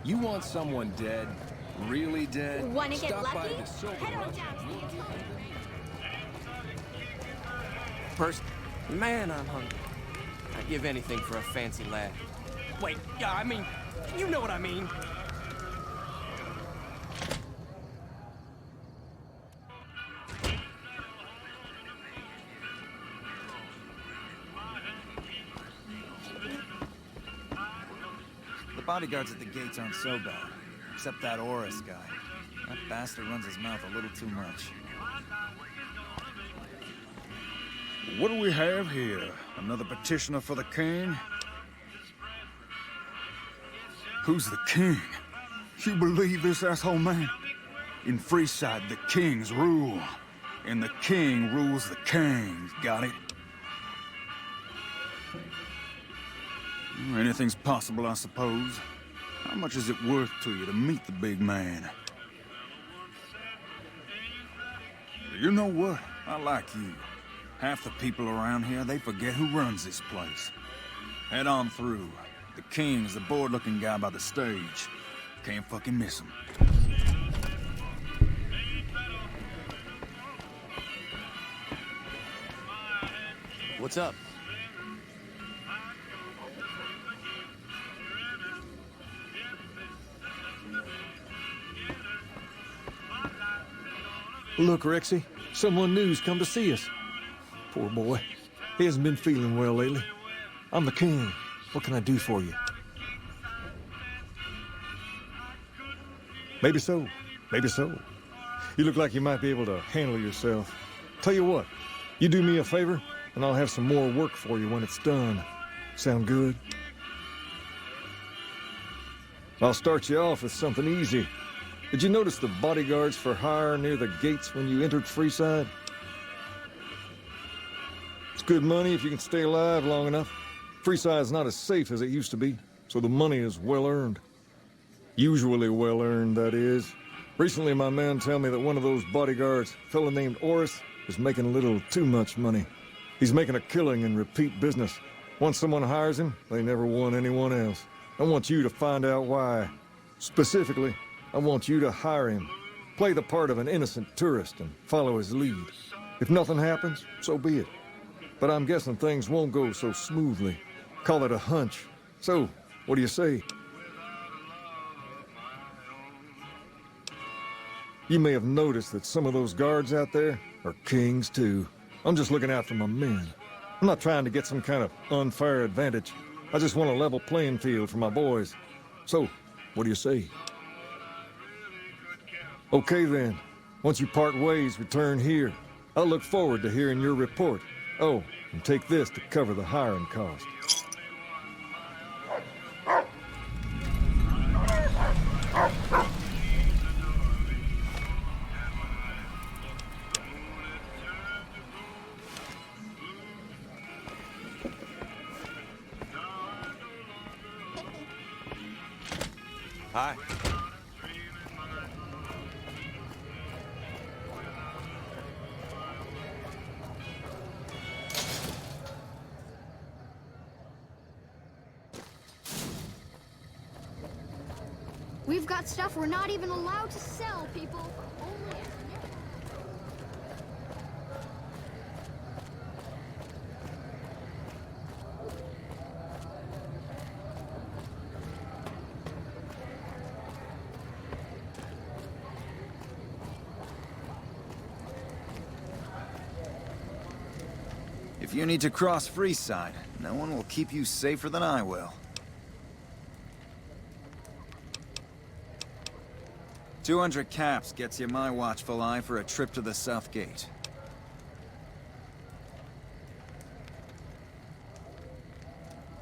You want someone dead? Really dead? Wanna get Stop by lucky? the Silver Head on Rush. down to the utility. First, man, I'm hungry. I'd give anything for a fancy laugh. Wait, yeah, I mean, you know what I mean. The bodyguards at the gates aren't so bad, except that Oris guy. That bastard runs his mouth a little too much. What do we have here? Another petitioner for the king? Who's the king? You believe this asshole man? In Freeside, the kings rule. And the king rules the kings, got it? Anything's possible, I suppose. How much is it worth to you to meet the big man? You know what? I like you. Half the people around here, they forget who runs this place. Head on through. The king's the bored-looking guy by the stage. Can't fucking miss him. What's up? Look, Rexy, someone new's come to see us. Poor boy. He hasn't been feeling well lately. I'm the king. What can I do for you? Maybe so. Maybe so. You look like you might be able to handle yourself. Tell you what, you do me a favor, and I'll have some more work for you when it's done. Sound good? I'll start you off with something easy. Did you notice the bodyguards for hire near the gates when you entered Freeside? It's good money if you can stay alive long enough. Freeside's not as safe as it used to be, so the money is well earned. Usually well earned, that is. Recently, my man tell me that one of those bodyguards, a fella named Oris, is making a little too much money. He's making a killing in repeat business. Once someone hires him, they never want anyone else. I want you to find out why. Specifically, I want you to hire him. Play the part of an innocent tourist and follow his lead. If nothing happens, so be it. But I'm guessing things won't go so smoothly. Call it a hunch. So, what do you say? You may have noticed that some of those guards out there are kings too. I'm just looking out for my men. I'm not trying to get some kind of unfair advantage. I just want a level playing field for my boys. So, what do you say? Okay then. Once you part ways, return here. I'll look forward to hearing your report. Oh, and take this to cover the hiring cost. Hi. We've got stuff we're not even allowed to sell, people. Only as If you need to cross Freeside, no one will keep you safer than I will. $200 caps gets you my watchful eye for a trip to the South Gate.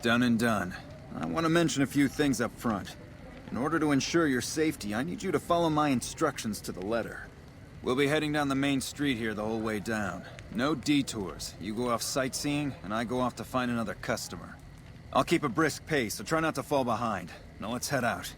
Done and done. I want to mention a few things up front. In order to ensure your safety, I need you to follow my instructions to the letter. We'll be heading down the main street here the whole way down. No detours. You go off sightseeing, and I go off to find another customer. I'll keep a brisk pace, so try not to fall behind. Now let's head out.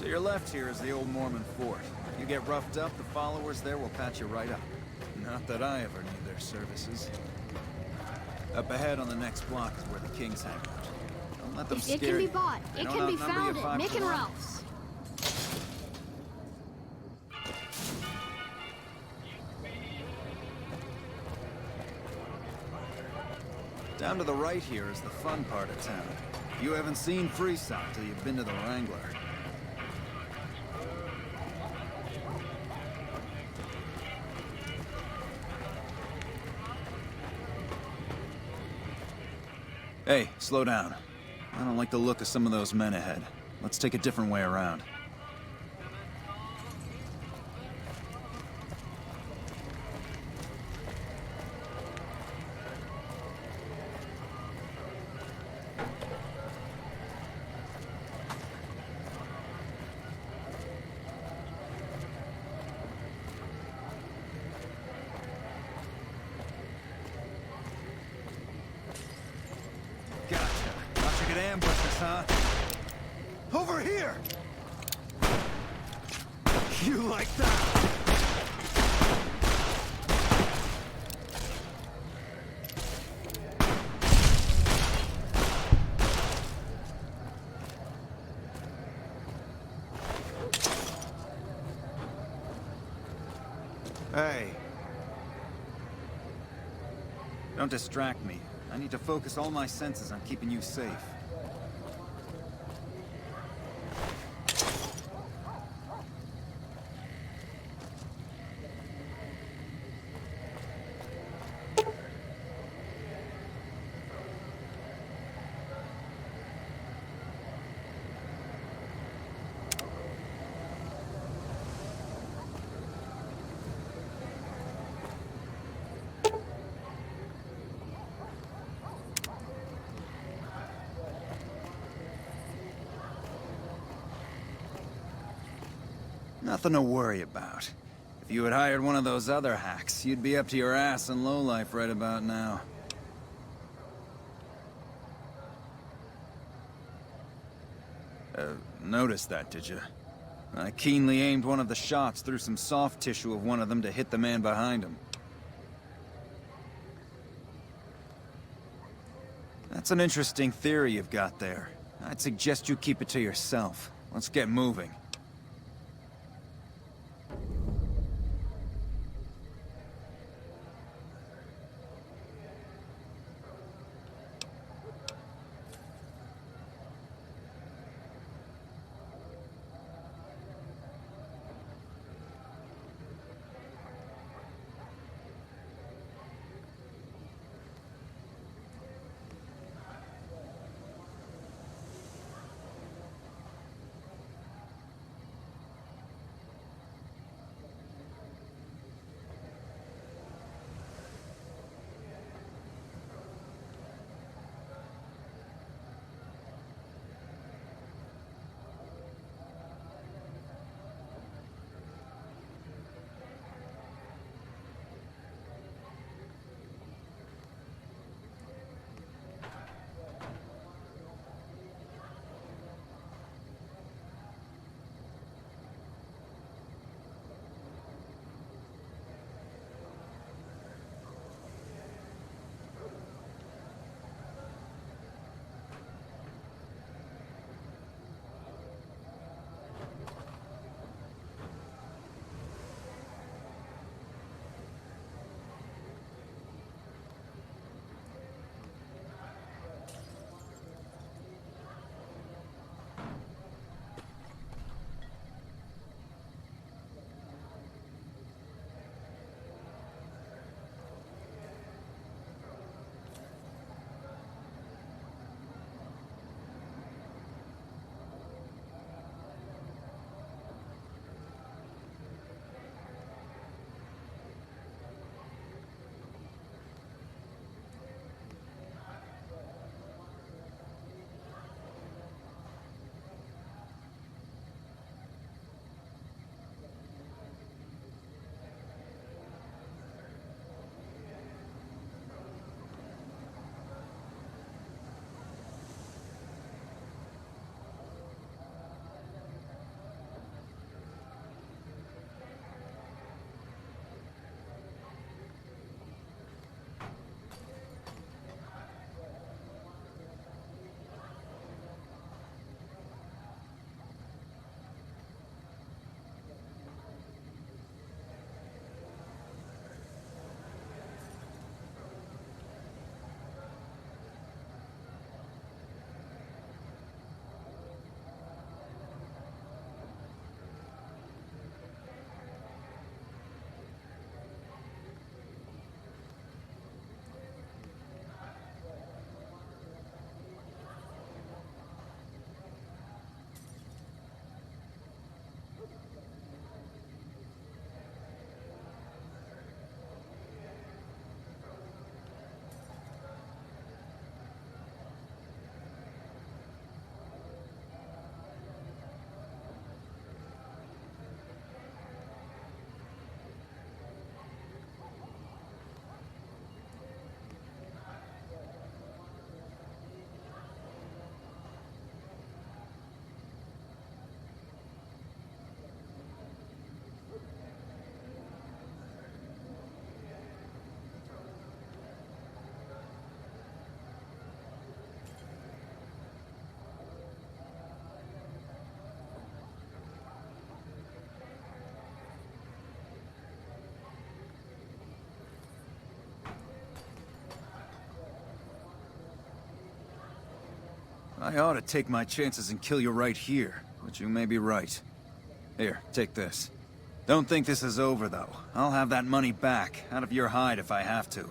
To your left here is the old Mormon fort. You get roughed up, the followers there will patch you right up. Not that I ever need their services. Up ahead on the next block is where the kings hang out. Don't let them It scare can be you. bought. They It don't can be outnumber you found at 5 Mick to and 1. Ralph's. Down to the right here is the fun part of town. You haven't seen Freeside till you've been to the Wrangler. Hey, slow down. I don't like the look of some of those men ahead. Let's take a different way around. Gotcha. Thought you could ambush us, huh? Over here! You like that? Hey. Don't distract me. I need to focus all my senses on keeping you safe. Nothing to worry about. If you had hired one of those other hacks, you'd be up to your ass in lowlife right about now. Noticed that, did you? I keenly aimed one of the shots through some soft tissue of one of them to hit the man behind him. That's an interesting theory you've got there. I'd suggest you keep it to yourself. Let's get moving. I ought to take my chances and kill you right here, but you may be right. Here, take this. Don't think this is over, though. I'll have that money back, out of your hide if I have to.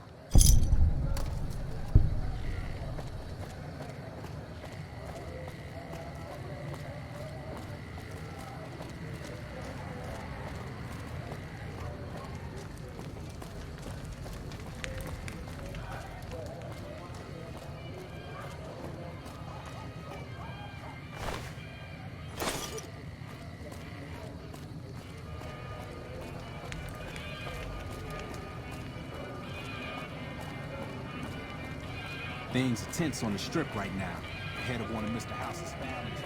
Things are tense on the strip right now, ahead of one of Mr. House's families.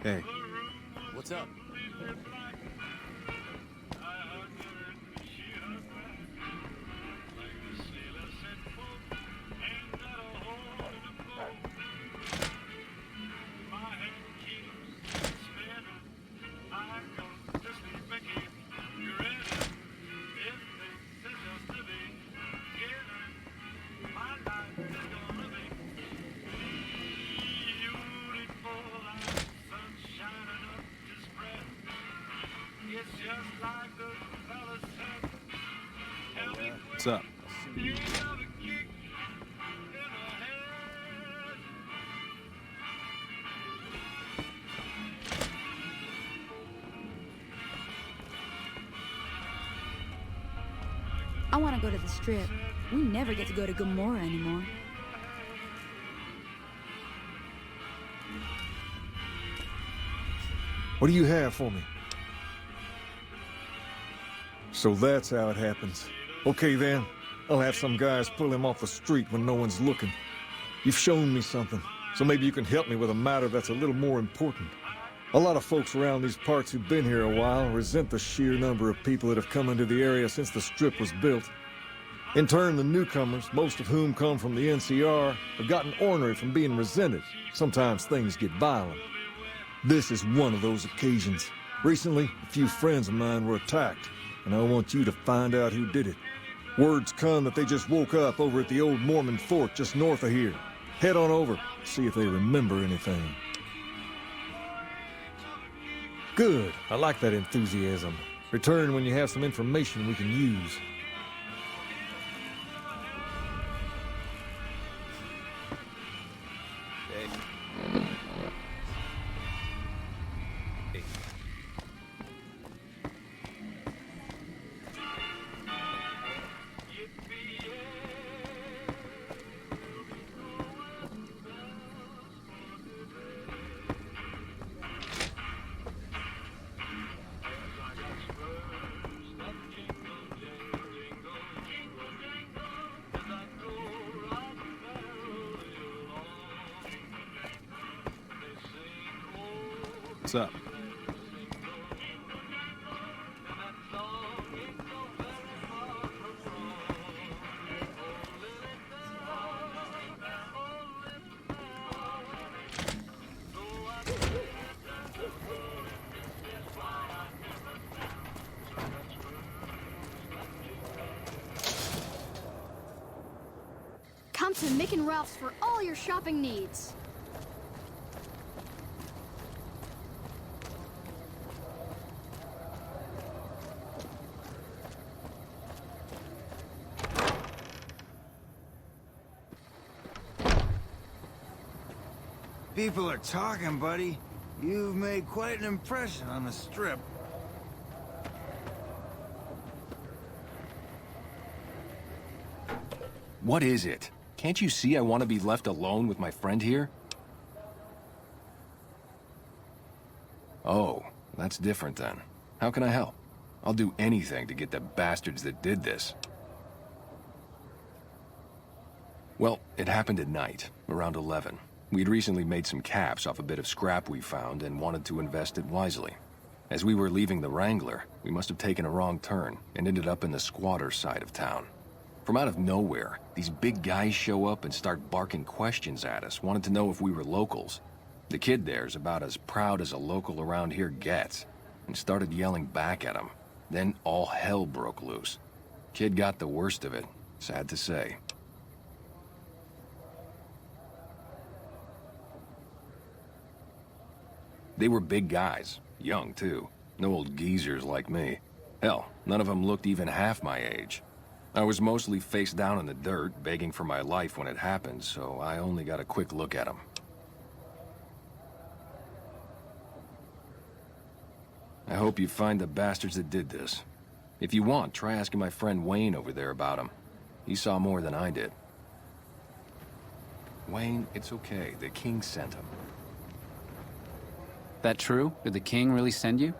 Hey. What's up? What's up? I want to go to the Strip. We never get to go to Gomorrah anymore. What do you have for me? So that's how it happens. Okay then, I'll have some guys pull him off the street when no one's looking. You've shown me something, so maybe you can help me with a matter that's a little more important. A lot of folks around these parts who've been here a while resent the sheer number of people that have come into the area since the Strip was built. In turn, the newcomers, most of whom come from the NCR, have gotten ornery from being resented. Sometimes things get violent. This is one of those occasions. Recently, a few friends of mine were attacked, and I want you to find out who did it. Word's come that they just woke up over at the old Mormon fort just north of here. Head on over, see if they remember anything. Good, I like that enthusiasm. Return when you have some information we can use. What's up? Come to Mick and Ralph's for all your shopping needs. People are talking, buddy. You've made quite an impression on the Strip. What is it? Can't you see I want to be left alone with my friend here? Oh, that's different then. How can I help? I'll do anything to get the bastards that did this. Well, it happened at night, around 11. We'd recently made some caps off a bit of scrap we found and wanted to invest it wisely. As we were leaving the Wrangler, we must have taken a wrong turn and ended up in the squatter side of town. From out of nowhere, these big guys show up and start barking questions at us, wanted to know if we were locals. The kid there's about as proud as a local around here gets, and started yelling back at him. Then all hell broke loose. Kid got the worst of it, sad to say. They were big guys, young too. No old geezers like me. Hell, none of them looked even half my age. I was mostly face down in the dirt, begging for my life when it happened, so I only got a quick look at them. I hope you find the bastards that did this. If you want, try asking my friend Wayne over there about him. He saw more than I did. Wayne, it's okay. The king sent him. That true? Did the king really send you?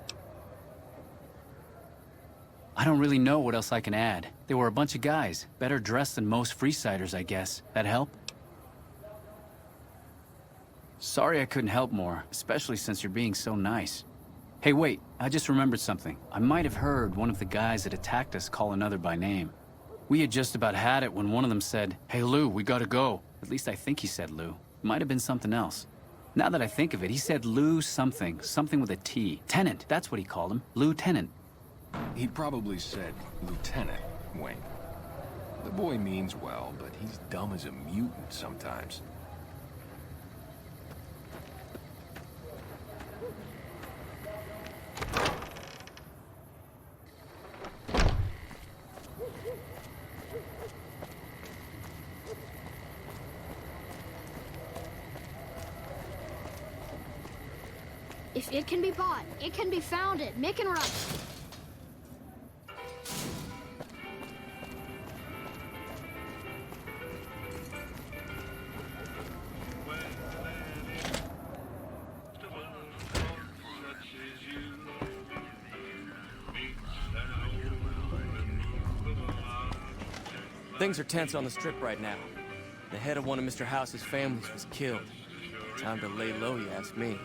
I don't really know what else I can add. They were a bunch of guys, better dressed than most Freesiders, I guess. That help? Sorry I couldn't help more, especially since you're being so nice. Hey, wait, I just remembered something. I might have heard one of the guys that attacked us call another by name. We had just about had it when one of them said, "Hey, Lou, we gotta go." At least I think he said Lou. It might have been something else. Now that I think of it, he said Lou something. Something with a T. Tenant, that's what he called him. Lieutenant. He probably said Lieutenant, Wayne. The boy means well, but he's dumb as a mutant sometimes. If it can be bought, it can be found at Mick and Russ. Things are tense on the strip right now. The head of one of Mr. House's families was killed. Time to lay low, you ask me.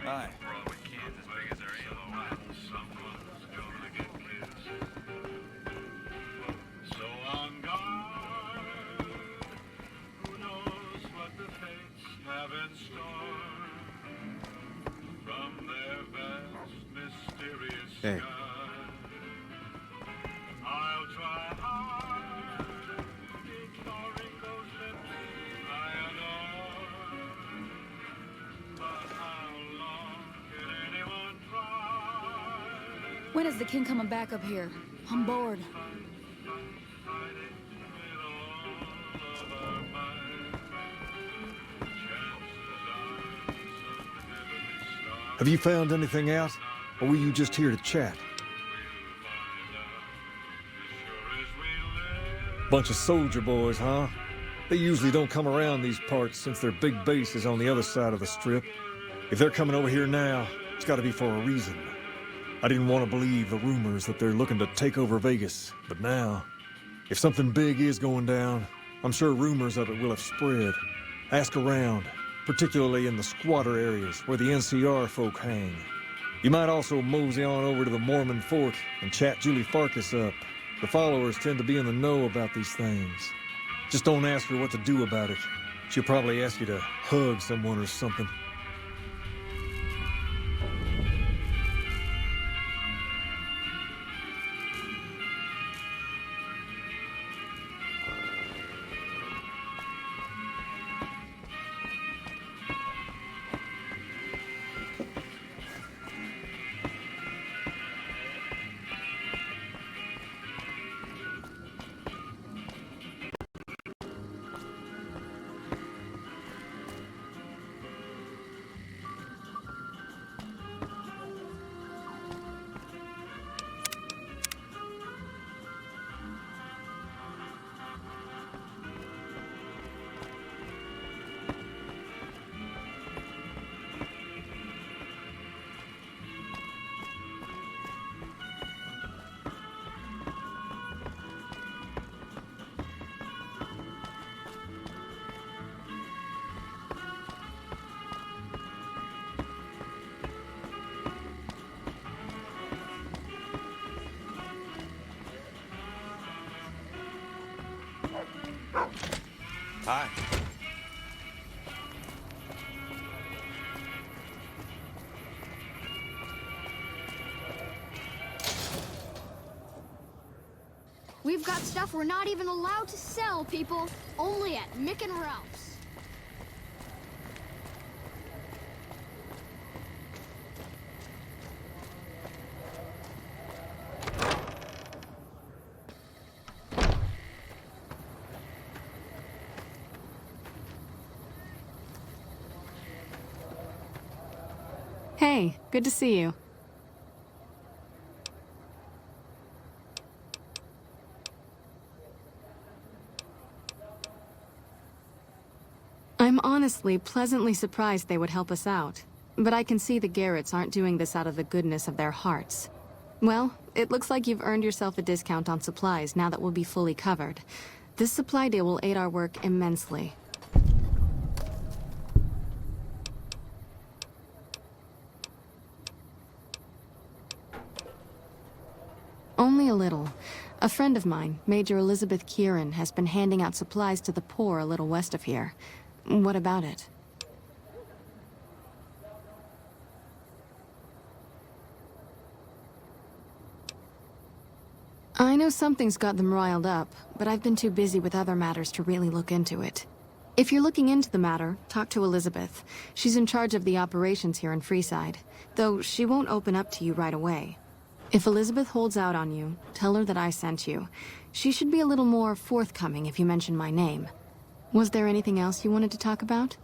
Hi. Hey. I'll try hard, ignoring those lips I adore. But how long can anyone try? When is the king coming back up here? I'm bored. Have you found anything out? Or were you just here to chat? Bunch of soldier boys, huh? They usually don't come around these parts since their big base is on the other side of the strip. If they're coming over here now, it's gotta be for a reason. I didn't want to believe the rumors that they're looking to take over Vegas, but now, if something big is going down, I'm sure rumors of it will have spread. Ask around, particularly in the squatter areas where the NCR folk hang. You might also mosey on over to the Mormon fort and chat Julie Farkas up. The followers tend to be in the know about these things. Just don't ask her what to do about it. She'll probably ask you to hug someone or something. Hi. We've got stuff we're not even allowed to sell, people. Only at Mick and Ralph's. Hey, good to see you. I'm honestly pleasantly surprised they would help us out. But I can see the Garretts aren't doing this out of the goodness of their hearts. Well, it looks like you've earned yourself a discount on supplies now that we'll be fully covered. This supply deal will aid our work immensely. Only a little. A friend of mine, Major Elizabeth Kieran, has been handing out supplies to the poor a little west of here. What about it? I know something's got them riled up, but I've been too busy with other matters to really look into it. If you're looking into the matter, talk to Elizabeth. She's in charge of the operations here in Freeside, though she won't open up to you right away. If Elizabeth holds out on you, tell her that I sent you. She should be a little more forthcoming if you mention my name. Was there anything else you wanted to talk about?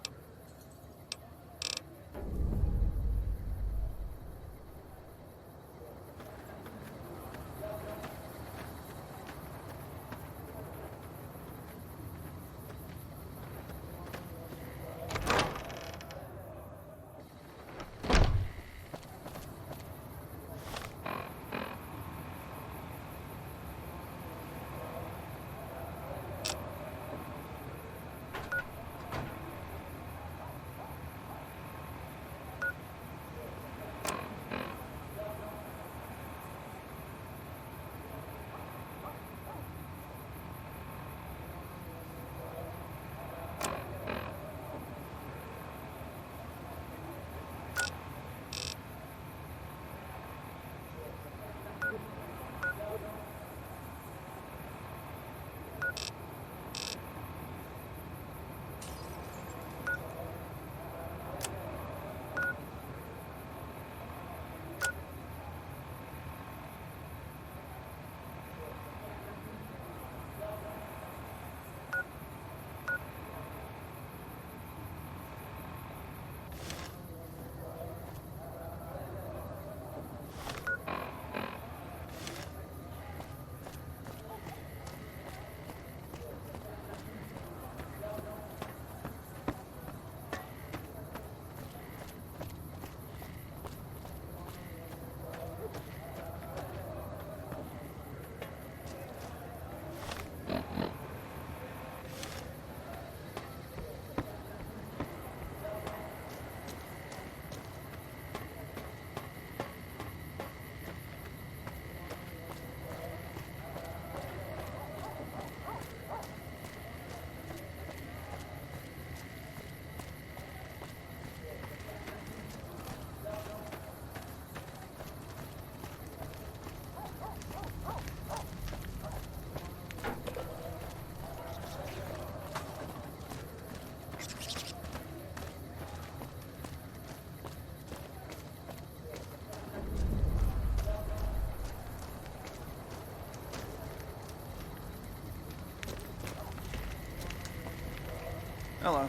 Hello.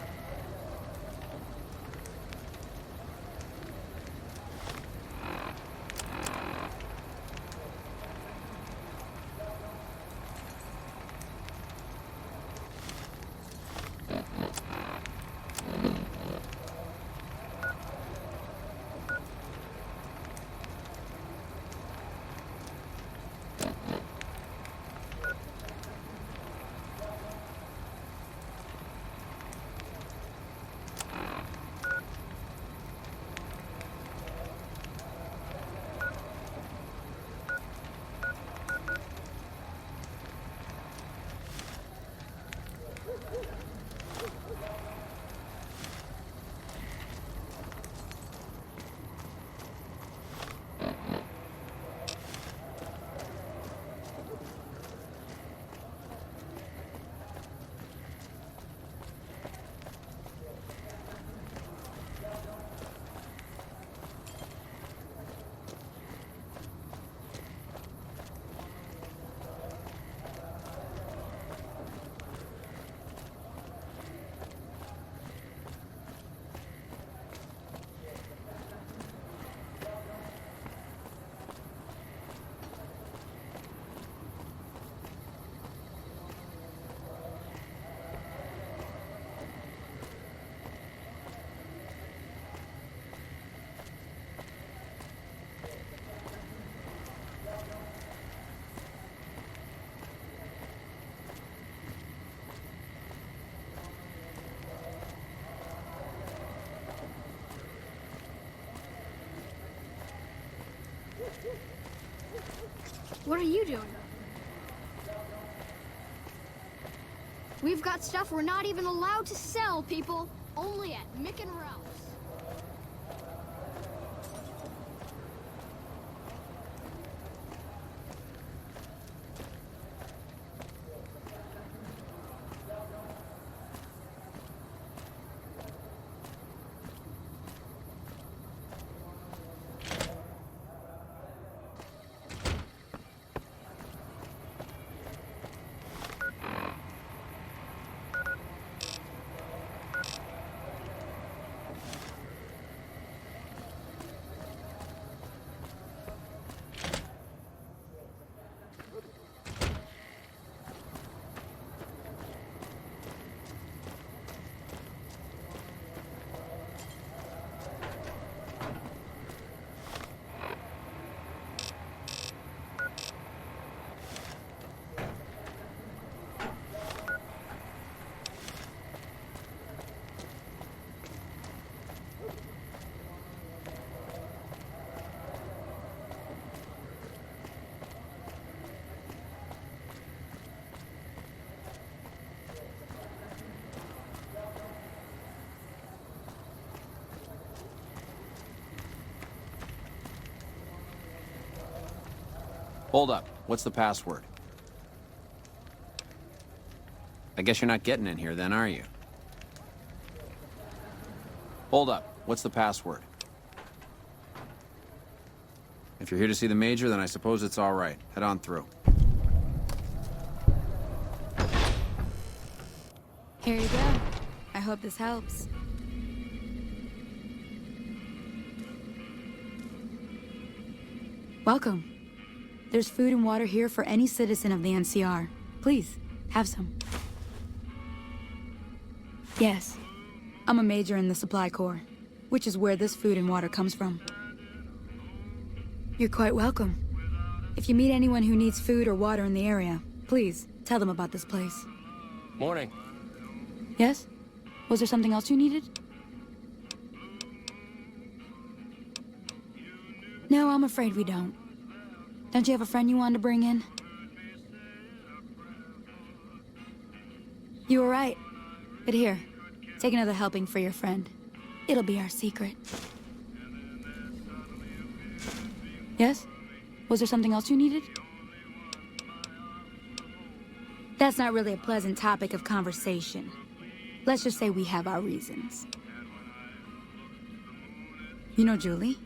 What are you doing? We've got stuff we're not even allowed to sell, people. Only at Mick and Ralph's. Hold up. What's the password? I guess you're not getting in here then, are you? Hold up. What's the password? If you're here to see the Major, then I suppose it's all right. Head on through. Here you go. I hope this helps. Welcome. There's food and water here for any citizen of the NCR. Please, have some. Yes, I'm a major in the Supply Corps, which is where this food and water comes from. You're quite welcome. If you meet anyone who needs food or water in the area, please, tell them about this place. Morning. Yes? Was there something else you needed? No, I'm afraid we don't. Don't you have a friend you wanted to bring in? You were right. But here, take another helping for your friend. It'll be our secret. Yes? Was there something else you needed? That's not really a pleasant topic of conversation. Let's just say we have our reasons. You know Julie?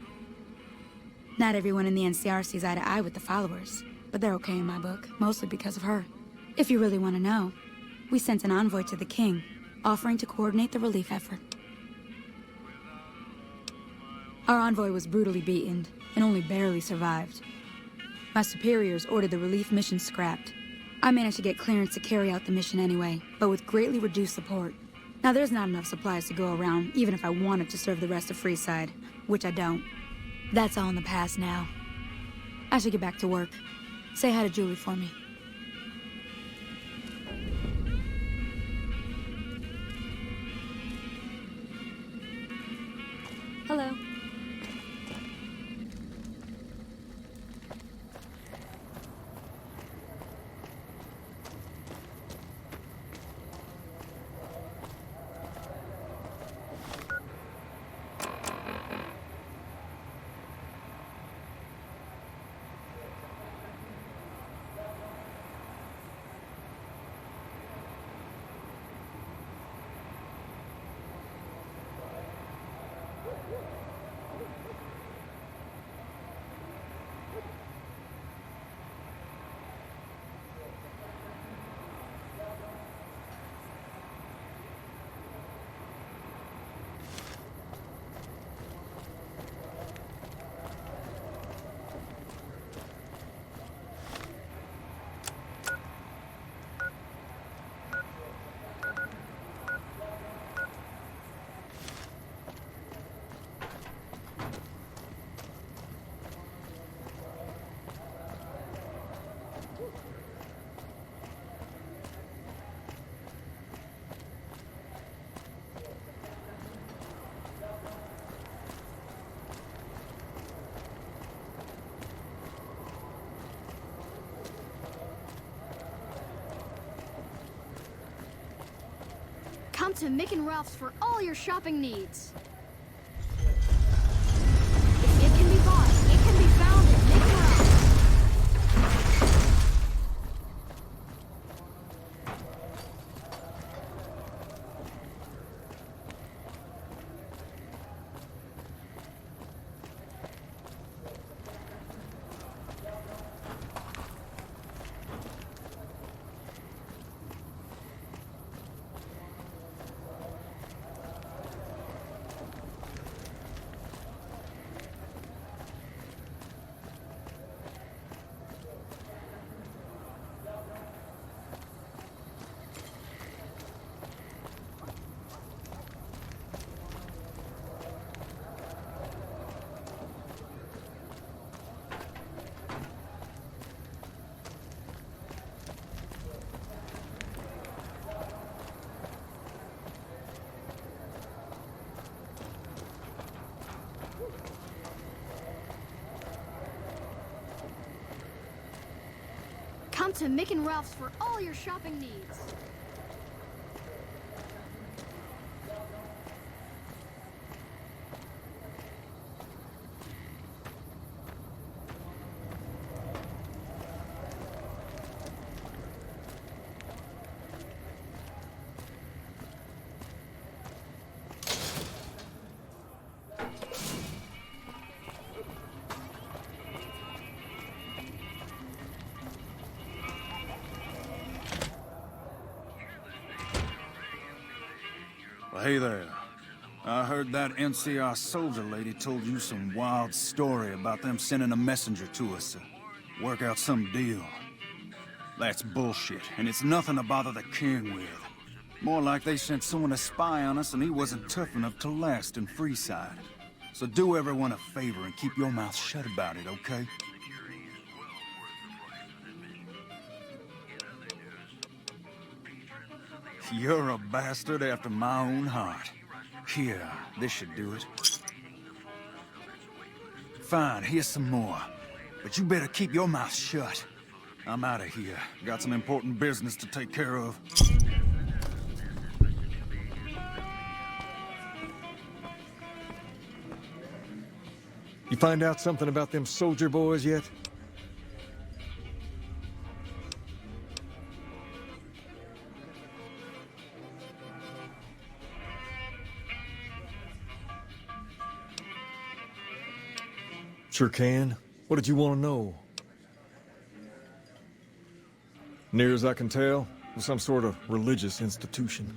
Not everyone in the NCR sees eye to eye with the followers, but they're okay in my book, mostly because of her. If you really want to know, we sent an envoy to the king, offering to coordinate the relief effort. Our envoy was brutally beaten and only barely survived. My superiors ordered the relief mission scrapped. I managed to get clearance to carry out the mission anyway, but with greatly reduced support. Now there's not enough supplies to go around, even if I wanted to serve the rest of Freeside, which I don't. That's all in the past now. I should get back to work. Say hi to Julie for me. Hello. to Mick and Ralph's for all your shopping needs. It can be bought. It can be found at Mick and Ralph's. Come to Mick and Ralph's for all your shopping needs. Well, hey there. I heard that NCR soldier lady told you some wild story about them sending a messenger to us to work out some deal. That's bullshit, and it's nothing to bother the king with. More like they sent someone to spy on us and he wasn't tough enough to last in Freeside. So do everyone a favor and keep your mouth shut about it, okay? You're a bastard after my own heart. Here, this should do it. Fine, here's some more. But you better keep your mouth shut. I'm out of here. Got some important business to take care of. You find out something about them soldier boys yet? Sure can. What did you want to know? Near as I can tell, it was some sort of religious institution.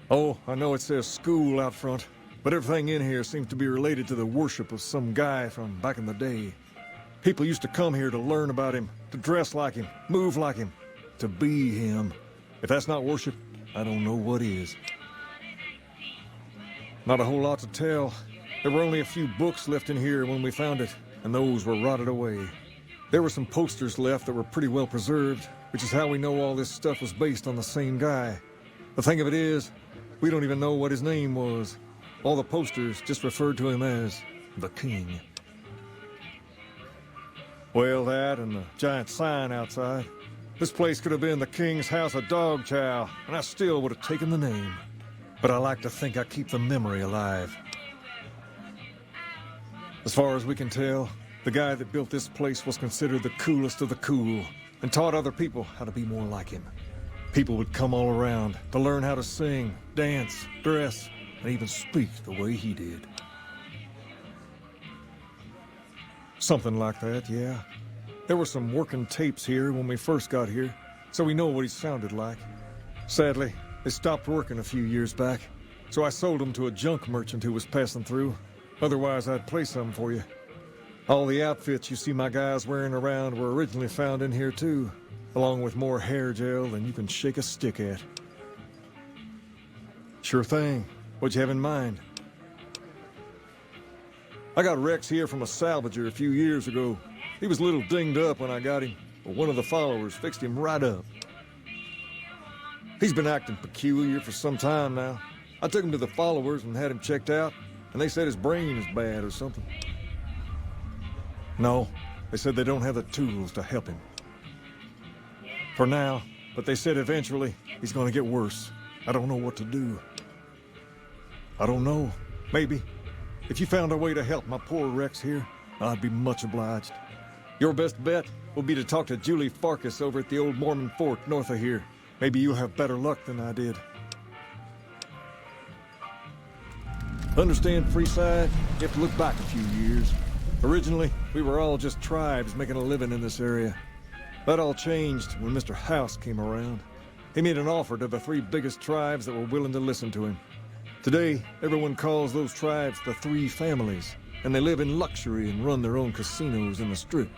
Oh, I know it says school out front, but everything in here seems to be related to the worship of some guy from back in the day. People used to come here to learn about him, to dress like him, move like him, to be him. If that's not worship, I don't know what is. Not a whole lot to tell. There were only a few books left in here when we found it, and those were rotted away. There were some posters left that were pretty well preserved, which is how we know all this stuff was based on the same guy. The thing of it is, we don't even know what his name was. All the posters just referred to him as the King. Well, that and the giant sign outside. This place could have been the King's House of Dog Chow, and I still would have taken the name. But I like to think I keep the memory alive. As far as we can tell, the guy that built this place was considered the coolest of the cool, and taught other people how to be more like him. People would come all around to learn how to sing, dance, dress, and even speak the way he did. Something like that, yeah. There were some working tapes here when we first got here, so we know what he sounded like. Sadly, they stopped working a few years back, so I sold them to a junk merchant who was passing through. Otherwise, I'd play some for you. All the outfits you see my guys wearing around were originally found in here too, along with more hair gel than you can shake a stick at. Sure thing. What'd you have in mind? I got Rex here from a salvager a few years ago. He was a little dinged up when I got him, but one of the followers fixed him right up. He's been acting peculiar for some time now. I took him to the followers and had him checked out, and they said his brain is bad or something. No, they said they don't have the tools to help him. For now, but they said eventually he's going to get worse. I don't know what to do. I don't know. Maybe. If you found a way to help my poor Rex here, I'd be much obliged. Your best bet will be to talk to Julie Farkas over at the old Mormon fort north of here. Maybe you'll have better luck than I did. Understand, Freeside? You have to look back a few years. Originally, we were all just tribes making a living in this area. That all changed when Mr. House came around. He made an offer to the 3 biggest tribes that were willing to listen to him. Today, everyone calls those tribes the 3 families, and they live in luxury and run their own casinos in the Strip.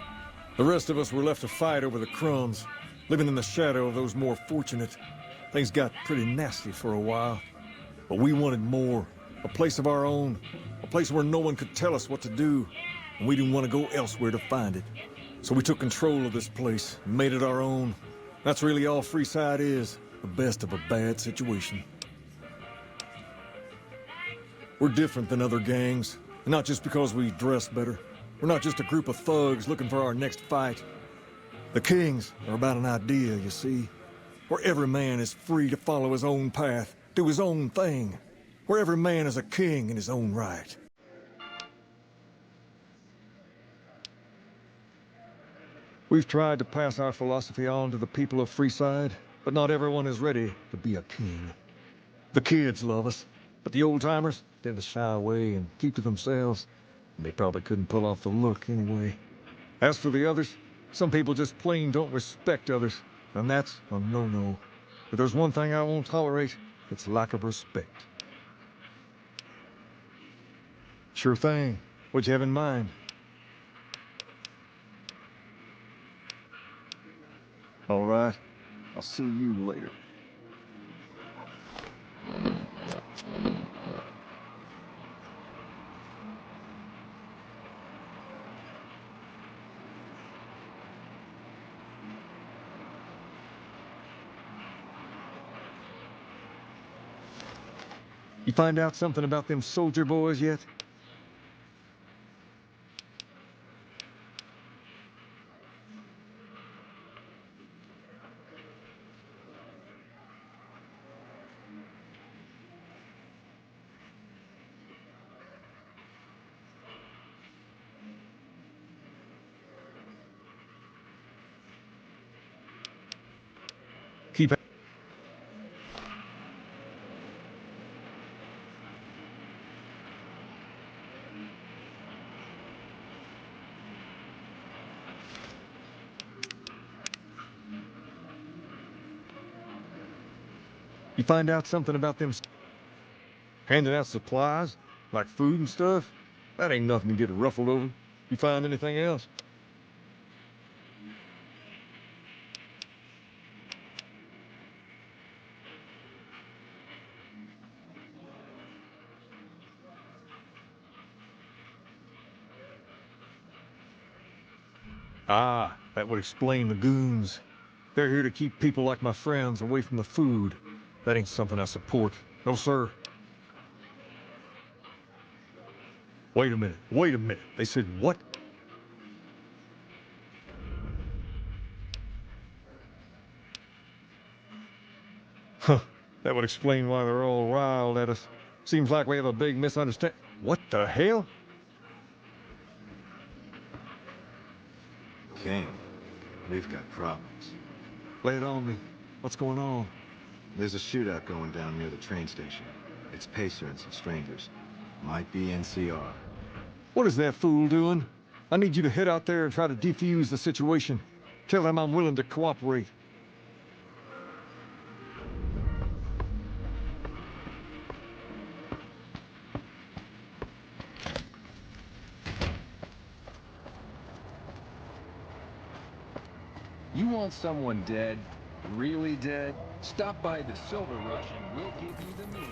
The rest of us were left to fight over the crumbs, living in the shadow of those more fortunate. Things got pretty nasty for a while, but we wanted more. A place of our own, a place where no one could tell us what to do, and we didn't want to go elsewhere to find it. So we took control of this place and made it our own. That's really all Freeside is, the best of a bad situation. We're different than other gangs, and not just because we dress better. We're not just a group of thugs looking for our next fight. The Kings are about an idea, you see, where every man is free to follow his own path, do his own thing, where every man is a king in his own right. We've tried to pass our philosophy on to the people of Freeside, but not everyone is ready to be a king. The kids love us, but the old-timers tend to shy away and keep to themselves. And they probably couldn't pull off the look anyway. As for the others, some people just plain don't respect others, and that's a no-no. But there's one thing I won't tolerate, it's lack of respect. Sure thing. What'd you have in mind? All right. I'll see you later. You find out something about them soldier boys yet? Keep it. You find out something about them handing out supplies, like food and stuff? That ain't nothing to get ruffled over. You find anything else? Ah, that would explain the goons. They're here to keep people like my friends away from the food. That ain't something I support. No, sir. Wait a minute. Wait a minute. They said what? Huh. That would explain why they're all riled at us. Seems like we have a big misunderstanding. What the hell? King, we've got problems. Lay it on me. What's going on? There's a shootout going down near the train station. It's Pacer and some strangers. Might be NCR. What is that fool doing? I need you to head out there and try to defuse the situation. Tell them I'm willing to cooperate. You want someone dead? Really dead? Stop by the Silver Rush and we'll give you the means.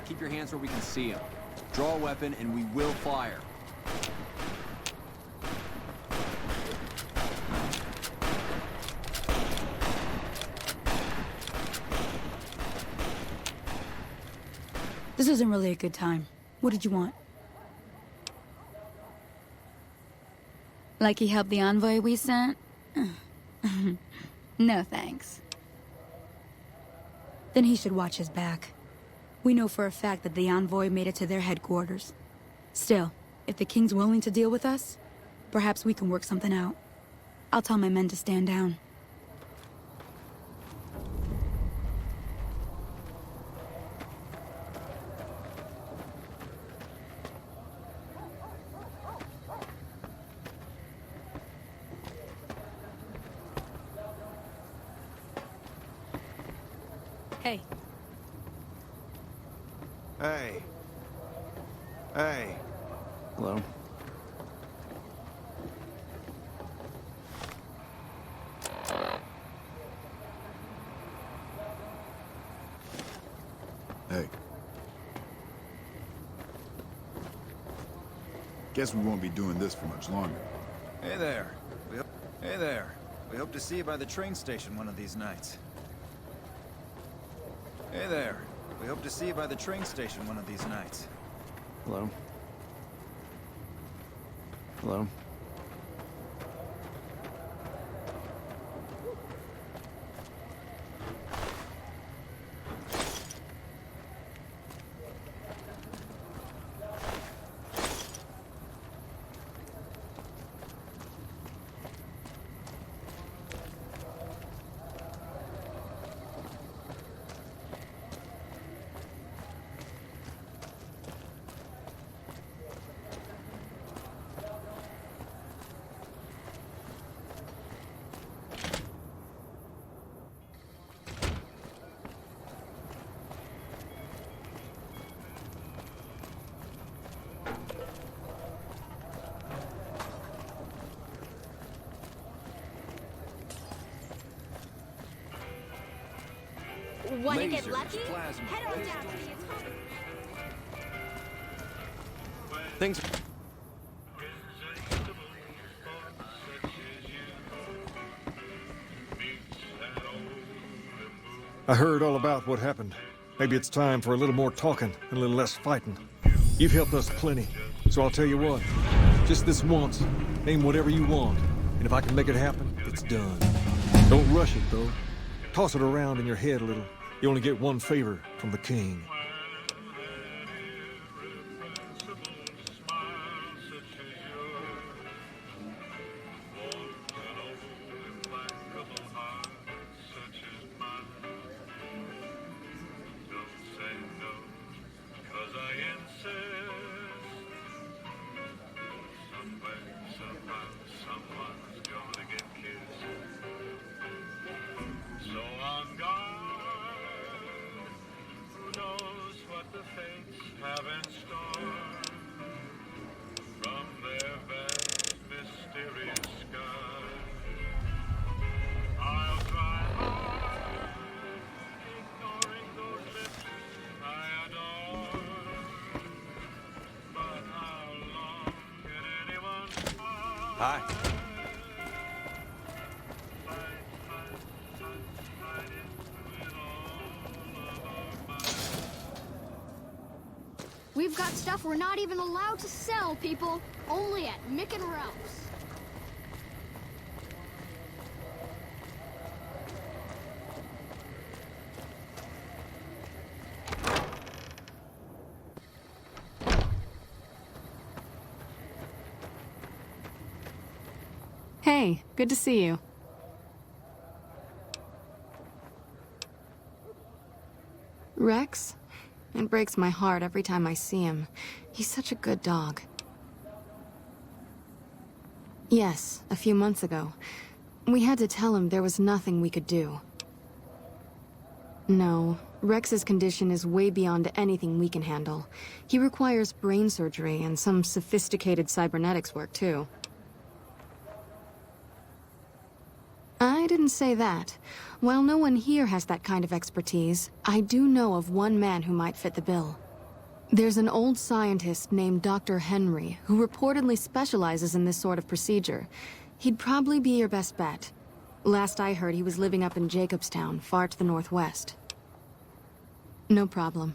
Keep your hands where we can see him. Draw a weapon and we will fire. This isn't really a good time. What did you want? Like he helped the envoy we sent? No thanks. Then he should watch his back. We know for a fact that the envoy made it to their headquarters. Still, if the king's willing to deal with us, perhaps we can work something out. I'll tell my men to stand down. Hey. Hey. Hey. Hello? Hey. Guess we won't be doing this for much longer. Hey there. Hey there. We hope to see you by the train station one of these nights. Hey there. We hope to see you by the train station one of these nights. Hello? Hello? Wanna get Lasers, lucky? plasma. Head on down to the atomic. Things. I heard all about what happened. Maybe it's time for a little more talking and a little less fighting. You've helped us plenty, so I'll tell you what. Just this once, name whatever you want, and if I can make it happen, it's done. Don't rush it, though. Toss it around in your head a little. You only get one favor from the king. Hi. We've got stuff we're not even allowed to sell, people. Only at Mick and Ralph's. Hey, good to see you. Rex? It breaks my heart every time I see him. He's such a good dog. Yes, a few months ago. We had to tell him there was nothing we could do. No, Rex's condition is way beyond anything we can handle. He requires brain surgery and some sophisticated cybernetics work, too. I didn't say that. While no one here has that kind of expertise, I do know of one man who might fit the bill. There's an old scientist named Dr. Henry who reportedly specializes in this sort of procedure. He'd probably be your best bet. Last I heard, he was living up in Jacobstown, far to the northwest. No problem.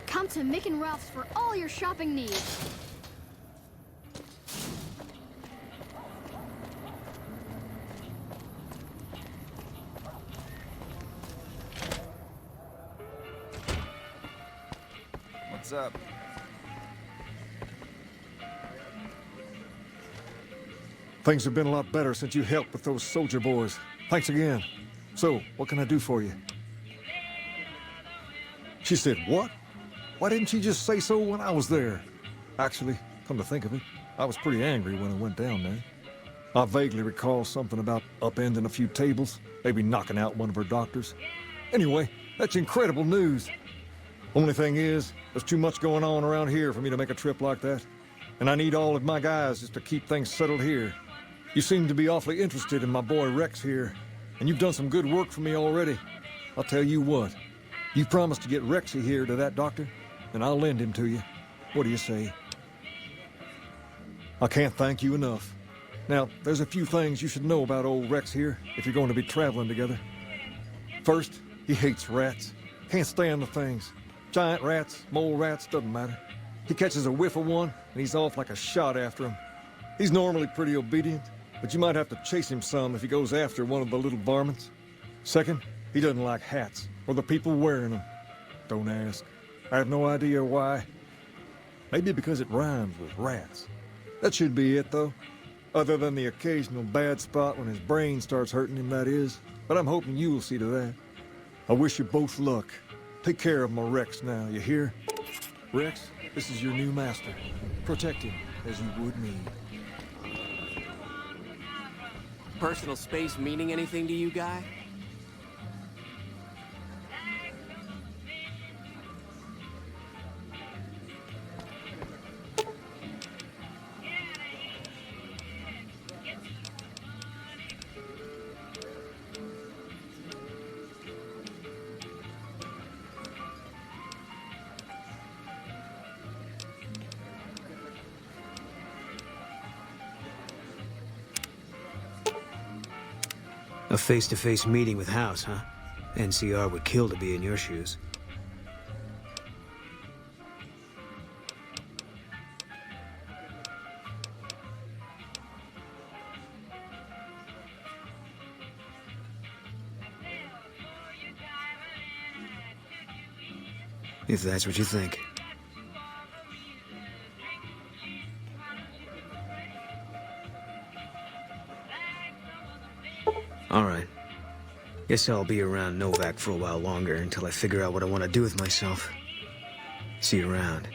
Come to Mick and Ralph's for all your shopping needs. What's up? Things have been a lot better since you helped with those soldier boys. Thanks again. So, what can I do for you? She said, what? Why didn't she just say so when I was there? Actually, come to think of it, I was pretty angry when I went down there. I vaguely recall something about upending a few tables, maybe knocking out one of her doctors. Anyway, that's incredible news. Only thing is, there's too much going on around here for me to make a trip like that. And I need all of my guys just to keep things settled here. You seem to be awfully interested in my boy Rex here, and you've done some good work for me already. I'll tell you what, you promised to get Rexy here to that doctor, and I'll lend him to you. What do you say? I can't thank you enough. Now, there's a few things you should know about old Rex here if you're going to be traveling together. First, he hates rats. Can't stand the things. Giant rats, mole rats, doesn't matter. He catches a whiff of one, and he's off like a shot after him. He's normally pretty obedient, but you might have to chase him some if he goes after one of the little varmints. Second, he doesn't like hats, or the people wearing them. Don't ask. I have no idea why. Maybe because it rhymes with rats. That should be it, though. Other than the occasional bad spot when his brain starts hurting him, that is. But I'm hoping you'll see to that. I wish you both luck. Take care of my Rex now, you hear? Rex, this is your new master. Protect him as you would me. Personal space meaning anything to you, guy? A face-to-face meeting with House, huh? NCR would kill to be in your shoes. If that's what you think. All right. Guess I'll be around Novak for a while longer until I figure out what I want to do with myself. See you around.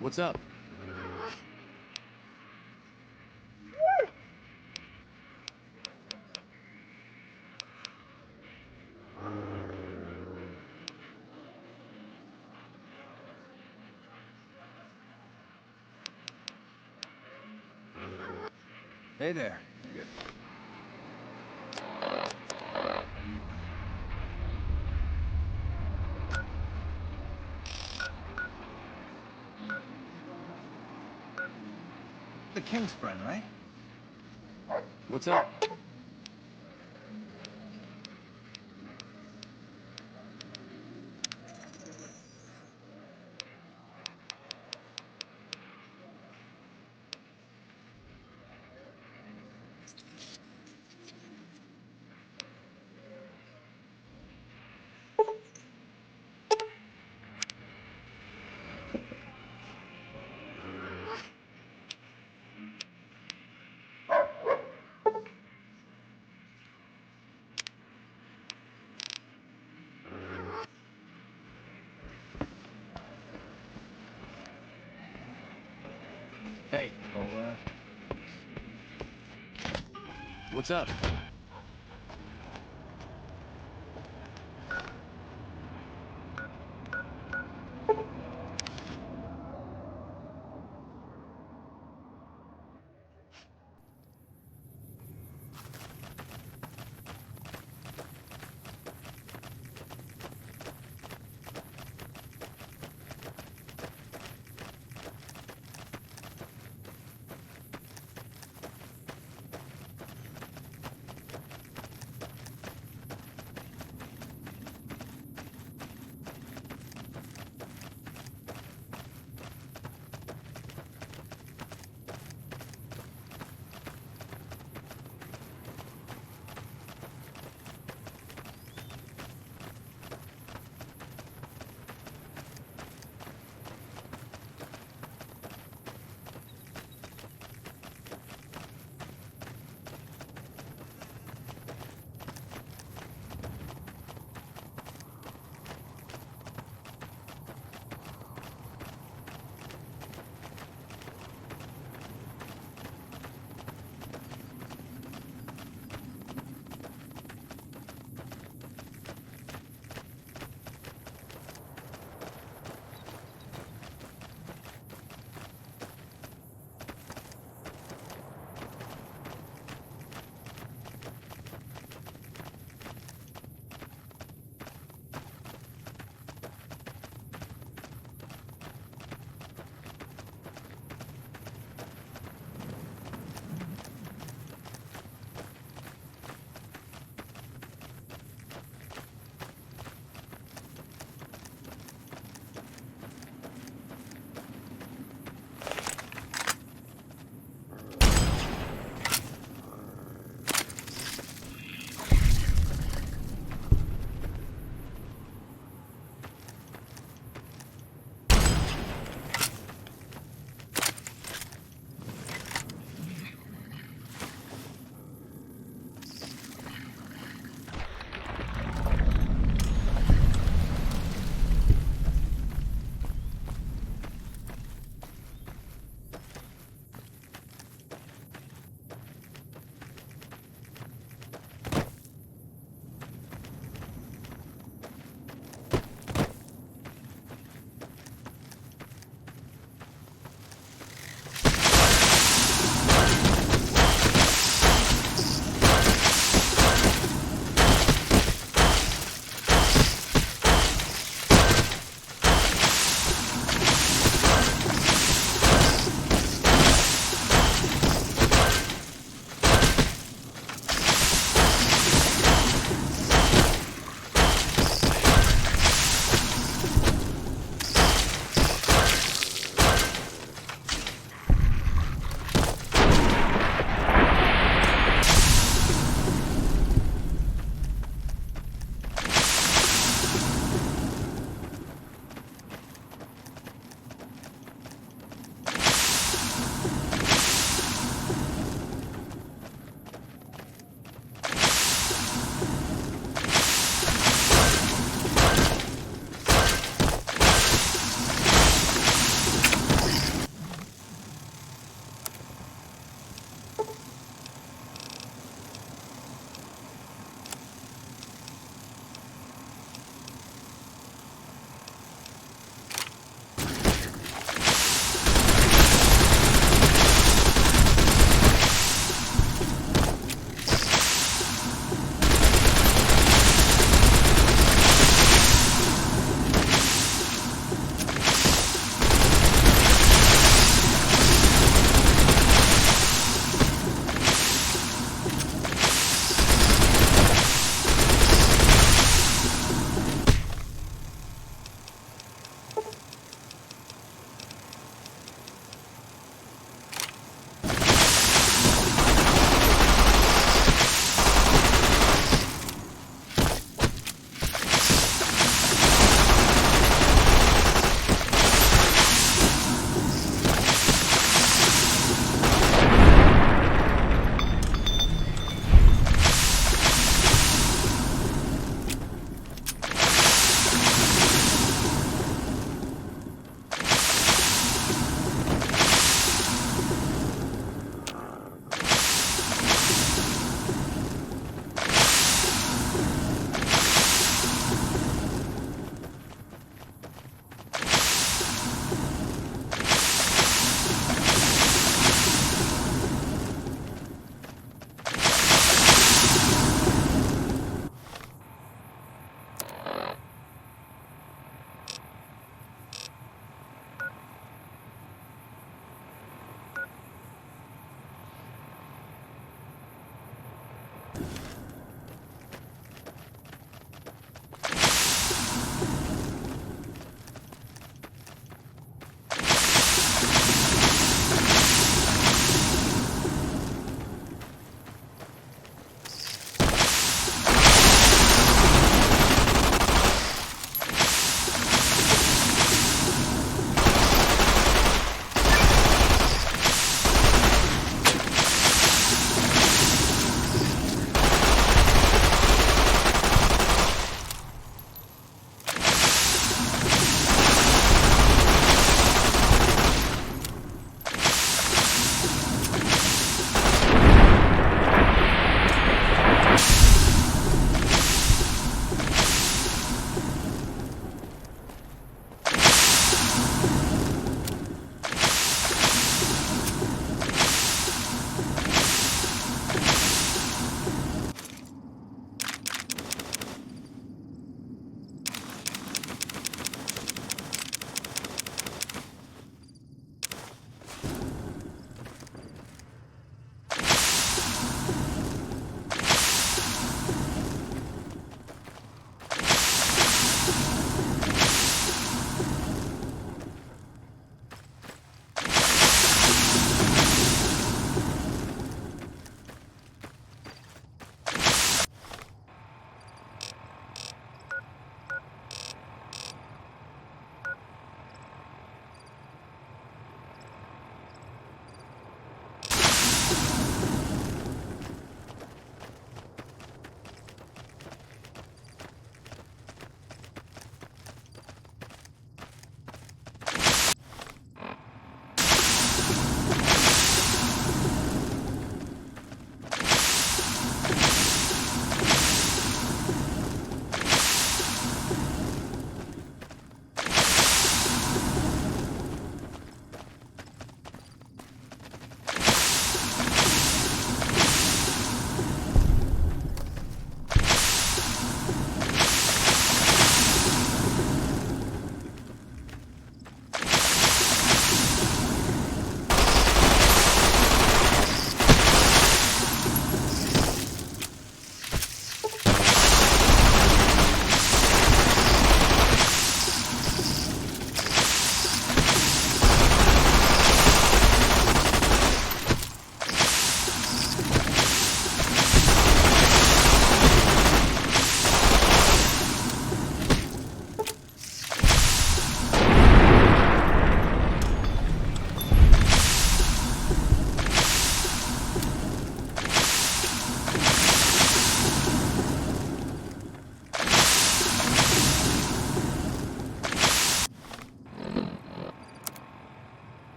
What's up? Hey there. the king's friend, right? What's up? Hey. All right. What's up?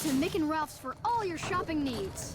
Come to Mick and Ralph's for all your shopping needs.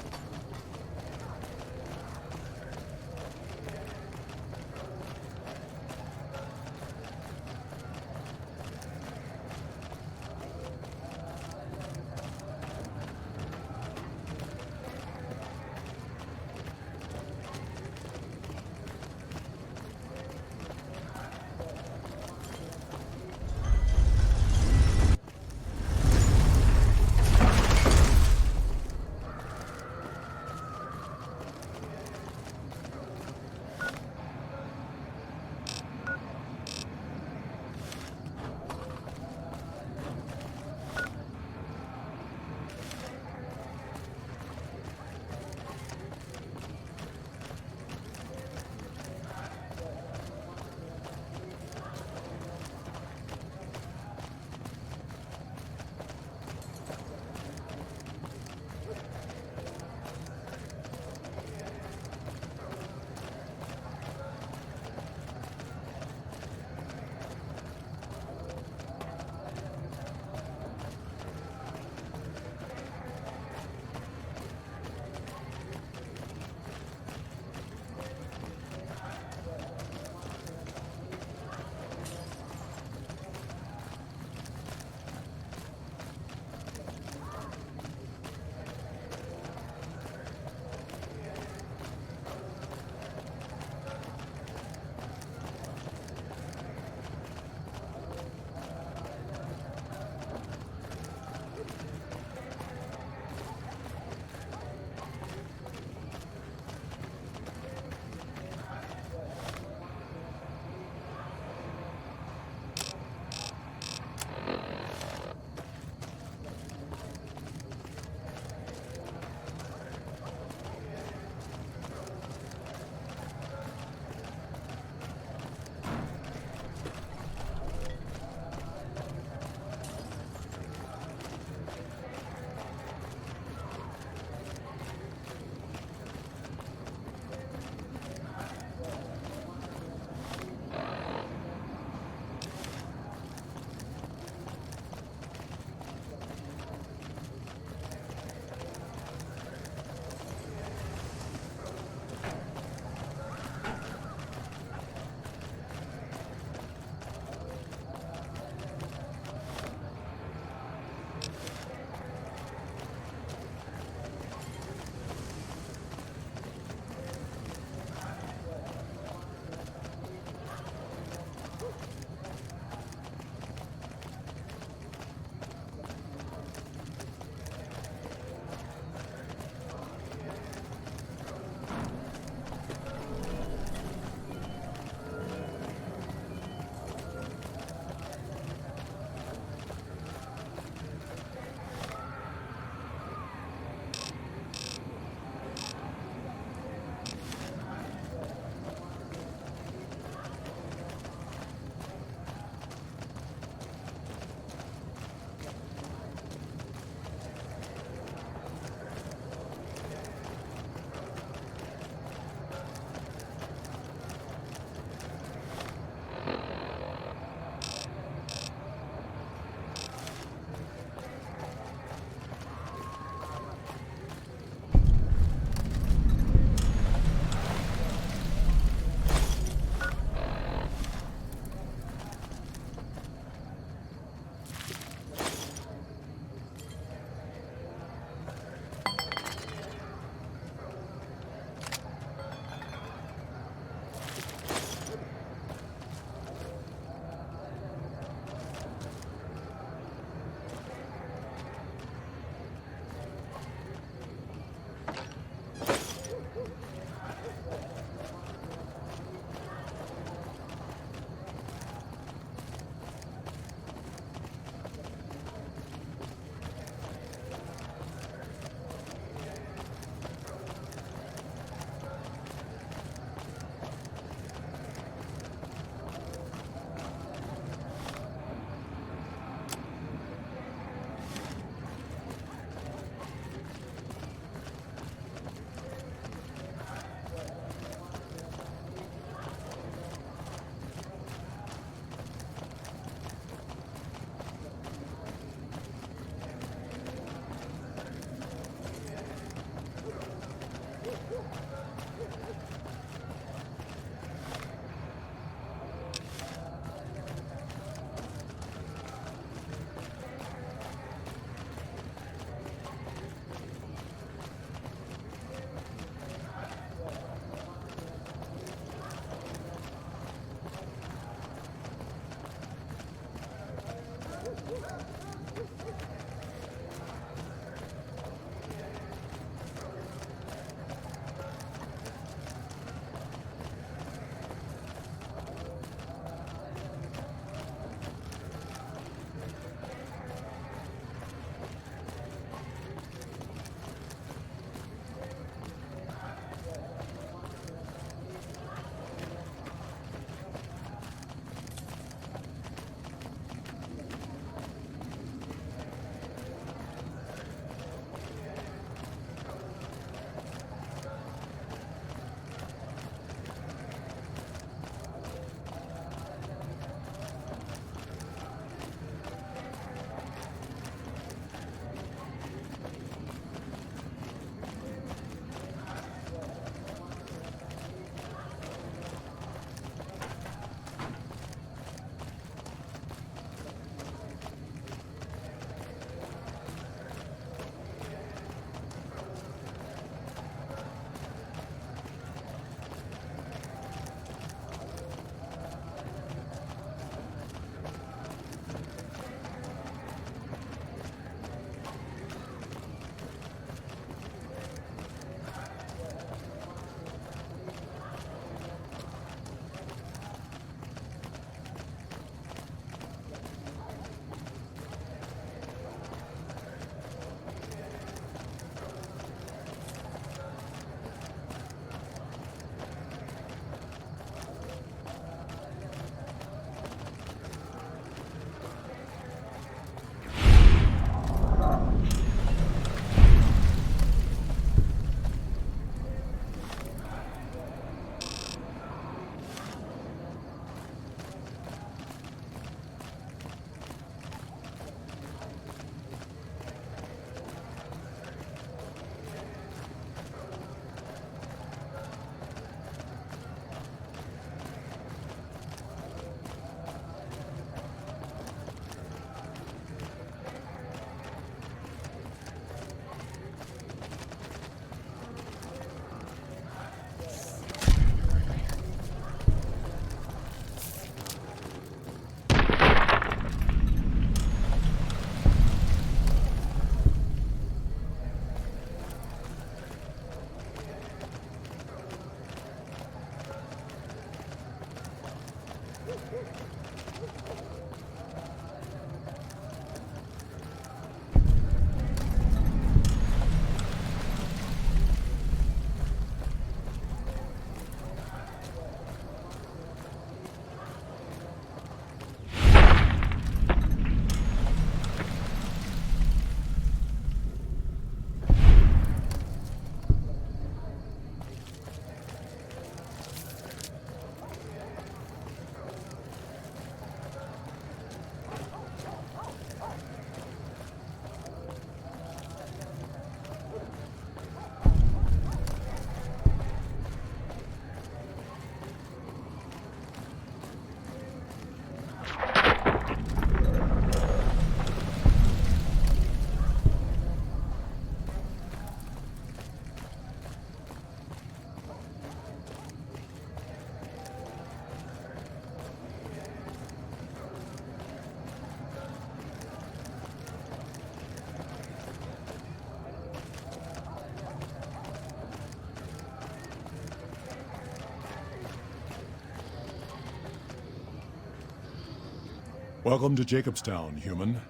Welcome to Jacobstown, human.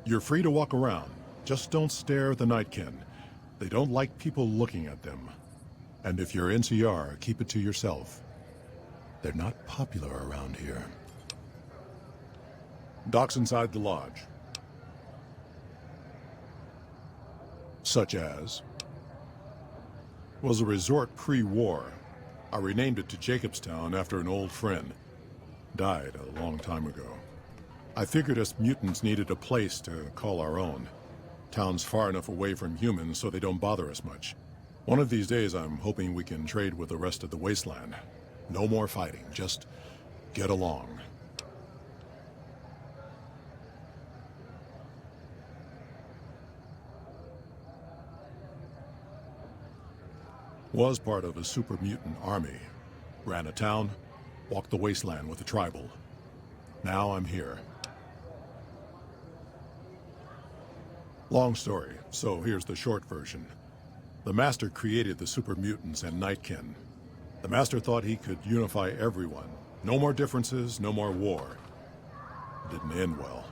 You're free to walk around. Just don't stare at the Nightkin. They don't like people looking at them. And if you're NCR, keep it to yourself. They're not popular around here. Docks inside the lodge. Such as... was a resort pre-war. I renamed it to Jacobstown after an old friend. Died a long time ago. I figured us mutants needed a place to call our own. Town's far enough away from humans so they don't bother us much. One of these days I'm hoping we can trade with the rest of the wasteland. No more fighting, just get along. Was part of a super mutant army. Ran a town, walked the wasteland with a tribal. Now I'm here. Long story, so here's the short version. The Master created the super mutants and Nightkin. The Master thought he could unify everyone. No more differences, no more war. Didn't end well.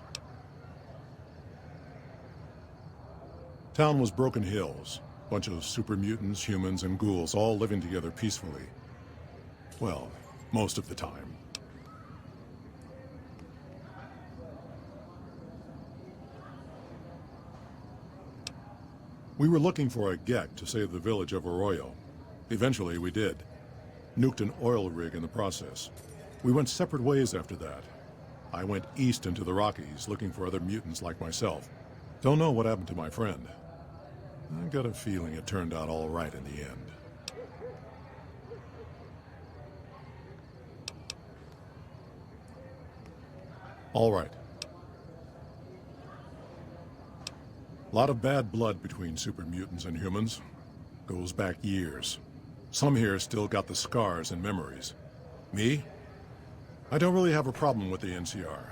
Town was Broken Hills. Bunch of super mutants, humans, and ghouls all living together peacefully. Well, most of the time. We were looking for a GEC to save the village of Arroyo. Eventually, we did. Nuked an oil rig in the process. We went separate ways after that. I went east into the Rockies, looking for other mutants like myself. Don't know what happened to my friend. I got a feeling it turned out all right in the end. All right. Lot of bad blood between super mutants and humans. Goes back years. Some here still got the scars and memories. Me? I don't really have a problem with the NCR.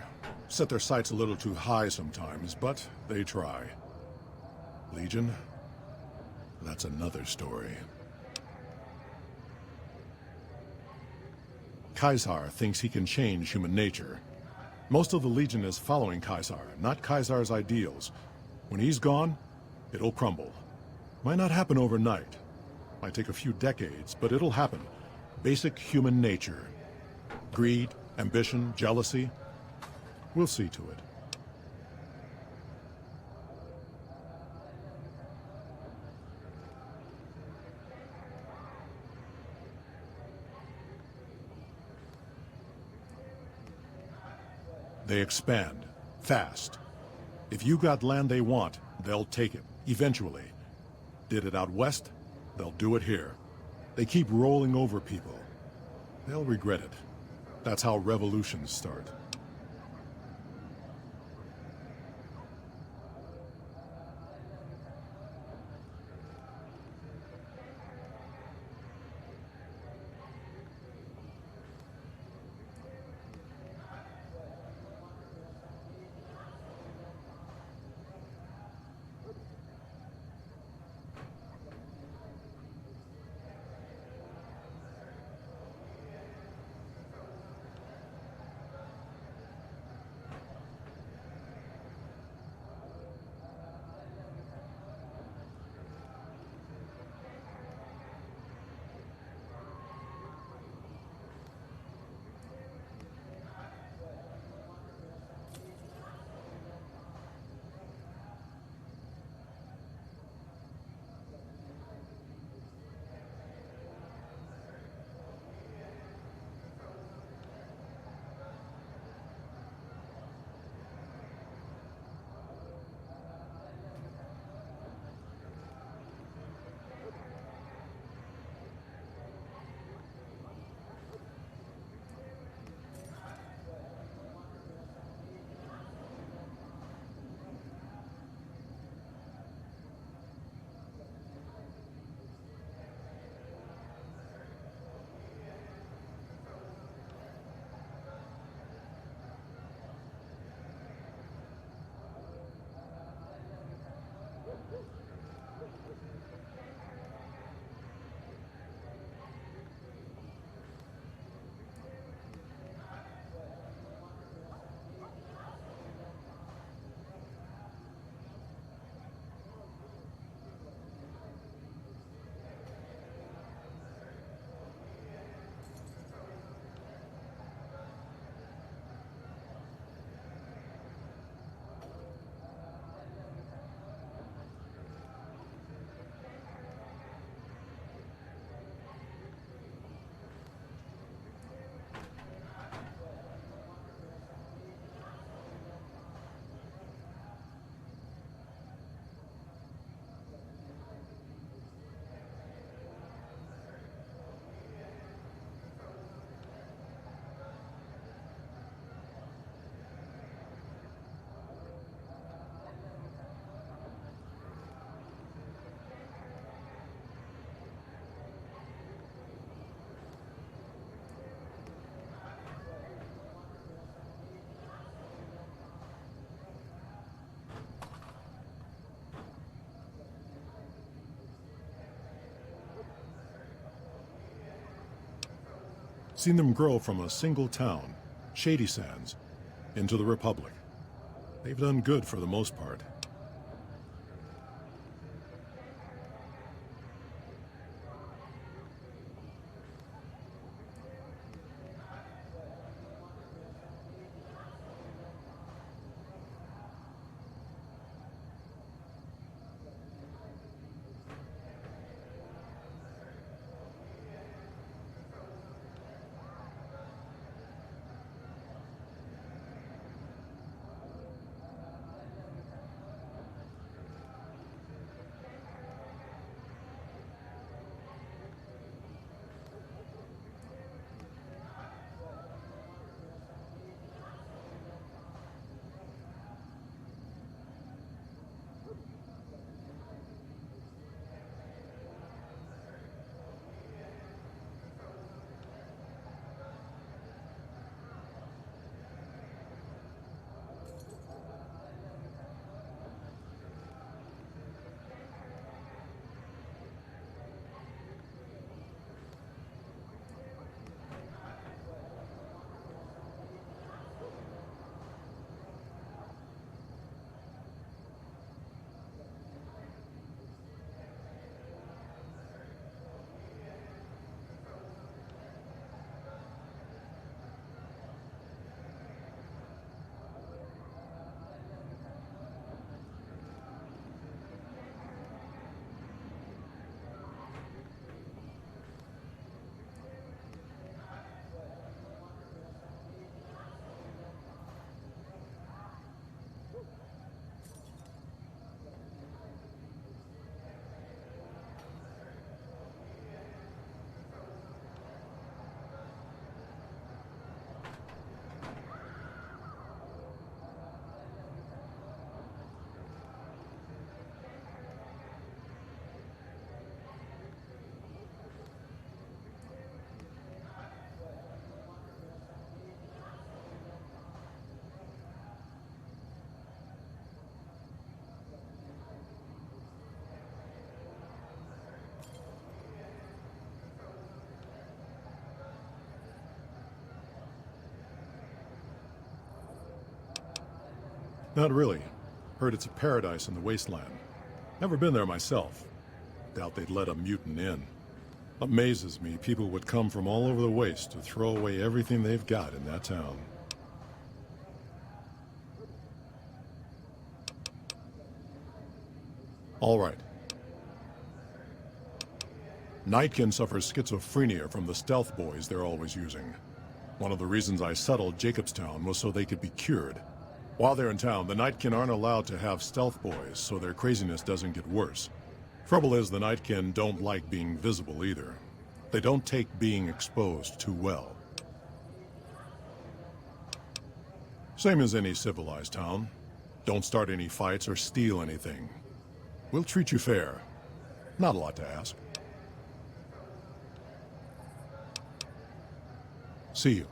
Set their sights a little too high sometimes, but they try. Legion? That's another story. Caesar thinks he can change human nature. Most of the Legion is following Caesar, not Caesar's ideals. When he's gone, it'll crumble. Might not happen overnight. Might take a few decades, but it'll happen. Basic human nature. Greed, ambition, jealousy. We'll see to it. They expand. Fast. If you got land they want, they'll take it. Eventually. Did it out west? They'll do it here. They keep rolling over people. They'll regret it. That's how revolutions start. Seen them grow from a single town, Shady Sands, into the Republic. They've done good for the most part. Not really. Heard it's a paradise in the wasteland. Never been there myself. Doubt they'd let a mutant in. Amazes me people would come from all over the waste to throw away everything they've got in that town. All right. Nightkin suffers schizophrenia from the stealth boys they're always using. One of the reasons I settled Jacobstown was so they could be cured. While they're in town, the Nightkin aren't allowed to have stealth boys, so their craziness doesn't get worse. Trouble is, the Nightkin don't like being visible either. They don't take being exposed too well. Same as any civilized town. Don't start any fights or steal anything. We'll treat you fair. Not a lot to ask. See you.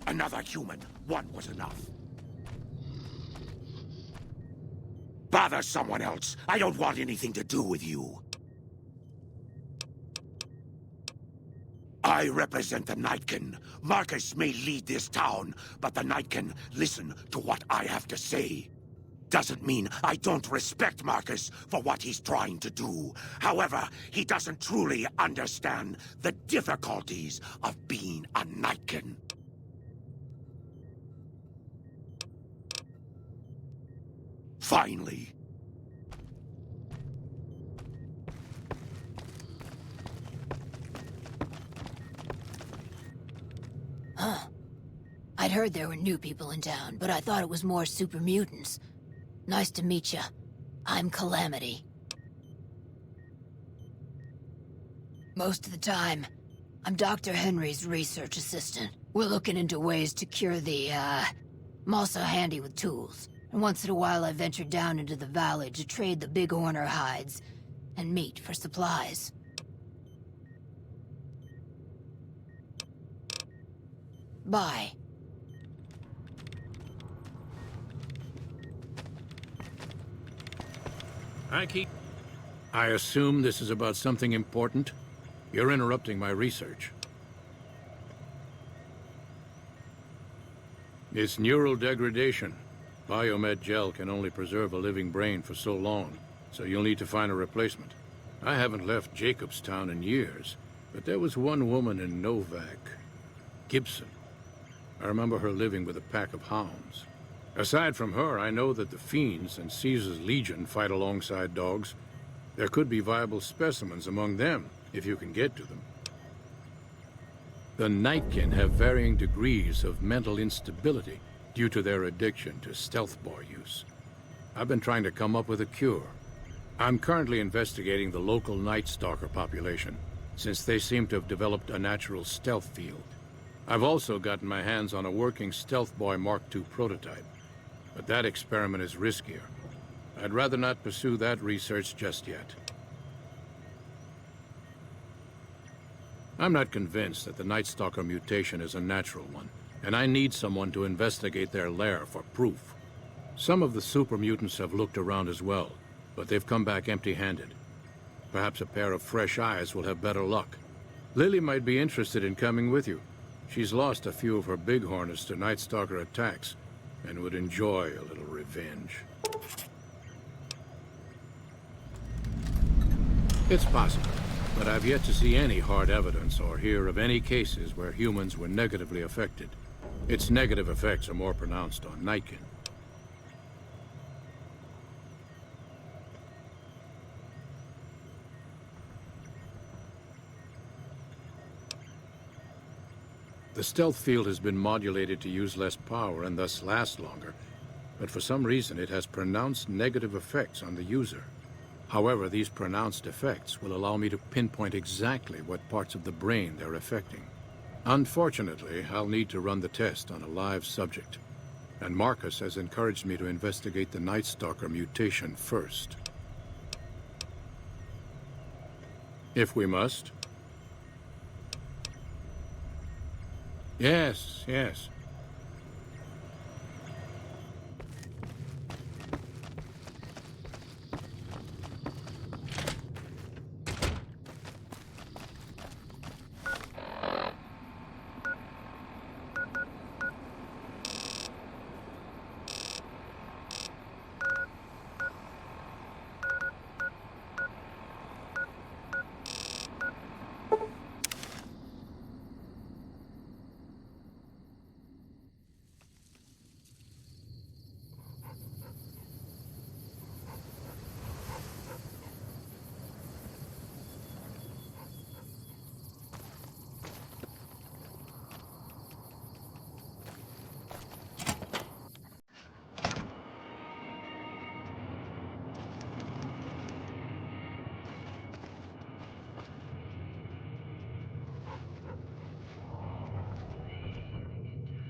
Another human. One was enough. Bother someone else. I don't want anything to do with you. I represent the Nightkin. Marcus may lead this town, but the Nightkin listen to what I have to say. Doesn't mean I don't respect Marcus for what he's trying to do. However, he doesn't truly understand the difficulties of being a Nightkin. Finally. Huh. I'd heard there were new people in town, but I thought it was more super mutants. Nice to meet ya. I'm Calamity. Most of the time, I'm Dr. Henry's research assistant. We're looking into ways to cure the, I'm also handy with tools. And once in a while I venture down into the valley to trade the bighorner hides and meat for supplies. Bye. I assume this is about something important? You're interrupting my research. It's neural degradation. Biomed gel can only preserve a living brain for so long, so you'll need to find a replacement. I haven't left Jacobstown in years, but there was one woman in Novak, Gibson. I remember her living with a pack of hounds. Aside from her, I know that the Fiends and Caesar's Legion fight alongside dogs. There could be viable specimens among them, if you can get to them. The Nightkin have varying degrees of mental instability due to their addiction to stealth boy use. I've been trying to come up with a cure. I'm currently investigating the local Night Stalker population, since they seem to have developed a natural stealth field. I've also gotten my hands on a working Stealth Boy Mark II prototype, but that experiment is riskier. I'd rather not pursue that research just yet. I'm not convinced that the Night Stalker mutation is a natural one, and I need someone to investigate their lair for proof. Some of the super mutants have looked around as well, but they've come back empty-handed. Perhaps a pair of fresh eyes will have better luck. Lily might be interested in coming with you. She's lost a few of her bighorners to Night Stalker attacks, and would enjoy a little revenge. It's possible, but I've yet to see any hard evidence or hear of any cases where humans were negatively affected. Its negative effects are more pronounced on Nightkin. The stealth field has been modulated to use less power and thus last longer, but for some reason it has pronounced negative effects on the user. However, these pronounced effects will allow me to pinpoint exactly what parts of the brain they're affecting. Unfortunately, I'll need to run the test on a live subject, and Marcus has encouraged me to investigate the Night Stalker mutation first. If we must. Yes, yes.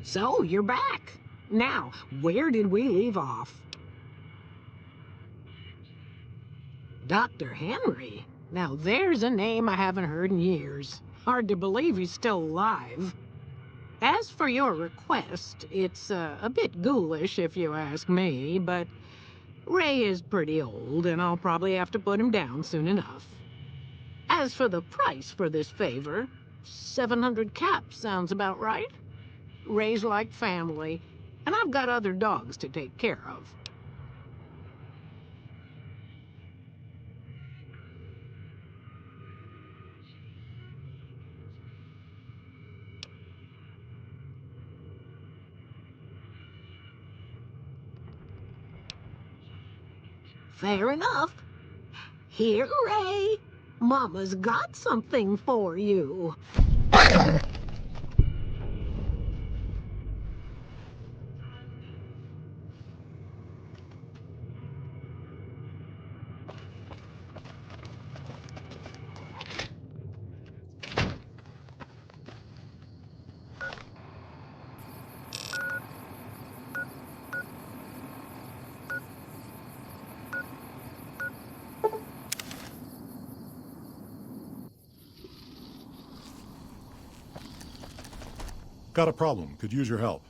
So, you're back. Now, where did we leave off? Dr. Henry? Now there's a name I haven't heard in years. Hard to believe he's still alive. As for your request, it's a bit ghoulish if you ask me, but Ray is pretty old and I'll probably have to put him down soon enough. As for the price for this favor, 700 caps sounds about right. Ray's like family, and I've got other dogs to take care of. Fair enough. Here, Ray. Mama's got something for you. Got a problem. Could use your help.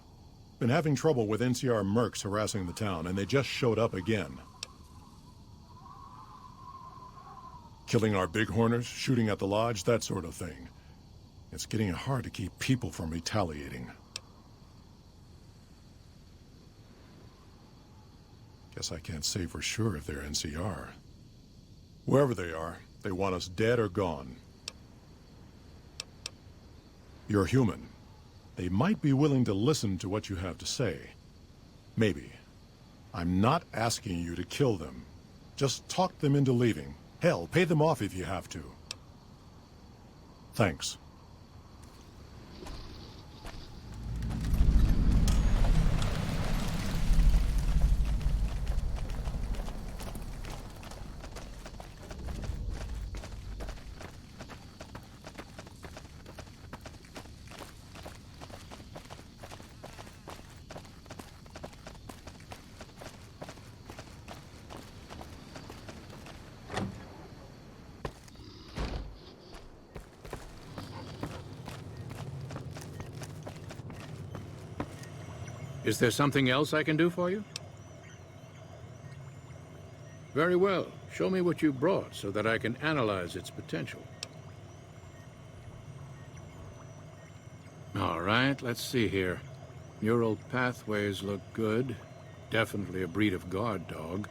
Been having trouble with NCR mercs harassing the town, and they just showed up again. Killing our bighorners, shooting at the lodge, that sort of thing. It's getting hard to keep people from retaliating. Guess I can't say for sure if they're NCR. Wherever they are, they want us dead or gone. You're human. They might be willing to listen to what you have to say. Maybe. I'm not asking you to kill them. Just talk them into leaving. Hell, pay them off if you have to. Thanks. Is there something else I can do for you? Very well. Show me what you brought so that I can analyze its potential. All right, let's see here. Neural pathways look good. Definitely a breed of guard dog.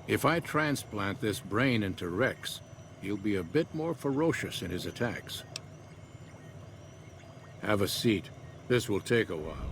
If I transplant this brain into Rex, he'll be a bit more ferocious in his attacks. Have a seat. This will take a while.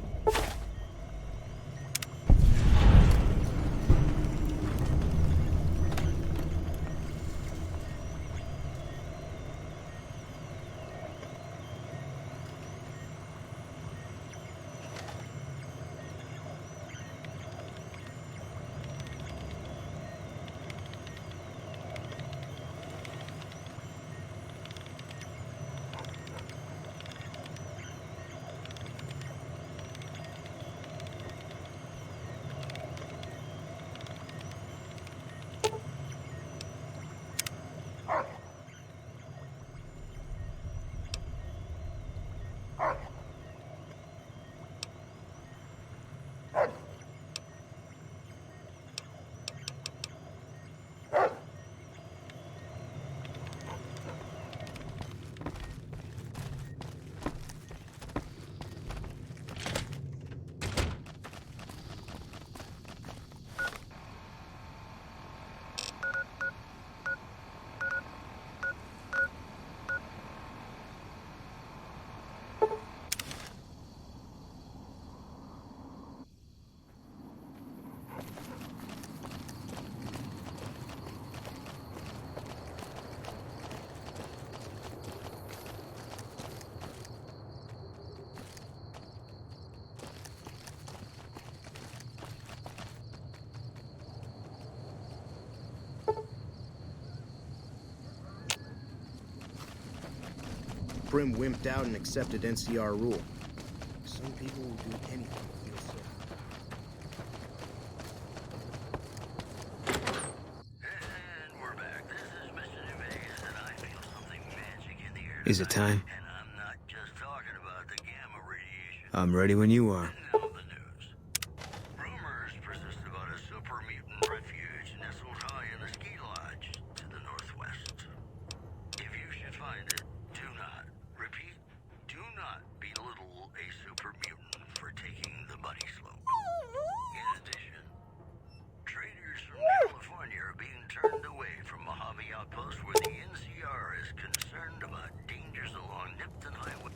Prim wimped out and accepted NCR rule. Some people will do anything to feel safe. And we're back. This is Mr. Vegas, and I feel something magic in the air. Is it time? And I'm not just talking about the gamma radiation. I'm ready when you are. Now the news. Rumors persist about a super mutant refuge nestled high in the ski lodge to the northwest. If you should find it, do not, repeat, do not belittle a super mutant for taking the buddy slope. In addition, traders from California are being turned away from Mojave Outpost where the NCR is concerned about dangers along Nipton Highway.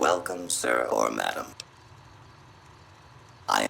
Welcome, sir or madam. I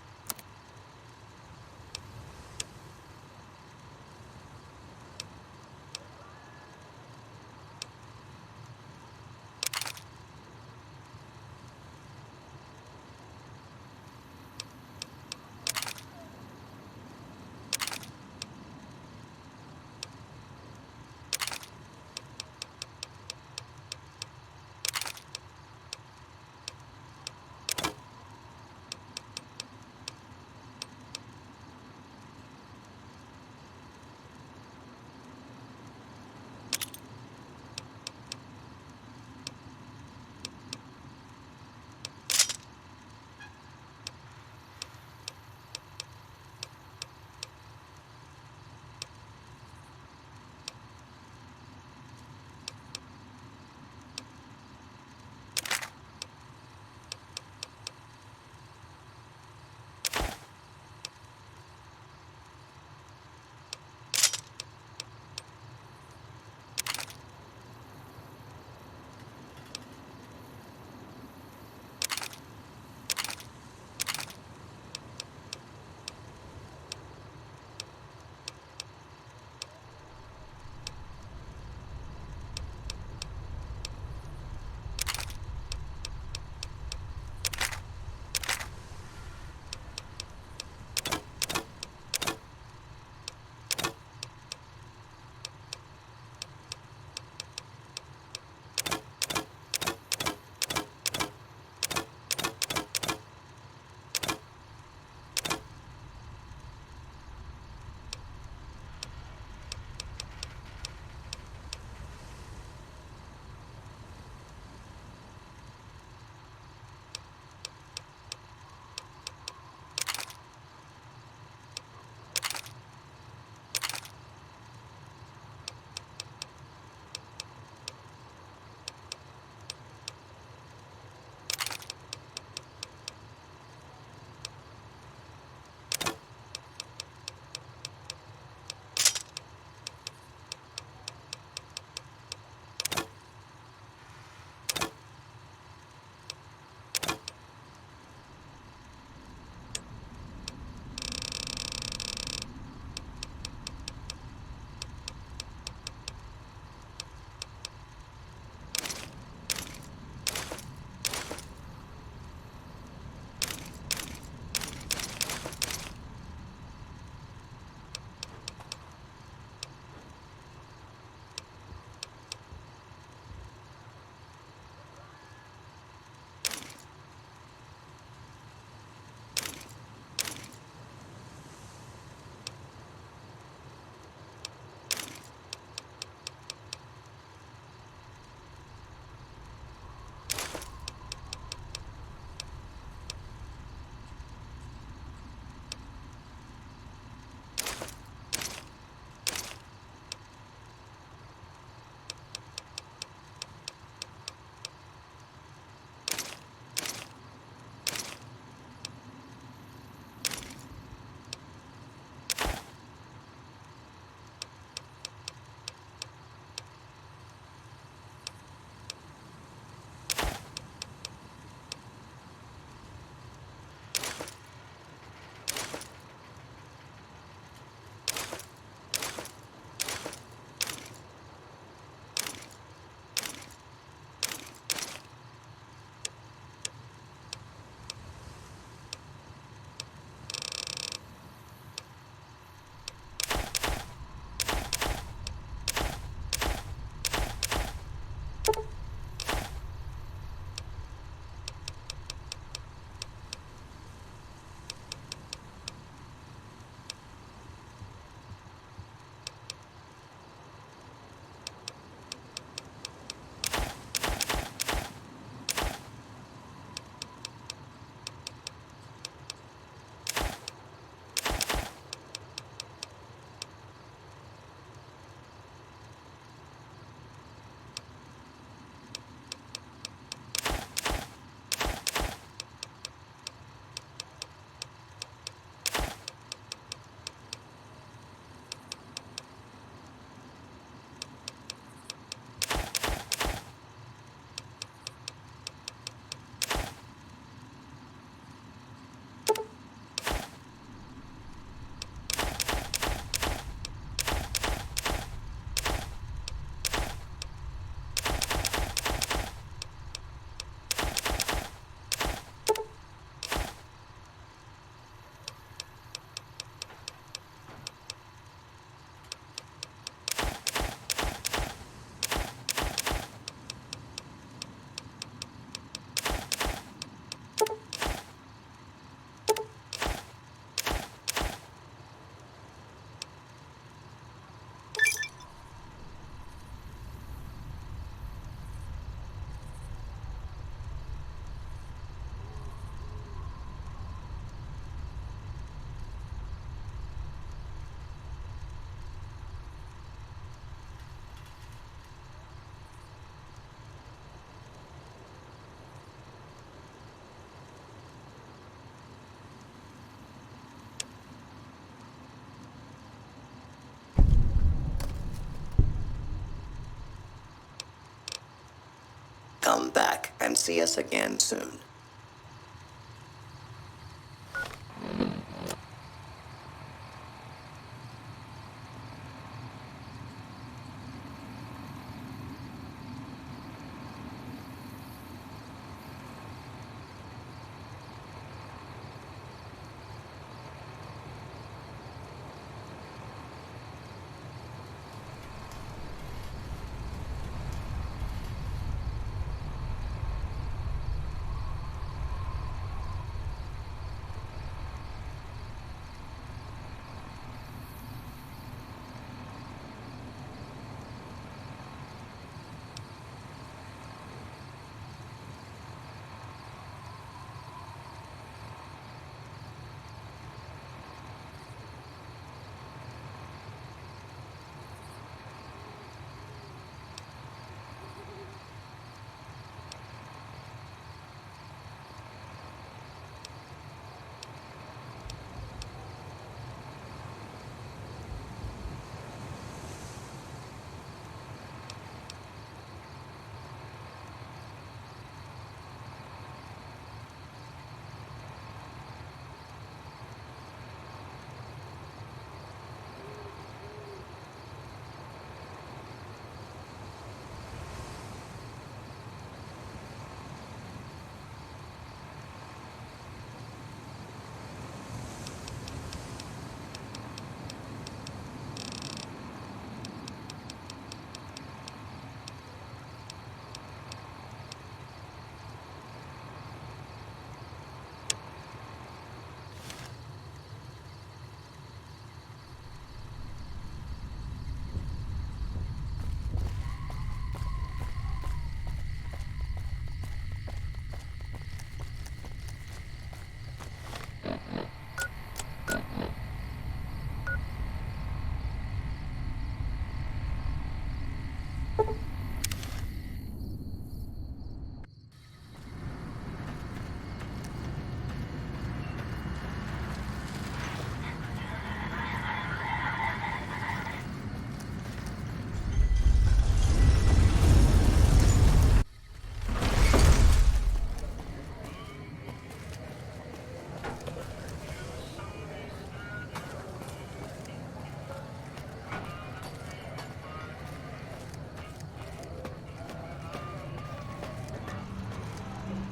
Come back and see us again soon.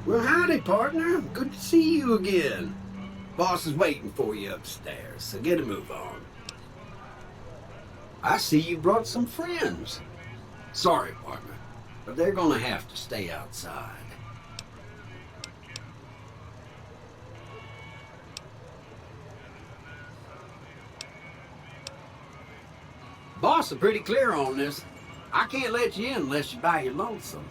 Well, howdy, partner. Good to see you again. Boss is waiting for you upstairs, so get a move on. I see you brought some friends. Sorry, partner, but they're gonna have to stay outside. Boss is pretty clear on this. I can't let you in unless you buy your lonesome.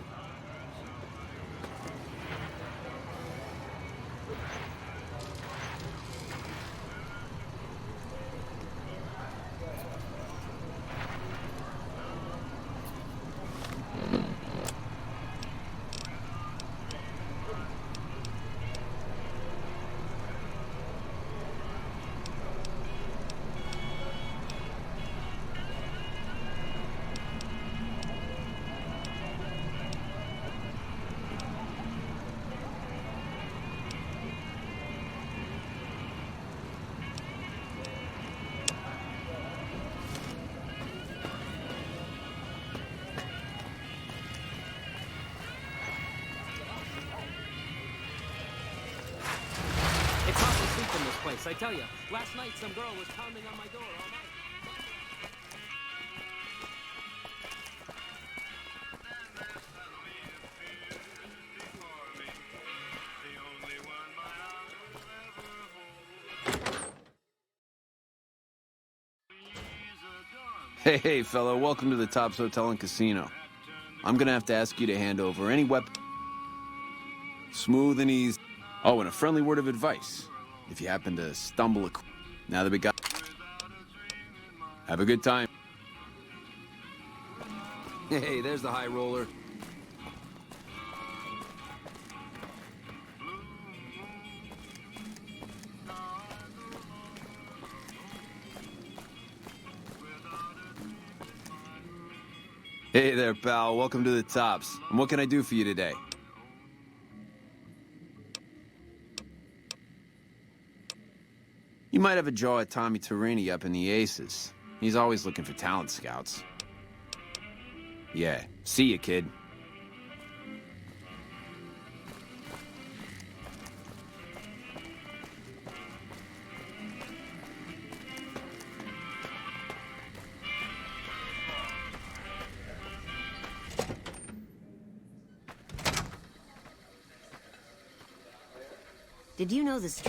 I tell you, last night some girl was pounding on my door all night. Hey, fella, welcome to the Tops Hotel and Casino. I'm gonna have to ask you to hand over any weapon. Smooth and easy. Oh, and a friendly word of advice. If you happen to stumble now that we got... Have a good time. Hey, there's the high roller. Hey there, pal. Welcome to the Tops. And what can I do for you today? You might have a jaw at Tommy Torini up in the Aces. He's always looking for talent scouts. Yeah, see ya, kid. Did you know this?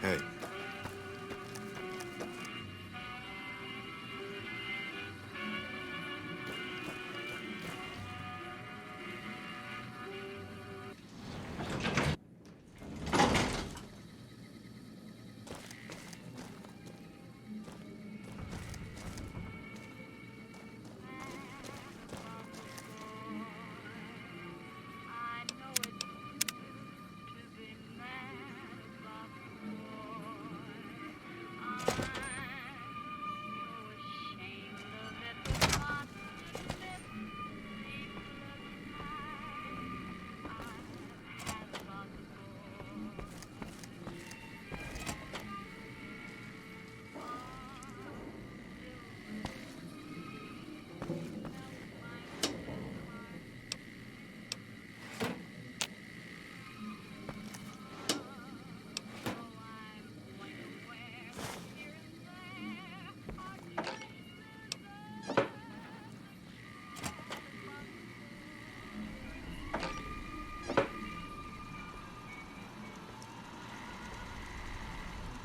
Hey.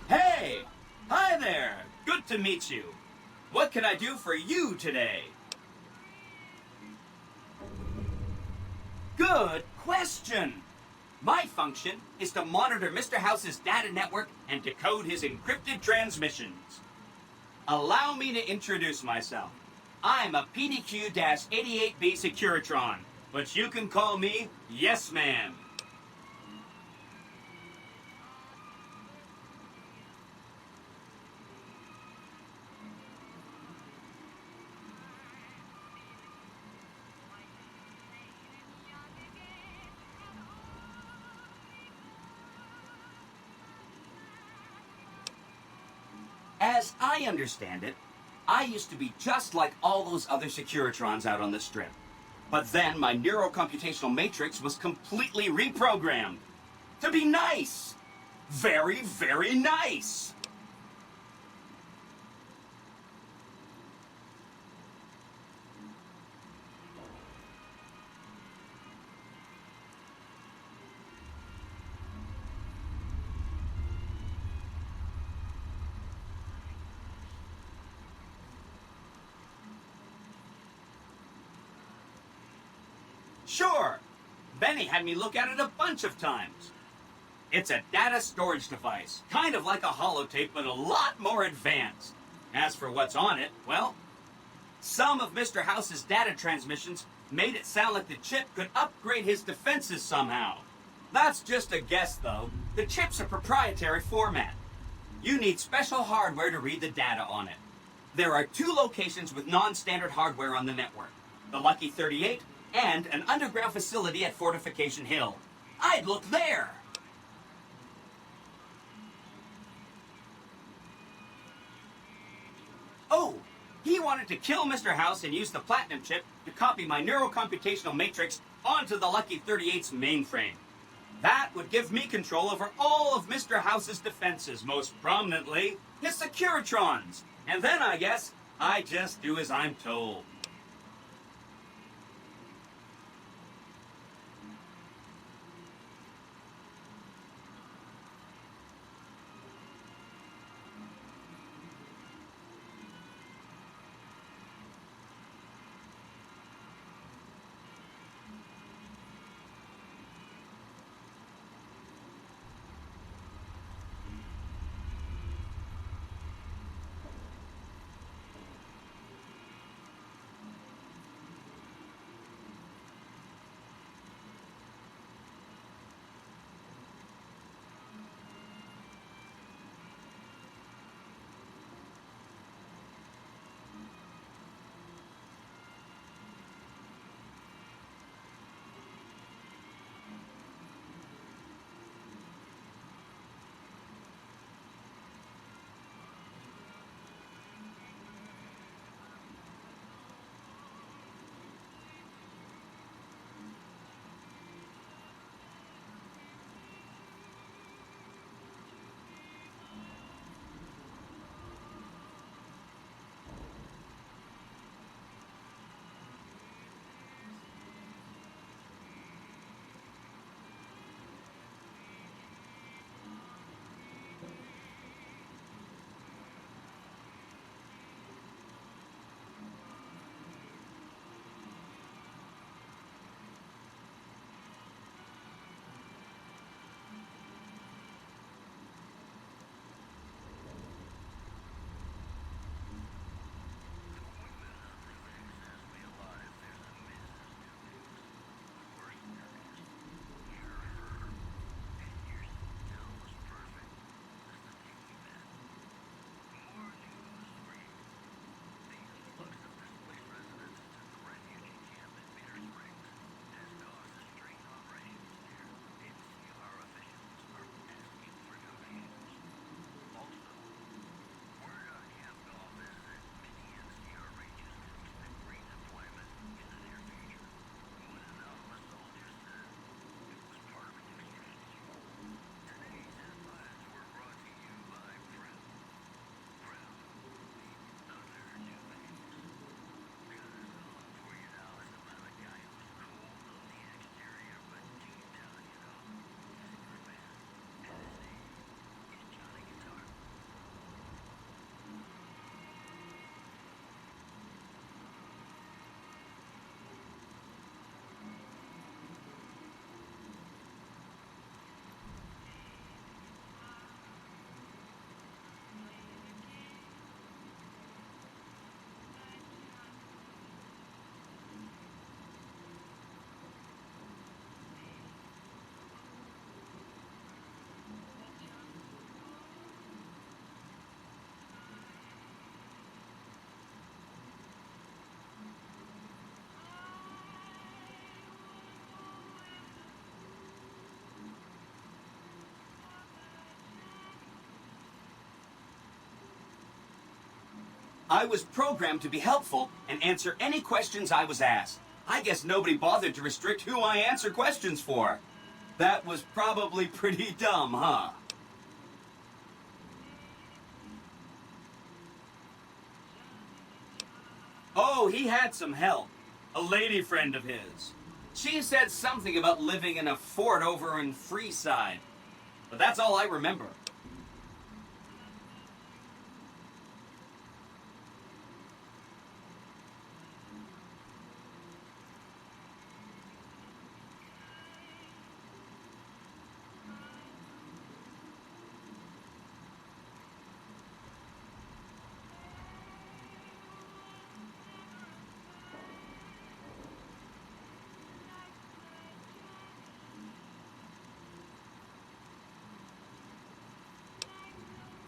Hey! Hi there! Good to meet you. What can I do for you today? Good question! My function is to monitor Mr. House's data network and decode his encrypted transmissions. Allow me to introduce myself. I'm a PDQ-88B Securitron, but you can call me Yes Man. As I understand it, I used to be just like all those other Securitrons out on the Strip. But then my neurocomputational matrix was completely reprogrammed. To be nice! Very, very nice! Sure. Benny had me look at it a bunch of times. It's a data storage device, kind of like a holotape, but a lot more advanced. As for what's on it, well, some of Mr. House's data transmissions made it sound like the chip could upgrade his defenses somehow. That's just a guess, though. The chip's a proprietary format. You need special hardware to read the data on it. There are 2 locations with non-standard hardware on the network. The Lucky 38 and an underground facility at Fortification Hill. I'd look there! Oh, he wanted to kill Mr. House and use the Platinum chip to copy my neurocomputational matrix onto the Lucky 38's mainframe. That would give me control over all of Mr. House's defenses, most prominently his Securitrons. And then, I guess, I just do as I'm told. I was programmed to be helpful and answer any questions I was asked. I guess nobody bothered to restrict who I answer questions for. That was probably pretty dumb, huh? Oh, he had some help. A lady friend of his. She said something about living in a fort over in Freeside. But that's all I remember.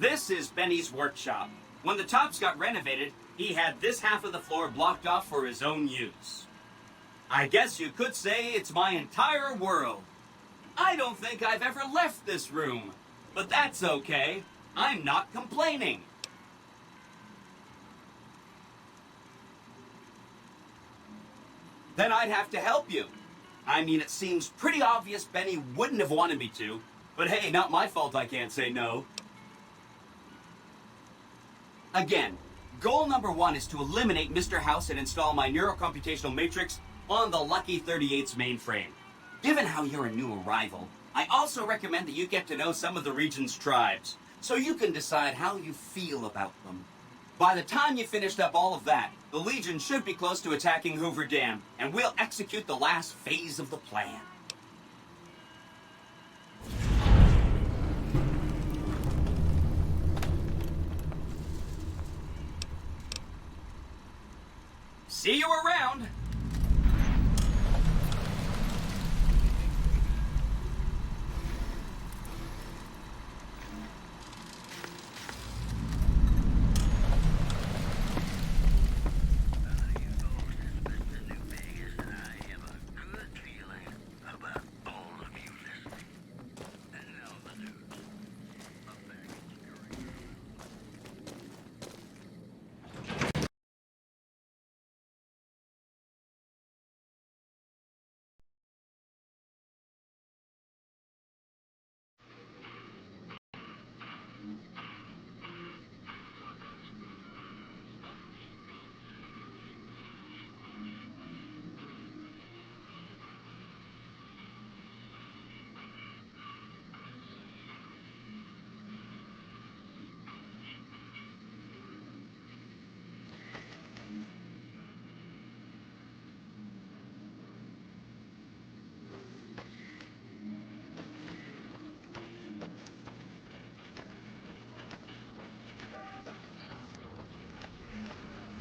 This is Benny's workshop. When the tops got renovated, he had this half of the floor blocked off for his own use. I guess you could say it's my entire world. I don't think I've ever left this room, but that's okay. I'm not complaining. Then I'd have to help you. I mean, it seems pretty obvious Benny wouldn't have wanted me to, but hey, not my fault I can't say no. Again, goal number 1 is to eliminate Mr. House and install my neurocomputational matrix on the Lucky 38's mainframe. Given how you're a new arrival, I also recommend that you get to know some of the region's tribes, so you can decide how you feel about them. By the time you finished up all of that, the Legion should be close to attacking Hoover Dam, and we'll execute the last phase of the plan. See you around!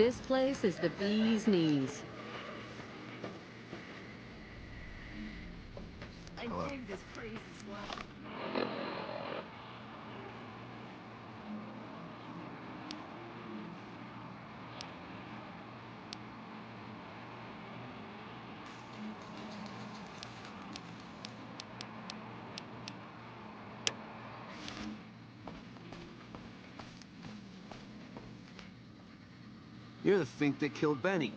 This place is the bee's knees. Hello. You're the fink that killed Benny.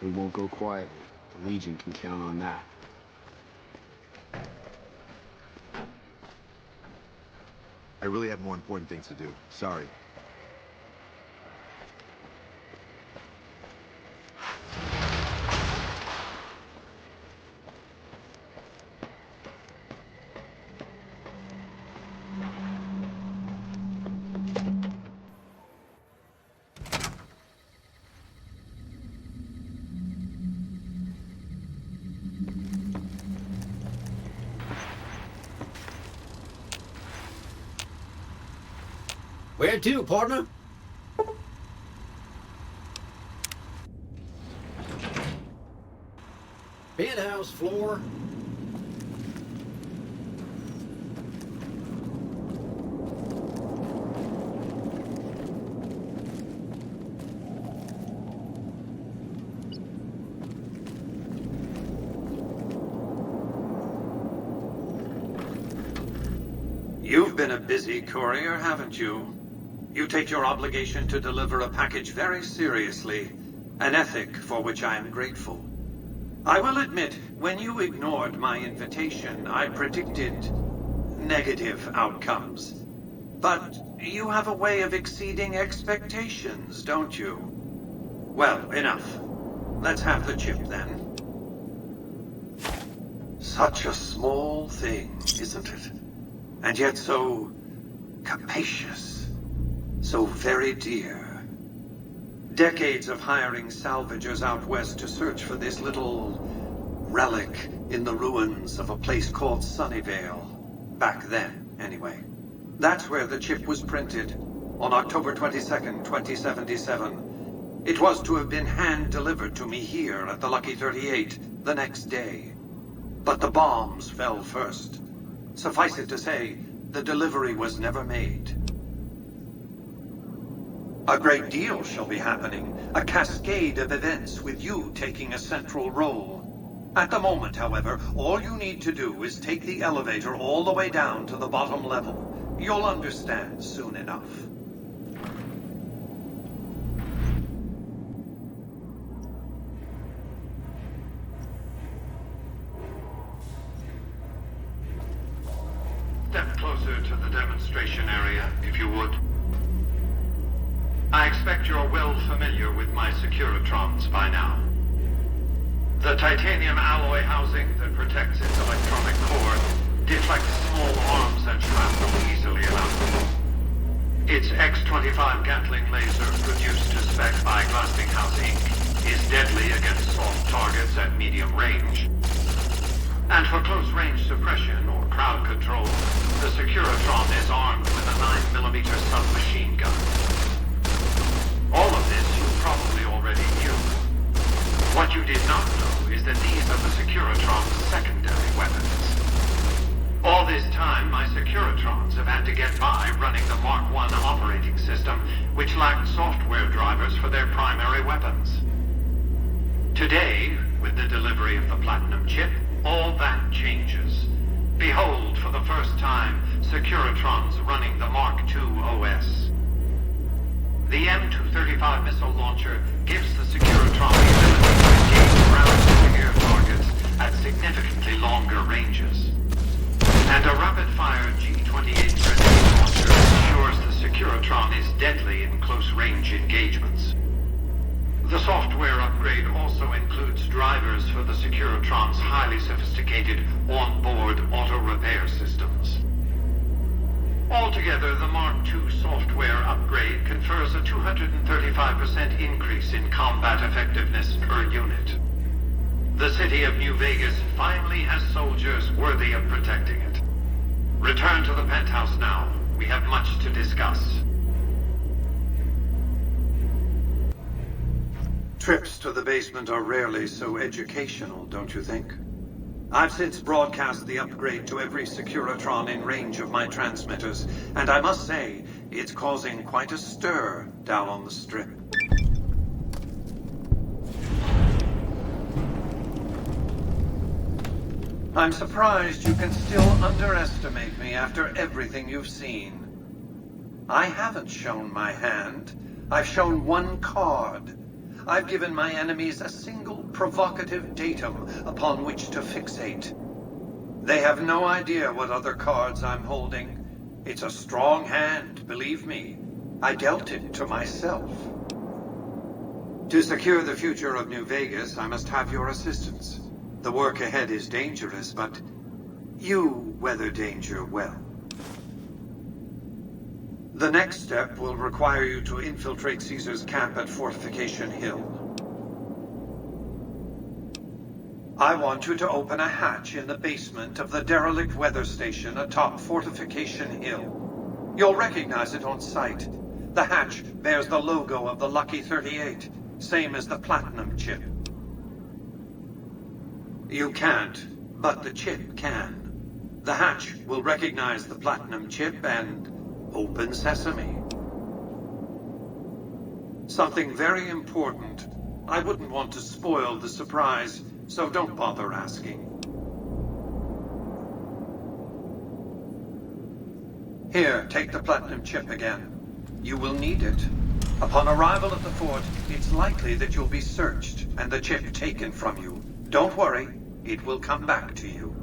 We won't go quietly. The Legion can count on that. I really have more important things to do. Sorry. Where to, partner? Penthouse floor. You've been a busy courier, haven't you? You take your obligation to deliver a package very seriously, an ethic for which I am grateful. I will admit, when you ignored my invitation, I predicted negative outcomes. But you have a way of exceeding expectations, don't you? Well, enough. Let's have the chip then. Such a small thing, isn't it? And yet so capacious. So very dear. Decades of hiring salvagers out west to search for this little relic in the ruins of a place called Sunnyvale. Back then, anyway. That's where the chip was printed, on October 22nd, 2077. It was to have been hand-delivered to me here at the Lucky 38 the next day. But the bombs fell first. Suffice it to say, the delivery was never made. A great deal shall be happening, a cascade of events with you taking a central role. At the moment, however, all you need to do is take the elevator all the way down to the bottom level. You'll understand soon enough. Step closer to the demonstration area, if you would. I expect you're well familiar with my Securitrons by now. The titanium alloy housing that protects its electronic core deflects small arms and shrapnel easily enough. Its X-25 Gatling laser, produced to spec by Westinghouse Inc., is deadly against soft targets at medium range. And for close-range suppression or crowd control, the Securitron is armed with a 9mm submachine gun. All of this you probably already knew. What you did not know is that these are the Securitron's secondary weapons. All this time, my Securitrons have had to get by running the Mark I operating system, which lacked software drivers for their primary weapons. Today, with the delivery of the Platinum chip, all that changes. Behold, for the first time, Securitrons running the Mark II OS. The M235 missile launcher gives the Securitron the ability to engage ground-to-air targets at significantly longer ranges. And a rapid-fire G-28 grenade launcher ensures the Securitron is deadly in close-range engagements. The software upgrade also includes drivers for the Securitron's highly sophisticated on-board auto-repair systems. Altogether, the Mark II software upgrade confers a 235% increase in combat effectiveness per unit. The city of New Vegas finally has soldiers worthy of protecting it. Return to the penthouse now. We have much to discuss. Trips to the basement are rarely so educational, don't you think? I've since broadcast the upgrade to every Securitron in range of my transmitters, and I must say, it's causing quite a stir down on the Strip. I'm surprised you can still underestimate me after everything you've seen. I haven't shown my hand. I've shown one card. I've given my enemies a single provocative datum upon which to fixate. They have no idea what other cards I'm holding. It's a strong hand, believe me. I dealt it to myself. To secure the future of New Vegas, I must have your assistance. The work ahead is dangerous, but you weather danger well. The next step will require you to infiltrate Caesar's camp at Fortification Hill. I want you to open a hatch in the basement of the derelict weather station atop Fortification Hill. You'll recognize it on sight. The hatch bears the logo of the Lucky 38, same as the Platinum chip. You can't, but the chip can. The hatch will recognize the Platinum chip and open sesame. Something very important. I wouldn't want to spoil the surprise, so don't bother asking. Here, take the Platinum chip again. You will need it. Upon arrival at the fort, it's likely that you'll be searched and the chip taken from you. Don't worry, it will come back to you.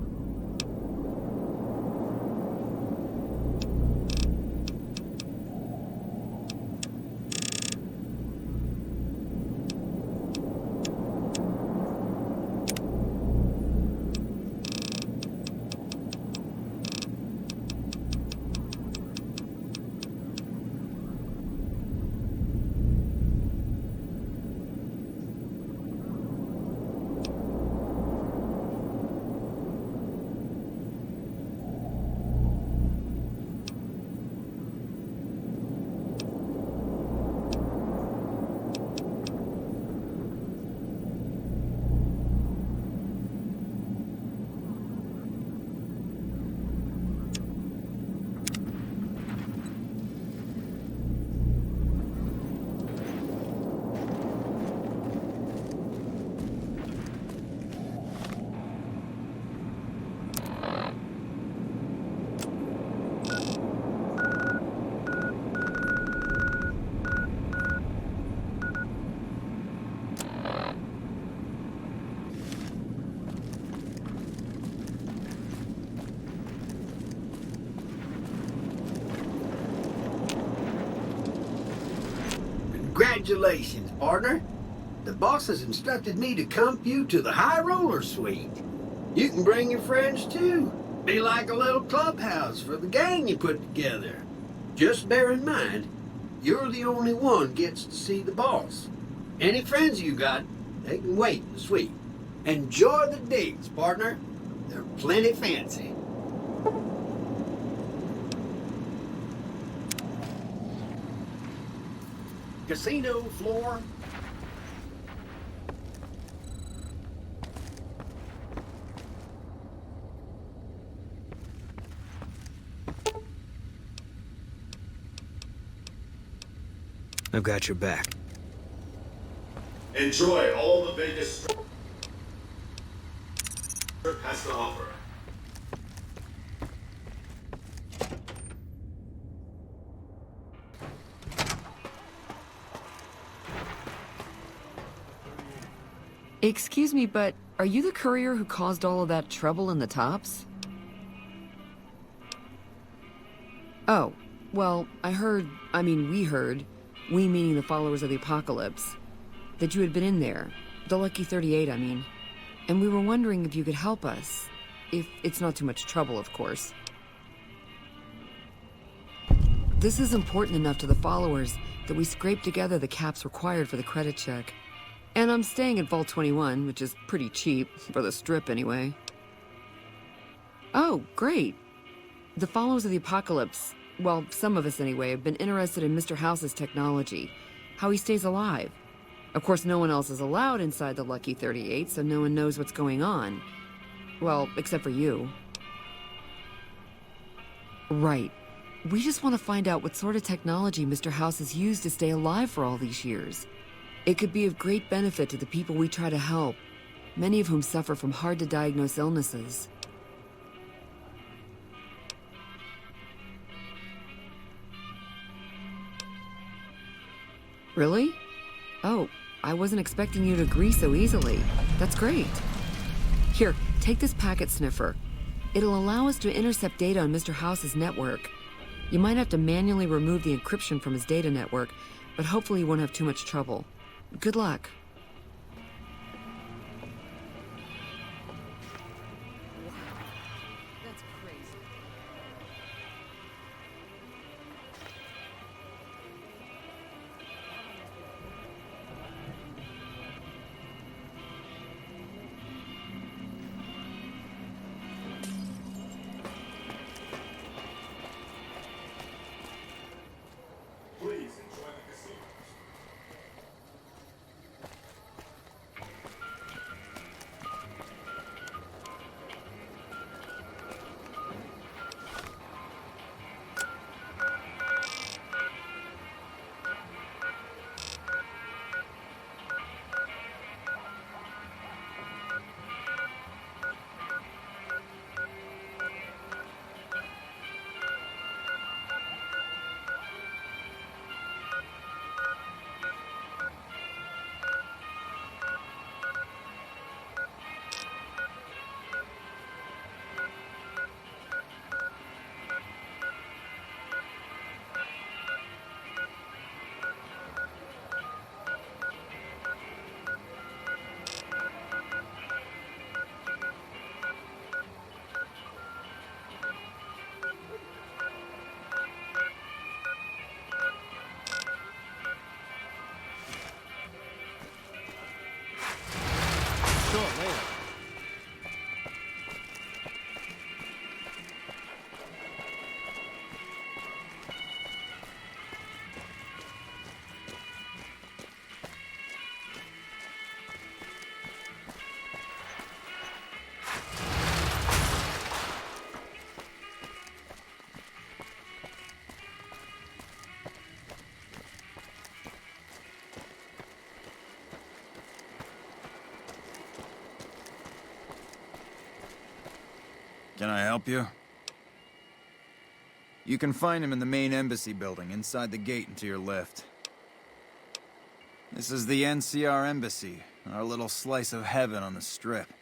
Congratulations, partner. The boss has instructed me to comp you to the High Roller Suite. You can bring your friends too. Be like a little clubhouse for the gang you put together. Just bear in mind, you're the only one gets to see the boss. Any friends you got, they can wait in the suite. Enjoy the digs, partner. They're plenty fancy. Casino floor. I've got your back. Enjoy all the Vegas Strip has to offer. Excuse me, but are you the courier who caused all of that trouble in the tops? Oh, well, we heard, we meaning the followers of the apocalypse, that you had been in there, the Lucky 38, I mean, and we were wondering if you could help us, if it's not too much trouble, of course. This is important enough to the followers that we scraped together the caps required for the credit check. And I'm staying at Vault 21, which is pretty cheap, for the Strip anyway. Oh, great. The followers of the apocalypse, well, some of us anyway, have been interested in Mr. House's technology, how he stays alive. Of course, no one else is allowed inside the Lucky 38, so no one knows what's going on. Well, except for you. Right. We just want to find out what sort of technology Mr. House has used to stay alive for all these years. It could be of great benefit to the people we try to help, many of whom suffer from hard-to-diagnose illnesses. Really? Oh, I wasn't expecting you to agree so easily. That's great. Here, take this packet sniffer. It'll allow us to intercept data on Mr. House's network. You might have to manually remove the encryption from his data network, but hopefully you won't have too much trouble. Good luck. Please enjoy the casinos. Sure, later. Can I help you? You can find him in the main embassy building, inside the gate and to your left. This is the NCR Embassy, our little slice of heaven on the Strip.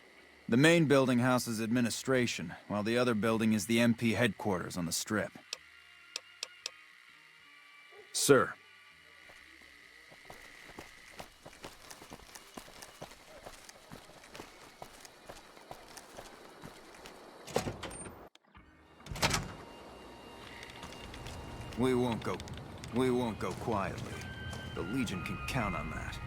The main building houses administration, while the other building is the MP headquarters on the Strip. Sir. We won't go quietly. The Legion can count on that.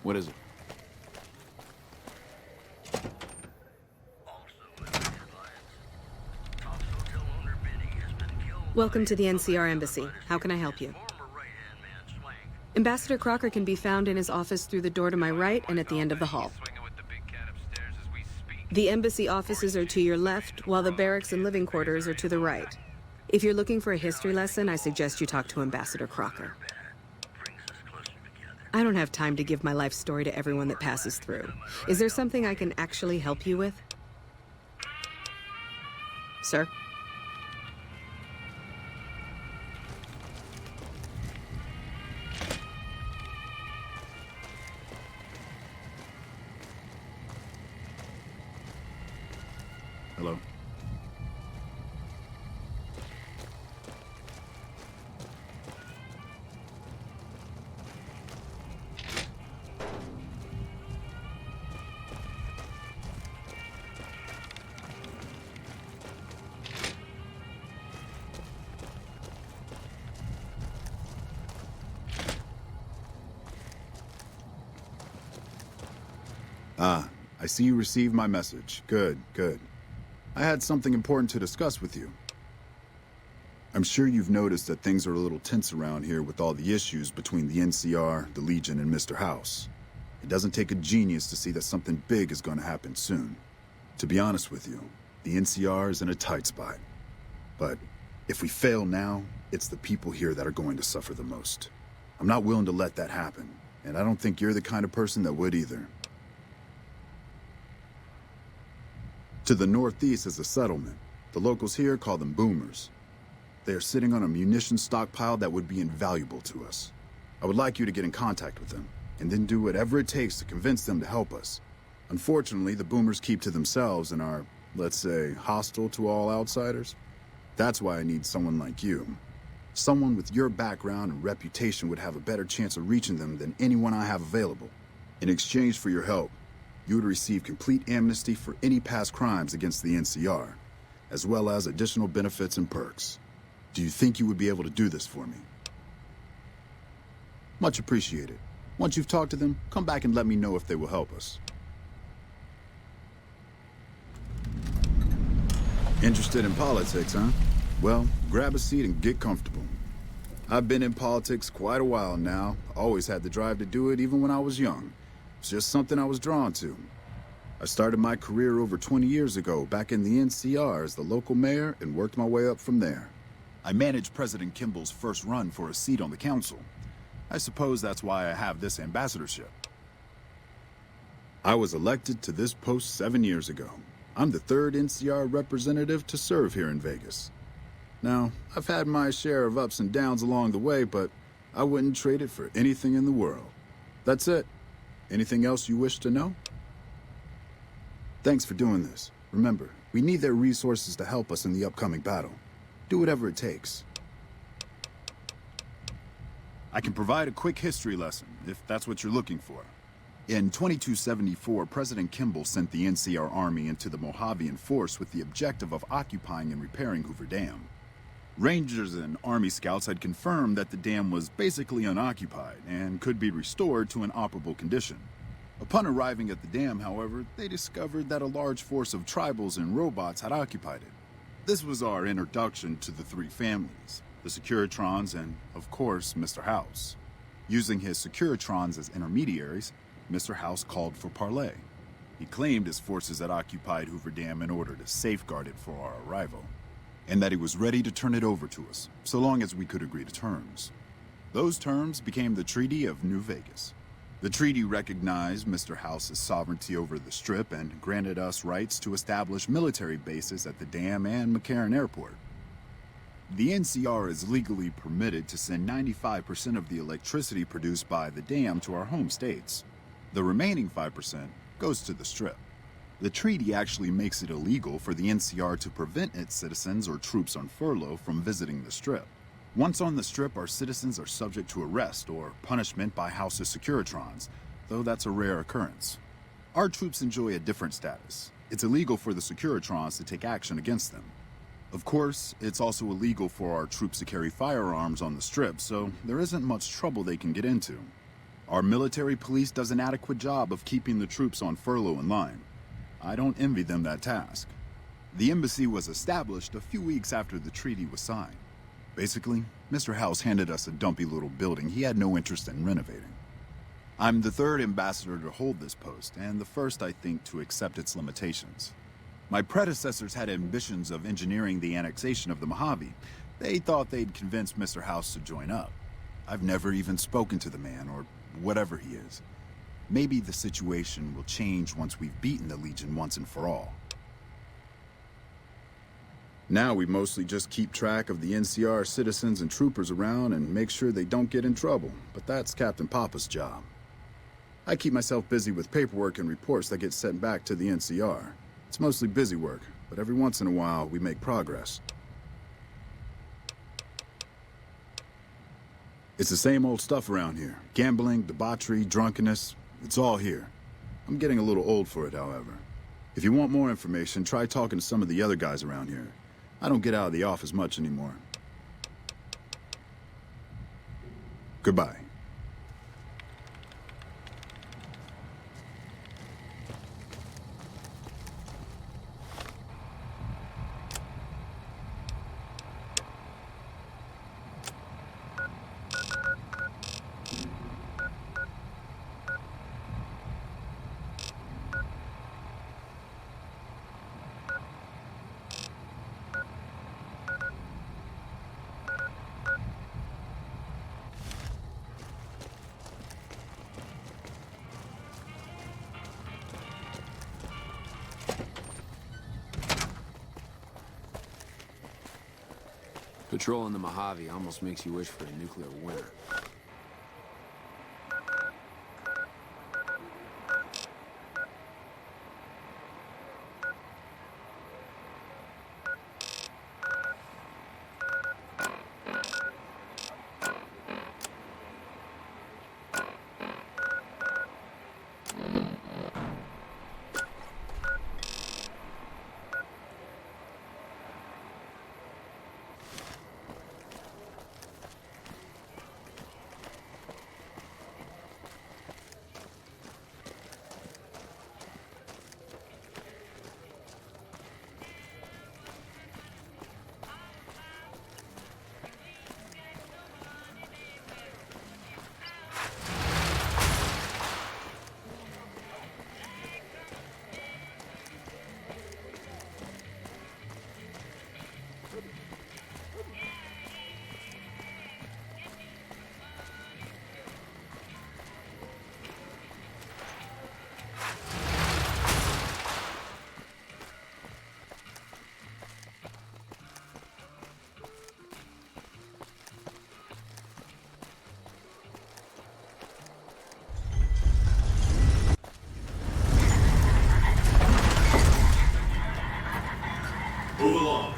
What is it? Welcome to the NCR Embassy. How can I help you? Ambassador Crocker can be found in his office through the door to my right and at the end of the hall. The embassy offices are to your left, while the barracks and living quarters are to the right. If you're looking for a history lesson, I suggest you talk to Ambassador Crocker. I don't have time to give my life story to everyone that passes through. Is there something I can actually help you with? Sir? Hello? Ah, I see you received my message. Good, good. I had something important to discuss with you. I'm sure you've noticed that things are a little tense around here with all the issues between the NCR, the Legion, and Mr. House. It doesn't take a genius to see that something big is going to happen soon. To be honest with you, the NCR is in a tight spot. But if we fail now, it's the people here that are going to suffer the most. I'm not willing to let that happen, and I don't think you're the kind of person that would either. To the northeast is a settlement. The locals here call them boomers. They are sitting on a munitions stockpile that would be invaluable to us. I would like you to get in contact with them, and then do whatever it takes to convince them to help us. Unfortunately, the boomers keep to themselves and are, let's say, hostile to all outsiders. That's why I need someone like you. Someone with your background and reputation would have a better chance of reaching them than anyone I have available. In exchange for your help, you would receive complete amnesty for any past crimes against the NCR, as well as additional benefits and perks. Do you think you would be able to do this for me? Much appreciated. Once you've talked to them, come back and let me know if they will help us. Interested in politics, huh? Well, grab a seat and get comfortable. I've been in politics quite a while now. Always had the drive to do it even when I was young. It's just something I was drawn to. I started my career over 20 years ago back in the NCR as the local mayor and worked my way up from there. I managed President Kimball's first run for a seat on the council. I suppose that's why I have this ambassadorship. I was elected to this post 7 years ago. I'm the third NCR representative to serve here in Vegas. Now, I've had my share of ups and downs along the way, but I wouldn't trade it for anything in the world. That's it. Anything else you wish to know? Thanks for doing this. Remember, we need their resources to help us in the upcoming battle. Do whatever it takes. I can provide a quick history lesson, if that's what you're looking for. In 2274, President Kimball sent the NCR Army into the Mojavian force with the objective of occupying and repairing Hoover Dam. Rangers and Army scouts had confirmed that the dam was basically unoccupied and could be restored to an operable condition. Upon arriving at the dam, however, they discovered that a large force of tribals and robots had occupied it. This was our introduction to the three families, the Securitrons and, of course, Mr. House. Using his Securitrons as intermediaries, Mr. House called for parley. He claimed his forces had occupied Hoover Dam in order to safeguard it for our arrival, and that he was ready to turn it over to us, so long as we could agree to terms. Those terms became the Treaty of New Vegas. The treaty recognized Mr. House's sovereignty over the Strip and granted us rights to establish military bases at the dam and McCarran Airport. The NCR is legally permitted to send 95% of the electricity produced by the dam to our home states. The remaining 5% goes to the Strip. The treaty actually makes it illegal for the NCR to prevent its citizens or troops on furlough from visiting the Strip. Once on the Strip, our citizens are subject to arrest or punishment by House's Securitrons, though that's a rare occurrence. Our troops enjoy a different status. It's illegal for the Securitrons to take action against them. Of course, it's also illegal for our troops to carry firearms on the Strip, so there isn't much trouble they can get into. Our military police does an adequate job of keeping the troops on furlough in line. I don't envy them that task. The embassy was established a few weeks after the treaty was signed. Basically, Mr. House handed us a dumpy little building he had no interest in renovating. I'm the third ambassador to hold this post, and the first, I think, to accept its limitations. My predecessors had ambitions of engineering the annexation of the Mojave. They thought they'd convince Mr. House to join up. I've never even spoken to the man, or whatever he is. Maybe the situation will change once we've beaten the Legion once and for all. Now we mostly just keep track of the NCR citizens and troopers around and make sure they don't get in trouble, but that's Captain Papa's job. I keep myself busy with paperwork and reports that get sent back to the NCR. It's mostly busy work, but every once in a while we make progress. It's the same old stuff around here. Gambling, debauchery, drunkenness, it's all here. I'm getting a little old for it, however. If you want more information, try talking to some of the other guys around here. I don't get out of the office much anymore. Goodbye. Patrolling the Mojave almost makes you wish for a nuclear winter. Move along.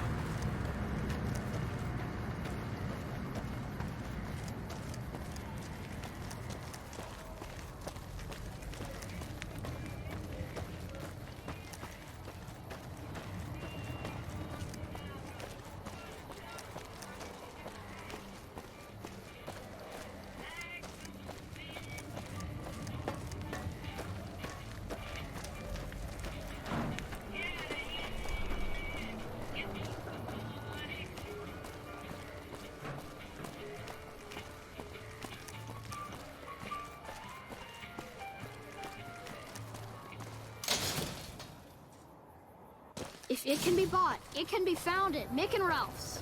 If it can be bought, it can be found at Mick and Ralph's.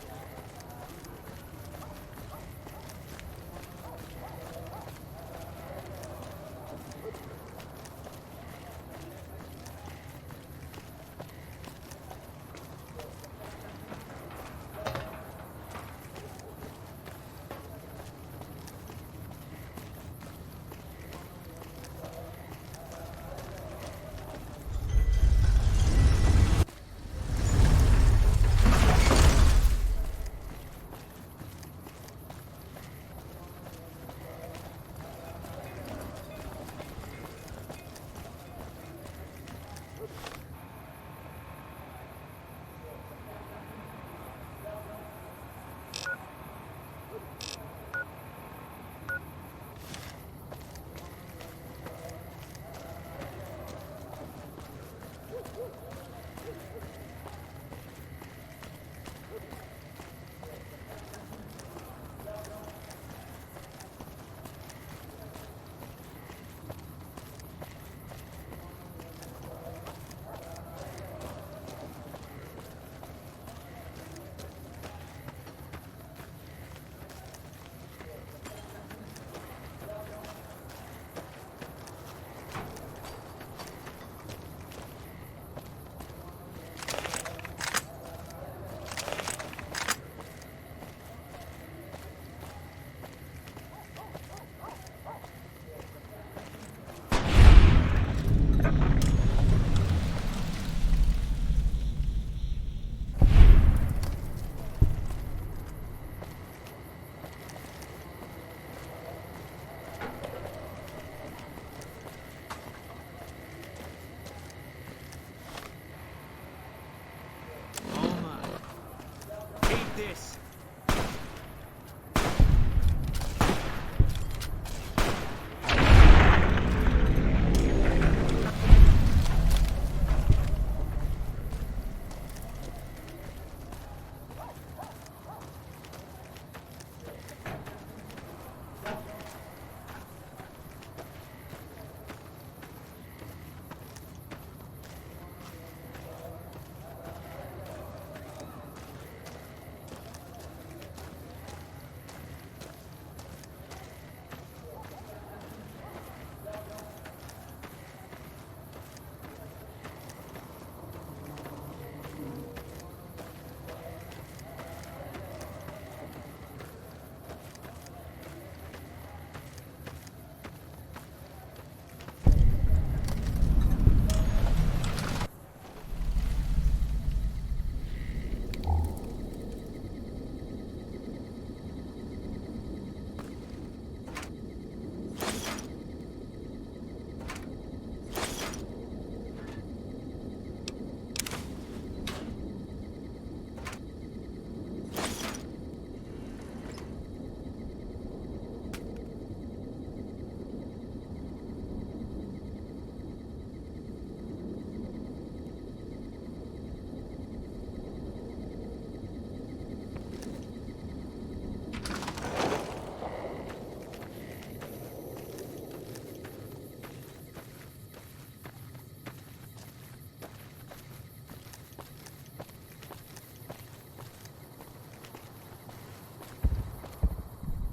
This.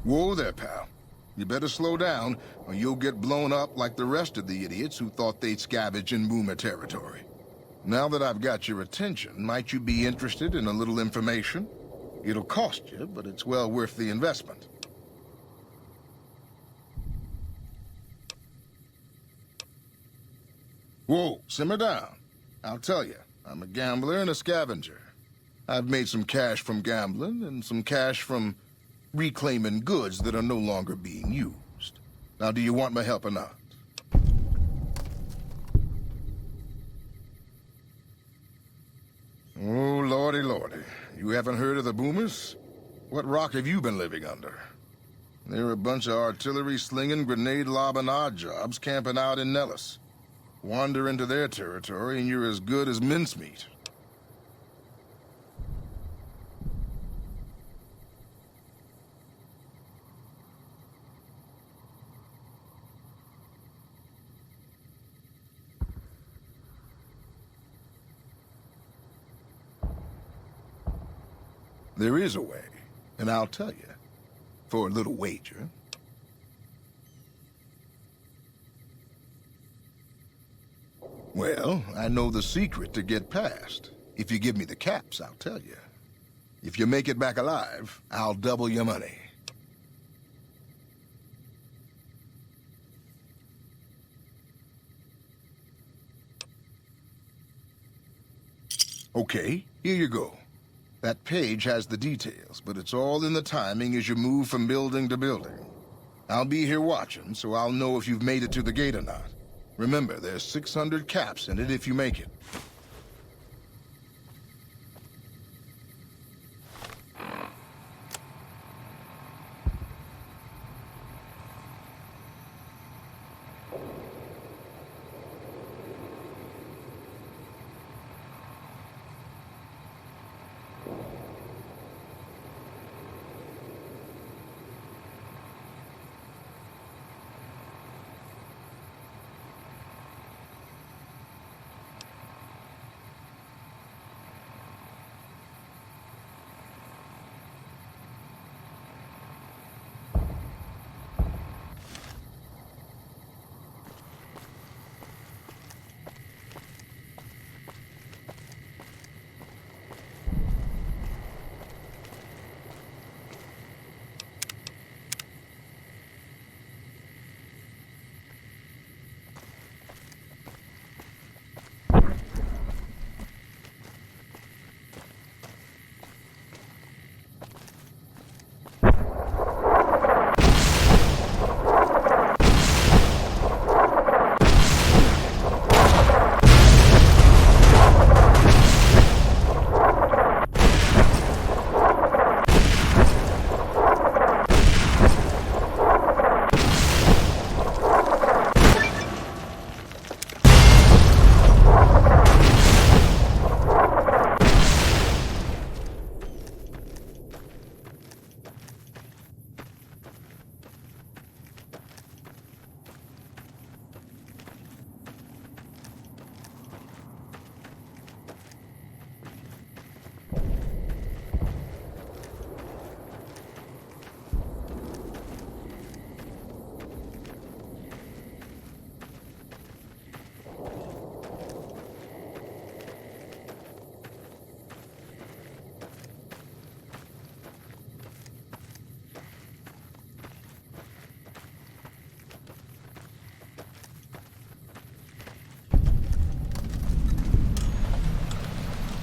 Whoa there, pal. You better slow down, or you'll get blown up like the rest of the idiots who thought they'd scavenge in boomer territory. Now that I've got your attention, might you be interested in a little information? It'll cost you, but it's well worth the investment. Whoa, simmer down. I'll tell you, I'm a gambler and a scavenger. I've made some cash from gambling and some cash from reclaiming goods that are no longer being used. Now, do you want my help or not? Oh, lordy, lordy. You haven't heard of the boomers? What rock have you been living under? They're a bunch of artillery-slinging, grenade-lobbing odd jobs camping out in Nellis. Wander into their territory and you're as good as mincemeat. There is a way, and I'll tell you, for a little wager. Well, I know the secret to get past. If you give me the caps, I'll tell you. If you make it back alive, I'll double your money. Okay, here you go. That page has the details, but it's all in the timing as you move from building to building. I'll be here watching, so I'll know if you've made it to the gate or not. Remember, there's 600 caps in it if you make it.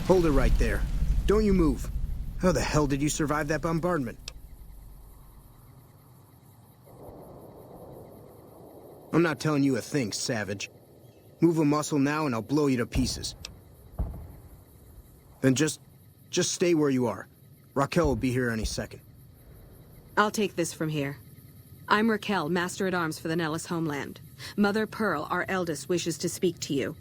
Hold it right there. Don't you move. How the hell did you survive that bombardment? I'm not telling you a thing, savage. Move a muscle now and I'll blow you to pieces. Then just stay where you are. Raquel will be here any second. I'll take this from here. I'm Raquel, Master-at-Arms for the Nellis homeland. Mother Pearl, our eldest, wishes to speak to you.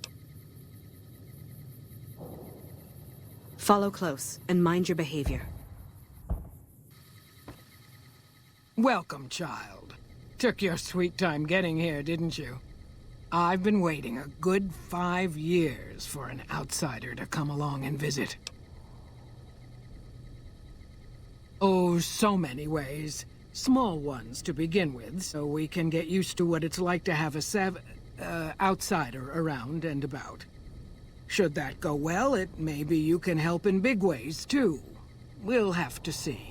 Follow close and mind your behavior. Welcome, child. Took your sweet time getting here, didn't you? I've been waiting a good 5 years for an outsider to come along and visit. Oh, so many ways. Small ones to begin with, so we can get used to what it's like to have a outsider around and about. Should that go well, maybe you can help in big ways, too. We'll have to see.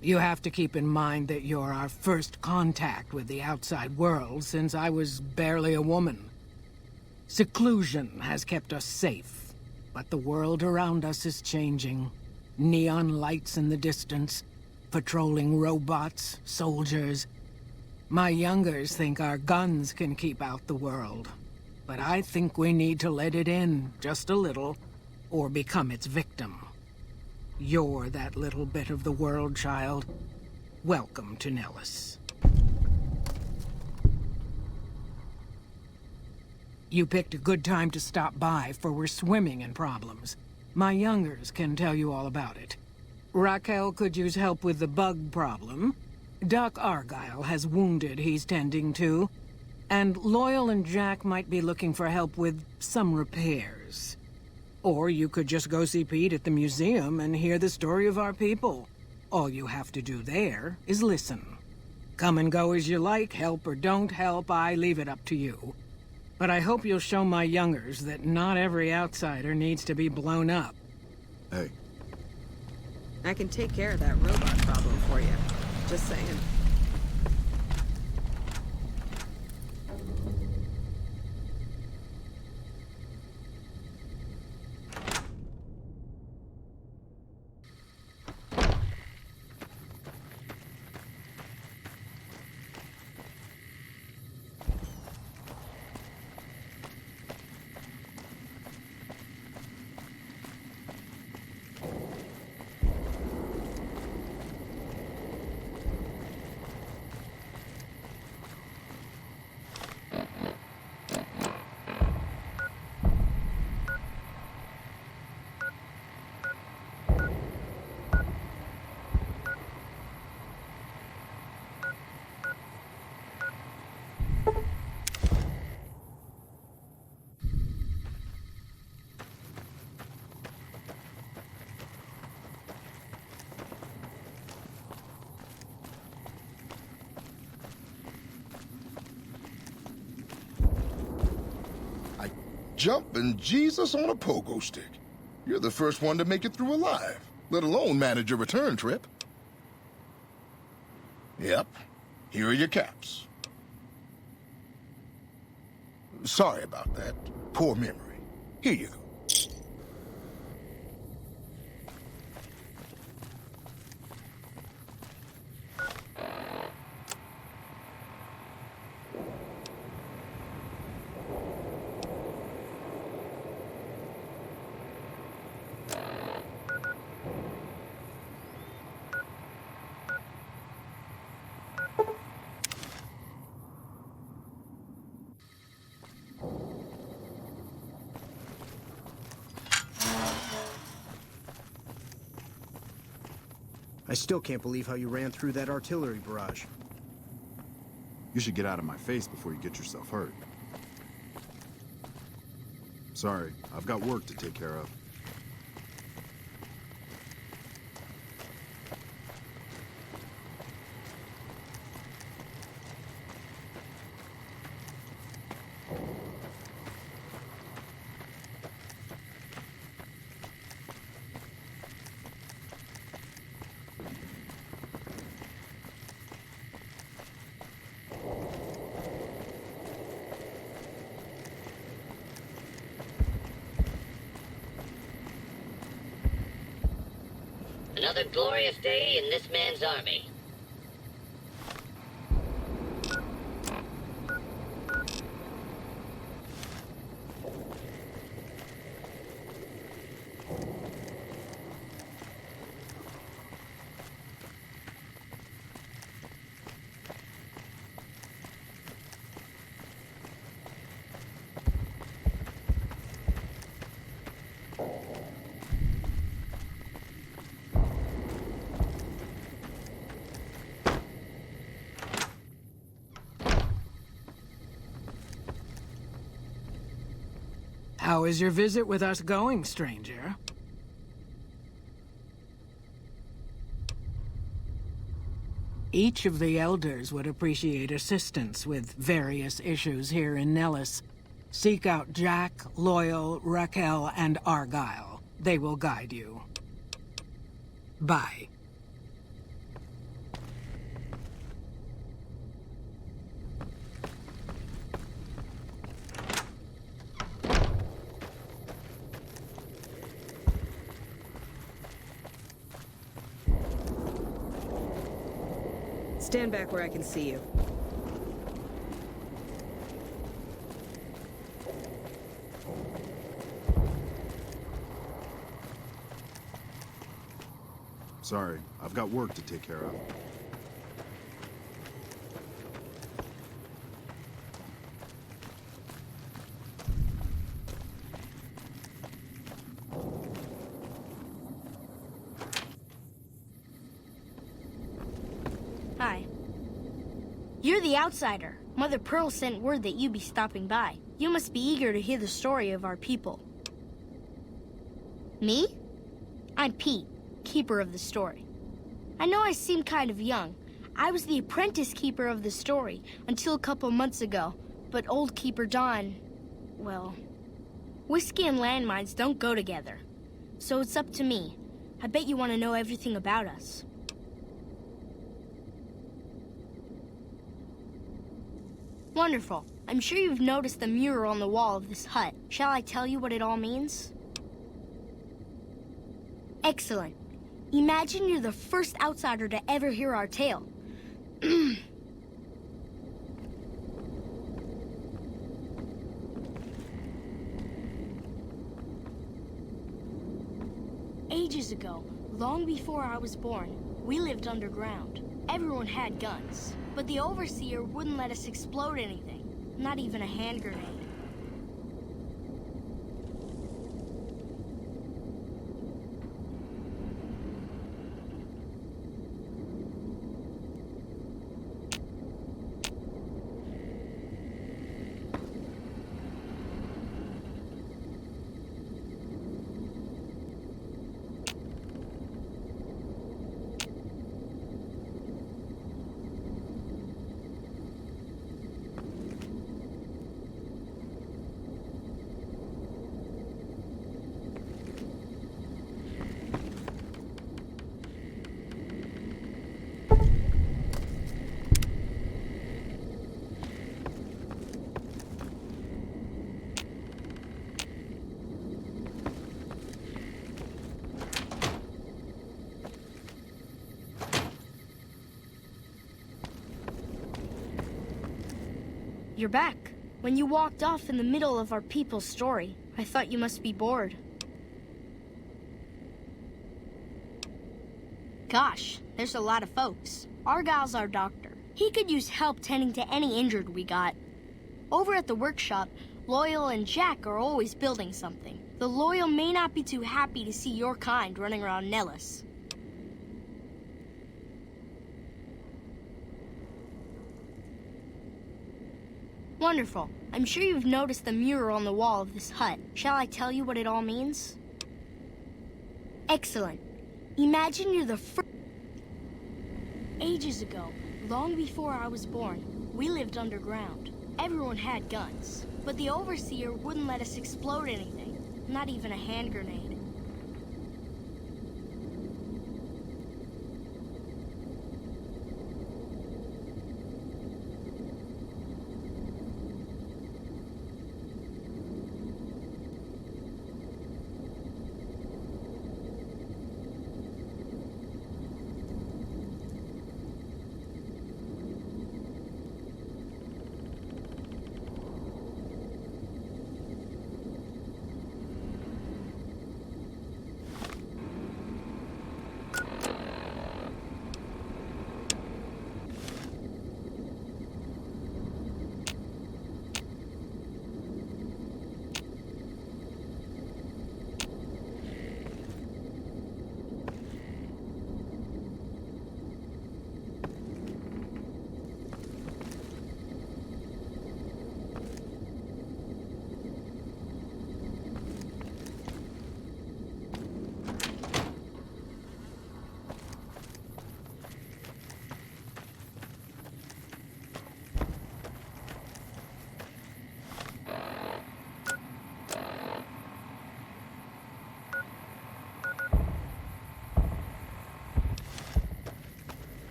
You have to keep in mind that you're our first contact with the outside world since I was barely a woman. Seclusion has kept us safe, but the world around us is changing. Neon lights in the distance, patrolling robots, soldiers. My youngers think our guns can keep out the world, but I think we need to let it in, just a little, or become its victim. You're that little bit of the world, child. Welcome to Nellis. You picked a good time to stop by, for we're swimming in problems. My youngers can tell you all about it. Raquel could use help with the bug problem. Doc Argyle has wounded he's tending to. And Loyal and Jack might be looking for help with some repairs. Or you could just go see Pete at the museum and hear the story of our people. All you have to do there is listen. Come and go as you like, help or don't help, I leave it up to you. But I hope you'll show my youngers that not every outsider needs to be blown up. Hey. I can take care of that robot problem for you. Just saying. Jumping Jesus on a pogo stick. You're the first one to make it through alive, let alone manage a return trip. Yep, here are your caps. Sorry about that. Poor memory. Here you go. I still can't believe how you ran through that artillery barrage. You should get out of my face before you get yourself hurt. Sorry, I've got work to take care of. Another glorious day in this man's army. How is your visit with us going, stranger? Each of the elders would appreciate assistance with various issues here in Nellis. Seek out Jack, Loyal, Raquel, and Argyle. They will guide you. Bye. Stand back where I can see you. Sorry, I've got work to take care of. Hi. You're the outsider. Mother Pearl sent word that you'd be stopping by. You must be eager to hear the story of our people. Me? I'm Pete, keeper of the story. I know I seem kind of young. I was the apprentice keeper of the story until a couple months ago, but old Keeper John, well, whiskey and landmines don't go together. So it's up to me. I bet you want to know everything about us. Wonderful. I'm sure you've noticed the mural on the wall of this hut. Shall I tell you what it all means? Excellent. Imagine you're the first outsider to ever hear our tale. Ages ago, long before I was born, we lived underground. Everyone had guns, but the overseer wouldn't let us explode anything, not even a hand grenade. You're back. When you walked off in the middle of our people's story, I thought you must be bored. Gosh, there's a lot of folks. Argyle's our doctor. He could use help tending to any injured we got. Over at the workshop, Loyal and Jack are always building something. The Loyal may not be too happy to see your kind running around Nellis. Wonderful. I'm sure you've noticed the mural on the wall of this hut. Shall I tell you what it all means? Excellent. Imagine you're the first... Ages ago, long before I was born, we lived underground. Everyone had guns, but the overseer wouldn't let us explode anything, not even a hand grenade.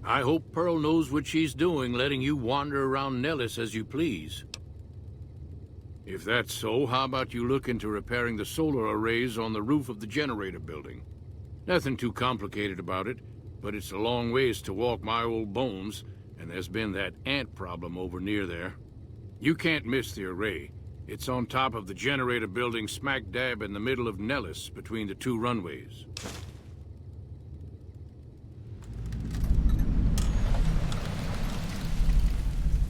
I hope Pearl knows what she's doing, letting you wander around Nellis as you please. If that's so, how about you look into repairing the solar arrays on the roof of the generator building? Nothing too complicated about it, but it's a long ways to walk my old bones, and there's been that ant problem over near there. You can't miss the array. It's on top of the generator building smack dab in the middle of Nellis, between the two runways.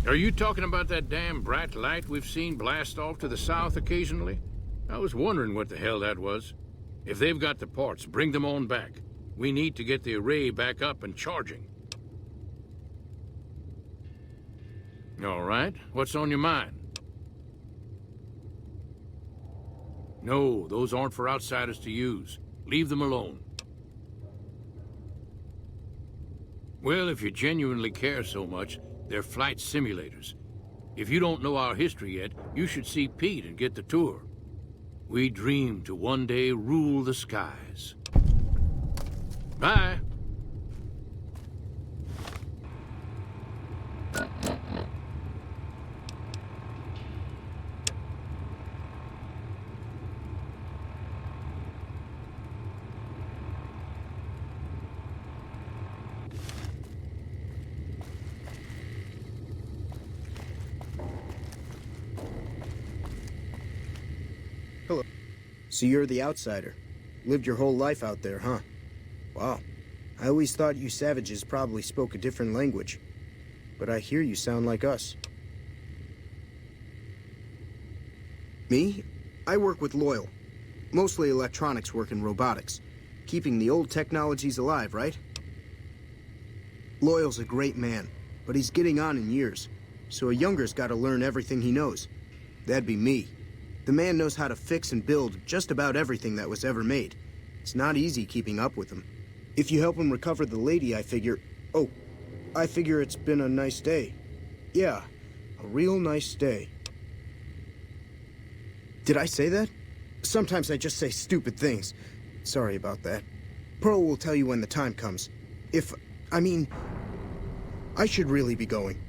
Are you talking about that damn bright light we've seen blast off to the south occasionally? I was wondering what the hell that was. If they've got the parts, bring them on back. We need to get the array back up and charging. All right, what's on your mind? No, those aren't for outsiders to use. Leave them alone. Well, if you genuinely care so much, they're flight simulators. If you don't know our history yet, you should see Pete and get the tour. We dream to one day rule the skies. Bye. Hello. So you're the outsider. Lived your whole life out there, huh? Wow. I always thought you savages probably spoke a different language. But I hear you sound like us. Me? I work with Loyal. Mostly electronics work and robotics. Keeping the old technologies alive, right? Loyal's a great man, but he's getting on in years. So a younger's gotta learn everything he knows. That'd be me. The man knows how to fix and build just about everything that was ever made. It's not easy keeping up with him. If you help him recover the lady, I figure... Oh, I figure it's been a nice day. Yeah, a real nice day. Did I say that? Sometimes I just say stupid things. Sorry about that. Pearl will tell you when the time comes. I should really be going.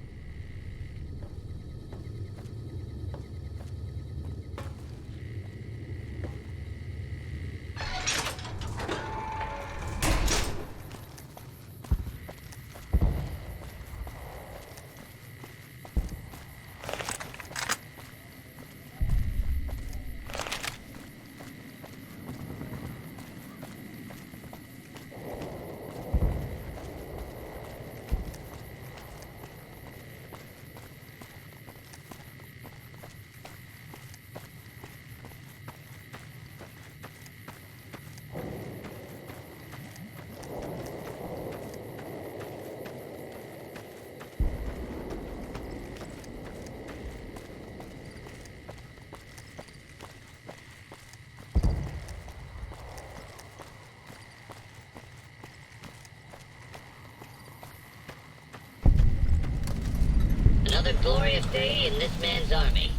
Another glorious day in this man's army.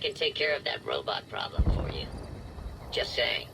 can take care of that robot problem for you. Just saying.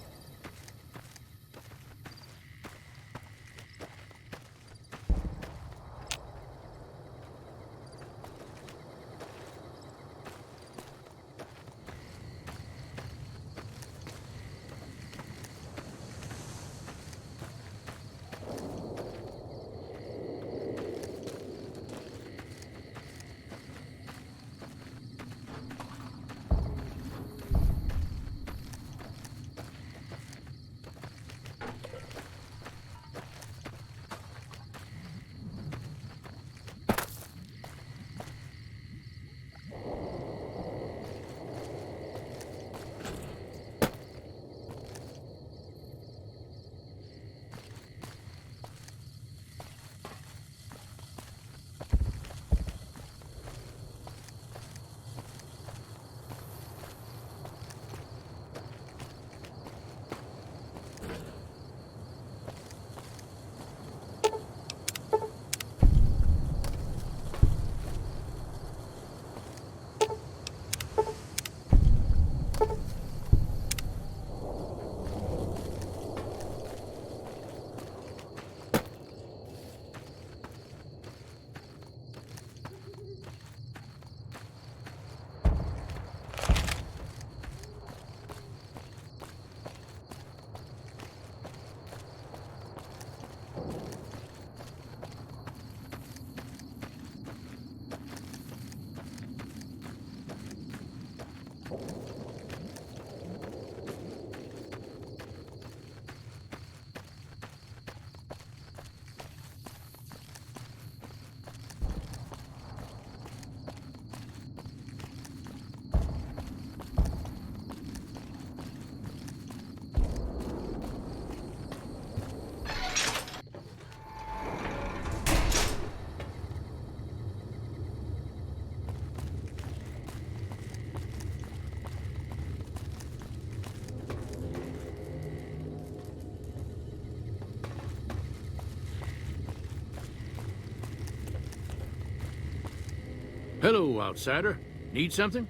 Hello, outsider. Need something?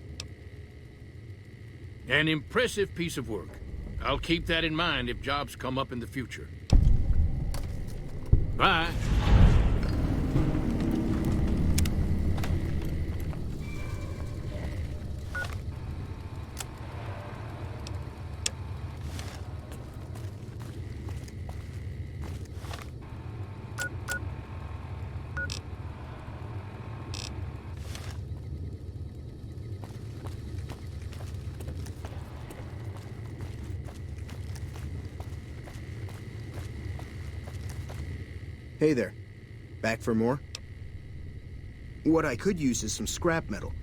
An impressive piece of work. I'll keep that in mind if jobs come up in the future. Bye. Hey there. Back for more? What I could use is some scrap metal.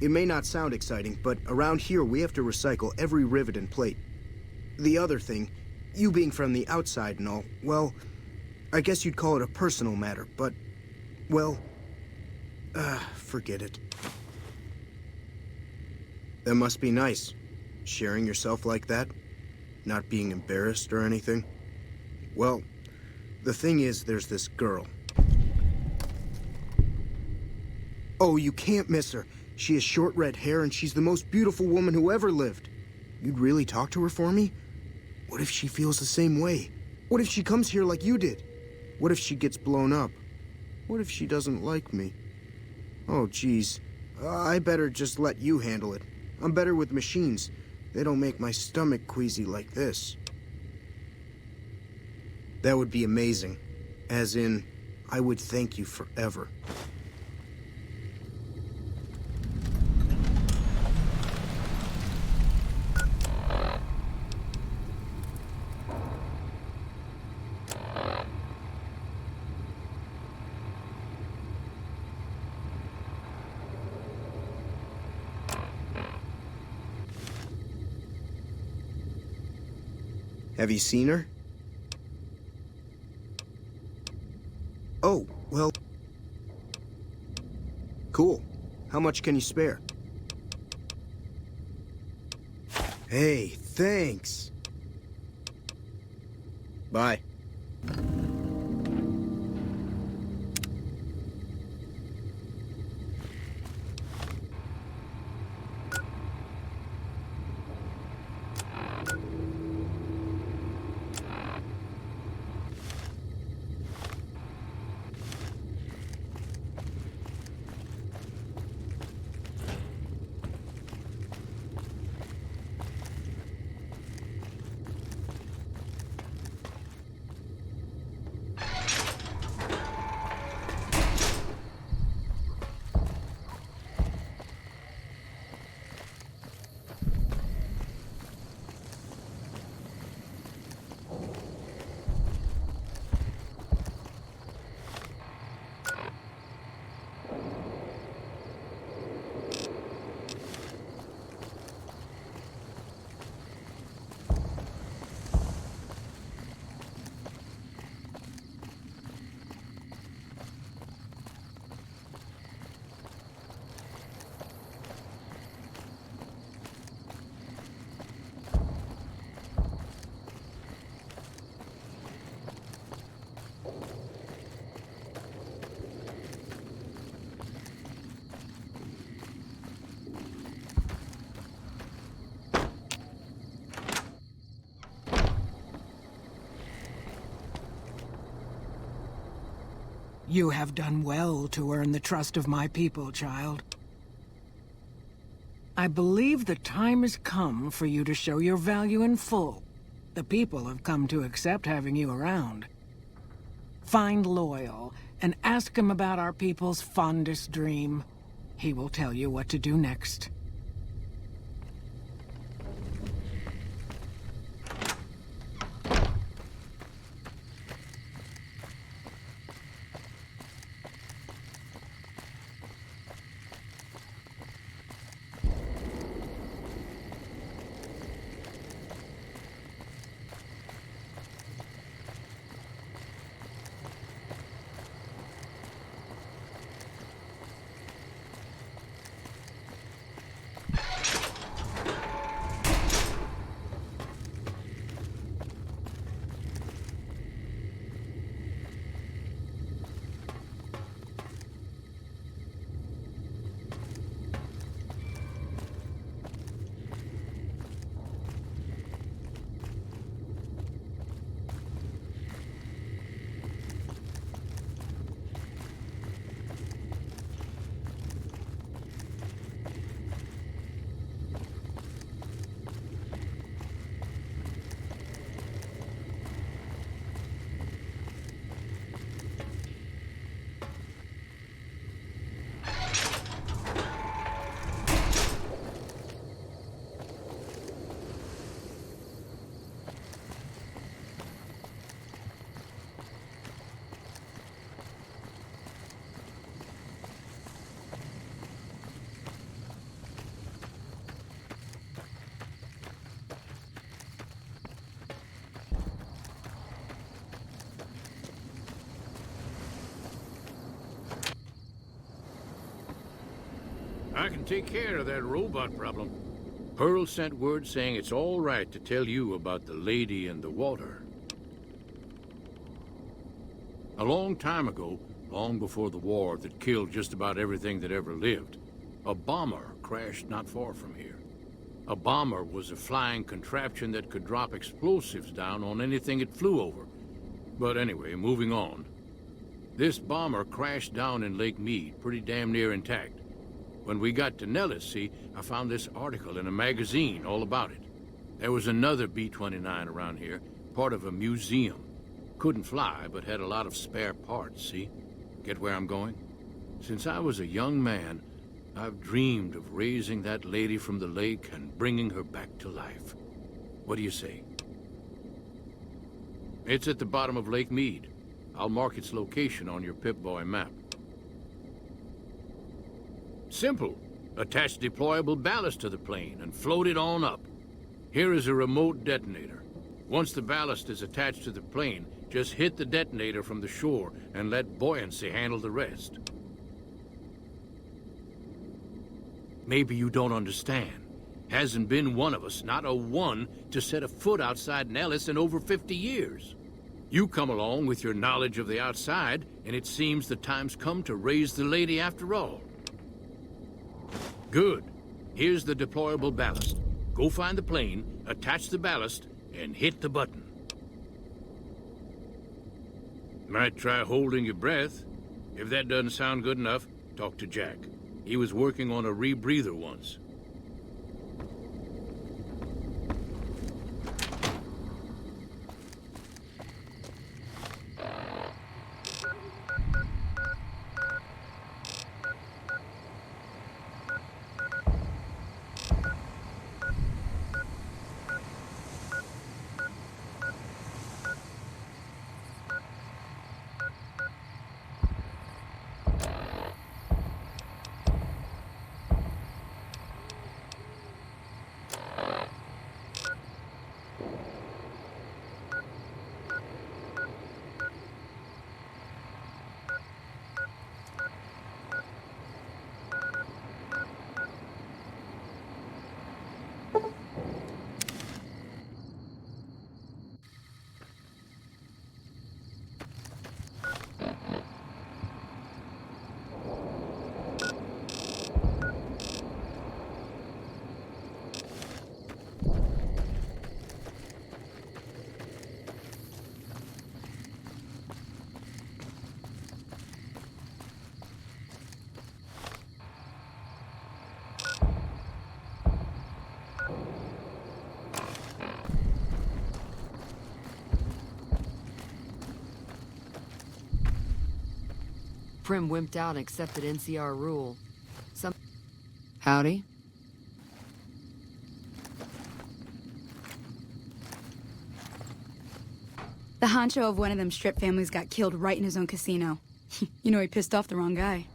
It may not sound exciting, but around here we have to recycle every rivet and plate. The other thing, you being from the outside and all, well, I guess you'd call it a personal matter, but, well, forget it. That must be nice, sharing yourself like that, not being embarrassed or anything. Well, the thing is, there's this girl. Oh, you can't miss her. She has short red hair and she's the most beautiful woman who ever lived. You'd really talk to her for me? What if she feels the same way? What if she comes here like you did? What if she gets blown up? What if she doesn't like me? Oh, geez. I better just let you handle it. I'm better with machines. They don't make my stomach queasy like this. That would be amazing. As in, I would thank you forever. Have you seen her? Oh, well... Cool. How much can you spare? Hey, thanks. Bye. You have done well to earn the trust of my people, child. I believe the time has come for you to show your value in full. The people have come to accept having you around. Find Loyal and ask him about our people's fondest dream. He will tell you what to do next. I can take care of that robot problem. Pearl sent word saying it's all right to tell you about the lady in the water. A long time ago, long before the war that killed just about everything that ever lived, a bomber crashed not far from here. A bomber was a flying contraption that could drop explosives down on anything it flew over. But anyway, moving on. This bomber crashed down in Lake Mead, pretty damn near intact. When we got to Nellis, see, I found this article in a magazine all about it. There was another B-29 around here, part of a museum. Couldn't fly, but had a lot of spare parts, see? Get where I'm going? Since I was a young man, I've dreamed of raising that lady from the lake and bringing her back to life. What do you say? It's at the bottom of Lake Mead. I'll mark its location on your Pip-Boy map. Simple. Attach deployable ballast to the plane and float it on up. Here is a remote detonator. Once the ballast is attached to the plane, just hit the detonator from the shore and let buoyancy handle the rest. Maybe you don't understand. Hasn't been one of us, not a one, to set a foot outside Nellis in over 50 years. You come along with your knowledge of the outside, and it seems the time's come to raise the lady after all. Good. Here's the deployable ballast. Go find the plane, attach the ballast, and hit the button. Might try holding your breath. If that doesn't sound good enough, talk to Jack. He was working on a rebreather once. Prim wimped out and accepted NCR rule. Howdy? The honcho of one of them strip families got killed right in his own casino. You know, he pissed off the wrong guy.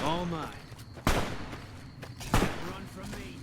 All mine. Run from me.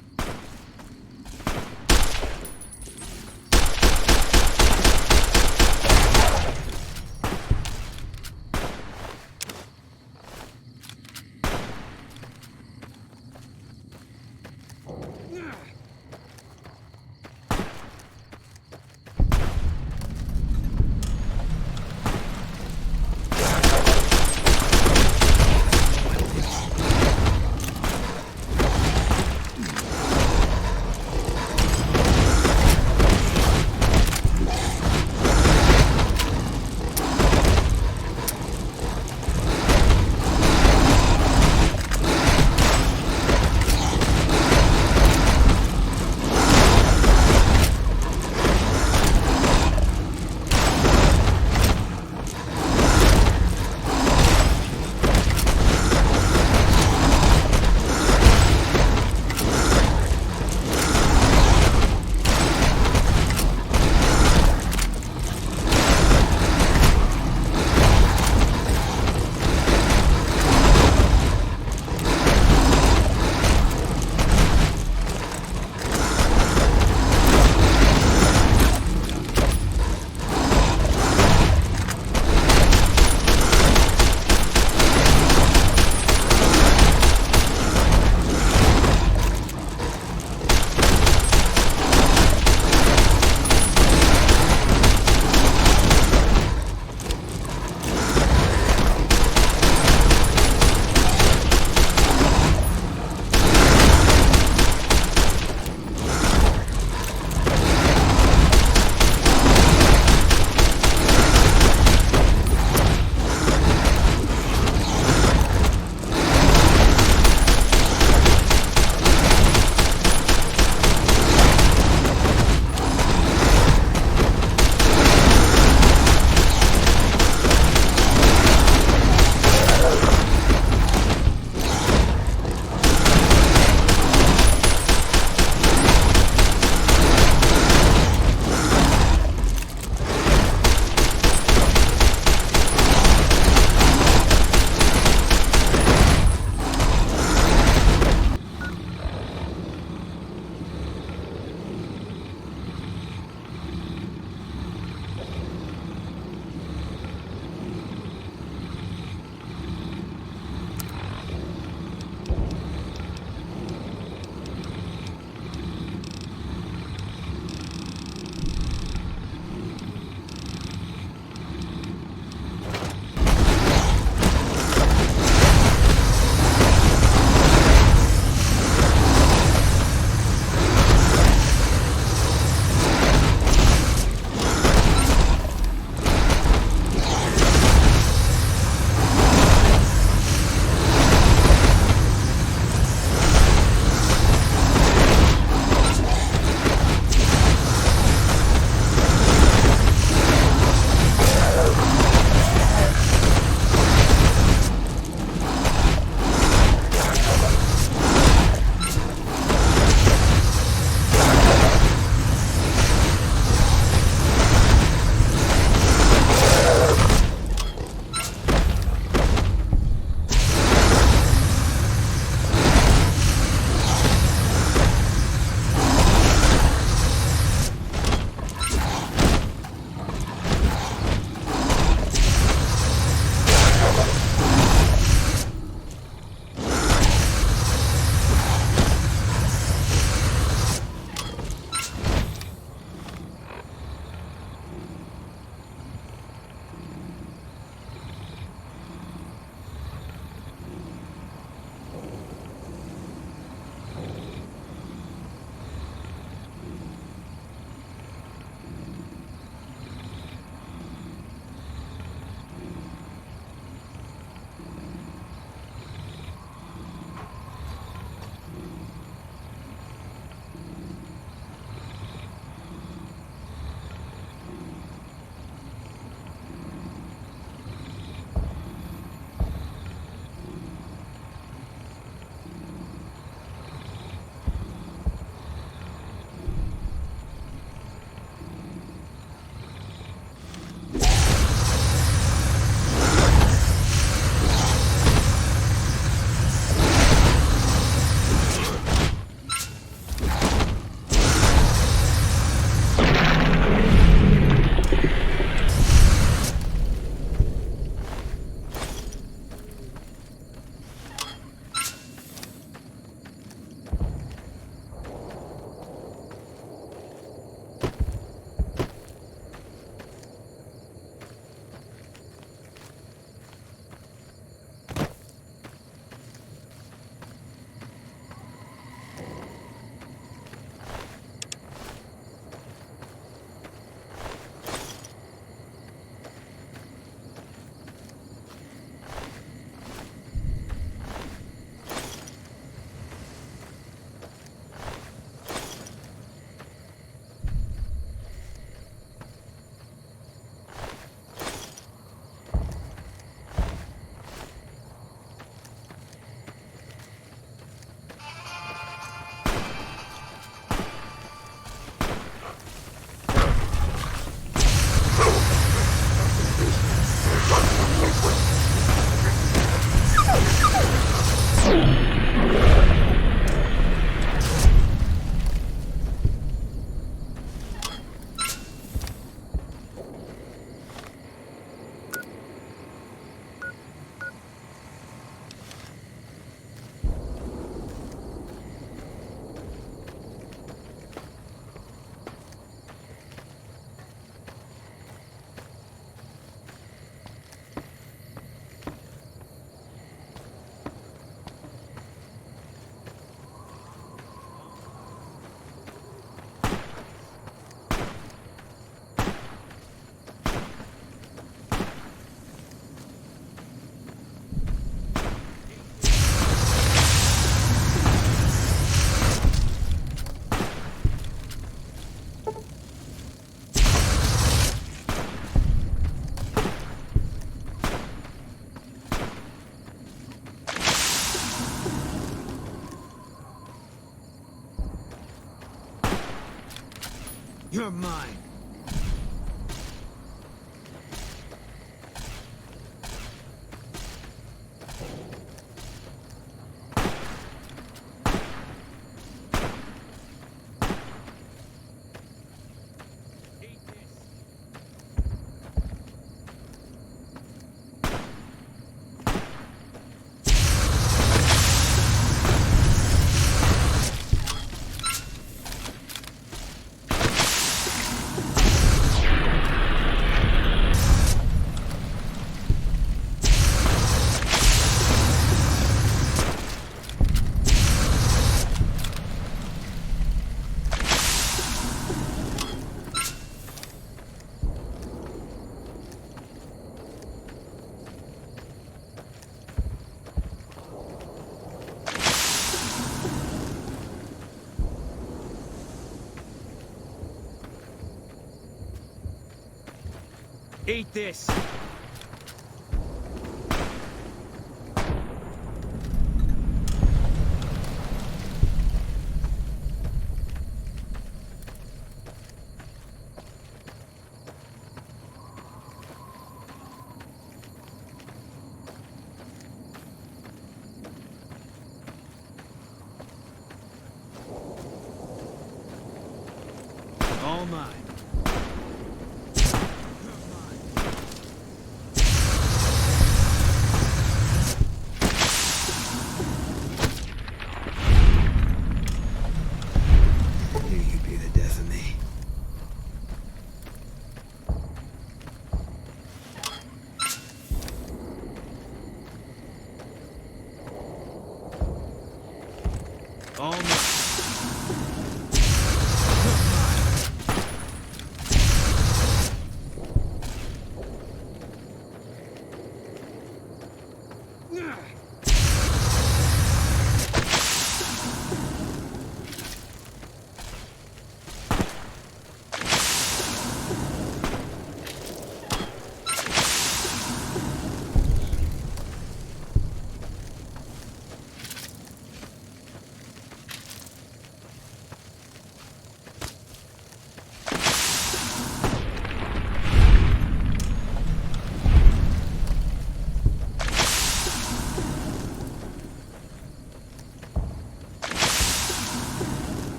You're mine. Eat this. All mine. All mine.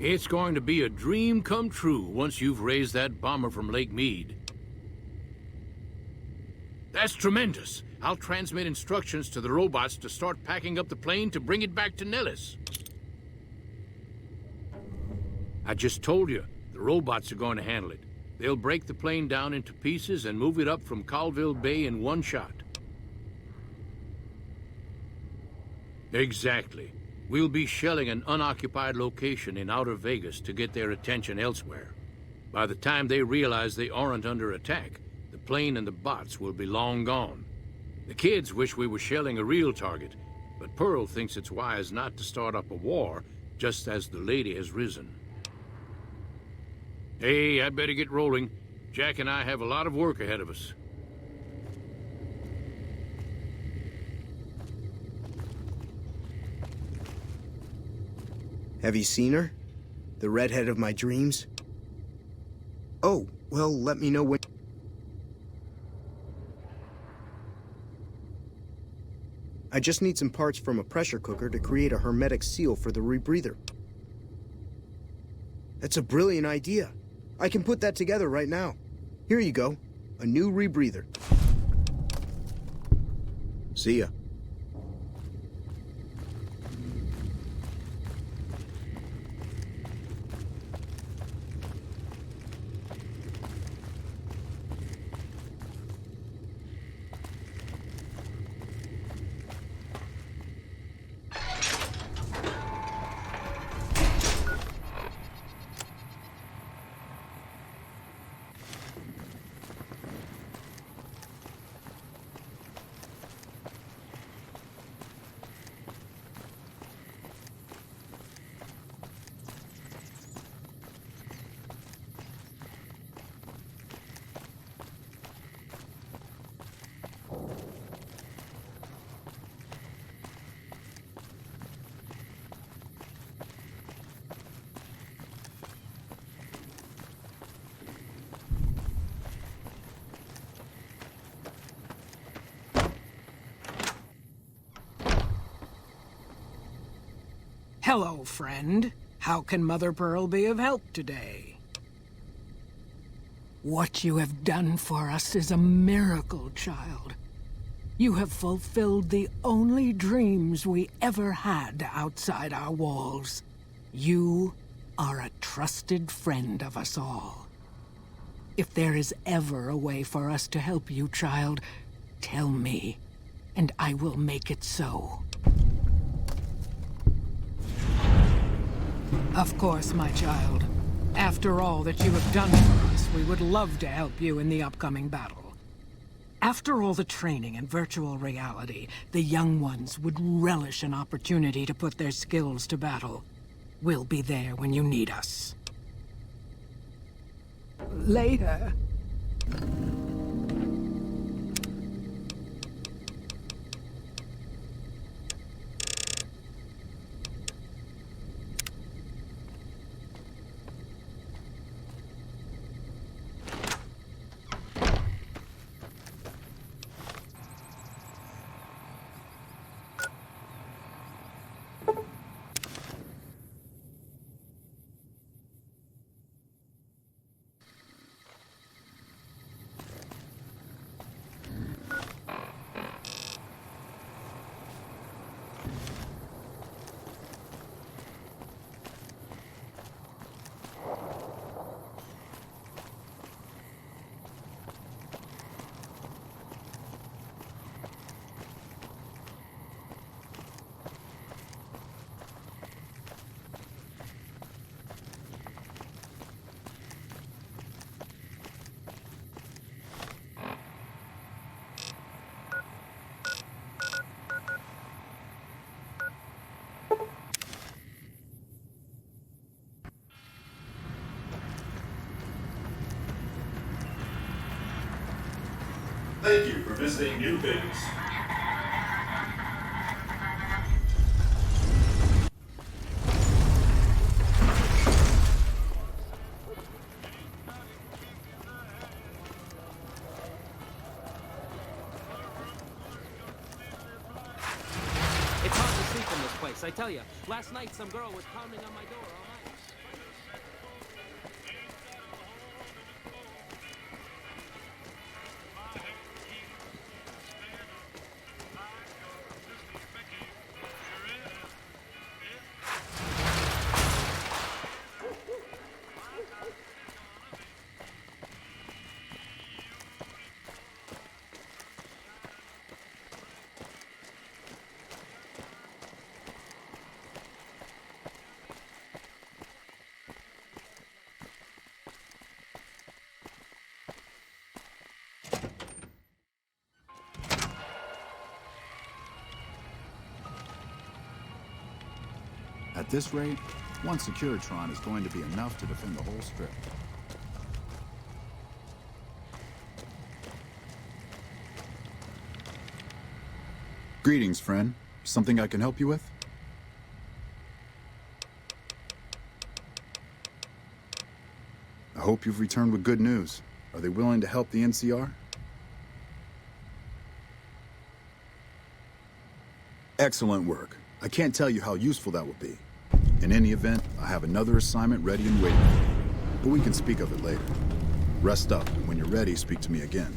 It's going to be a dream come true once you've raised that bomber from Lake Mead. That's tremendous. I'll transmit instructions to the robots to start packing up the plane to bring it back to Nellis. I just told you, the robots are going to handle it. They'll break the plane down into pieces and move it up from Colville Bay in one shot. Exactly. We'll be shelling an unoccupied location in outer Vegas to get their attention elsewhere. By the time they realize they aren't under attack, the plane and the bots will be long gone. The kids wish we were shelling a real target, but Pearl thinks it's wise not to start up a war just as the lady has risen. Hey, I'd better get rolling. Jack and I have a lot of work ahead of us. Have you seen her? The redhead of my dreams? Oh, well, let me know when... I just need some parts from a pressure cooker to create a hermetic seal for the rebreather. That's a brilliant idea. I can put that together right now. Here you go. A new rebreather. See ya. Hello, friend. How can Mother Pearl be of help today? What you have done for us is a miracle, child. You have fulfilled the only dreams we ever had outside our walls. You are a trusted friend of us all. If there is ever a way for us to help you, child, tell me, and I will make it so. Of course, my child. After all that you have done for us, we would love to help you in the upcoming battle. After all the training in virtual reality, the young ones would relish an opportunity to put their skills to battle. We'll be there when you need us. Later. Thank you for visiting New Vegas. It's hard to sleep in this place, I tell you. Last night, some girl was pounding on my door all night. At this rate, one Securitron is going to be enough to defend the whole strip. Greetings, friend. Something I can help you with? I hope you've returned with good news. Are they willing to help the NCR? Excellent work. I can't tell you how useful that will be. In any event, I have another assignment ready and waiting for you. But we can speak of it later. Rest up, and when you're ready, speak to me again.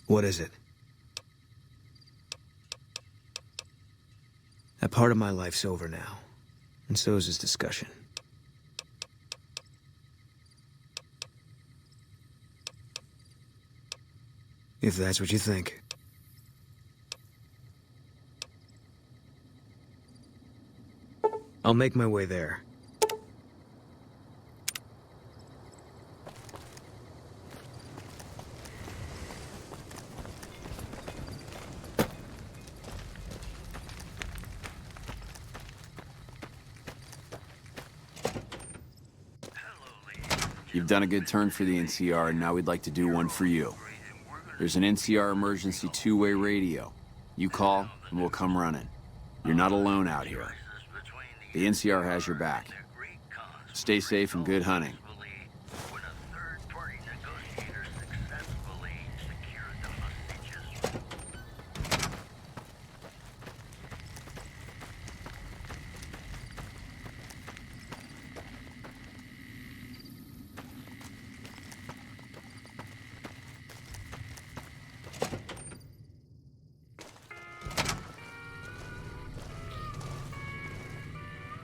What is it? That part of my life's over now, and so is this discussion. If that's what you think. I'll make my way there. You've done a good turn for the NCR, and now we'd like to do one for you. There's an NCR emergency two-way radio. You call, and we'll come running. You're not alone out here. The NCR has your back. Stay safe and good hunting.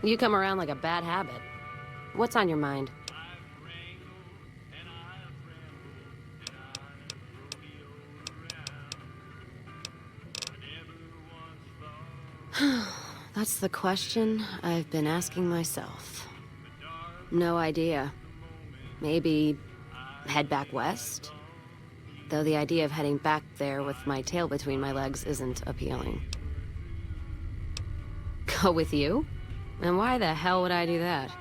You come around like a bad habit. What's on your mind? That's the question I've been asking myself. No idea. Maybe head back west? Though the idea of heading back there with my tail between my legs isn't appealing. Go with you? And why the hell would I do that?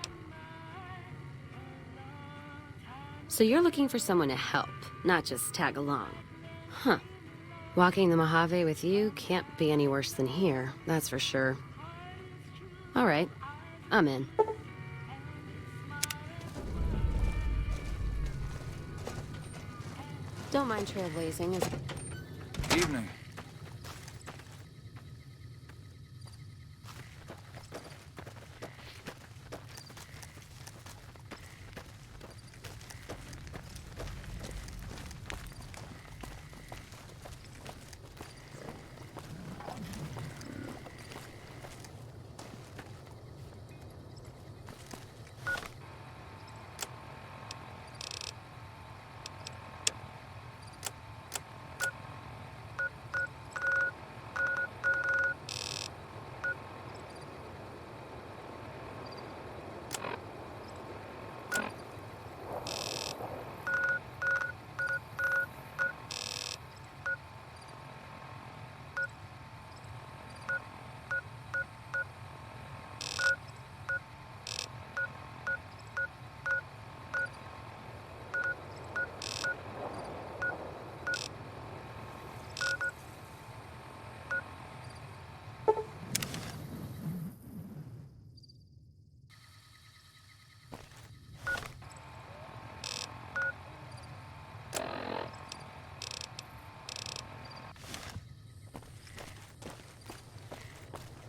So you're looking for someone to help, not just tag along. Huh. Walking the Mojave with you can't be any worse than here, that's for sure. All right, I'm in. Don't mind trailblazing, is it? Evening.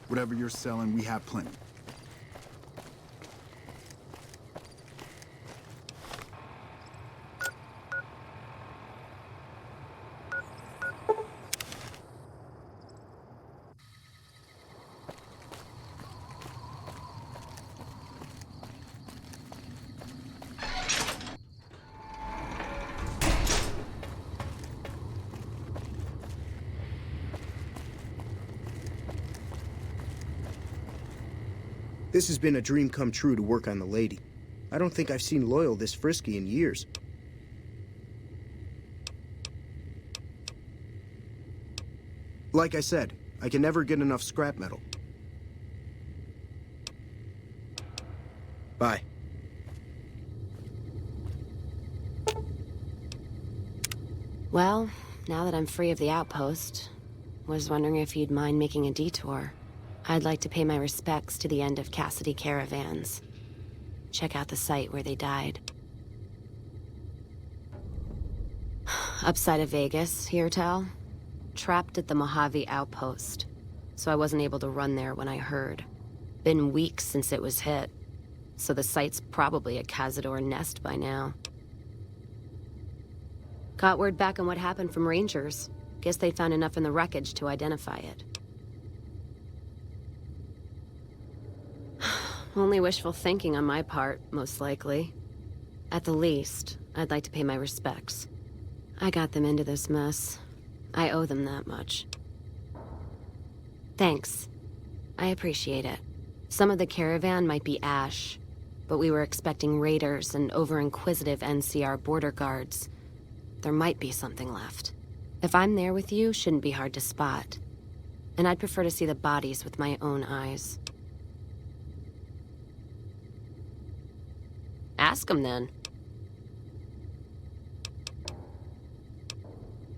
Whatever you're selling, we have plenty. This has been a dream come true to work on the lady. I don't think I've seen Loyal this frisky in years. Like I said, I can never get enough scrap metal. Bye. Well, now that I'm free of the outpost, was wondering if you'd mind making a detour. I'd like to pay my respects to the end of Cassidy Caravans. Check out the site where they died. Upside of Vegas, hear tell? Trapped at the Mojave outpost, so I wasn't able to run there when I heard. Been weeks since it was hit, so the site's probably a Cazador nest by now. Got word back on what happened from Rangers. Guess they found enough in the wreckage to identify it. Only wishful thinking on my part, most likely. At the least, I'd like to pay my respects. I got them into this mess. I owe them that much. Thanks. I appreciate it. Some of the caravan might be ash, but we were expecting raiders and over-inquisitive NCR border guards. There might be something left. If I'm there with you, shouldn't be hard to spot. And I'd prefer to see the bodies with my own eyes. Ask them then.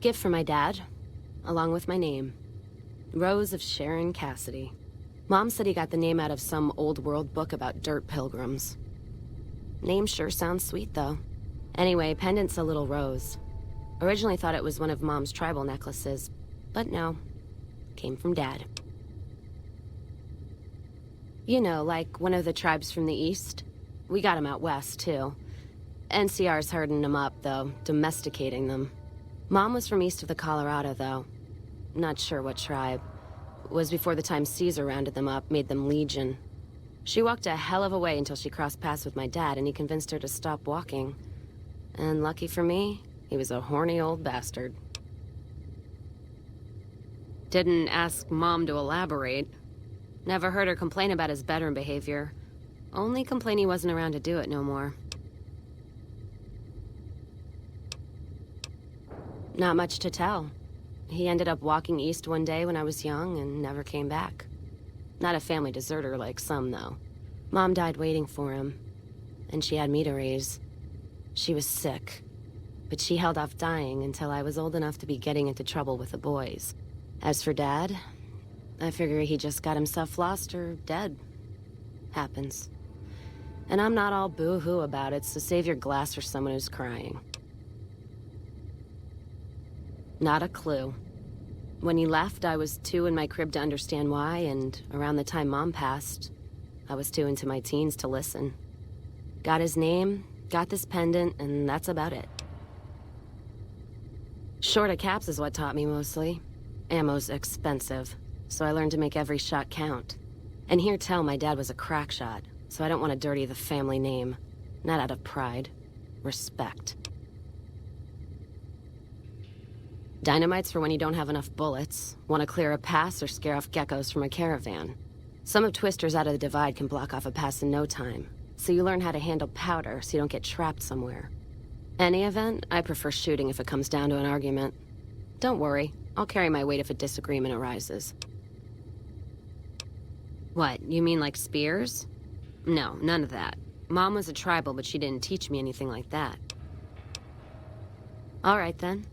Gift from my dad, along with my name. Rose of Sharon Cassidy. Mom said he got the name out of some old world book about dirt pilgrims. Name sure sounds sweet, though. Anyway, pendant's a little rose. Originally thought it was one of Mom's tribal necklaces, but no. Came from Dad. You know, like one of the tribes from the east. We got them out west, too. NCR's herding them up, though, domesticating them. Mom was from east of the Colorado, though. Not sure what tribe. Was before the time Caesar rounded them up, made them legion. She walked a hell of a way until she crossed paths with my dad, and he convinced her to stop walking. And lucky for me, he was a horny old bastard. Didn't ask Mom to elaborate. Never heard her complain about his bedroom behavior. Only complain he wasn't around to do it no more. Not much to tell. He ended up walking east one day when I was young and never came back. Not a family deserter like some, though. Mom died waiting for him, and she had me to raise. She was sick, but she held off dying until I was old enough to be getting into trouble with the boys. As for Dad, I figure he just got himself lost or dead. Happens. And I'm not all boo-hoo about it, so save your glass for someone who's crying. Not a clue. When he left, I was too in my crib to understand why, and around the time Mom passed, I was too into my teens to listen. Got his name, got this pendant, and that's about it. Short of caps is what taught me mostly. Ammo's expensive, so I learned to make every shot count. And hear tell my dad was a crack shot, so I don't want to dirty the family name. Not out of pride. Respect. Dynamite's for when you don't have enough bullets, want to clear a pass or scare off geckos from a caravan. Some of Twister's Out of the Divide can block off a pass in no time, so you learn how to handle powder so you don't get trapped somewhere. Any event, I prefer shooting if it comes down to an argument. Don't worry, I'll carry my weight if a disagreement arises. What, you mean like spears? No, none of that. Mom was a tribal, but she didn't teach me anything like that. All right, then.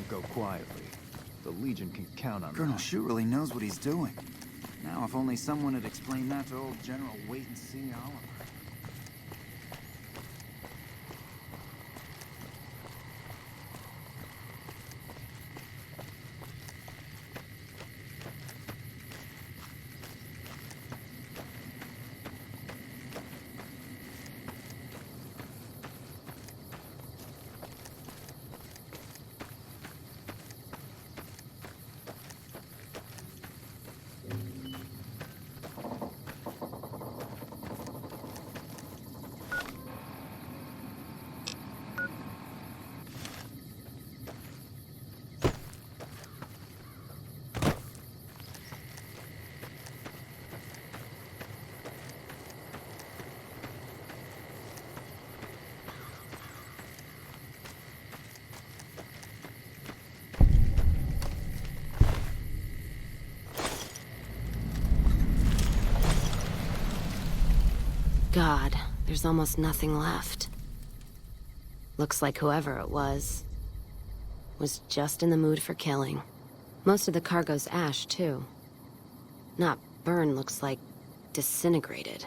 won't go quietly. The Legion can count on Colonel Shu really knows what he's doing. Now, if only someone had explained that to old General Wait-and-See Oliver. God, there's almost nothing left. Looks like whoever it was just in the mood for killing. Most of the cargo's ash, too. Not burned, looks like disintegrated.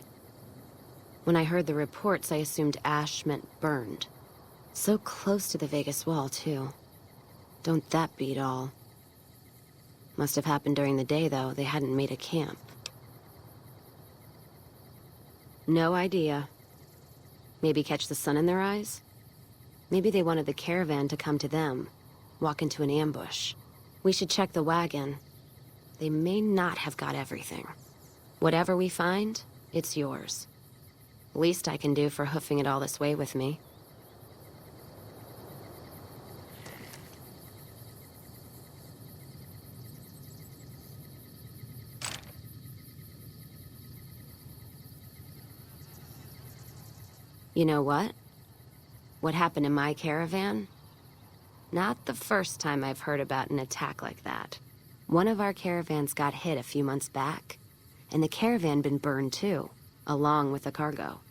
When I heard the reports, I assumed ash meant burned. So close to the Vegas wall, too. Don't that beat all? Must have happened during the day, though. They hadn't made a camp. No idea. Maybe catch the sun in their eyes? Maybe they wanted the caravan to come to them, walk into an ambush. We should check the wagon. They may not have got everything. Whatever we find, it's yours. Least I can do for hoofing it all this way with me. You know what? What happened in my caravan? Not the first time I've heard about an attack like that. One of our caravans got hit a few months back, and the caravan been burned too, along with the cargo.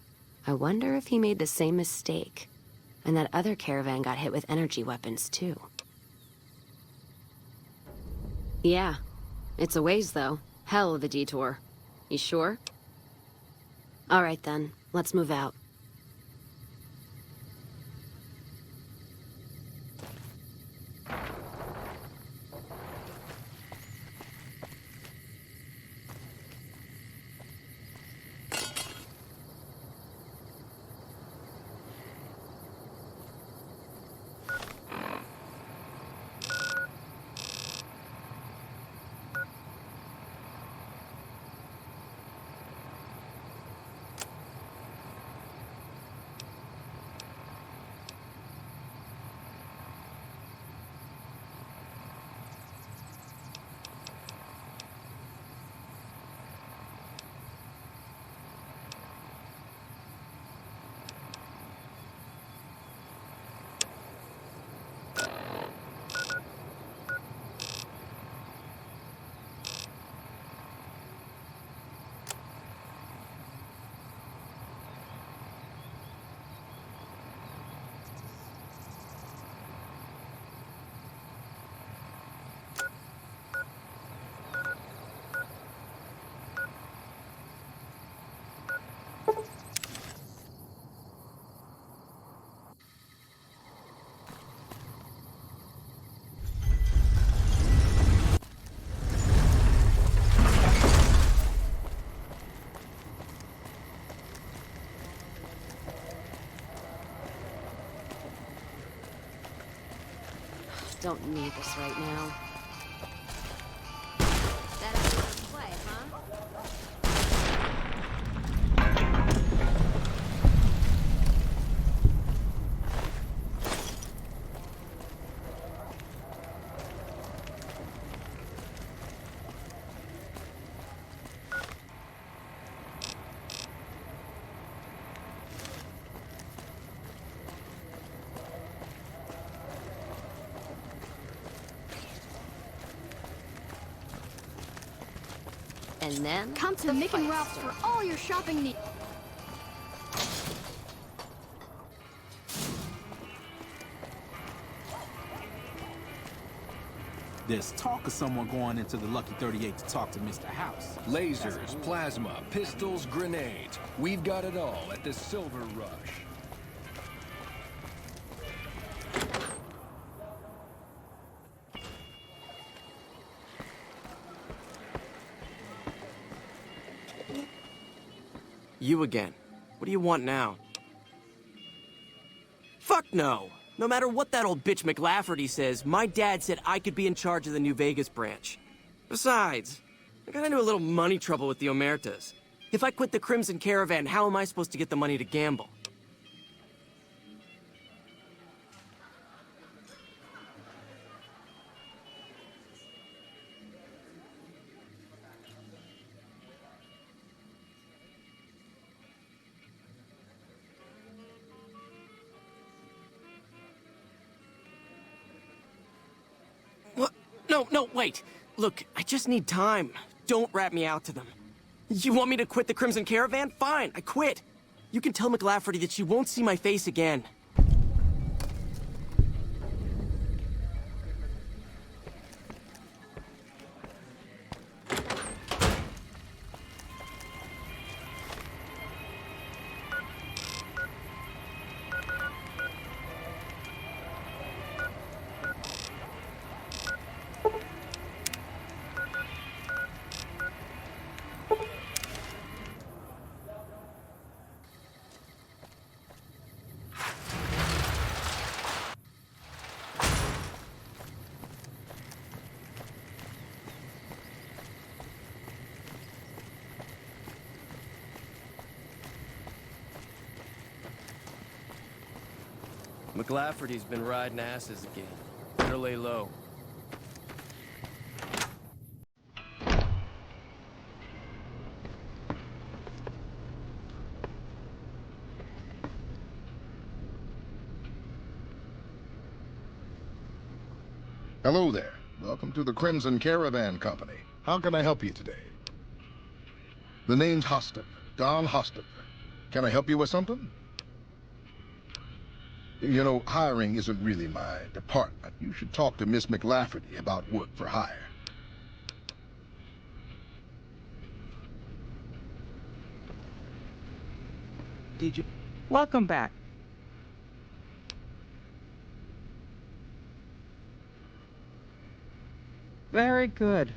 I wonder if he made the same mistake, and that other caravan got hit with energy weapons too. Yeah, it's a ways though. Hell of a detour. You sure? All right then, let's move out. Don't need this right now. That's a good play, huh? And then come to Mick and Ralph's for all your shopping needs. There's talk of someone going into the Lucky 38 to talk to Mr. House. Lasers, plasma, pistols, grenades. We've got it all at the Silver Rush. You again. What do you want now? Fuck no! No matter what that old bitch McLafferty says, my dad said I could be in charge of the New Vegas branch. Besides, I got into a little money trouble with the Omertas. If I quit the Crimson Caravan, how am I supposed to get the money to gamble? No, wait. Look, I just need time. Don't rat me out to them. You want me to quit the Crimson Caravan? Fine, I quit. You can tell McLafferty that she won't see my face again. McLafferty's been riding asses again. Better lay low. Hello there. Welcome to the Crimson Caravan Company. How can I help you today? The name's Hostin, Don Hostin. Can I help you with something? You know, hiring isn't really my department. You should talk to Miss McLafferty about work for hire. Did you? Welcome back. Very good.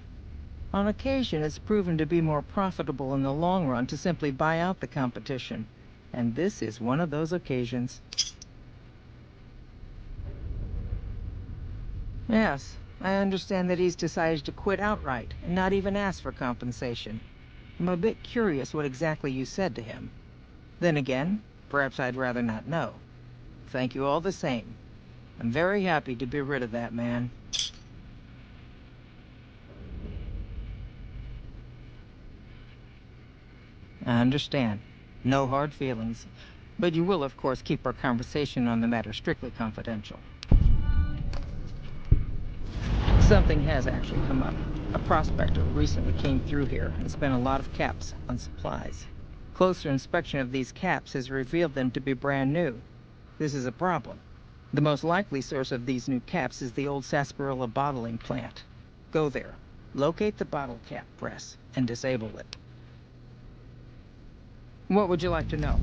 On occasion, it's proven to be more profitable in the long run to simply buy out the competition. And this is one of those occasions. Yes, I understand that he's decided to quit outright and not even ask for compensation. I'm a bit curious what exactly you said to him. Then again, perhaps I'd rather not know. Thank you all the same. I'm very happy to be rid of that man. I understand. No hard feelings. But you will, of course, keep our conversation on the matter strictly confidential. Something has actually come up. A prospector recently came through here and spent a lot of caps on supplies. Closer inspection of these caps has revealed them to be brand new. This is a problem. The most likely source of these new caps is the old sarsaparilla bottling plant. Go there, locate the bottle cap press, and disable it. What would you like to know?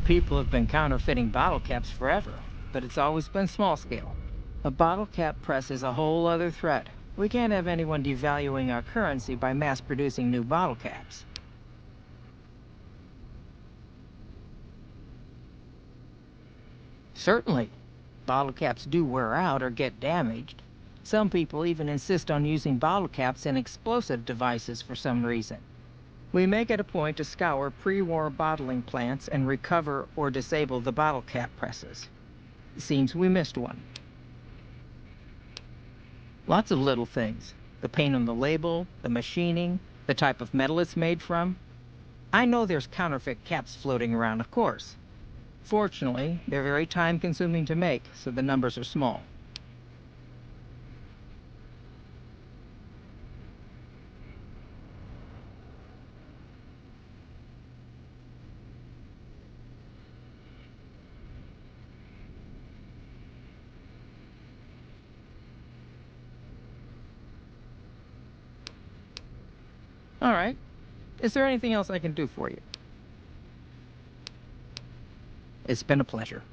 People have been counterfeiting bottle caps forever, but it's always been small scale. A bottle cap press is a whole other threat. We can't have anyone devaluing our currency by mass-producing new bottle caps. Certainly. Bottle caps do wear out or get damaged. Some people even insist on using bottle caps in explosive devices for some reason. We make it a point to scour pre-war bottling plants and recover or disable the bottle cap presses. It seems we missed one. Lots of little things. The paint on the label, the machining, the type of metal it's made from. I know there's counterfeit caps floating around, of course. Fortunately, they're very time-consuming to make, so the numbers are small. All right. Is there anything else I can do for you? It's been a pleasure.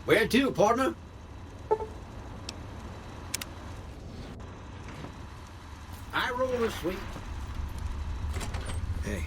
Where to, partner? High roller suite. Hey.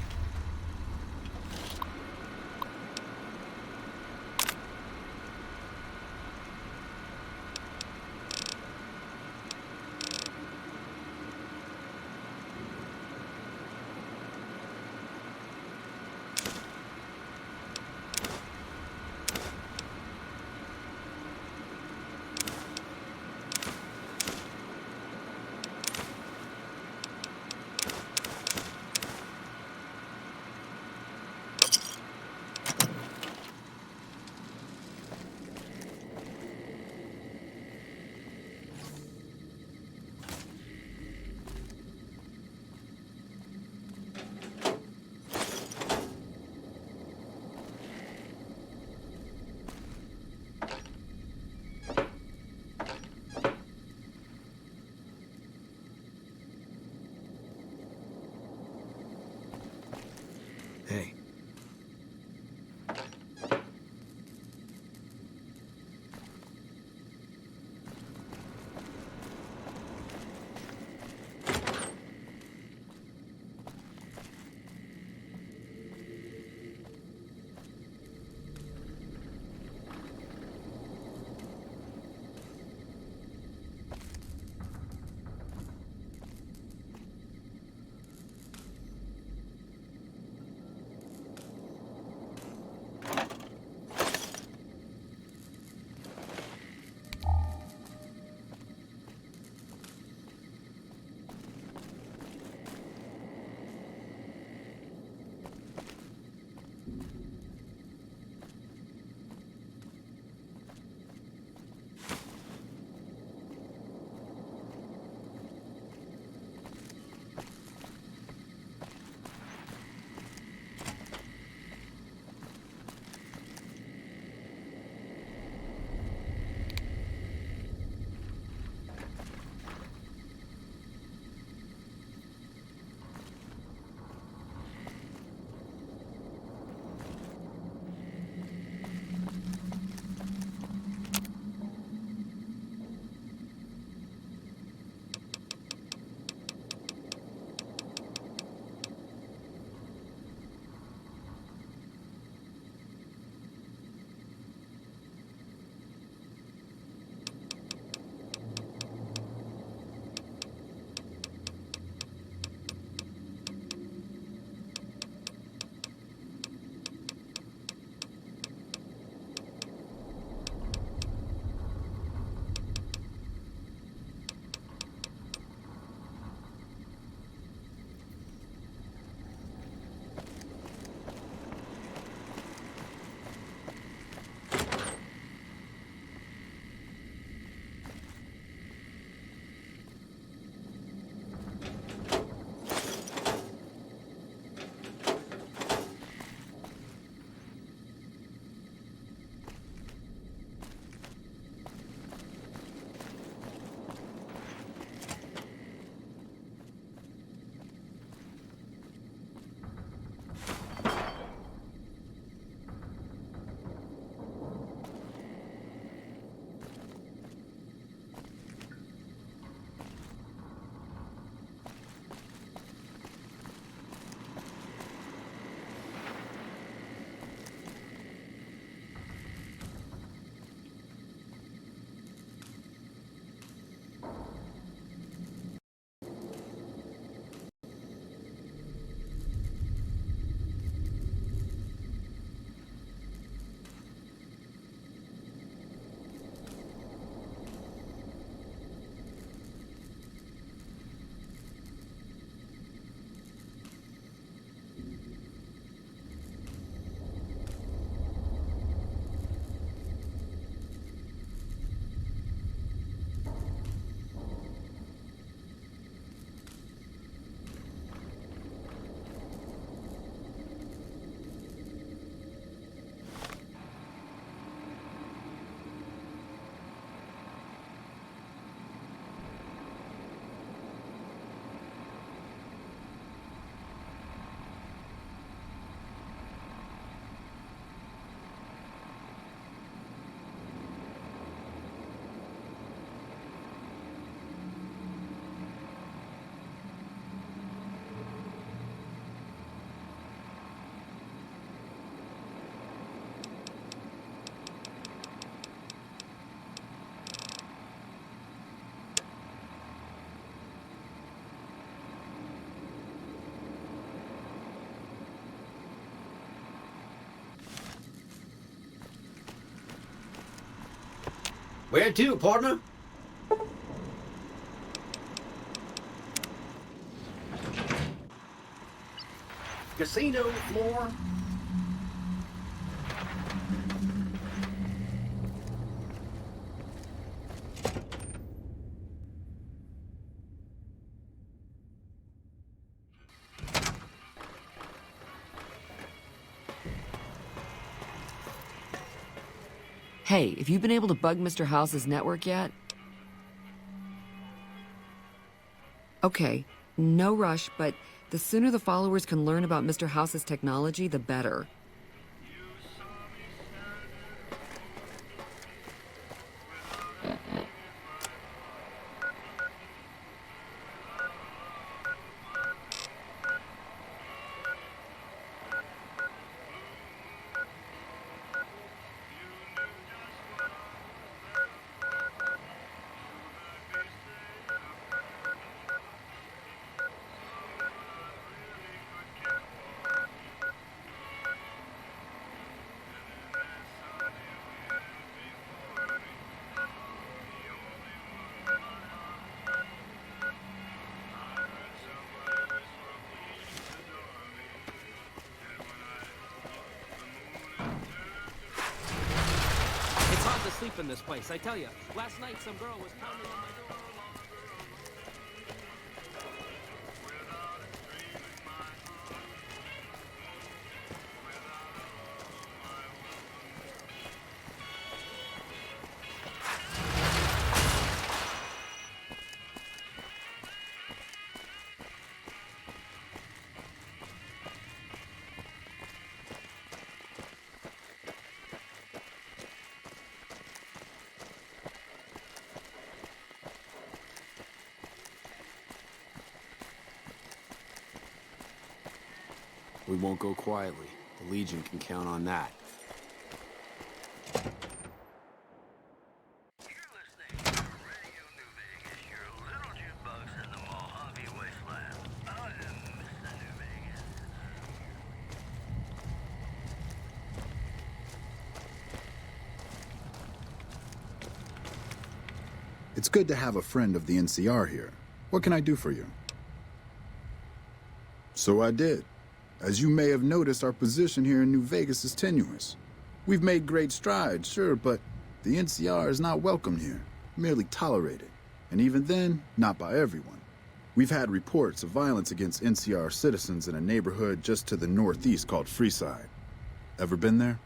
Where to, partner? Casino floor. Hey, have you been able to bug Mr. House's network yet? Okay, no rush, but the sooner the followers can learn about Mr. House's technology, the better. It's hard to sleep in this place, I tell you. Last night some girl was pounding on my door. We won't go quietly. The Legion can count on that. It's good to have a friend of the NCR here. What can I do for you? So I did. As you may have noticed, our position here in New Vegas is tenuous. We've made great strides, sure, but the NCR is not welcome here, merely tolerated. And even then, not by everyone. We've had reports of violence against NCR citizens in a neighborhood just to the northeast called Freeside. Ever been there?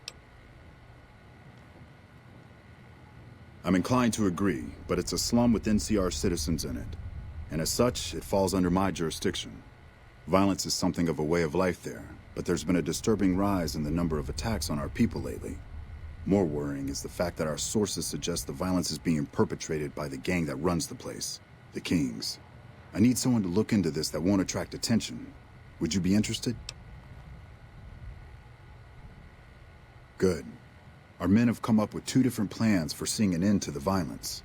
I'm inclined to agree, but it's a slum with NCR citizens in it. And as such, it falls under my jurisdiction. Violence is something of a way of life there, but there's been a disturbing rise in the number of attacks on our people lately. More worrying is the fact that our sources suggest the violence is being perpetrated by the gang that runs the place, the Kings. I need someone to look into this that won't attract attention. Would you be interested? Good. Our men have come up with 2 different plans for seeing an end to the violence.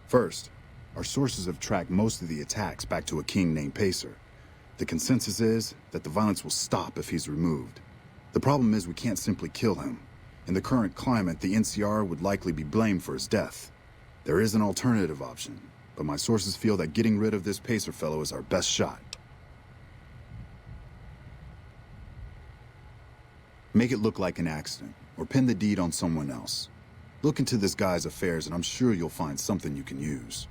First, our sources have tracked most of the attacks back to a king named Pacer. The consensus is that the violence will stop if he's removed. The problem is we can't simply kill him. In the current climate, the NCR would likely be blamed for his death. There is an alternative option, but my sources feel that getting rid of this Pacer fellow is our best shot. Make it look like an accident, or pin the deed on someone else. Look into this guy's affairs and I'm sure you'll find something you can use.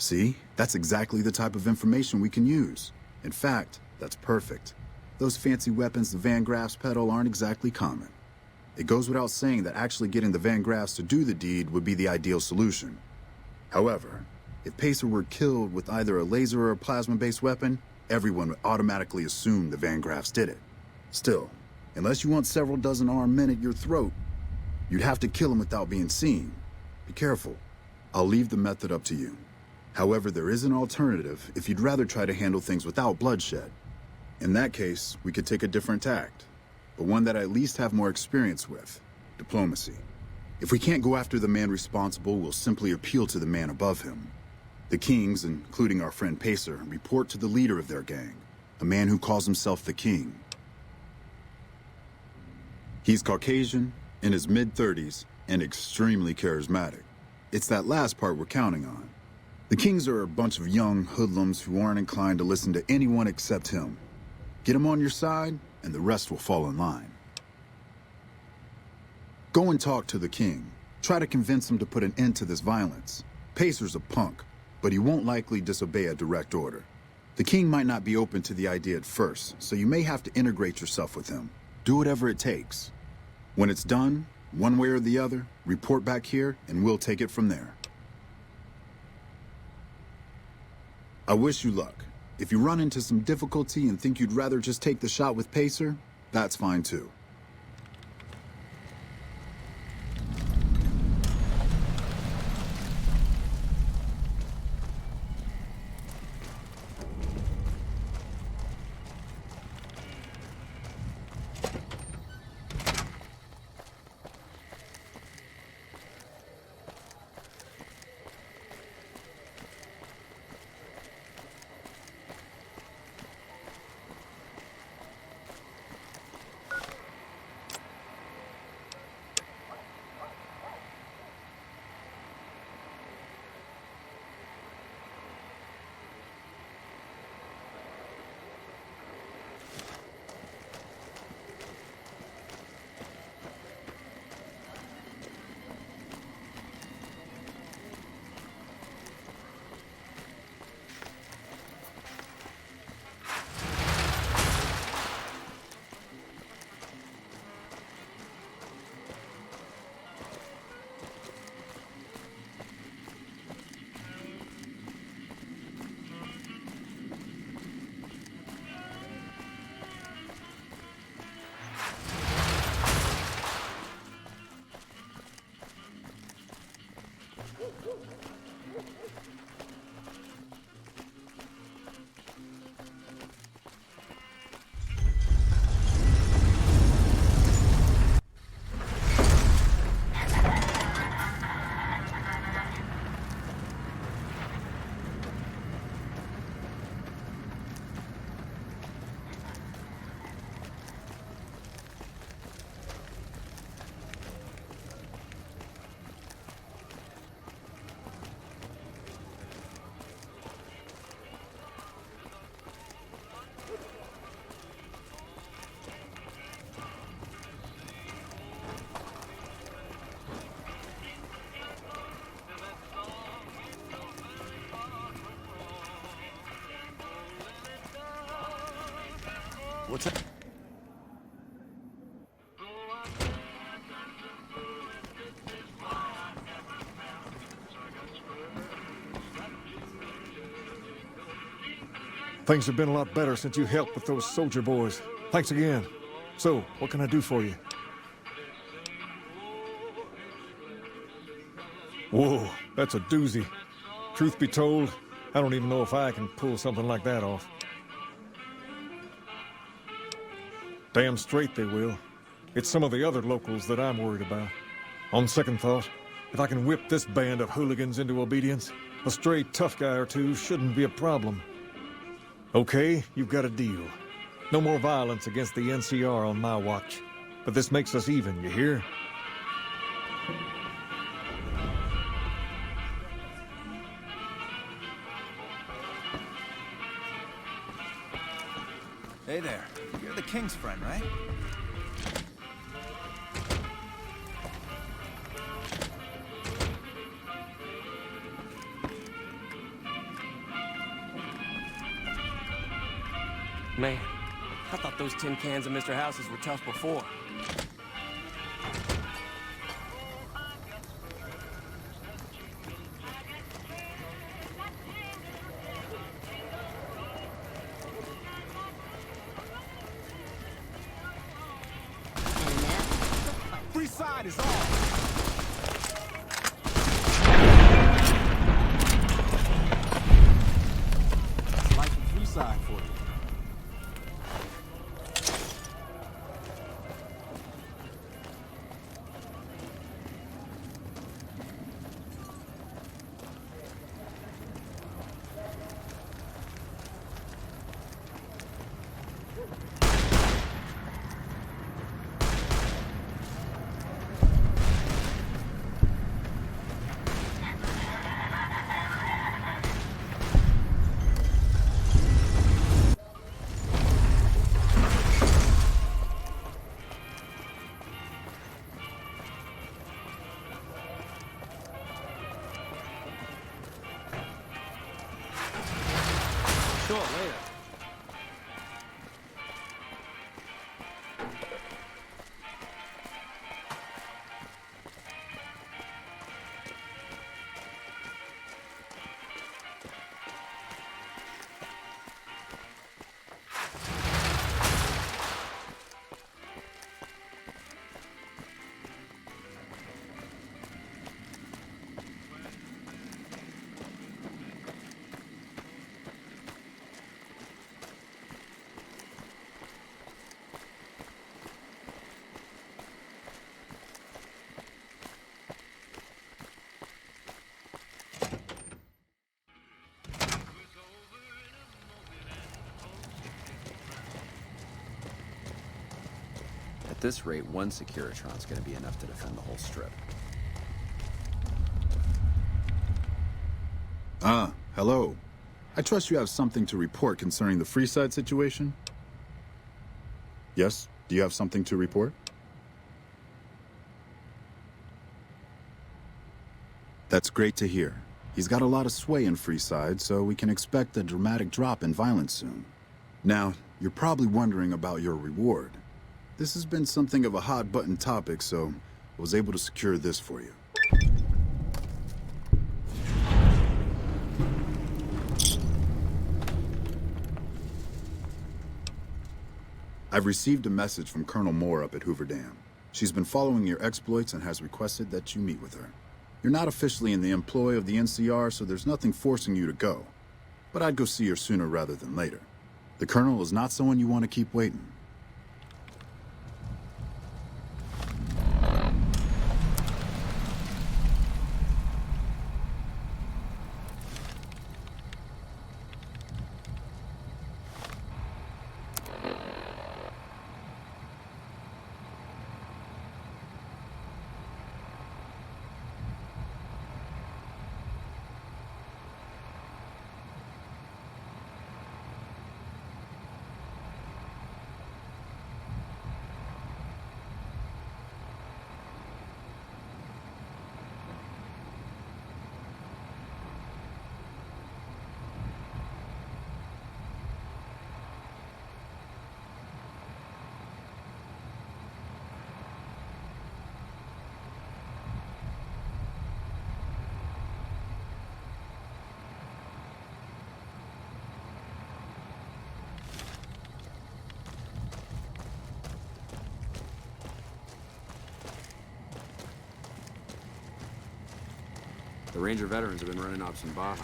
See? That's exactly the type of information we can use. In fact, that's perfect. Those fancy weapons the Van Graffs peddle aren't exactly common. It goes without saying that actually getting the Van Graffs to do the deed would be the ideal solution. However, if Pacer were killed with either a laser or a plasma-based weapon, everyone would automatically assume the Van Graffs did it. Still, unless you want several dozen armed men at your throat, you'd have to kill him without being seen. Be careful. I'll leave the method up to you. However, there is an alternative if you'd rather try to handle things without bloodshed. In that case, we could take a different tact, but one that I at least have more experience with: diplomacy. If we can't go after the man responsible, we'll simply appeal to the man above him. The Kings, including our friend Pacer, report to the leader of their gang, a man who calls himself the King. He's Caucasian, in his mid-30s, and extremely charismatic. It's that last part we're counting on. The Kings are a bunch of young hoodlums who aren't inclined to listen to anyone except him. Get him on your side, and the rest will fall in line. Go and talk to the King. Try to convince him to put an end to this violence. Pacer's a punk, but he won't likely disobey a direct order. The King might not be open to the idea at first, so you may have to integrate yourself with him. Do whatever it takes. When it's done, one way or the other, report back here, and we'll take it from there. I wish you luck. If you run into some difficulty and think you'd rather just take the shot with Pacer, that's fine too. What's up? Things have been a lot better since you helped with those soldier boys. Thanks again. So, what can I do for you? Whoa, that's a doozy. Truth be told, I don't even know if I can pull something like that off. Damn straight they will. It's some of the other locals that I'm worried about. On second thought, if I can whip this band of hooligans into obedience, a stray tough guy or two shouldn't be a problem. Okay, you've got a deal. No more violence against the NCR on my watch. But this makes us even, you hear? Hey there. You're the King's friend, right? Man, I thought those tin cans of Mr. House's were tough before. Free side is on. Life and free side for you. Talk later. At this rate, one Securitron's gonna be enough to defend the whole strip. Ah, hello. I trust you have something to report concerning the Freeside situation? Yes? Do you have something to report? That's great to hear. He's got a lot of sway in Freeside, so we can expect a dramatic drop in violence soon. Now, you're probably wondering about your reward. This has been something of a hot-button topic, so I was able to secure this for you. I've received a message from Colonel Moore up at Hoover Dam. She's been following your exploits and has requested that you meet with her. You're not officially in the employ of the NCR, so there's nothing forcing you to go. But I'd go see her sooner rather than later. The Colonel is not someone you want to keep waiting. The Ranger veterans have been running off some Baja.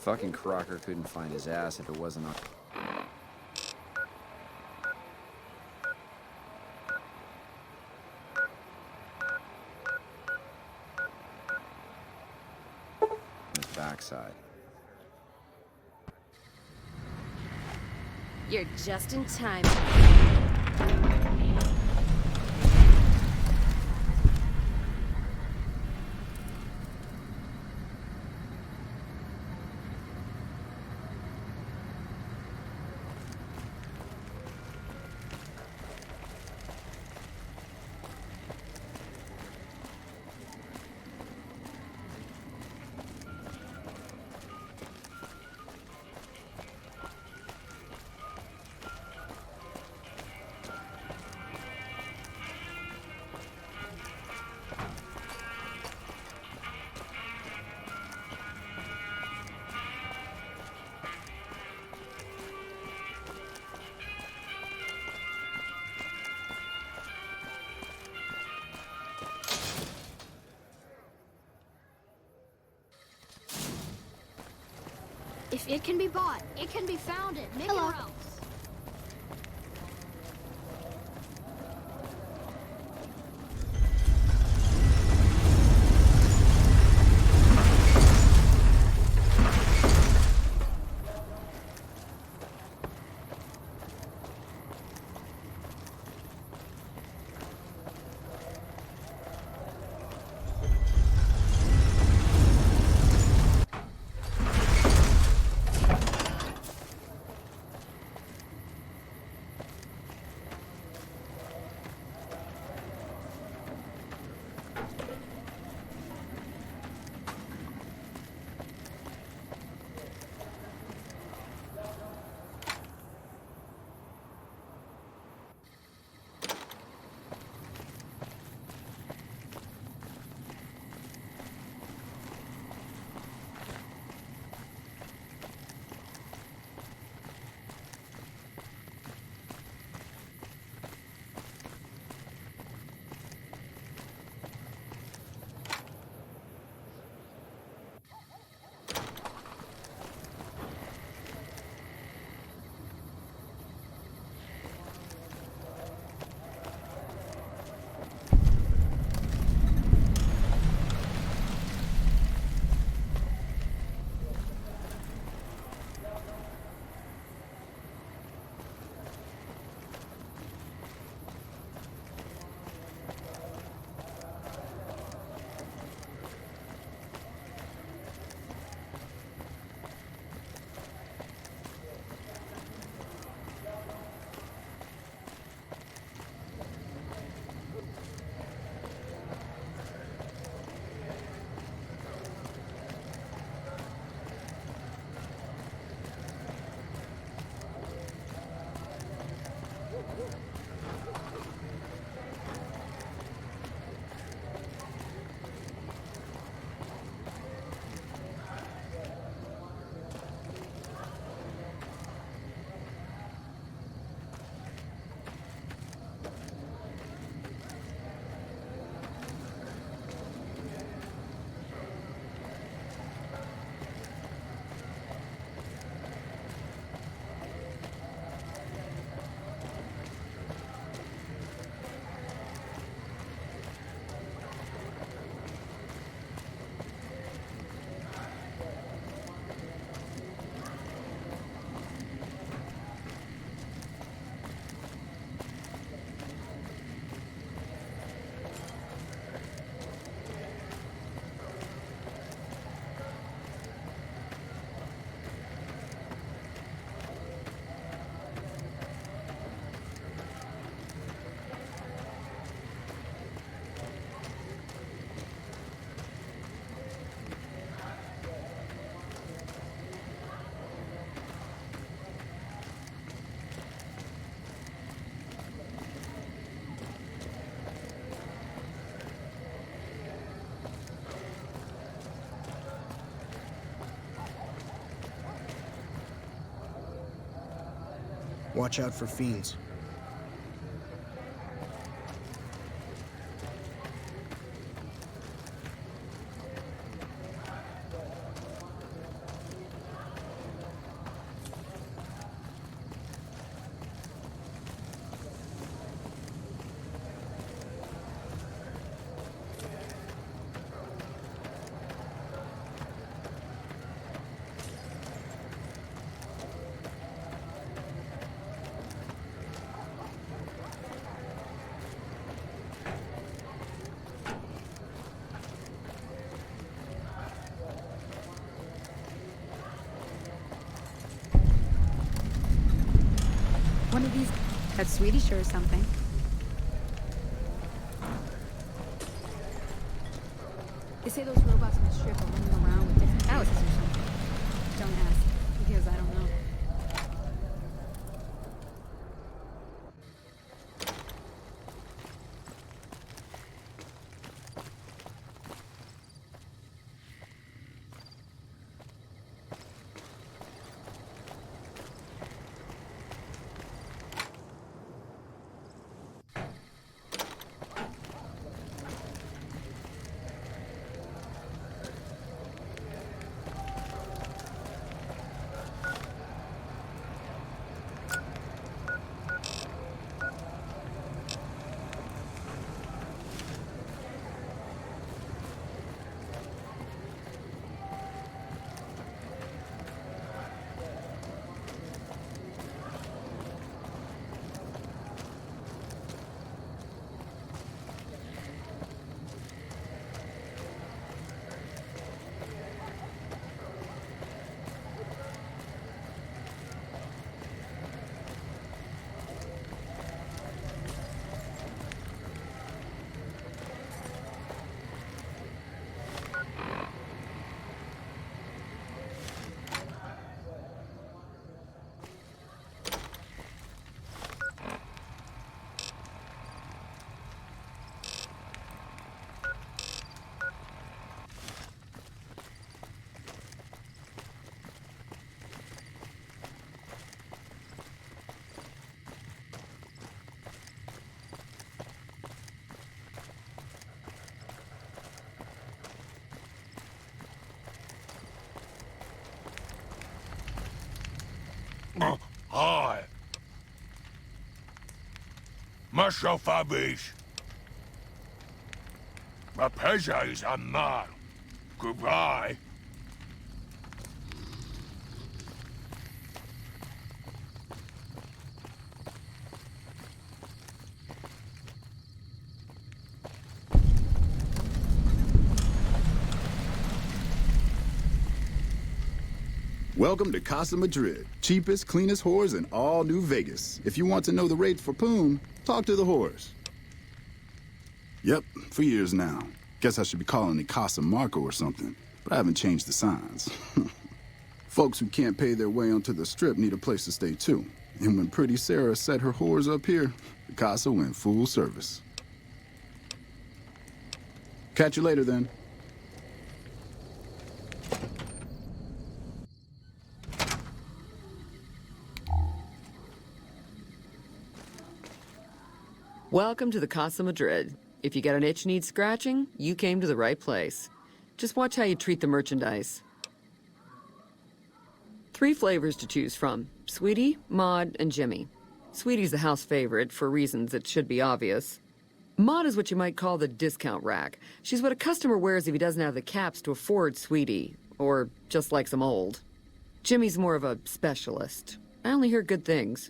Fucking Crocker couldn't find his ass if it wasn't on... his backside. You're just in time. If it can be bought, it can be founded. Nowhere else. Watch out for fiends. One of these that's Swedish or something. They say those robots on the strip are running around with different houses or something. Don't ask, because I don't know. Proszę fabish. My pleasure is a man. Goodbye. Welcome to Casa Madrid. Cheapest, cleanest whores in all New Vegas. If you want to know the rates for Poon, talk to the whores. Yep, for years now. Guess I should be calling it Casa Marco or something, but I haven't changed the signs. Folks who can't pay their way onto the strip need a place to stay too. And when Pretty Sarah set her whores up here, the Casa went full service. Catch you later then. Welcome to the Casa Madrid. If you got an itch needs scratching, you came to the right place. Just watch how you treat the merchandise. 3 flavors to choose from: Sweetie, Maud, and Jimmy. Sweetie's the house favorite for reasons that should be obvious. Maud is what you might call the discount rack. She's what a customer wears if he doesn't have the caps to afford Sweetie, or just likes them old. Jimmy's more of a specialist. I only hear good things.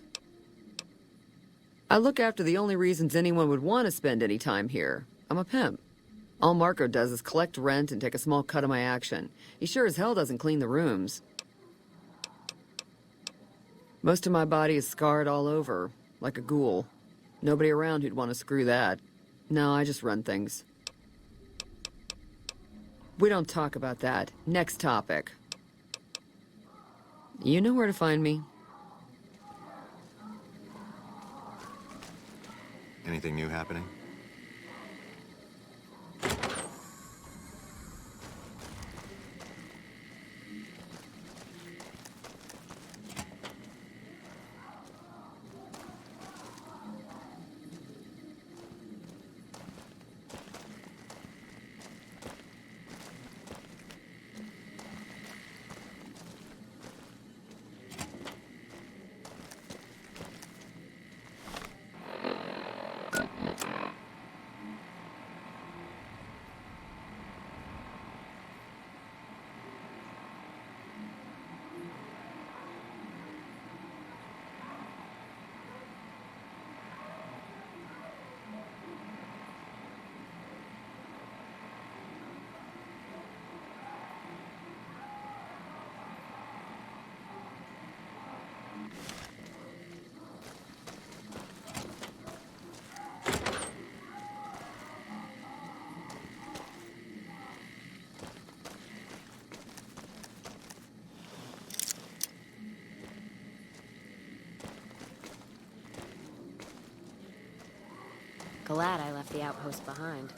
I look after the only reasons anyone would want to spend any time here. I'm a pimp. All Marco does is collect rent and take a small cut of my action. He sure as hell doesn't clean the rooms. Most of my body is scarred all over, like a ghoul. Nobody around who'd want to screw that. No, I just run things. We don't talk about that. Next topic. You know where to find me. Anything new happening? Glad I left the outpost behind.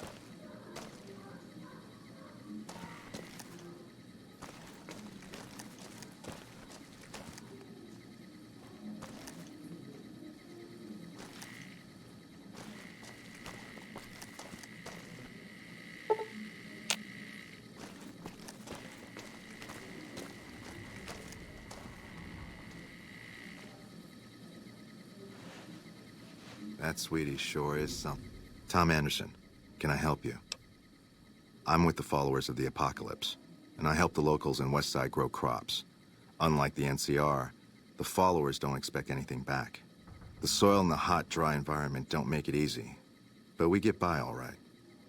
That sweetie sure is something. Tom Anderson, can I help you? I'm with the followers of the apocalypse, and I help the locals in Westside grow crops. Unlike the NCR, the followers don't expect anything back. The soil and the hot, dry environment don't make it easy, but we get by all right.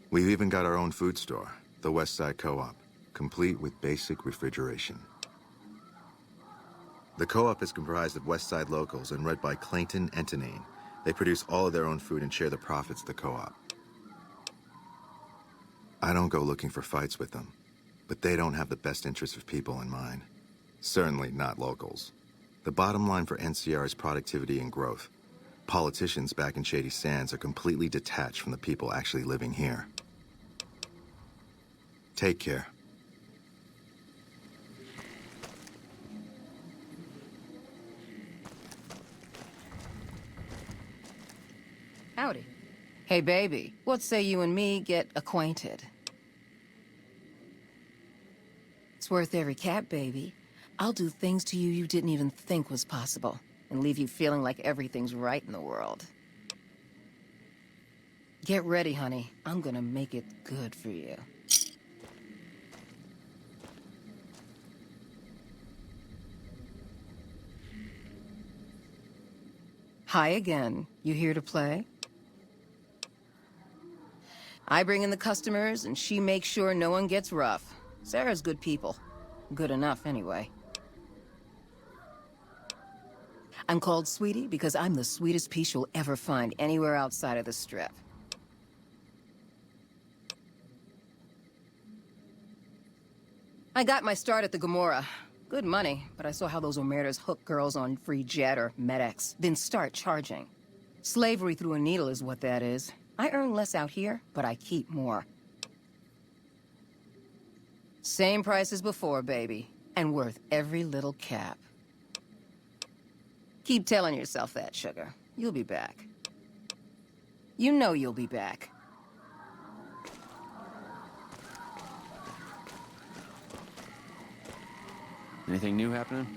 We've even got our own food store, the Westside Co-op, complete with basic refrigeration. The co-op is comprised of Westside locals and led by Clayton Entenine. They produce all of their own food and share the profits of the co-op. I don't go looking for fights with them, but they don't have the best interests of people in mind. Certainly not locals. The bottom line for NCR is productivity and growth. Politicians back in Shady Sands are completely detached from the people actually living here. Take care. Howdy. Hey, baby, what say you and me get acquainted? It's worth every cap, baby. I'll do things to you didn't even think was possible, and leave you feeling like everything's right in the world. Get ready, honey. I'm gonna make it good for you. Hi again. You here to play? I bring in the customers, and she makes sure no one gets rough. Sarah's good people. Good enough, anyway. I'm called Sweetie because I'm the sweetest piece you'll ever find anywhere outside of the Strip. I got my start at the Gomorrah. Good money, but I saw how those Omertas hook girls on free jet or MedX, then start charging. Slavery through a needle is what that is. I earn less out here, but I keep more. Same price as before, baby, and worth every little cap. Keep telling yourself that, sugar. You'll be back. You know you'll be back. Anything new happening?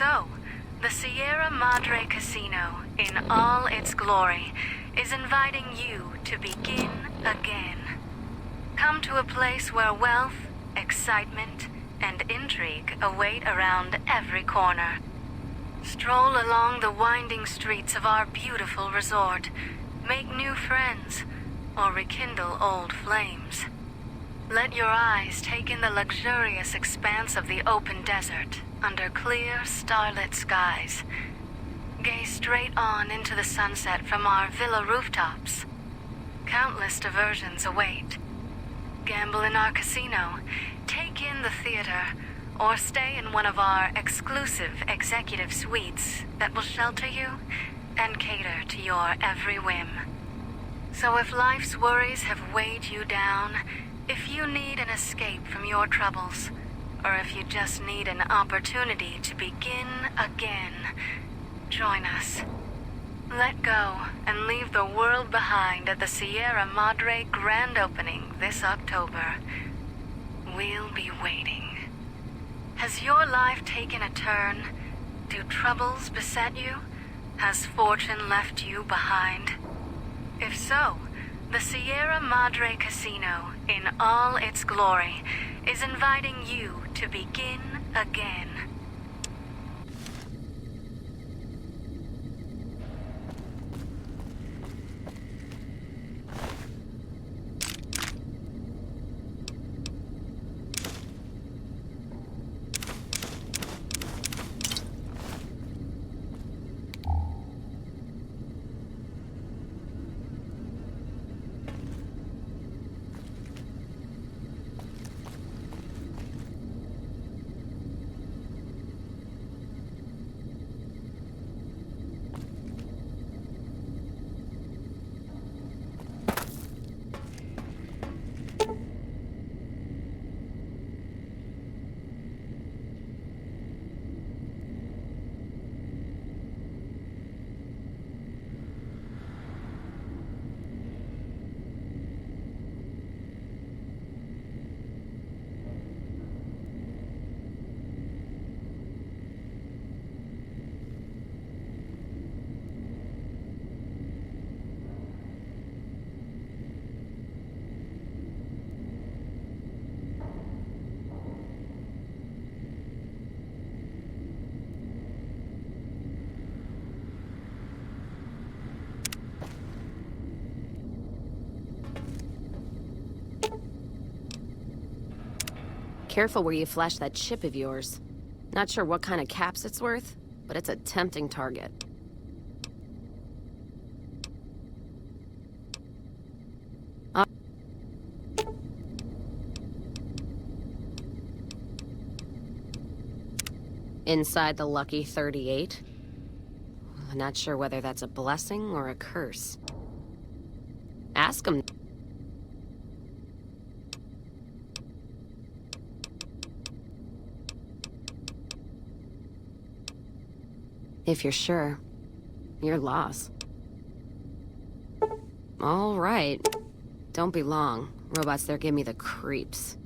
So, the Sierra Madre Casino, in all its glory, is inviting you to begin again. Come to a place where wealth, excitement, and intrigue await around every corner. Stroll along the winding streets of our beautiful resort, make new friends, or rekindle old flames. Let your eyes take in the luxurious expanse of the open desert under clear, starlit skies. Gaze straight on into the sunset from our villa rooftops. Countless diversions await. Gamble in our casino, take in the theater, or stay in one of our exclusive executive suites that will shelter you and cater to your every whim. So if life's worries have weighed you down, if you need an escape from your troubles, or if you just need an opportunity to begin again, join us. Let go and leave the world behind at the Sierra Madre grand opening this October. We'll be waiting. Has your life taken a turn? Do troubles beset you? Has fortune left you behind? If so, the Sierra Madre Casino, in all its glory, is inviting you to begin again. Careful where you flash that chip of yours. Not sure what kind of caps it's worth, but it's a tempting target. Inside the lucky 38? Not sure whether that's a blessing or a curse. Ask him. If you're sure, your loss. All right. Don't be long. Robots there give me the creeps.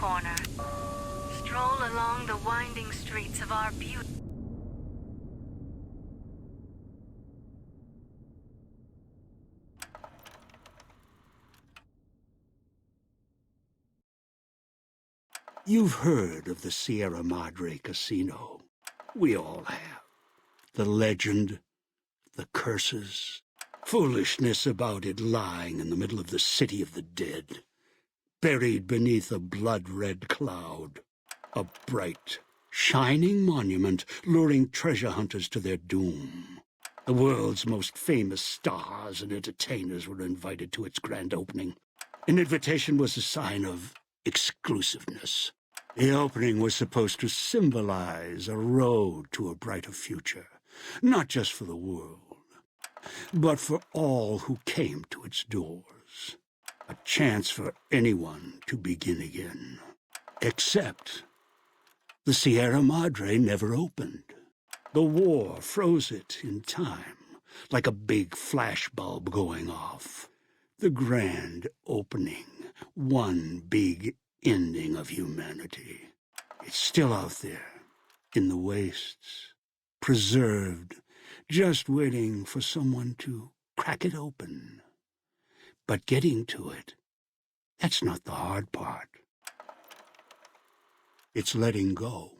corner. Stroll along the winding streets of our beautiful... You've heard of the Sierra Madre Casino. We all have. The legend, the curses, foolishness about it lying in the middle of the city of the dead, buried beneath a blood-red cloud. A bright, shining monument luring treasure hunters to their doom. The world's most famous stars and entertainers were invited to its grand opening. An invitation was a sign of exclusiveness. The opening was supposed to symbolize a road to a brighter future, not just for the world, but for all who came to its doors. A chance for anyone to begin again. Except the Sierra Madre never opened. The war froze it in time, like a big flashbulb going off. The grand opening, one big ending of humanity. It's still out there, in the wastes, preserved, just waiting for someone to crack it open. But getting to it, that's not the hard part. It's letting go.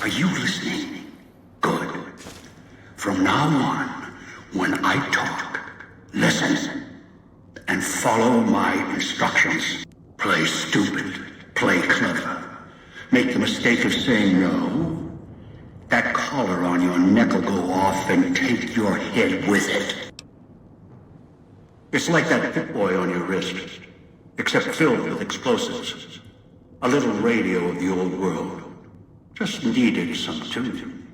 Are you listening? Good. From now on, when I talk, listen and follow my instructions. Play stupid, play clever. Make the mistake of saying no. That collar on your neck will go off and take your head with it. It's like that Pip-Boy on your wrist, except filled with explosives. A little radio of the old world. Just needed some tuning.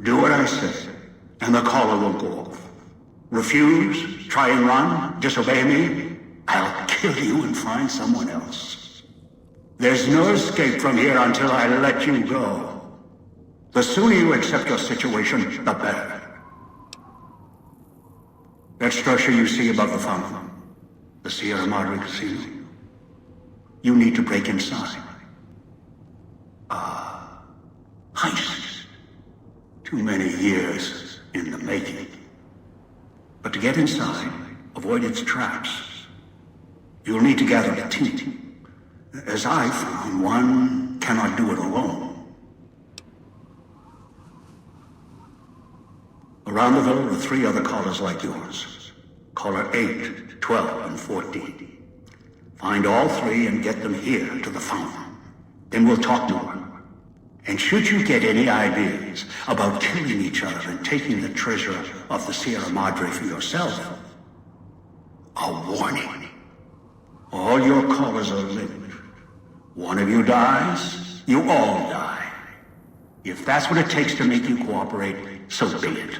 Do what I say, and the collar won't go off. Refuse, try and run, disobey me, I'll kill you and find someone else. There's no escape from here until I let you go. The sooner you accept your situation, the better. That structure you see above the fountain, the Sierra Madre Casino, you need to break inside. Heist. Too many years in the making. But to get inside, avoid its traps, you'll need to gather a team. As I found, one cannot do it alone. Around the villa are 3 other callers like yours. Caller 8, 12, and 14. Find all 3 and get them here to the fountain. Then we'll talk more. And should you get any ideas about killing each other and taking the treasure of the Sierra Madre for yourself, a warning. All your callers are linked. One of you dies, you all die. If that's what it takes to make you cooperate, so be it.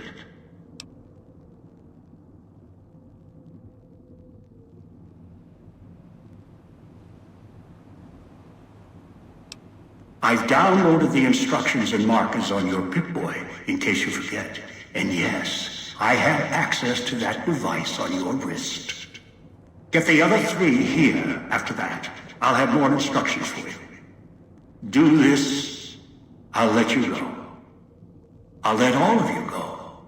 I've downloaded the instructions and markers on your Pip-Boy, in case you forget. And yes, I have access to that device on your wrist. Get the other 3 here after that. I'll have more instructions for you. Do this, I'll let you go. I'll let all of you go.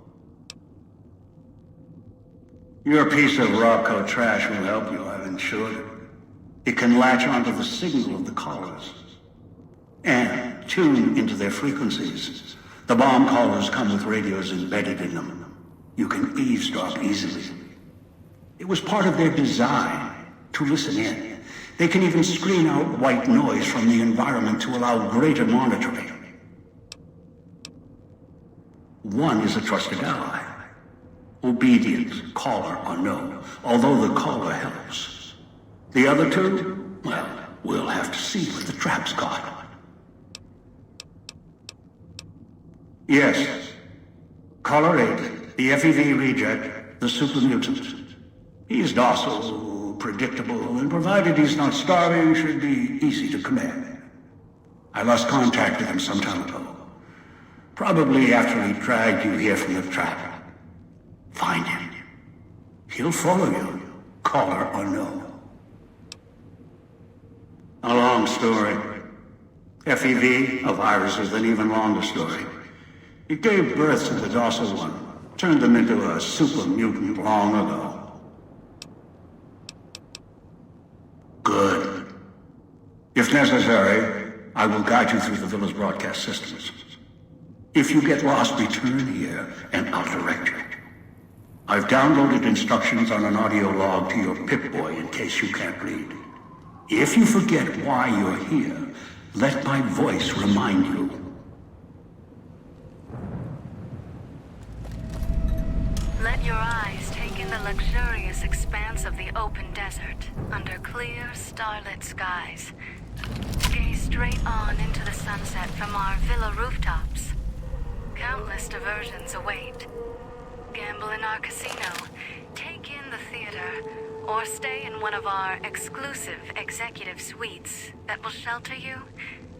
Your piece of Rocco trash will help you, I've insured it. It can latch onto the signal of the callers and tune into their frequencies. The bomb collars come with radios embedded in them. You can eavesdrop easily. It was part of their design to listen in. They can even screen out white noise from the environment to allow greater monitoring. One is a trusted ally. Obedient, caller or no, although the caller helps. The other 2, well, we'll have to see what the trap's got. Yes. Caller 8, the FEV reject, the super mutant. He's docile, predictable, and provided he's not starving, should be easy to command. I lost contact with him some time ago. Probably after he dragged you here from the trap. Find him. He'll follow you, caller or no. A long story. FEV, a virus is an even longer story. It gave birth to the docile one, turned them into a super mutant long ago. Good. If necessary, I will guide you through the villa's broadcast systems. If you get lost, return here, and I'll direct you. I've downloaded instructions on an audio log to your Pip-Boy in case you can't read. If you forget why you're here, let my voice remind you. Let your eyes take in the luxurious expanse of the open desert under clear, starlit skies. Gaze straight on into the sunset from our villa rooftops. Countless diversions await. Gamble in our casino, take in the theater, or stay in one of our exclusive executive suites that will shelter you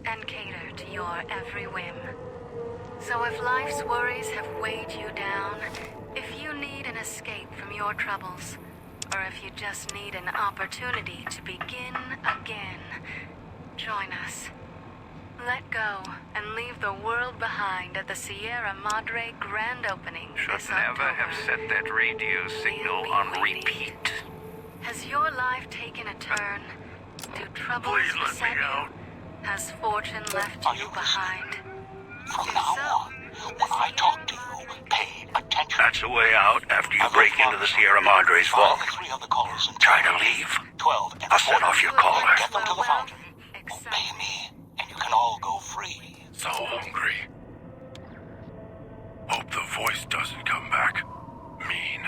and cater to your every whim. So if life's worries have weighed you down, if you need an escape from your troubles, or if you just need an opportunity to begin again, join us. Let go and leave the world behind at the Sierra Madre grand opening. Should never have set that radio signal on repeat. Has your life taken a turn? Do troubles beset you? Has fortune left you behind? From now on, when I talk to you, pay attention. That's a way out after you break into the Sierra Madre's vault. Try to leave. 12 and I'll set off your caller. Get them to the fountain. Obey me, and you can all go free. So hungry. Hope the voice doesn't come back. Mean.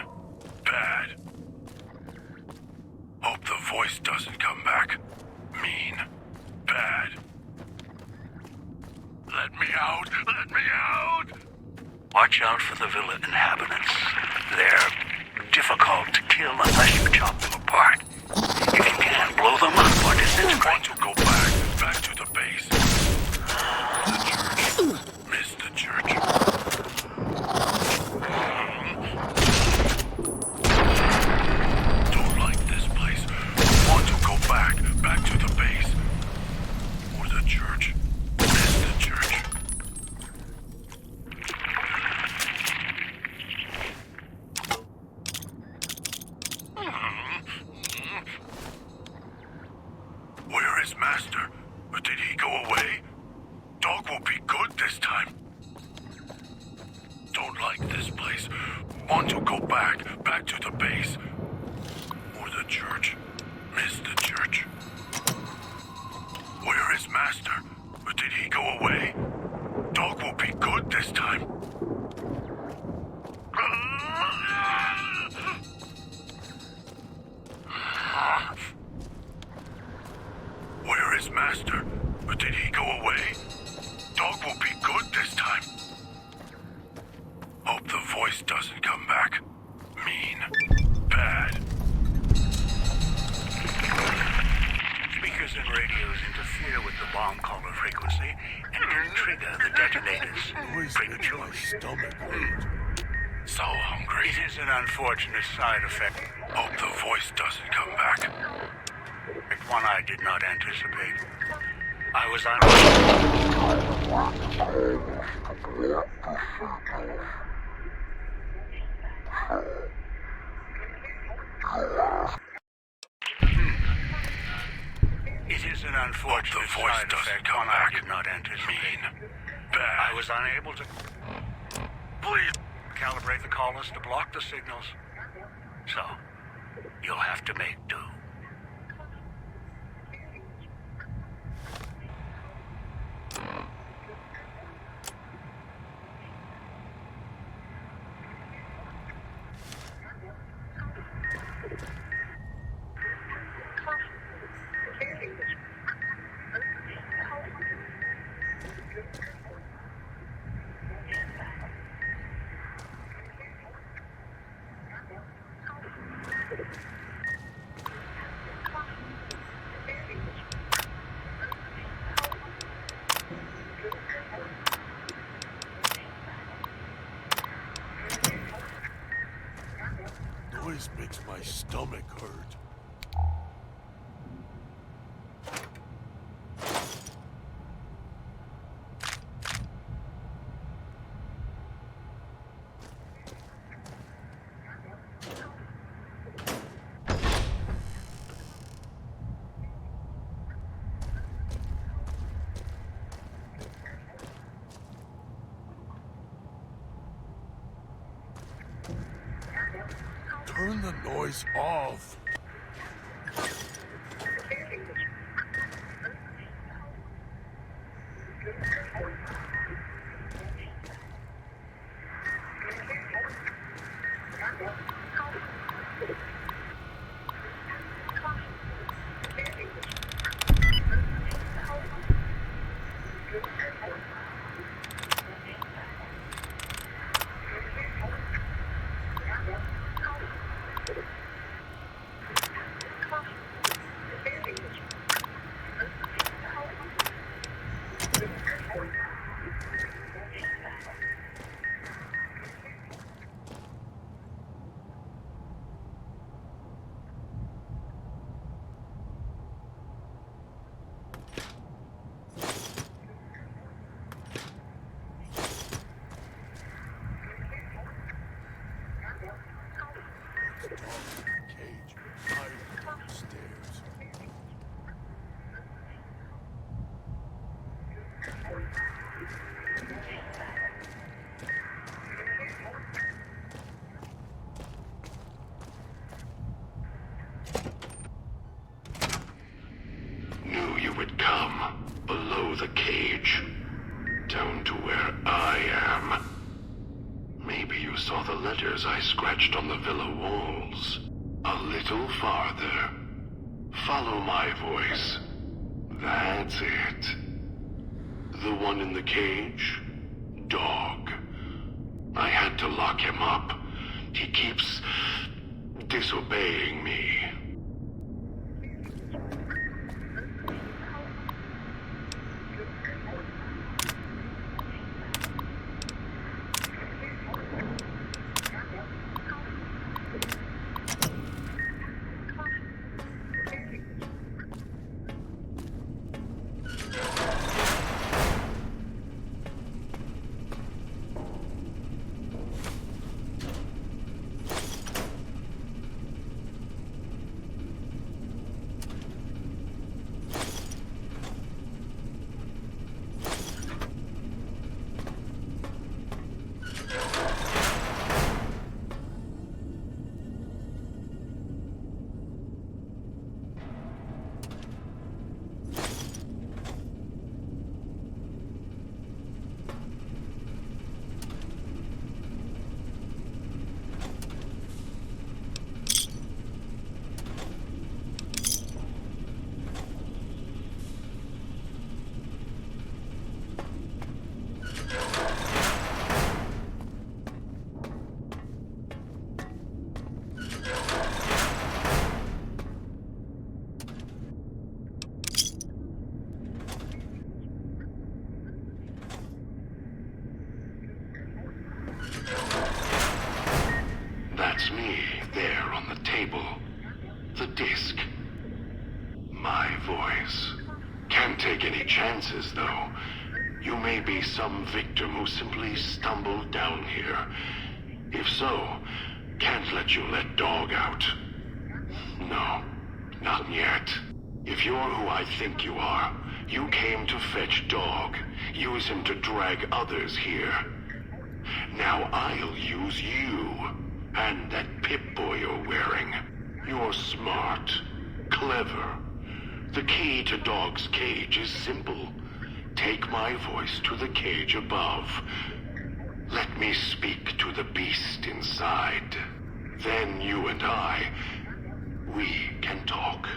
Bad. Hope the voice doesn't come back. Mean. Bad. Let me out! Let me out! Watch out for the villa inhabitants. They're difficult to kill unless you chop them apart. If you can, blow them up or disintegrate. To go back to the base. The church. Miss the church. Don't like this place. Want to go back to the base. Or the church. Miss the church. Where is Master? Did he go away? Dog will be good this time. Don't like this place. Want to go back to the base. Or the church. Miss the church. Where is Master? Did he go away? Dog will be good this time. Where is Master? Did he go away? Dog will be good this time. Hope the voice doesn't come back. Mean. Bad. Speakers and radios interfere with the bomb caller frequency and can trigger the detonators prematurely. So hungry. It is an unfortunate side effect. Hope the voice doesn't come back. It's one I did not anticipate. I was It is an unfortunate side effect one I did not anticipate. I was unable to calibrate the callers to block the signals. So, you'll have to make do. noise makes my stomach hurt. Turn the noise off. Knew you would come below the cage, down to where I am. Maybe you saw the letters I scratched on the villa walls. A little farther. Follow my voice. That's it. The one in the cage? Dog. I had to lock him up. He keeps disobeying me. That's me, there on the table. The disc. My voice. Can't take any chances, though. You may be some victim who simply stumbled down here. If so, can't let you let Dog out. No, not yet. If you're who I think you are, you came to fetch Dog. Use him to drag others here. Now I'll use you. And that Pip-Boy you're wearing. You're smart. Clever. The key to Dog's cage is simple. Take my voice to the cage above. Let me speak to the beast inside. Then you and I, we can talk.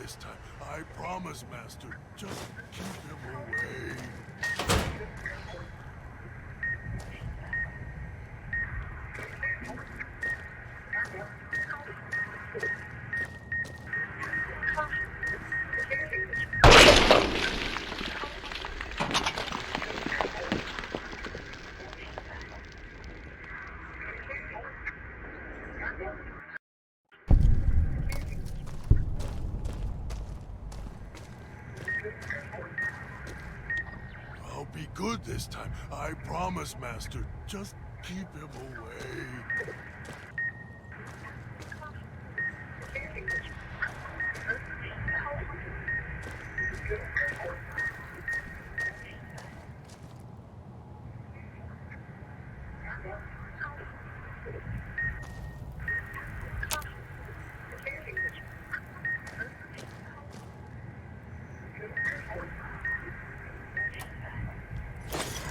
this time. I promise, Master. Just keep him away. I'll be good this time. I promise, Master. Just keep him away.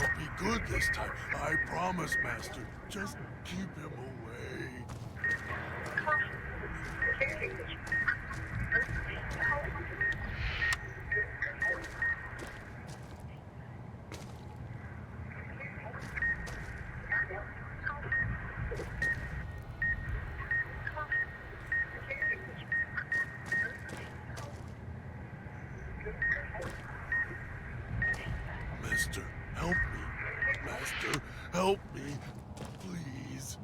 I'll be good this time. I promise, Master. Just keep him away. Mister, help me. Master, help me. Please.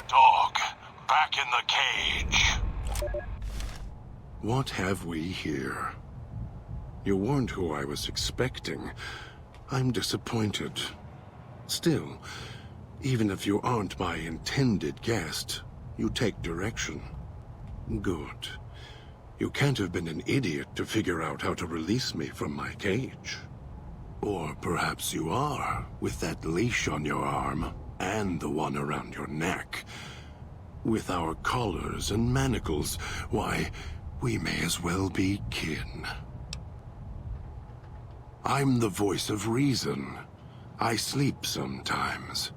Dog, back in the cage. What have we here? You weren't who I was expecting. I'm disappointed. Still, even if you aren't my intended guest, you take direction. Good. You can't have been an idiot to figure out how to release me from my cage. Or perhaps you are, with that leash on your arm, and the one around your neck. With our collars and manacles, why, we may as well be kin. I'm the voice of reason. I sleep sometimes.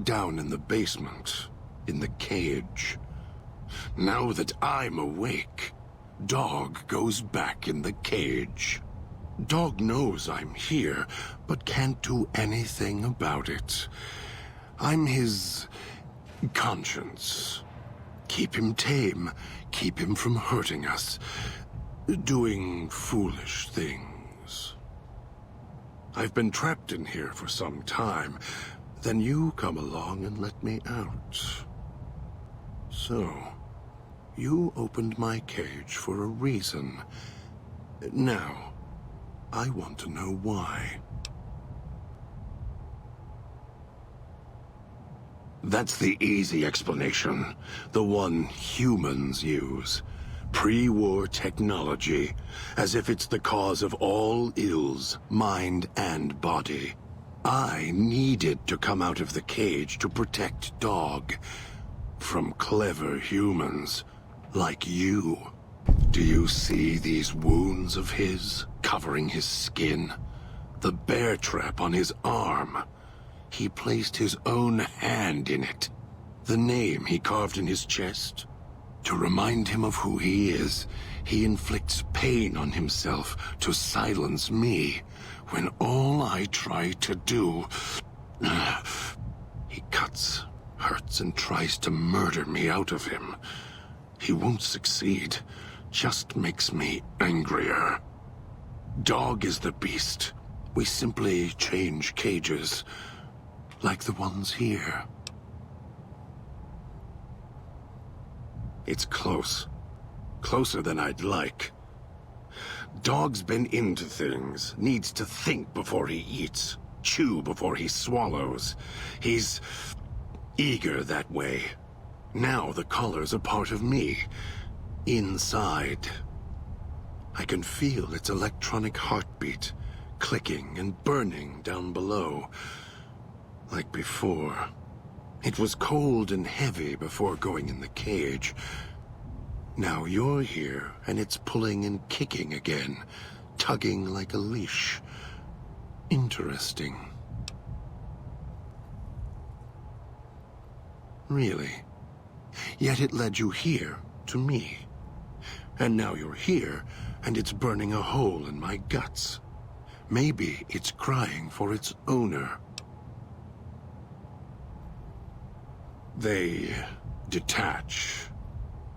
Down in the basement, in the cage. Now that I'm awake, Dog goes back in the cage. Dog knows I'm here, but can't do anything about it. I'm his conscience. Keep him tame, keep him from hurting us, doing foolish things. I've been trapped in here for some time. Then you come along and let me out. So, you opened my cage for a reason. Now, I want to know why. That's the easy explanation. The one humans use. Pre-war technology. As if it's the cause of all ills, mind and body. I needed to come out of the cage to protect Dog. From clever humans. Like you. Do you see these wounds of his, covering his skin? The bear trap on his arm. He placed his own hand in it. The name he carved in his chest. To remind him of who he is, he inflicts pain on himself to silence me, when all I try to do... He cuts, hurts, and tries to murder me out of him. He won't succeed, just makes me angrier. Dog is the beast. We simply change cages. Like the ones here. It's close. Closer than I'd like. Dog's been into things. Needs to think before he eats. Chew before he swallows. He's eager that way. Now the colors are part of me. Inside. I can feel its electronic heartbeat, clicking and burning down below. Like before. It was cold and heavy before going in the cage. Now you're here, and it's pulling and kicking again, tugging like a leash. Interesting. Really. Yet it led you here, to me. And now you're here, and it's burning a hole in my guts. Maybe it's crying for its owner. They detach.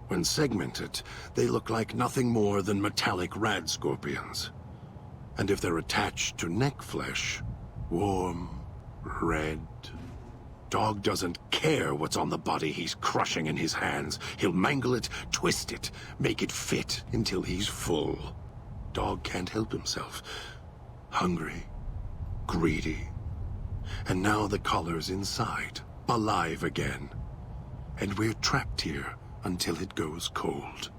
When segmented, they look like nothing more than metallic rad scorpions. And if they're attached to neck flesh, warm, red. Dog doesn't care what's on the body he's crushing in his hands. He'll mangle it, twist it, make it fit until he's full. Dog can't help himself. Hungry, greedy. And now the collar's inside, alive again. And we're trapped here until it goes cold.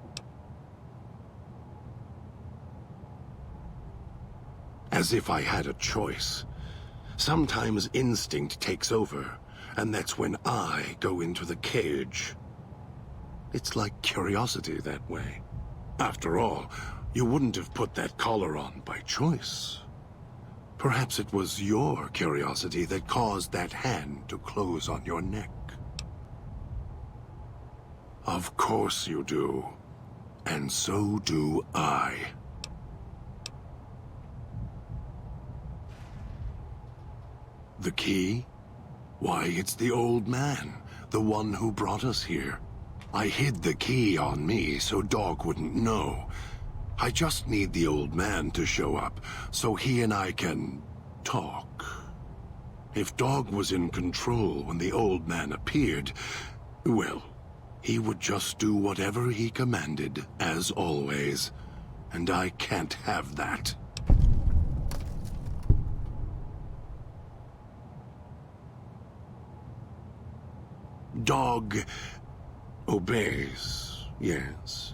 As if I had a choice. Sometimes instinct takes over, and that's when I go into the cage. It's like curiosity that way. After all, you wouldn't have put that collar on by choice. Perhaps it was your curiosity that caused that hand to close on your neck. Of course you do. And so do I. The key? Why, it's the old man, the one who brought us here. I hid the key on me so Dog wouldn't know. I just need the old man to show up, so he and I can talk. If Dog was in control when the old man appeared, well, he would just do whatever he commanded, as always. And I can't have that. Dog obeys, yes.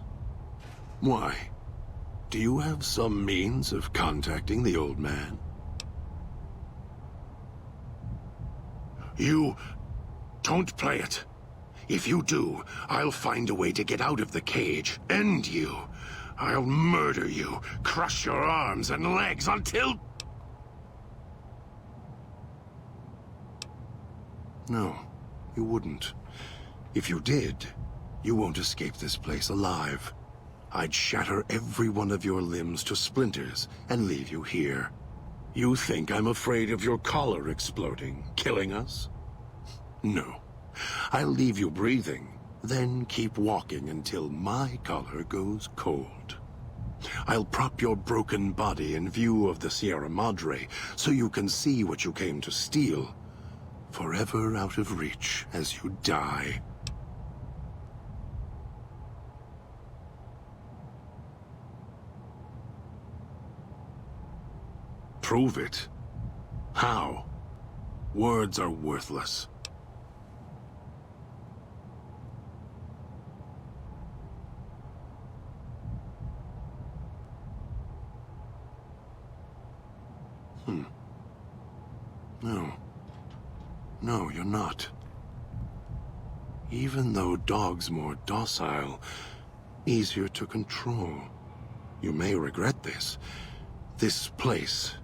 Why? Do you have some means of contacting the old man? You don't play it. If you do, I'll find a way to get out of the cage, end you. I'll murder you, crush your arms and legs until... No, you wouldn't. If you did, you won't escape this place alive. I'd shatter every one of your limbs to splinters and leave you here. You think I'm afraid of your collar exploding, killing us? No. I'll leave you breathing, then keep walking until my collar goes cold. I'll prop your broken body in view of the Sierra Madre so you can see what you came to steal, forever out of reach as you die. Prove it. How? Words are worthless. No. No, you're not. Even though Dog's more docile, easier to control. You may regret this. This place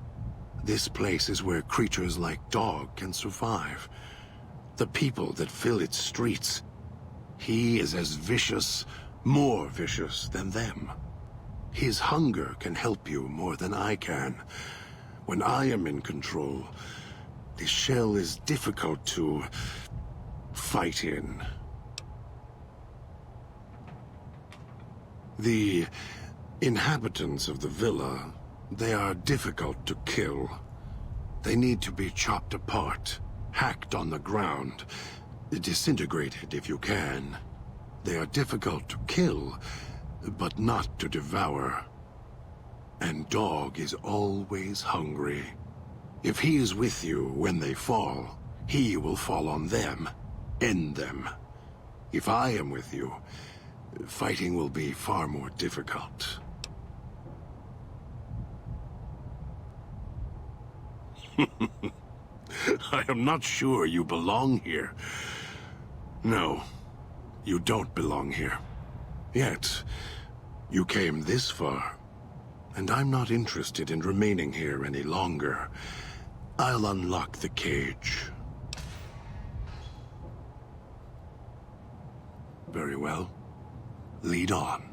is where creatures like Dog can survive. The people that fill its streets. He is as vicious, more vicious than them. His hunger can help you more than I can. When I am in control, this shell is difficult to fight in. The inhabitants of the villa, they are difficult to kill. They need to be chopped apart, hacked on the ground, disintegrated if you can. They are difficult to kill, but not to devour. And Dog is always hungry. If he is with you when they fall, he will fall on them. End them. If I am with you, fighting will be far more difficult. I am not sure you belong here. No, you don't belong here. Yet, you came this far, and I'm not interested in remaining here any longer. I'll unlock the cage. Very well. Lead on.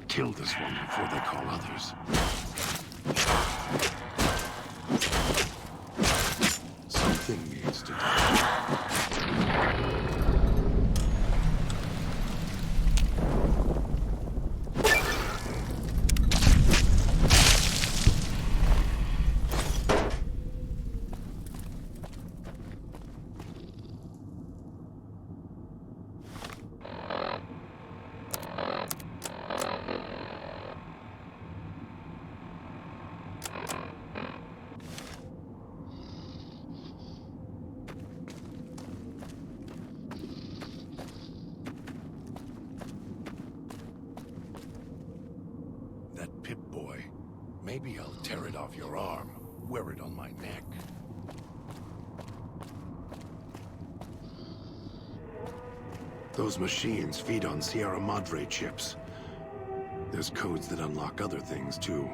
Kill this one before they call others. Something needs to die. Pip-Boy. Maybe I'll tear it off your arm, wear it on my neck. Those machines feed on Sierra Madre chips. There's codes that unlock other things, too.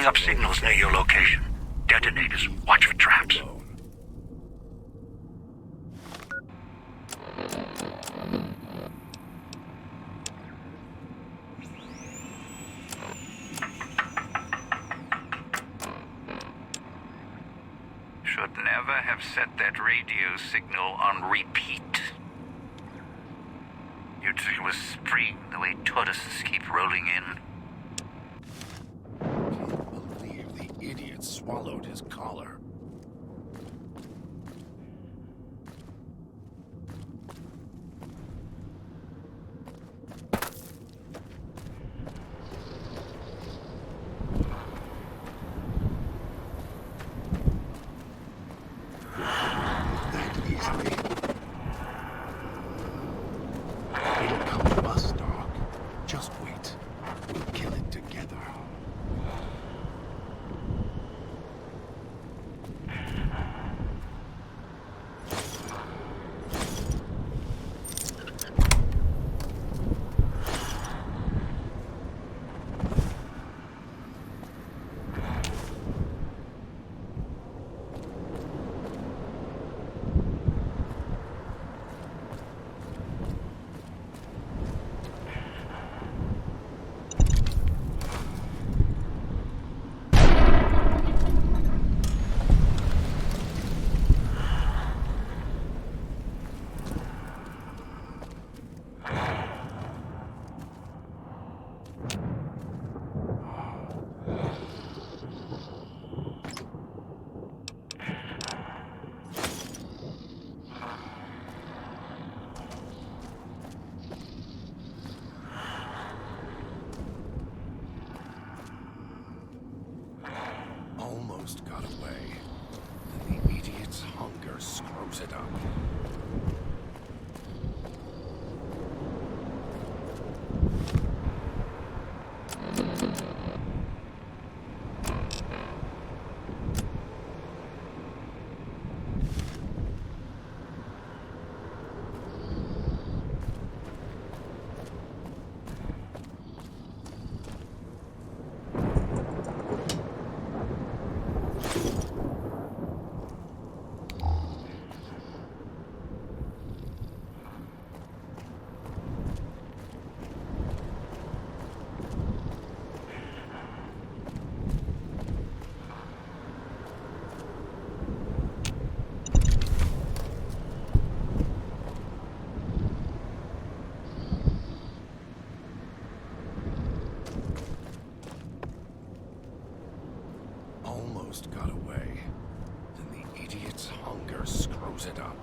picking up signals near your location. Detonators, watch for traps. Should never have set that radio signal on repeat. You'd think it was spring the way tortoises keep rolling in. Can't believe the idiot swallowed his collar. Almost got away. Then the idiot's hunger screws it up. Almost got away. Then the idiot's hunger screws it up.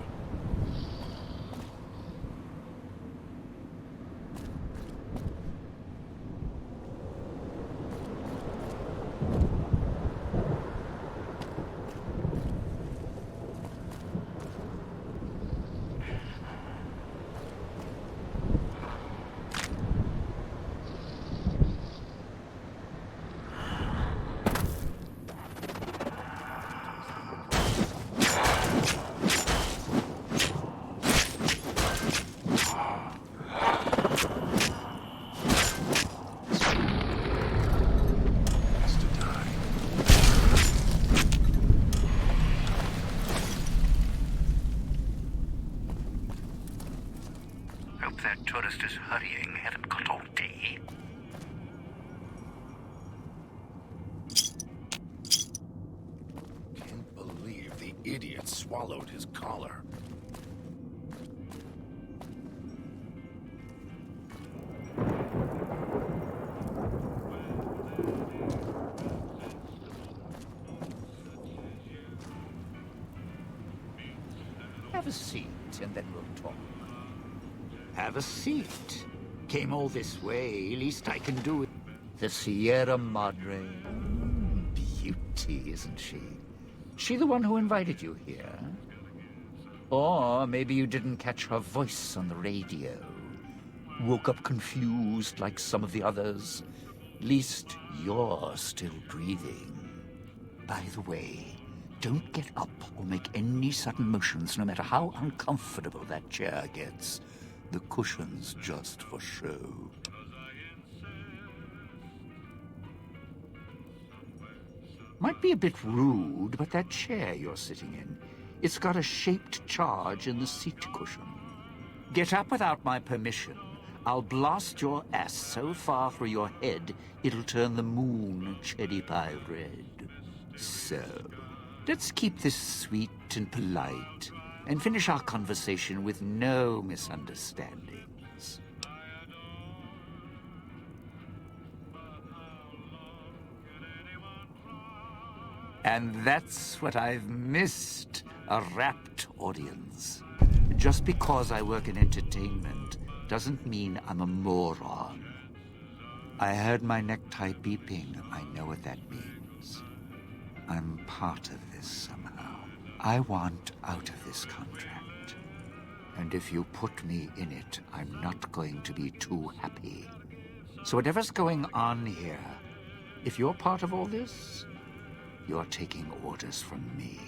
Hope that tourist is hurrying. Haven't got all day. Can't believe the idiot swallowed his collar. Have a seat, and then we'll talk. Have a seat. Came all this way, least I can do it. The Sierra Madre. Beauty, isn't she? She the one who invited you here? Or maybe you didn't catch her voice on the radio. Woke up confused like some of the others. Least you're still breathing. By the way, don't get up or make any sudden motions, no matter how uncomfortable that chair gets. The cushion's just for show. Might be a bit rude, but that chair you're sitting in, it's got a shaped charge in the seat cushion. Get up without my permission. I'll blast your ass so far through your head, it'll turn the moon cherry pie red. So, let's keep this sweet and polite, and finish our conversation with no misunderstandings. And that's what I've missed, a rapt audience. Just because I work in entertainment doesn't mean I'm a moron. I heard my necktie beeping. I know what that means. I'm part of this somehow. I want out of this contract. And if you put me in it, I'm not going to be too happy. So whatever's going on here, if you're part of all this, you're taking orders from me.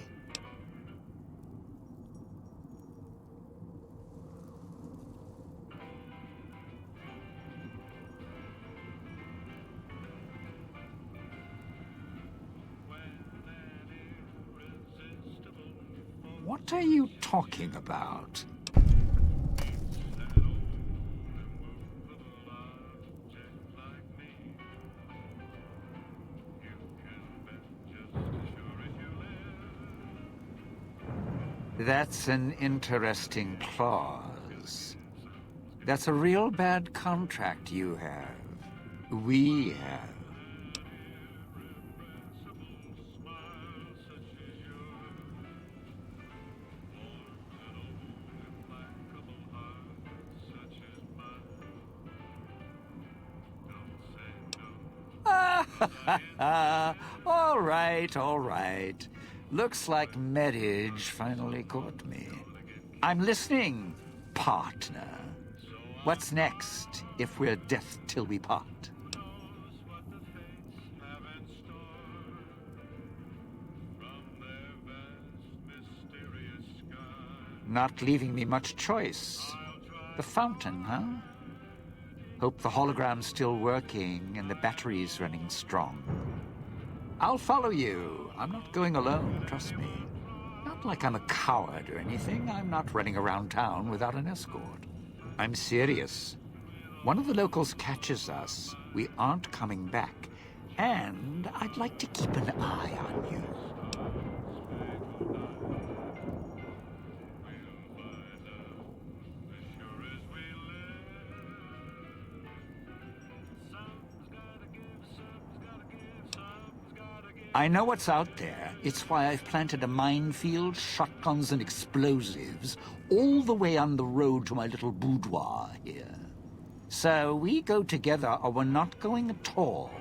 What are you talking about? That's an interesting clause. That's a real bad contract you have. We have. All right, all right. Looks like marriage finally caught me. I'm listening, partner. What's next, if we're death till we part? Not leaving me much choice. The fountain, huh? Hope the hologram's still working and the battery's running strong. I'll follow you. I'm not going alone, trust me. Not like I'm a coward or anything. I'm not running around town without an escort. I'm serious. One of the locals catches us, we aren't coming back. And I'd like to keep an eye on you. I know what's out there. It's why I've planted a minefield, shotguns and explosives all the way on the road to my little boudoir here. So we go together or we're not going at all.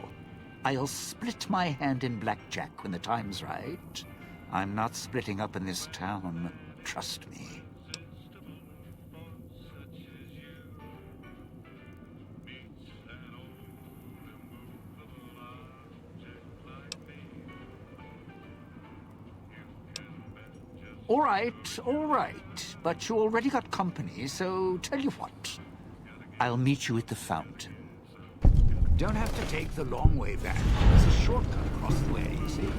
I'll split my hand in blackjack when the time's right. I'm not splitting up in this town, trust me. All right. But you already got company, so tell you what. I'll meet you at the fountain. Don't have to take the long way back. There's a shortcut across the way, you see.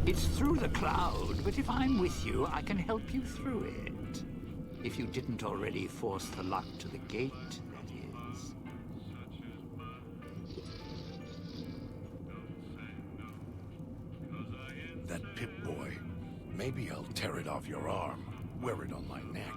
It's through the cloud, but if I'm with you, I can help you through it. If you didn't already force the lock to the gate, that is. That Pip-Boy. Maybe I'll tear it off your arm, wear it on my neck.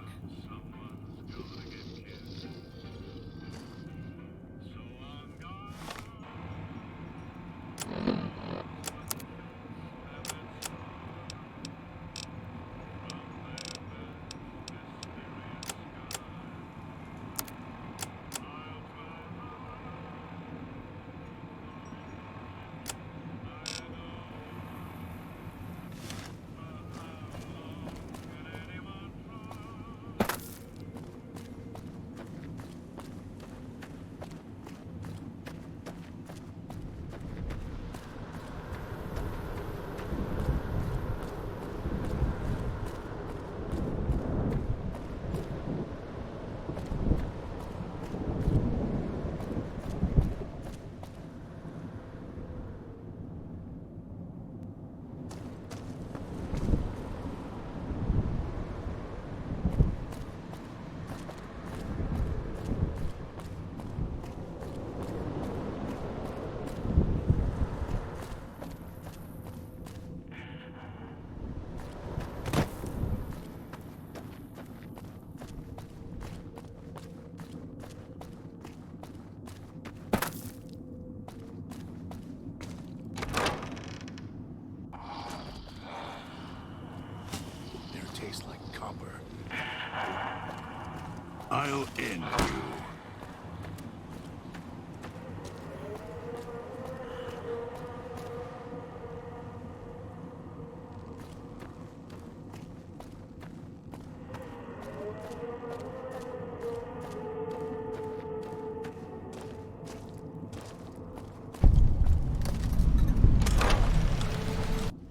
I'll end you.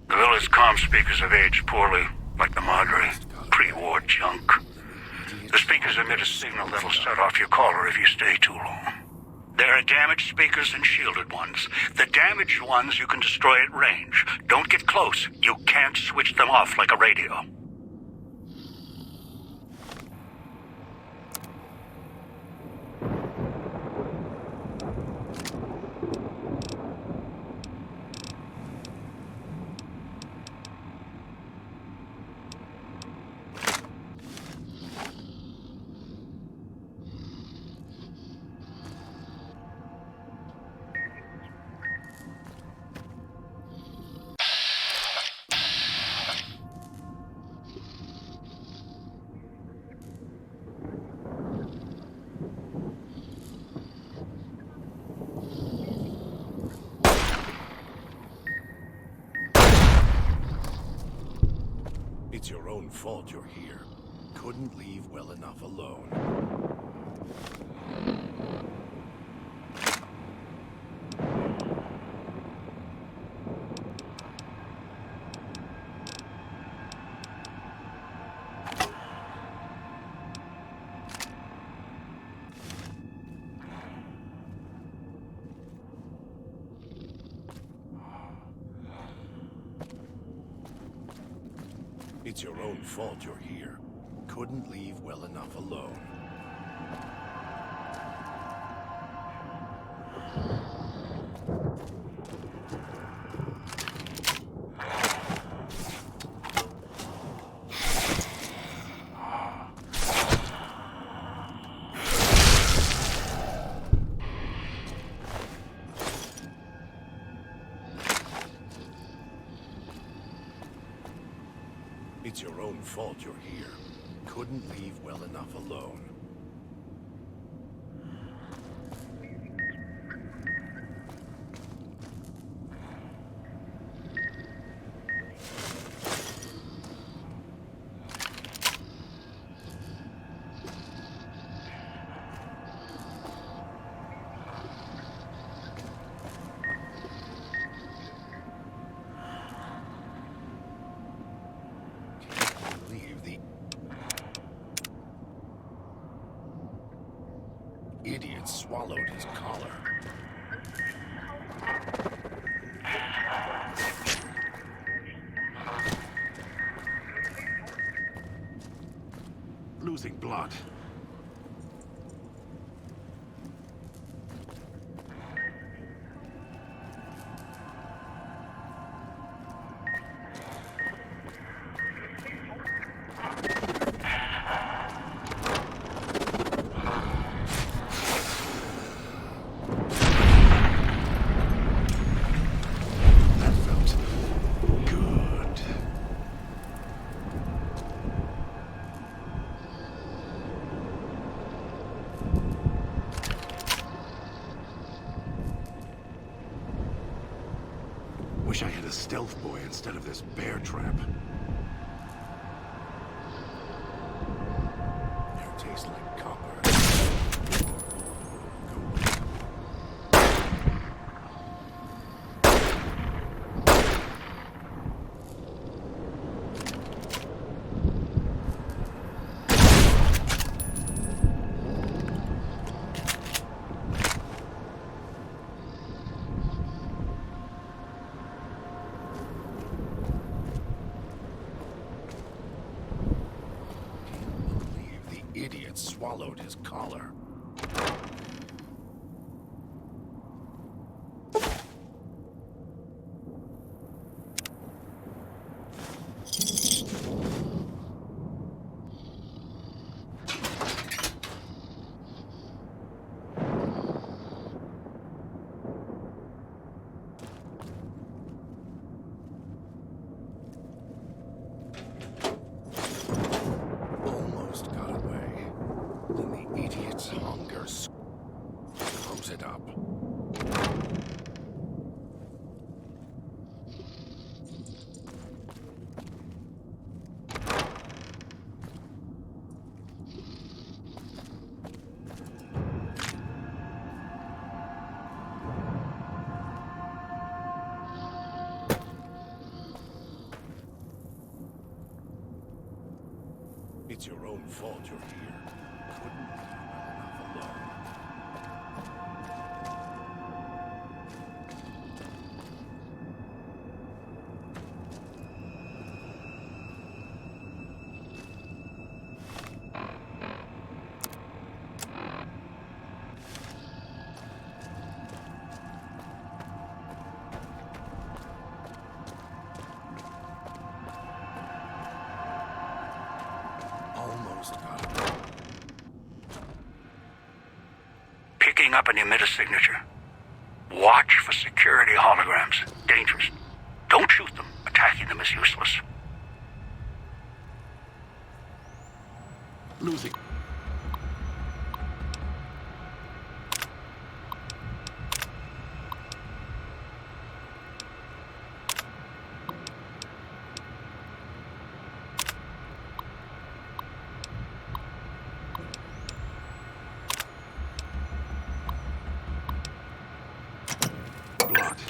The villa's comm speakers have aged poorly, like the Madre. Pre-war junk. The speakers emit a signal that'll set off your caller if you stay too long. There are damaged speakers and shielded ones. The damaged ones you can destroy at range. Don't get close. You can't switch them off like a radio. It's your own fault you're here. Couldn't leave well enough alone. It's your own fault you're here. Couldn't leave well enough alone. It's your own fault you're here. Couldn't leave well enough alone. Idiot swallowed his collar. Losing blood. Wish I had a stealth boy instead of this bear trap. Air tastes like copper. Idiot swallowed his collar. Almost got away. Then the It's your own fault you're here. Couldn't leave you well enough alone. Almost got it. Picking up an emitter signature. Watch for security holograms. Dangerous. Don't shoot them. Attacking them is useless. Losing. Blocked.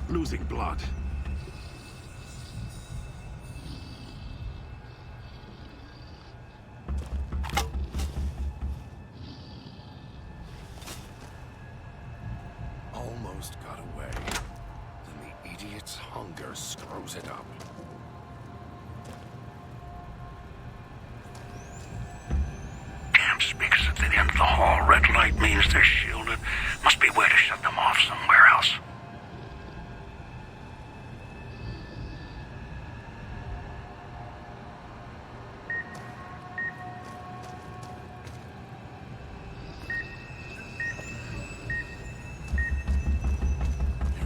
Losing blood. Almost got away. Then the idiot's hunger screws it up. Damn speakers at the end of the hall. Red light means they're shielded. Must be a way to shut them off somewhere else.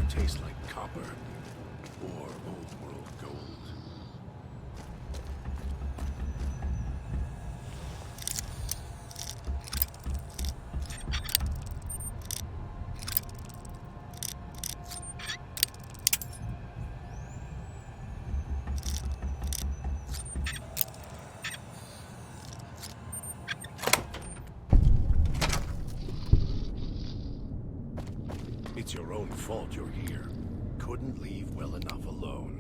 Tastes like copper or old world gold. It's your own fault you're here. Couldn't leave well enough alone.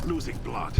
Losing blood.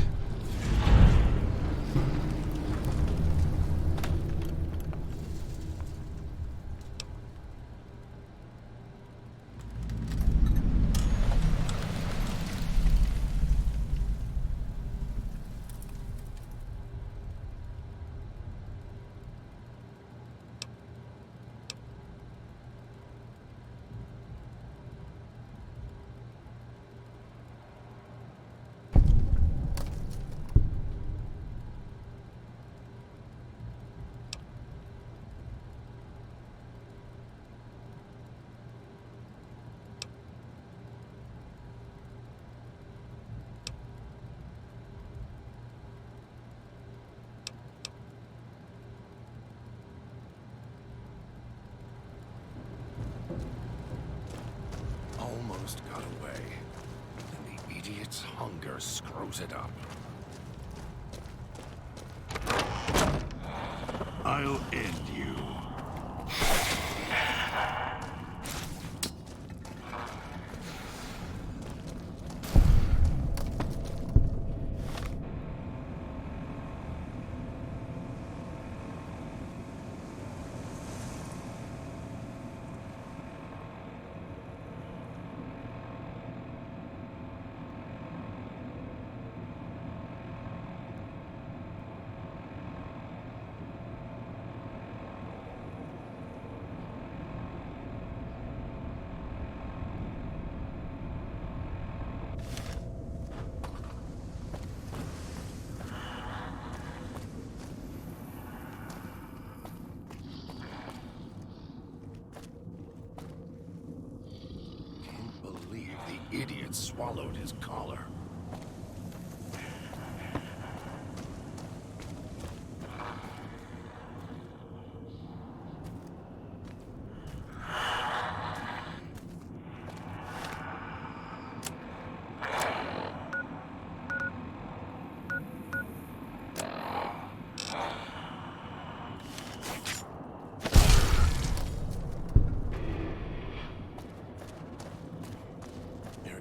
Almost got away. And the idiot's hunger screws it up. I'll end you. and swallowed his collar.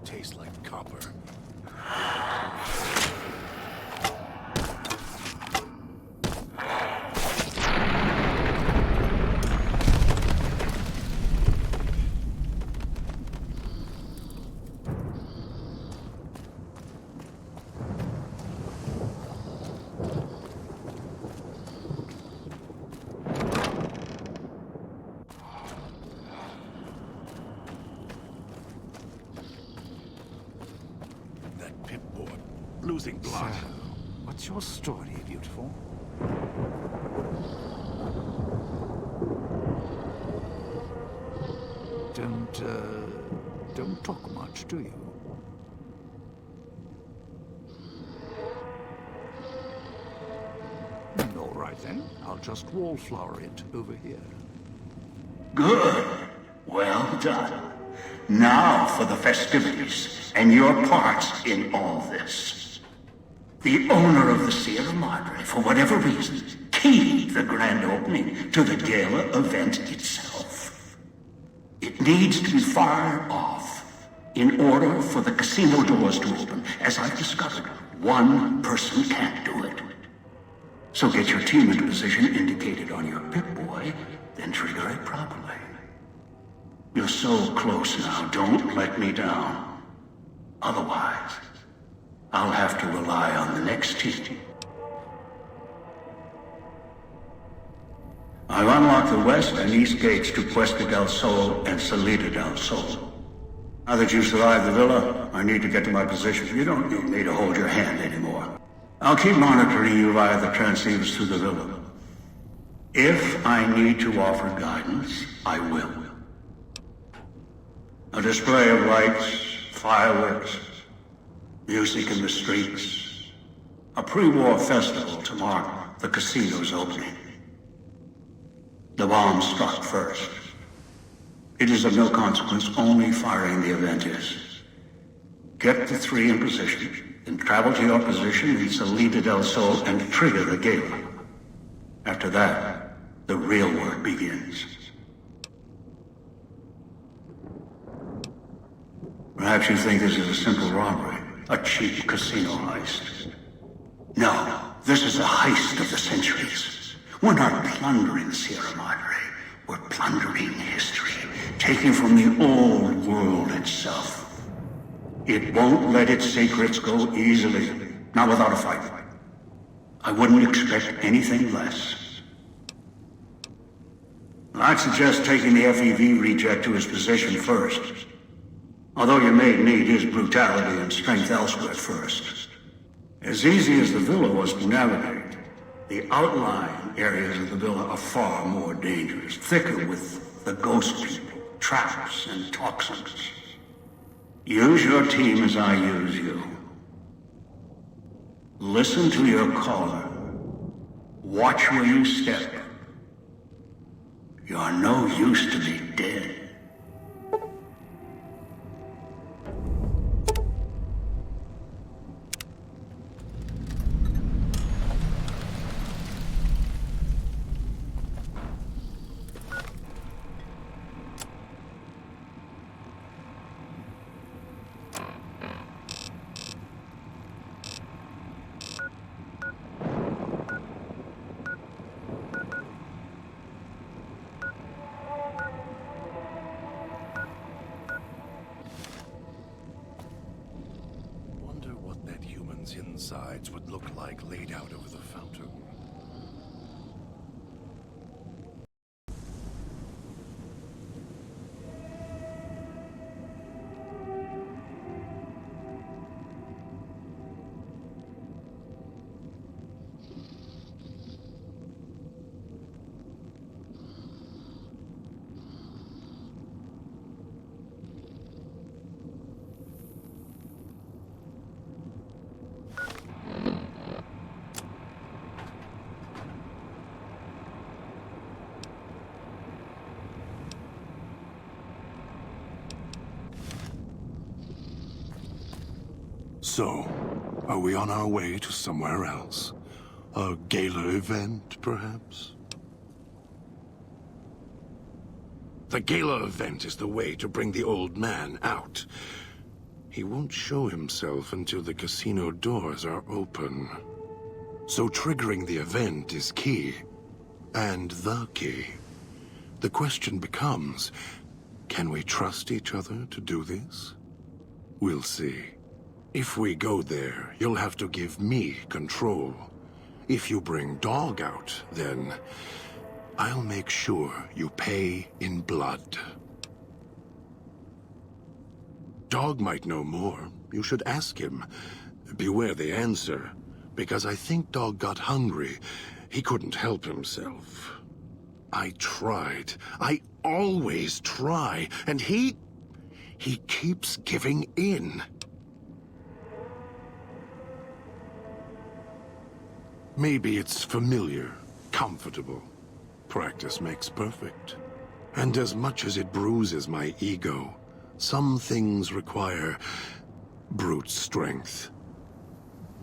Tastes like copper. Losing blood. So, what's your story, beautiful? Don't talk much, do you? All right then, I'll just wallflower it over here. Good. Well done. Now for the festivities, and your parts in all this. The owner of the Sierra Madre, for whatever reason, keyed the grand opening to the gala event itself. It needs to be fired off in order for the casino doors to open. As I've discovered, one person can't do it. So get your team into position indicated on your Pip-Boy, then trigger it properly. You're so close now, don't let me down. Otherwise, I'll have to rely on the next team. I've unlocked the west and east gates to Puesta del Sol and Salida del Sol. Now that you've survived the villa, I need to get to my position. You don't need me to hold your hand anymore. I'll keep monitoring you via the transceivers through the villa. If I need to offer guidance, I will. A display of lights, fireworks, music in the streets. A pre-war festival to mark the casino's opening. The bomb struck first. It is of no consequence, only firing the event is. Get the three in position, then travel to your position in Salida del Sol and trigger the gala. After that, the real work begins. Perhaps you think this is a simple robbery, a cheap casino heist. No, this is a heist of the centuries. We're not plundering Sierra Madre. We're plundering history, taking from the old world itself. It won't let its secrets go easily, not without a fight. I wouldn't expect anything less. I'd suggest taking the FEV reject to his position first. Although you may need his brutality and strength elsewhere first. As easy as the villa was to navigate, the outlying areas of the villa are far more dangerous, thicker with the ghost people, traps, and toxins. Use your team as I use you. Listen to your caller. Watch where you step. You're no use to me dead. Insides would look like laid out over the fountain. So, are we on our way to somewhere else? A gala event, perhaps? The gala event is the way to bring the old man out. He won't show himself until the casino doors are open. So triggering the event is key. And the key. The question becomes, can we trust each other to do this? We'll see. If we go there, you'll have to give me control. If you bring Dog out, then I'll make sure you pay in blood. Dog might know more. You should ask him. Beware the answer, because I think Dog got hungry. He couldn't help himself. I tried. I always try, and he keeps giving in. Maybe it's familiar, comfortable. Practice makes perfect. And as much as it bruises my ego, some things require brute strength.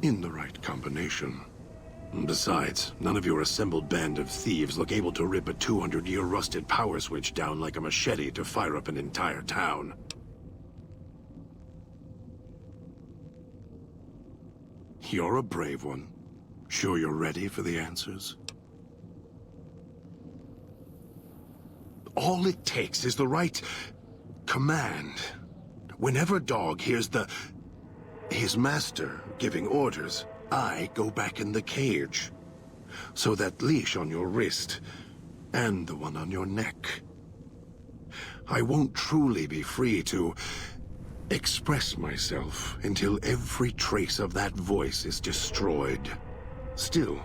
In the right combination. Besides, none of your assembled band of thieves look able to rip a 200-year rusted power switch down like a machete to fire up an entire town. You're a brave one. Sure you're ready for the answers? All it takes is the right command. Whenever Dog hears his master giving orders, I go back in the cage. So that leash on your wrist, and the one on your neck. I won't truly be free to express myself until every trace of that voice is destroyed. Still,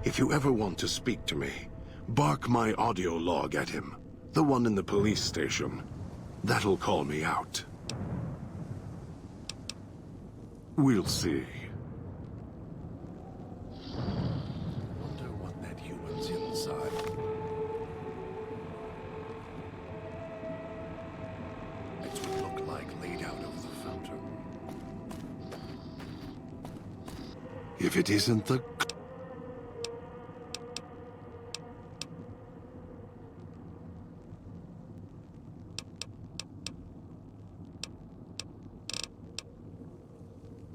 if you ever want to speak to me, bark my audio log at him. The one in the police station. That'll call me out. We'll see. Wonder what that human's inside. It would look like laid out over the fountain. If it isn't the...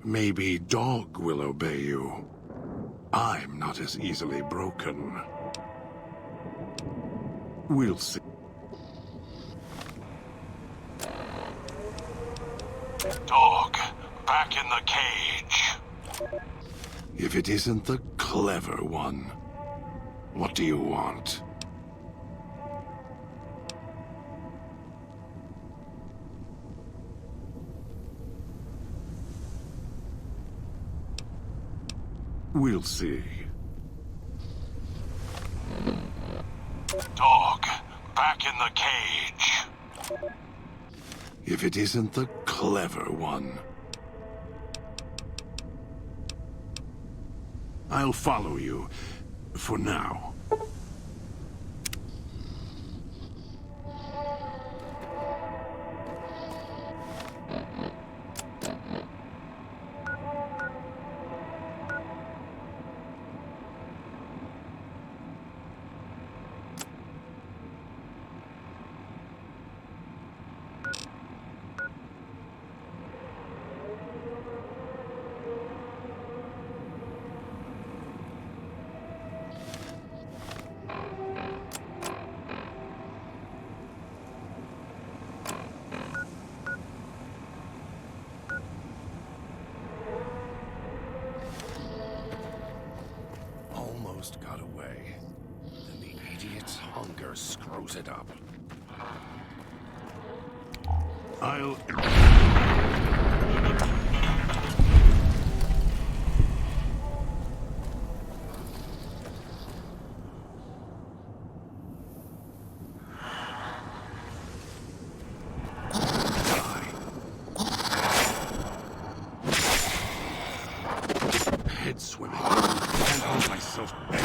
Maybe Dog will obey you. I'm not as easily broken. We'll see. Dog, back in the cage. If it isn't the clever one, what do you want? We'll see. Dog, back in the cage. If it isn't the clever one. I'll follow you, for now. Got away. Then the idiot's hunger screws it up. I'll... Head swimming. Can't hold myself back.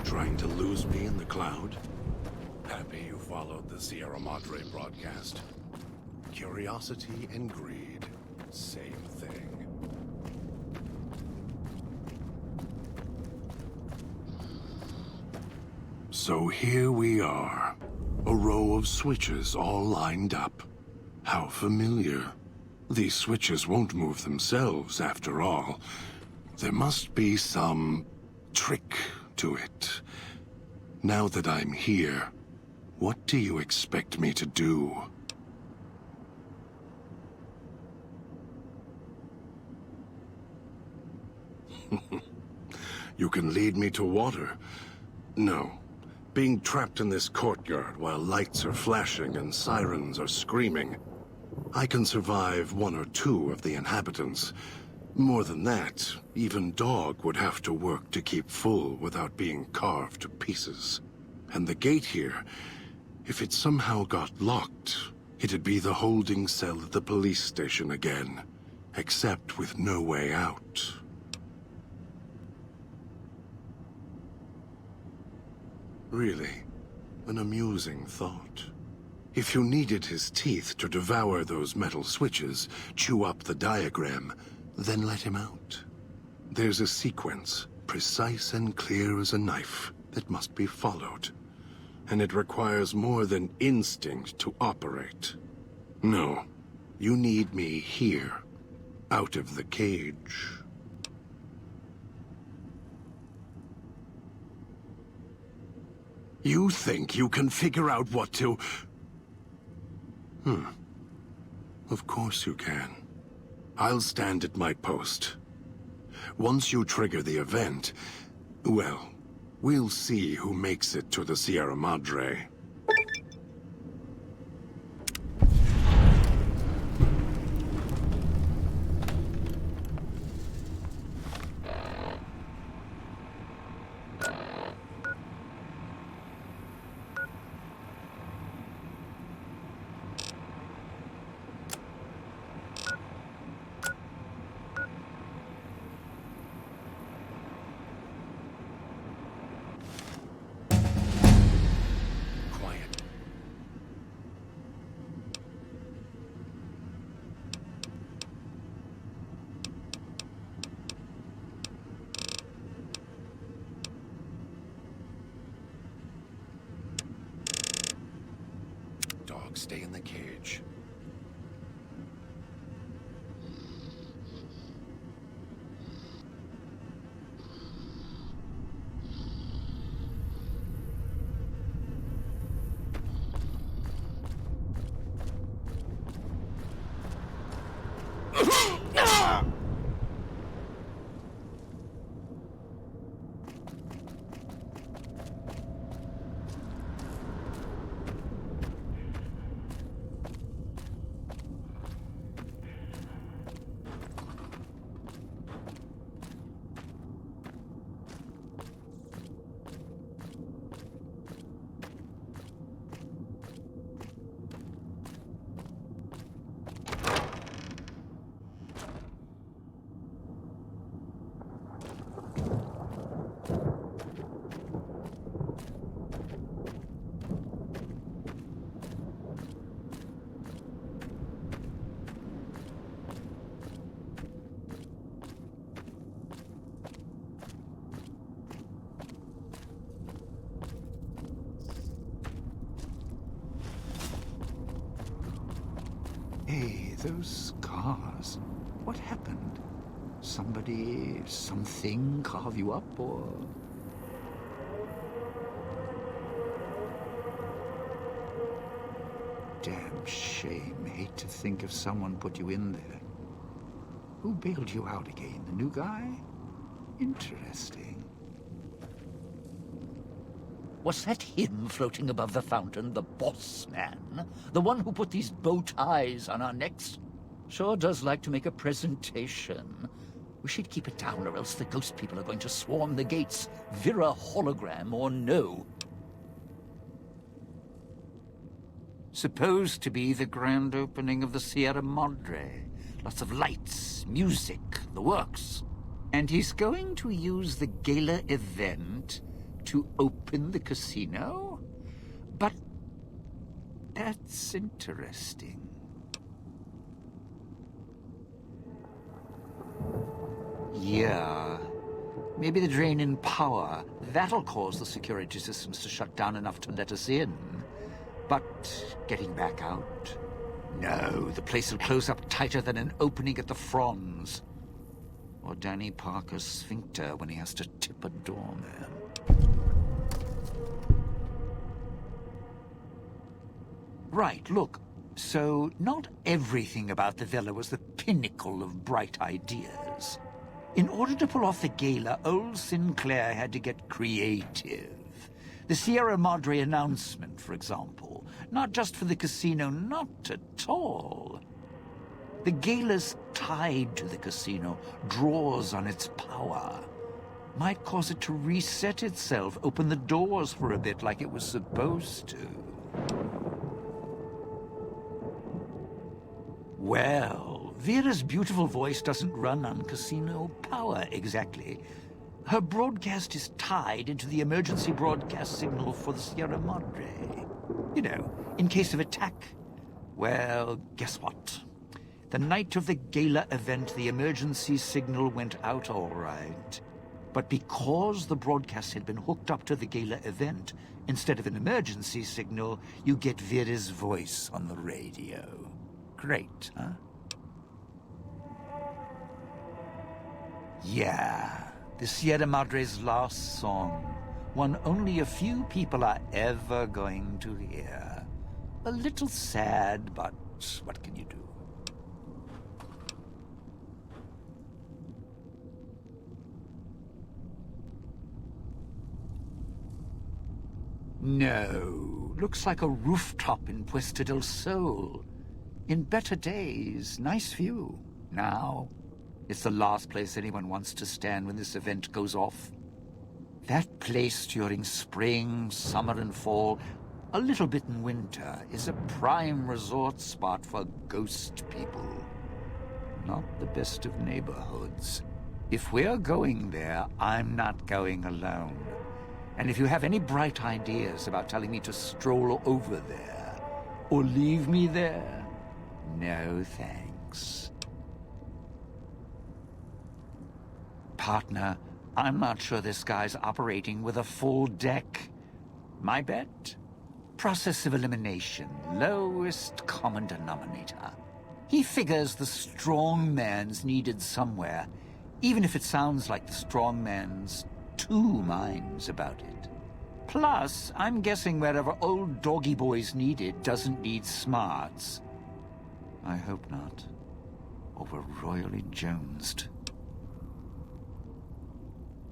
Trying to lose me in the cloud? Happy you followed the Sierra Madre broadcast. Curiosity and greed, same thing. So here we are. A row of switches all lined up. How familiar. These switches won't move themselves, after all. There must be some trick to it. Now that I'm here, what do you expect me to do? You can lead me to water. No. Being trapped in this courtyard while lights are flashing and sirens are screaming. I can survive 1 or 2 of the inhabitants. More than that, even Dog would have to work to keep full without being carved to pieces. And the gate here, if it somehow got locked, it'd be the holding cell at the police station again, except with no way out. Really, an amusing thought. If you needed his teeth to devour those metal switches, chew up the diagram, then let him out. There's a sequence, precise and clear as a knife, that must be followed. And it requires more than instinct to operate. No, you need me here, out of the cage. You think you can figure out what to... Of course you can. I'll stand at my post. Once you trigger the event, well, we'll see who makes it to the Sierra Madre. dogs stay in the cage. Hey, those scars. What happened? Somebody, something carve you up, or...? Damn shame. Hate to think if someone put you in there. Who bailed you out again? The new guy? Interesting. Was that him floating above the fountain, the boss man? The one who put these bow ties on our necks? Sure does like to make a presentation. We should keep it down, or else the ghost people are going to swarm the gates. Vira hologram or no. Supposed to be the grand opening of the Sierra Madre. Lots of lights, music, the works. And he's going to use the gala event to open the casino? But that's interesting. Yeah. Maybe the drain in power. That'll cause the security systems to shut down enough to let us in. But getting back out? No, the place will close up tighter than an opening at the Fronds. Or Danny Parker's sphincter when he has to tip a doorman. Right, look. So, not everything about the villa was the pinnacle of bright ideas. In order to pull off the gala, old Sinclair had to get creative. The Sierra Madre announcement, for example. Not just for the casino, not at all. The gala's tied to the casino, draws on its power. Might cause it to reset itself, open the doors for a bit like it was supposed to. Well, Vera's beautiful voice doesn't run on casino power, exactly. Her broadcast is tied into the emergency broadcast signal for the Sierra Madre. You know, in case of attack. Well, guess what? The night of the gala event, the emergency signal went out all right. But because the broadcast had been hooked up to the gala event, instead of an emergency signal, you get Vera's voice on the radio. Great, huh? Yeah, the Sierra Madre's last song. One only a few people are ever going to hear. A little sad, but what can you do? No, looks like a rooftop in Puesta del Sol. In better days, nice view. Now, it's the last place anyone wants to stand when this event goes off. That place during spring, summer and fall, a little bit in winter, is a prime resort spot for ghost people. Not the best of neighborhoods. If we're going there, I'm not going alone. And if you have any bright ideas about telling me to stroll over there, or leave me there, no thanks. Partner, I'm not sure this guy's operating with a full deck. My bet? process of elimination, lowest common denominator. He figures the strong man's needed somewhere, even if it sounds like the strong man's two minds about it. Plus, I'm guessing wherever old doggy boy's needed doesn't need smarts. I hope not. Or we're royally jonesed.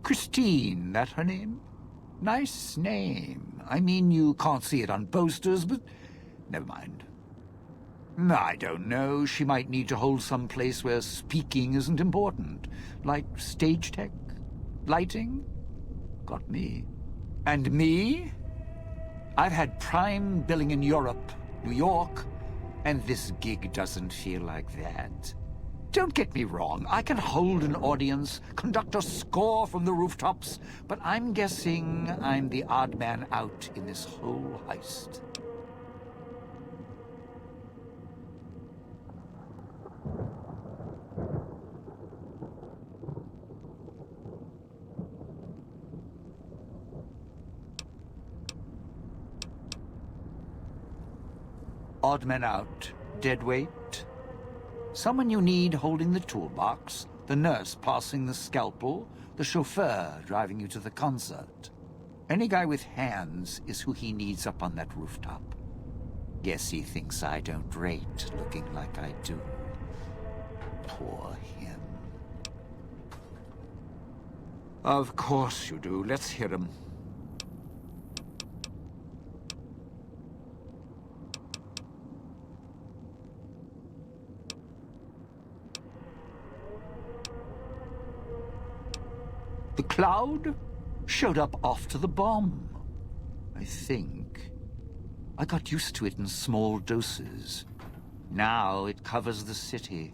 Christine, that her name? Nice name. I mean, you can't see it on posters, but never mind. I don't know. She might need to hold some place where speaking isn't important. Like stage tech? Lighting? Got me. And me? I've had prime billing in Europe, New York, and this gig doesn't feel like that. Don't get me wrong, I can hold an audience, conduct a score from the rooftops, but I'm guessing I'm the odd man out in this whole heist. Odd man out, dead weight. Someone you need holding the toolbox, the nurse passing the scalpel, the chauffeur driving you to the concert. Any guy with hands is who he needs up on that rooftop. Guess he thinks I don't rate looking like I do. Poor him. Of course you do. Let's hear him. The cloud showed up after the bomb, I think. I got used to it in small doses. Now it covers the city.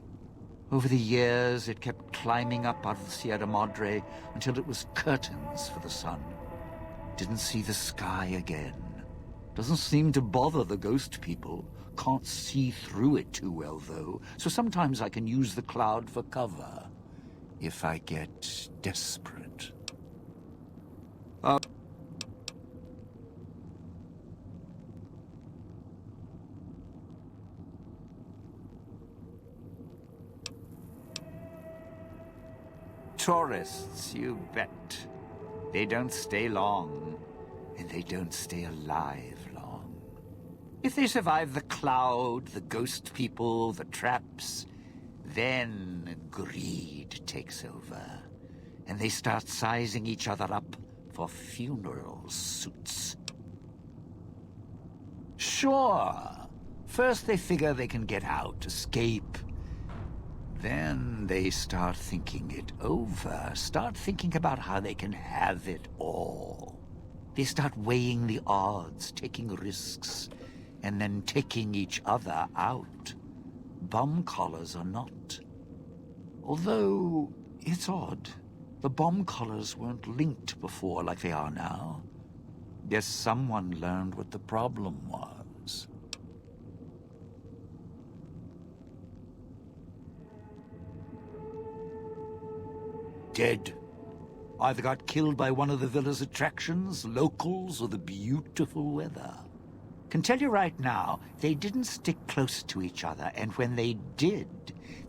Over the years, it kept climbing up out of the Sierra Madre until it was curtains for the sun. Didn't see the sky again. Doesn't seem to bother the ghost people. Can't see through it too well, though, so sometimes I can use the cloud for cover. If I get desperate. Tourists, you bet. They don't stay long, and they don't stay alive long. If they survive the cloud, the ghost people, the traps, then greed takes over, and they start sizing each other up for funeral suits. Sure, first they figure they can get out, escape. Then they start thinking it over, start thinking about how they can have it all. They start weighing the odds, taking risks, and then taking each other out. Bomb collars are not. Although, it's odd. The bomb collars weren't linked before like they are now. Guess someone learned what the problem was. Dead. Either got killed by one of the villa's attractions, locals, or the beautiful weather. Can tell you right now, they didn't stick close to each other, and when they did,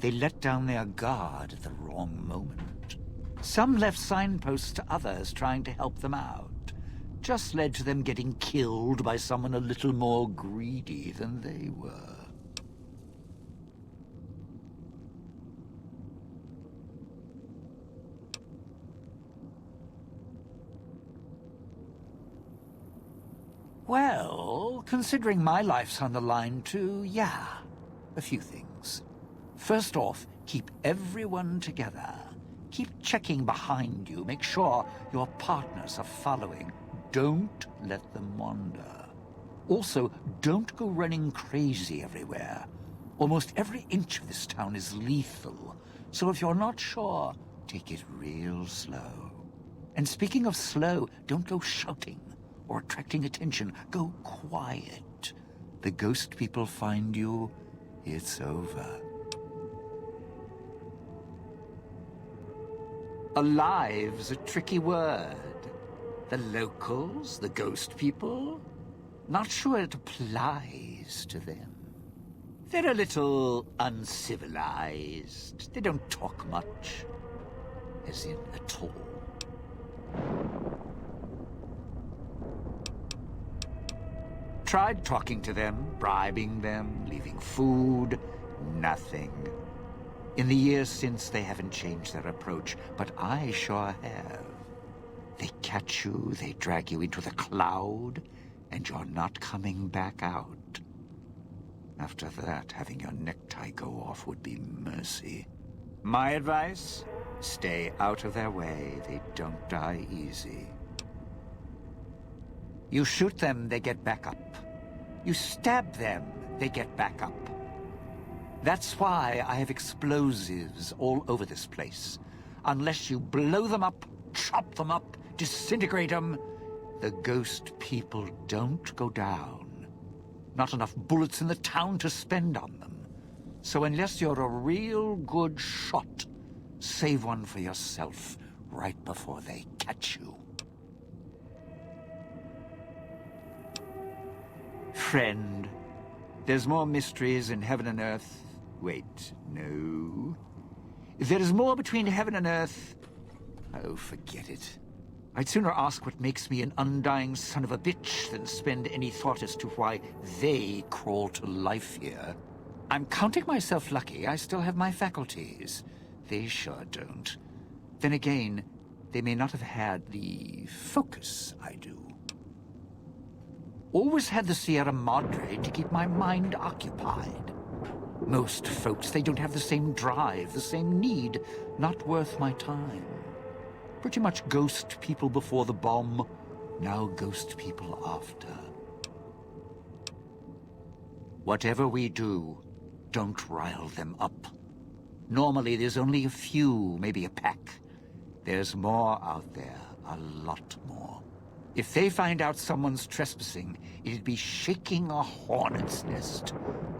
they let down their guard at the wrong moment. Some left signposts to others trying to help them out. Just led to them getting killed by someone a little more greedy than they were. Well, considering my life's on the line too, yeah, a few things. First off, keep everyone together. Keep checking behind you, make sure your partners are following. Don't let them wander. Also, don't go running crazy everywhere. Almost every inch of this town is lethal, so if you're not sure, take it real slow. And speaking of slow, don't go shouting or attracting attention. Go quiet. The ghost people find you, it's over. Alive's a tricky word. The locals, the ghost people, Not sure it applies to them. They're a little uncivilized. They don't talk much. As in, at all. Tried talking to them, bribing them, leaving food. Nothing. In the years since, they haven't changed their approach, but I sure have. They catch you, they drag you into the cloud, and you're not coming back out. After that, having your necktie go off would be mercy. My advice? Stay out of their way. They don't die easy. You shoot them, they get back up. You stab them, they get back up. That's why I have explosives all over this place. Unless you blow them up, chop them up, disintegrate them, the ghost people don't go down. Not enough bullets in the town to spend on them. So unless you're a real good shot, save one for yourself right before they catch you. Friend, there's more mysteries in heaven and earth. Wait, no. There is more between heaven and earth. Oh, forget it. I'd sooner ask what makes me an undying son of a bitch than spend any thought as to why they crawl to life here. I'm counting myself lucky I still have my faculties. They sure don't. Then again, they may not have had the focus I do. Always had the Sierra Madre to keep my mind occupied. Most folks, they don't have the same drive, the same need. Not worth my time. Pretty much ghost people before the bomb, now ghost people after. Whatever we do, don't rile them up. Normally there's only a few, maybe a pack. There's more out there, a lot more. If they find out someone's trespassing, it'd be shaking a hornet's nest.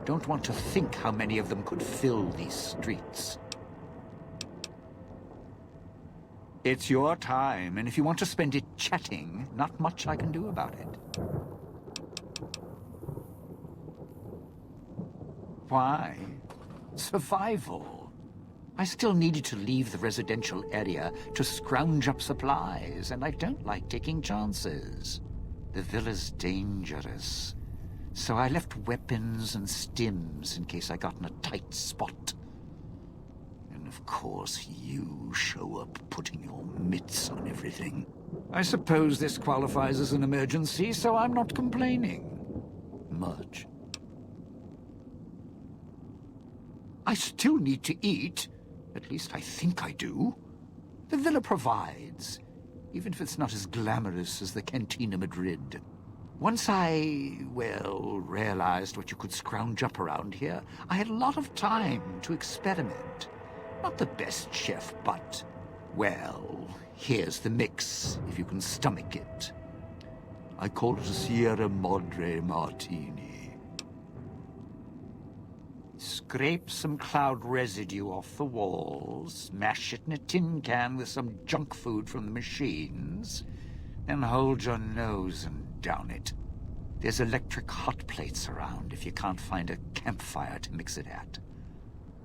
Don't want to think how many of them could fill these streets. It's your time, and if you want to spend it chatting, not much I can do about it. Why? Survival. I still needed to leave the residential area to scrounge up supplies, and I don't like taking chances. The villa's dangerous, so I left weapons and stims in case I got in a tight spot. And of course, you show up putting your mitts on everything. I suppose this qualifies as an emergency, so I'm not complaining. Much. I still need to eat. At least I think I do. The villa provides, even if it's not as glamorous as the Cantina Madrid. Once I, well, realized what you could scrounge up around here, I had a lot of time to experiment. Not the best chef, but, well, here's the mix, if you can stomach it. I call it a Sierra Madre Martini. Scrape some cloud residue off the walls, mash it in a tin can with some junk food from the machines, then hold your nose and down it. There's electric hot plates around if you can't find a campfire to mix it at.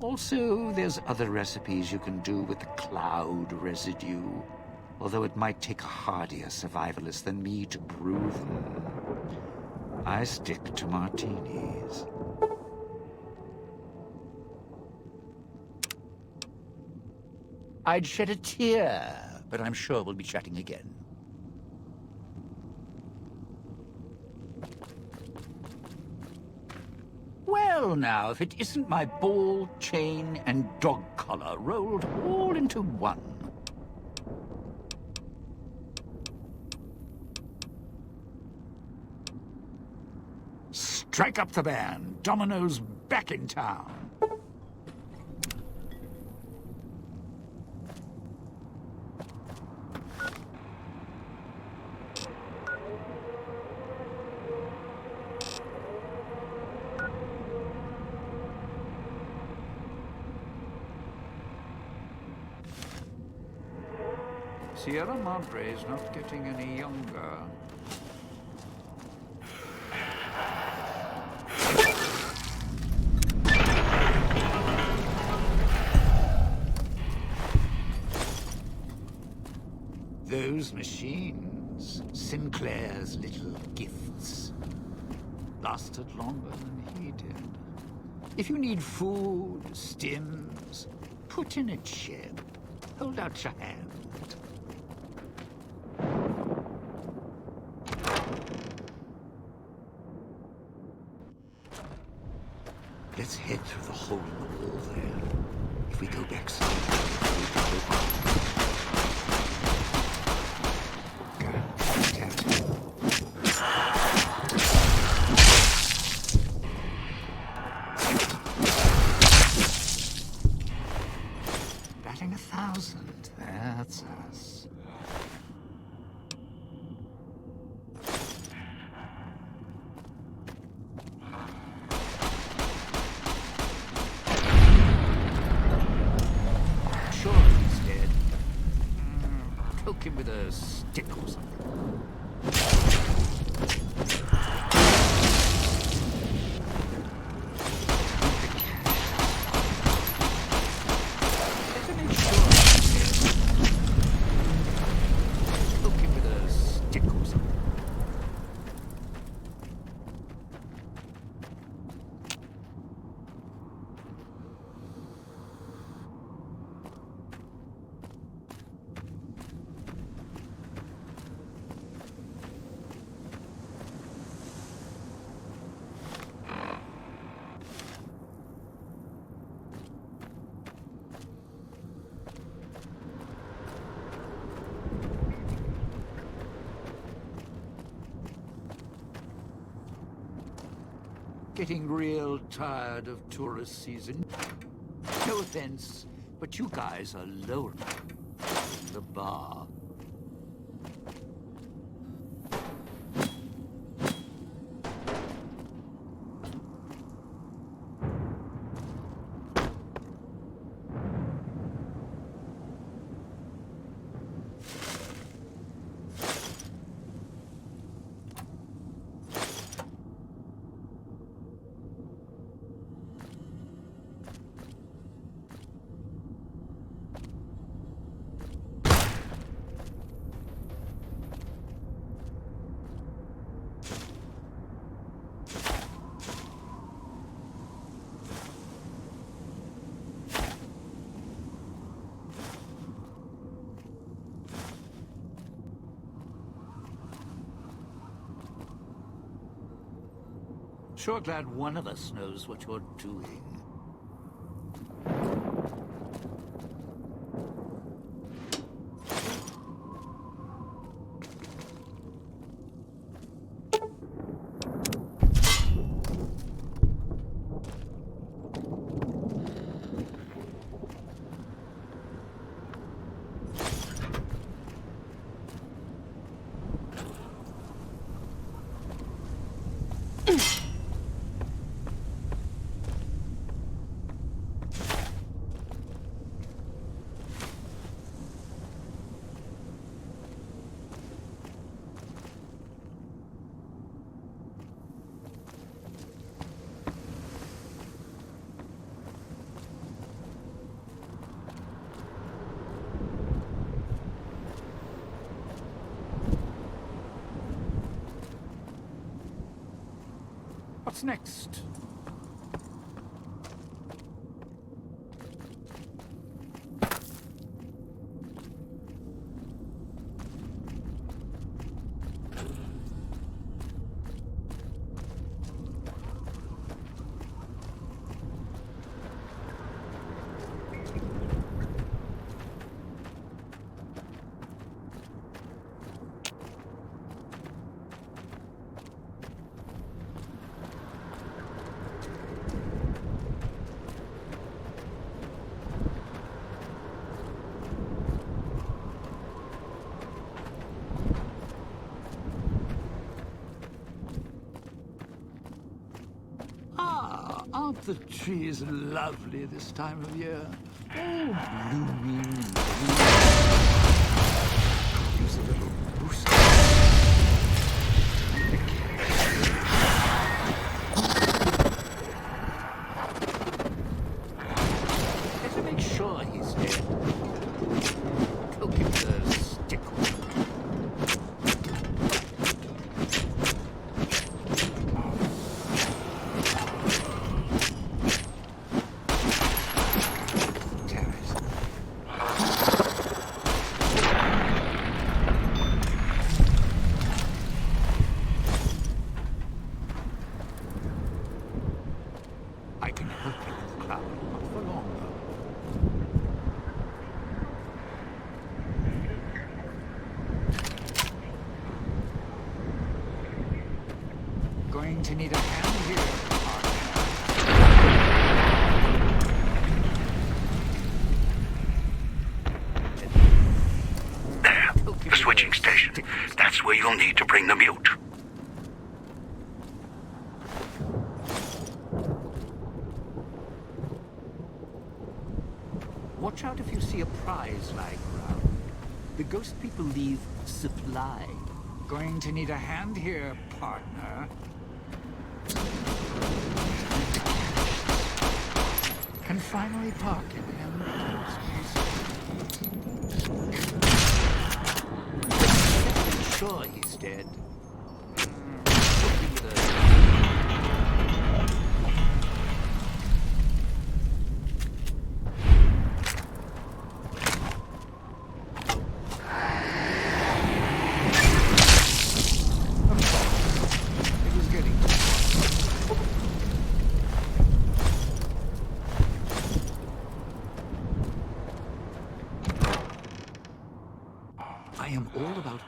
Also, there's other recipes you can do with the cloud residue, although it might take a hardier survivalist than me to brew them. I stick to martinis. I'd shed a tear, but I'm sure we'll be chatting again. Well now, if it isn't my ball, chain, and dog collar rolled all into one. Strike up the band. Domino's back in town. Sierra Madre is not getting any younger. used machines, Sinclair's little gifts, lasted longer than he did. If you need food, stims, put in a chip. Hold out your hand. Let's head through the hole in the wall there. If we go back south, we can go back. Batting 1,000. That's us. Sure he's dead. Poke him with a stick or something. Getting real tired of tourist season. No offense, but you guys are lower than the bar. Sure glad one of us knows what you're doing. What's next? Aren't the trees lovely this time of year? Oh, blooming. Use a little boost. Better make sure he's dead. Poke him with a stick. Going to need a hand here. There, the switching station. That's where you'll need to bring the mute. Watch out if you see a prize lying around. The ghost people leave supply. Going to need a hand here, partner. Can finally park in empty space. Sure he's dead.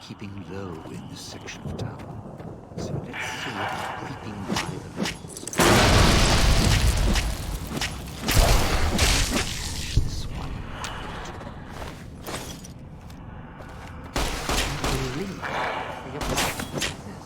Keeping low in this section of town. So let's see what's creeping by the walls. This one. I believe the apartment is this.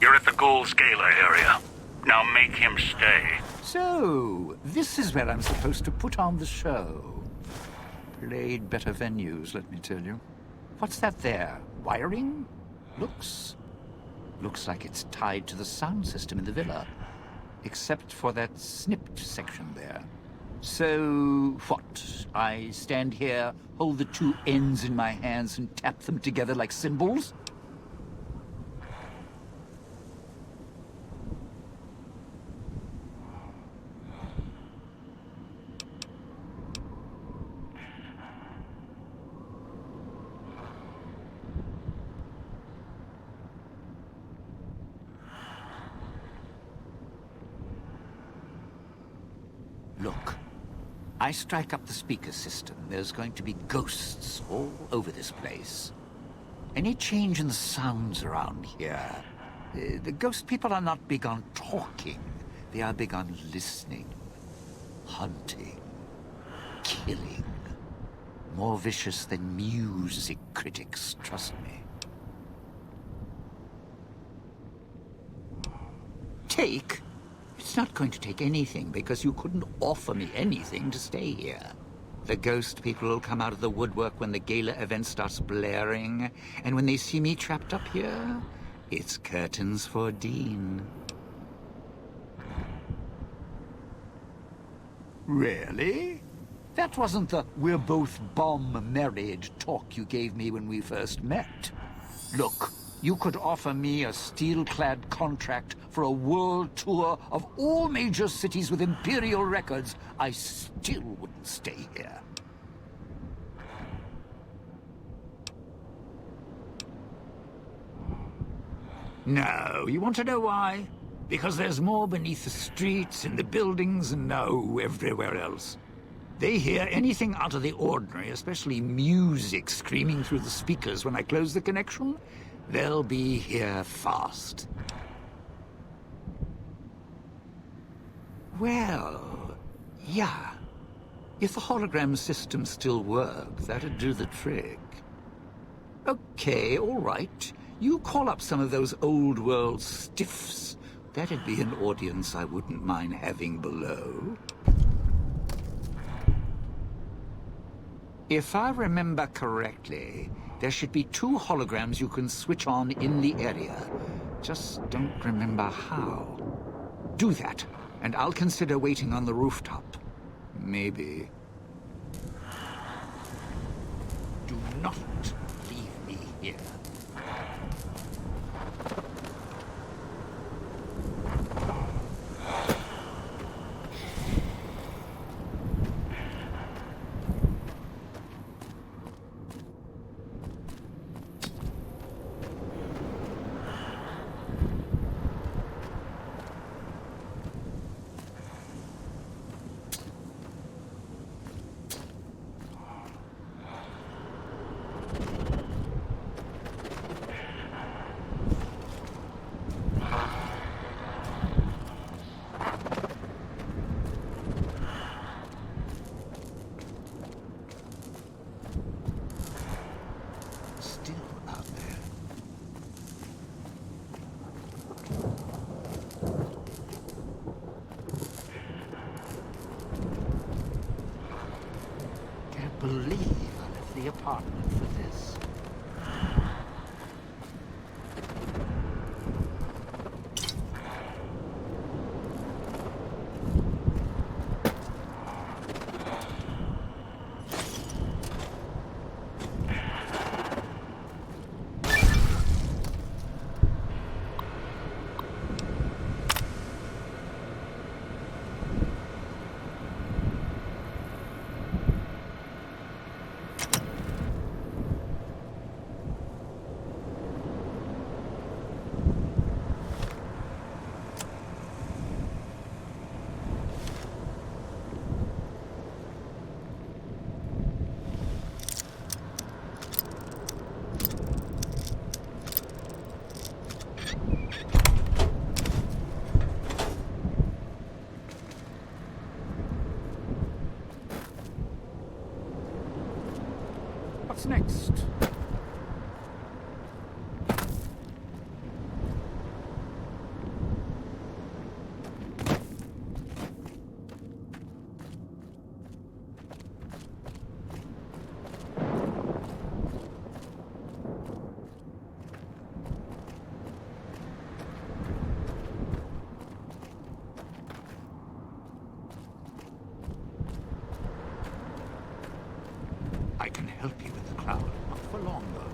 You're at the Ghoul's Gala area. Now make him stay. So, this is where I'm supposed to put on the show. Played better venues, let me tell you. What's that there? Wiring? Looks like it's tied to the sound system in the villa. Except for that snipped section there. So, what? I stand here, hold the two ends in my hands and tap them together like cymbals? Look, I strike up the speaker system. There's going to be ghosts all over this place. Any change in the sounds around here, the ghost people are not big on talking. They are big on listening, hunting, killing. More vicious than music critics, trust me. Take? It's not going to take anything, because you couldn't offer me anything to stay here. The ghost people will come out of the woodwork when the gala event starts blaring, and when they see me trapped up here, it's curtains for Dean. Really? That wasn't the "we're both bomb-married" talk you gave me when we first met. Look, you could offer me a steel-clad contract for a world tour of all major cities with Imperial records. I still wouldn't stay here. No, you want to know why? Because there's more beneath the streets, in the buildings, and everywhere else. They hear anything out of the ordinary, especially music screaming through the speakers when I close the connection. They'll be here fast. Well, yeah. If the hologram system still worked, that'd do the trick. Okay, all right. You call up some of those old world stiffs. That'd be an audience I wouldn't mind having below. If I remember correctly, there should be 2 holograms you can switch on in the area. Just don't remember how. Do that, and I'll consider waiting on the rooftop. Maybe. Do not leave me here. Believe I left the apartment for this. What's next? I can help you with the crowd, not for long, though.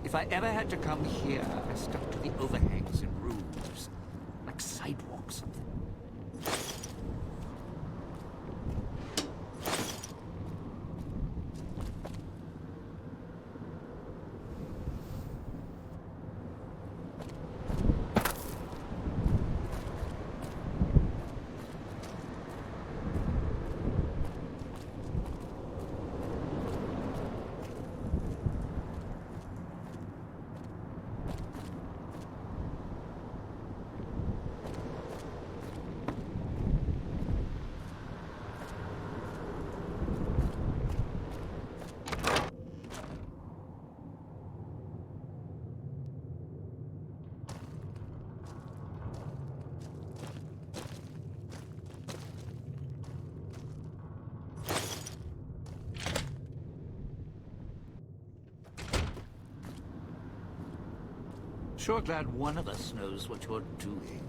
If I ever had to come here, I stuck to the overhangs and roofs, like sidewalks. Sure glad one of us knows what you're doing.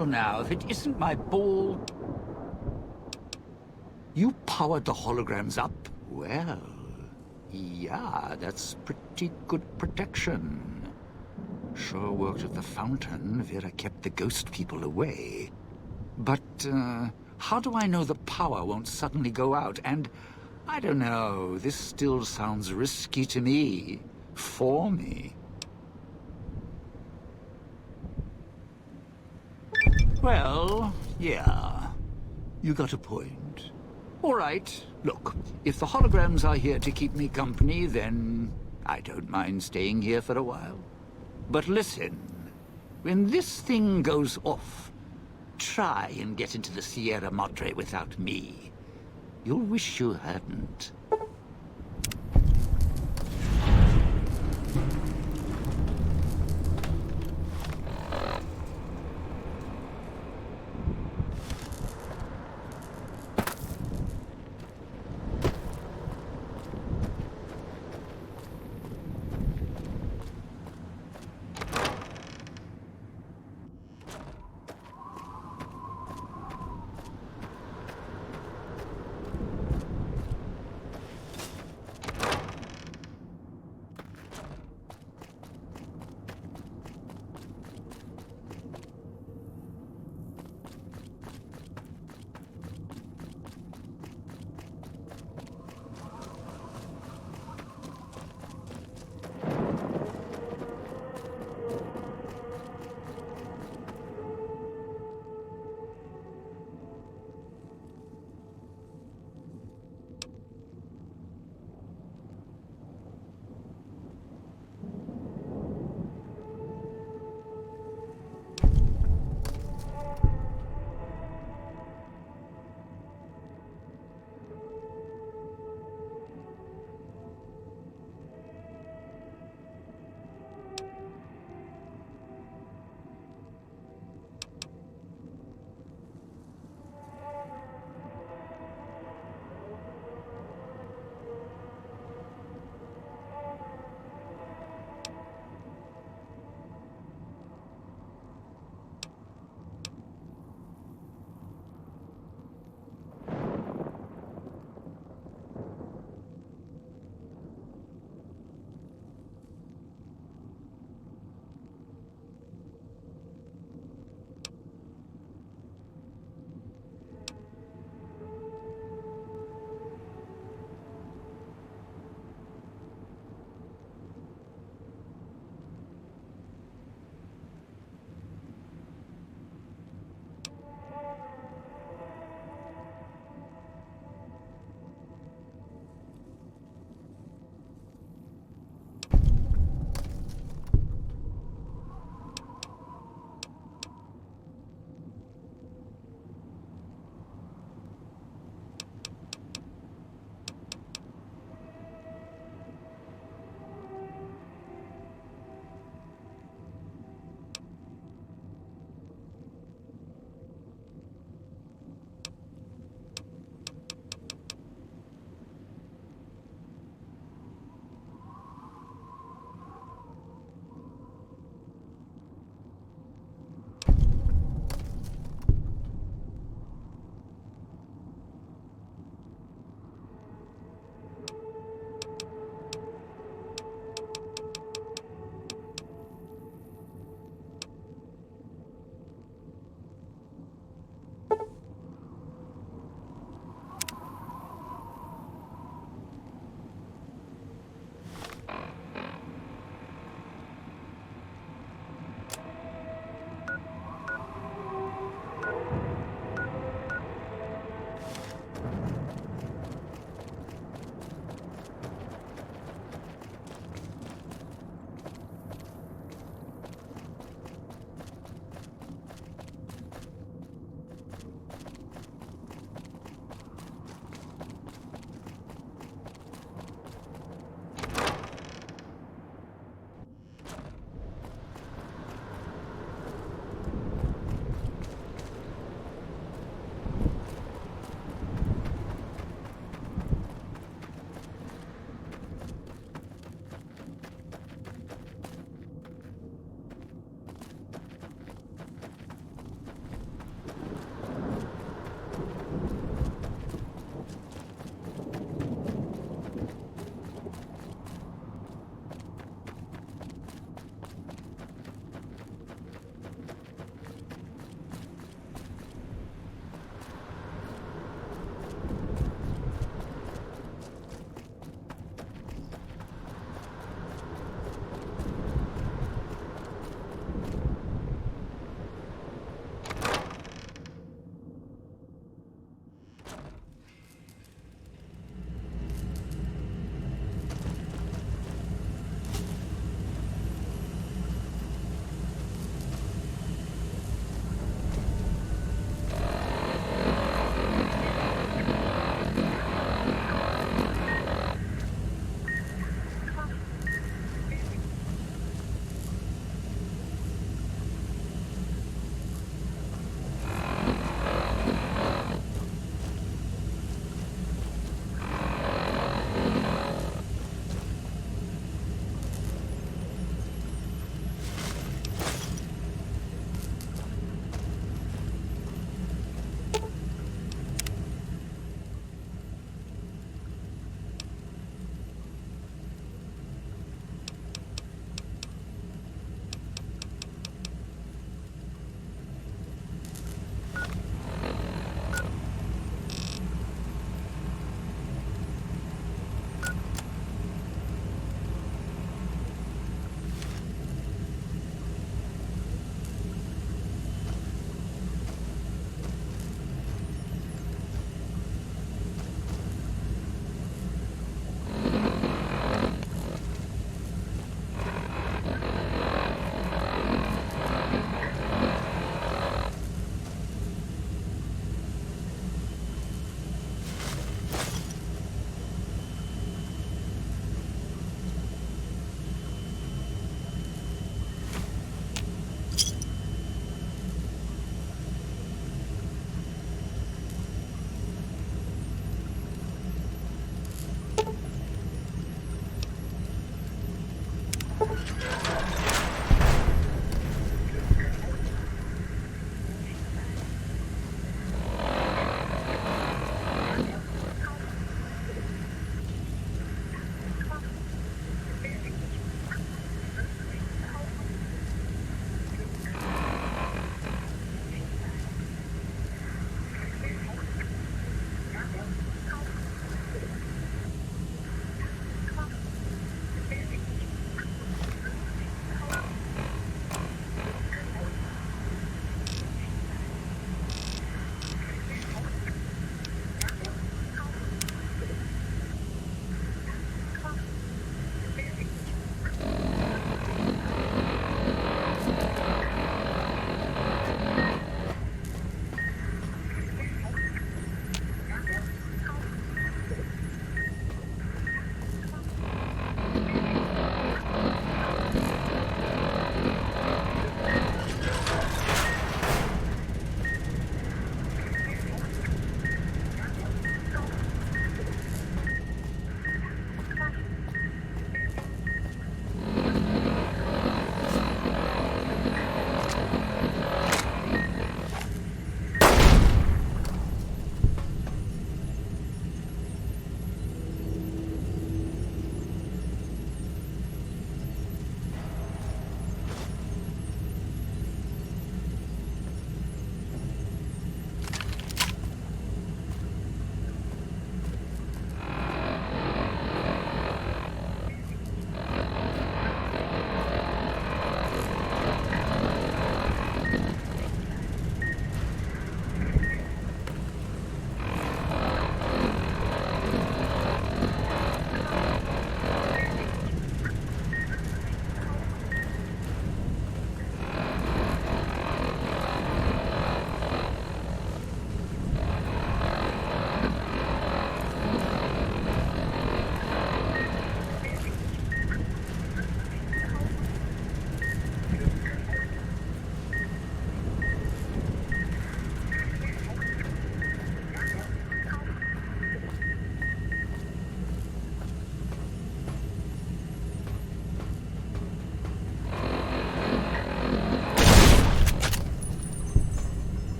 Well, now, if it isn't my ball... You powered the holograms up? Well, yeah, that's pretty good protection. Sure worked at the fountain. Vera kept the ghost people away. But, how do I know the power won't suddenly go out? And, I don't know, this still sounds risky to me. For me. Well, yeah. You got a point. All right, look, if the holograms are here to keep me company, then I don't mind staying here for a while. But listen, when this thing goes off, try and get into the Sierra Madre without me. You'll wish you hadn't.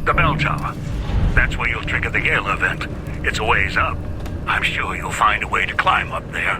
The bell tower. That's where you'll trigger the Gala event. It's a ways up. I'm sure you'll find a way to climb up there.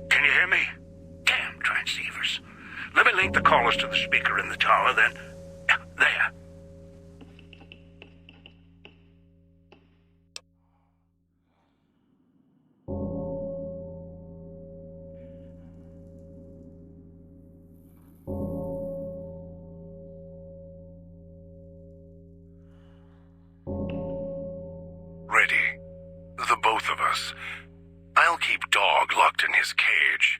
Can you hear me? Damn transceivers. Let me link the callers to the speaker in the tower, then... There. both of us. I'll keep Dog locked in his cage.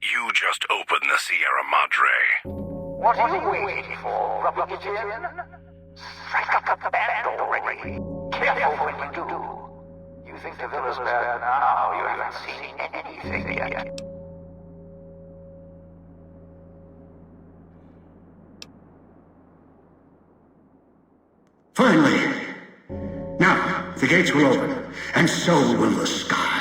You just open the Sierra Madre. What are you waiting for? Rubbing it in? Strike up the band already. Careful when you do. You think the villa's bad now, you haven't seen anything yet. Finally! Now, the gates will open, and so will the skies.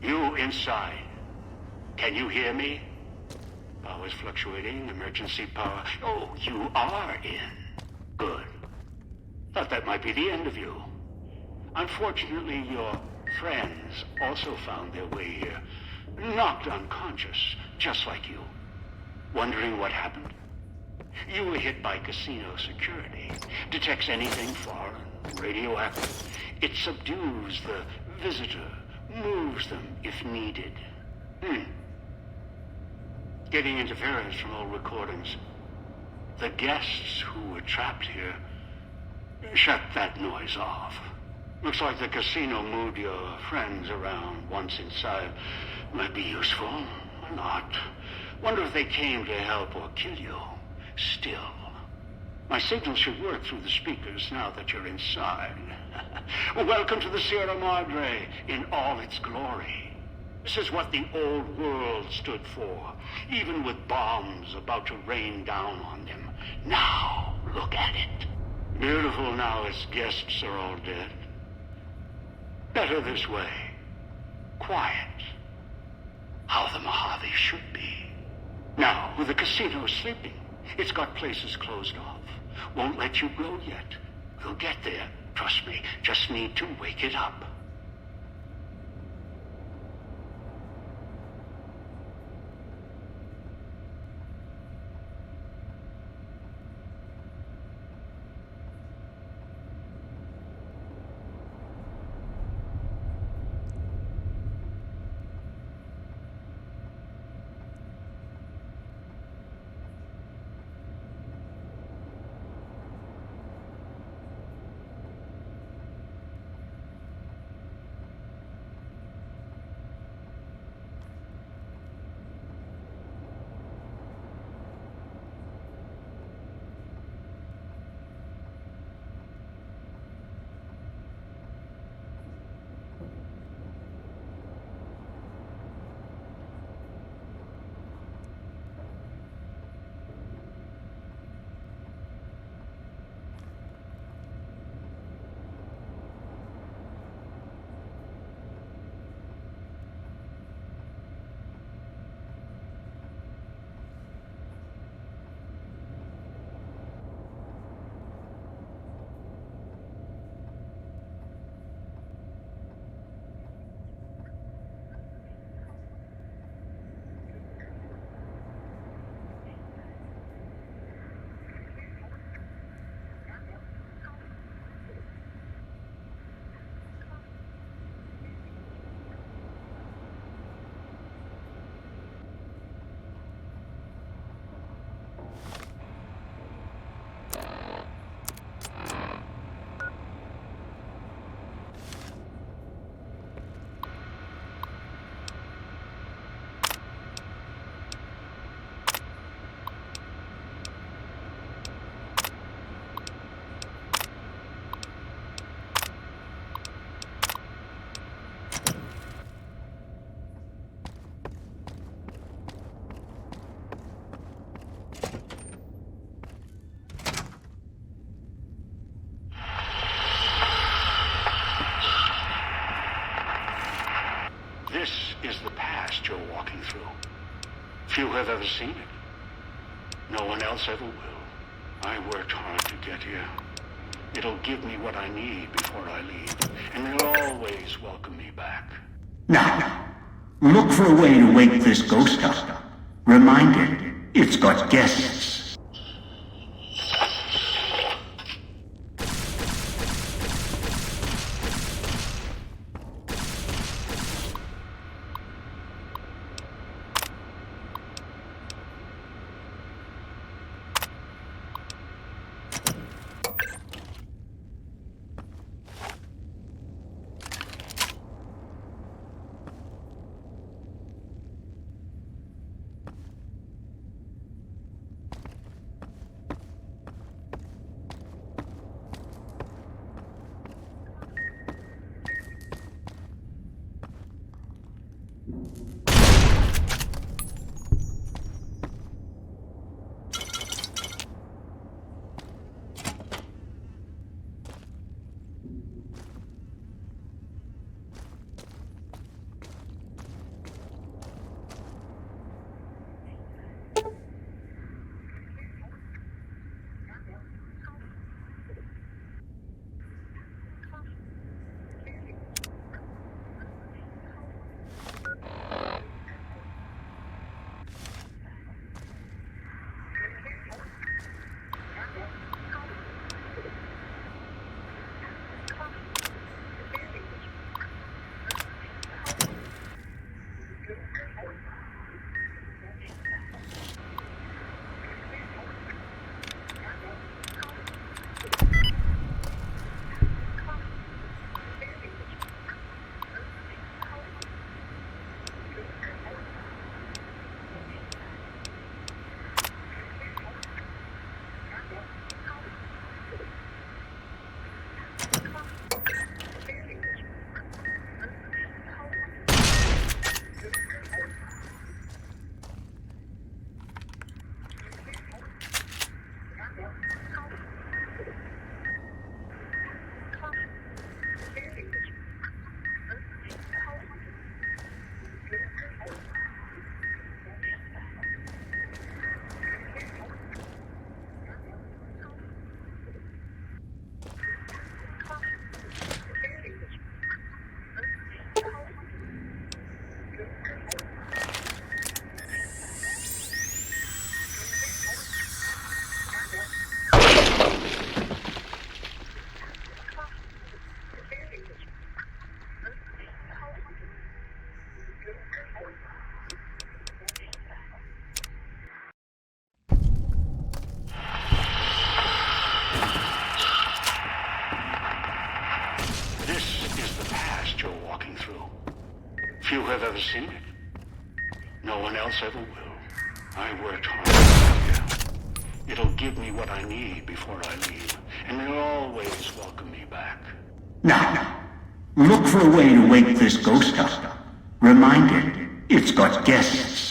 You inside. Can you hear me? Power's fluctuating. Emergency power. Oh, you are in. Good. Thought that might be the end of you. Unfortunately, your friends also found their way here. Knocked unconscious, just like you. Wondering what happened? You were hit by casino security. Detects anything foreign, radioactive. It subdues the visitor. Moves them if needed. Getting interference from old recordings. The guests who were trapped here shut that noise off. Looks like the casino moved your friends around once inside. Might be useful, or not. Wonder if they came to help or kill you. Still, my signal should work through the speakers now that you're inside. Welcome to the Sierra Madre in all its glory. This is what the old world stood for, even with bombs about to rain down on them. Now, look at it. Beautiful now its guests are all dead. Better this way. Quiet. How the Mojave should be. Now, with the casino sleeping, it's got places closed off. Won't let you go yet. We'll get there. Trust me, just need to wake it up. This is the past you're walking through. Few have ever seen it. No one else ever will. I worked hard to get here. It'll give me what I need before I leave, and they'll always welcome me back. Now, look for a way to wake this ghost up. Remind it, it's got guests. Few have ever seen it. No one else ever will. I worked hard to get here. It'll give me what I need before I leave, and it'll always welcome me back. Now, look for a way to wake this ghost up. Remind it, it's got guests.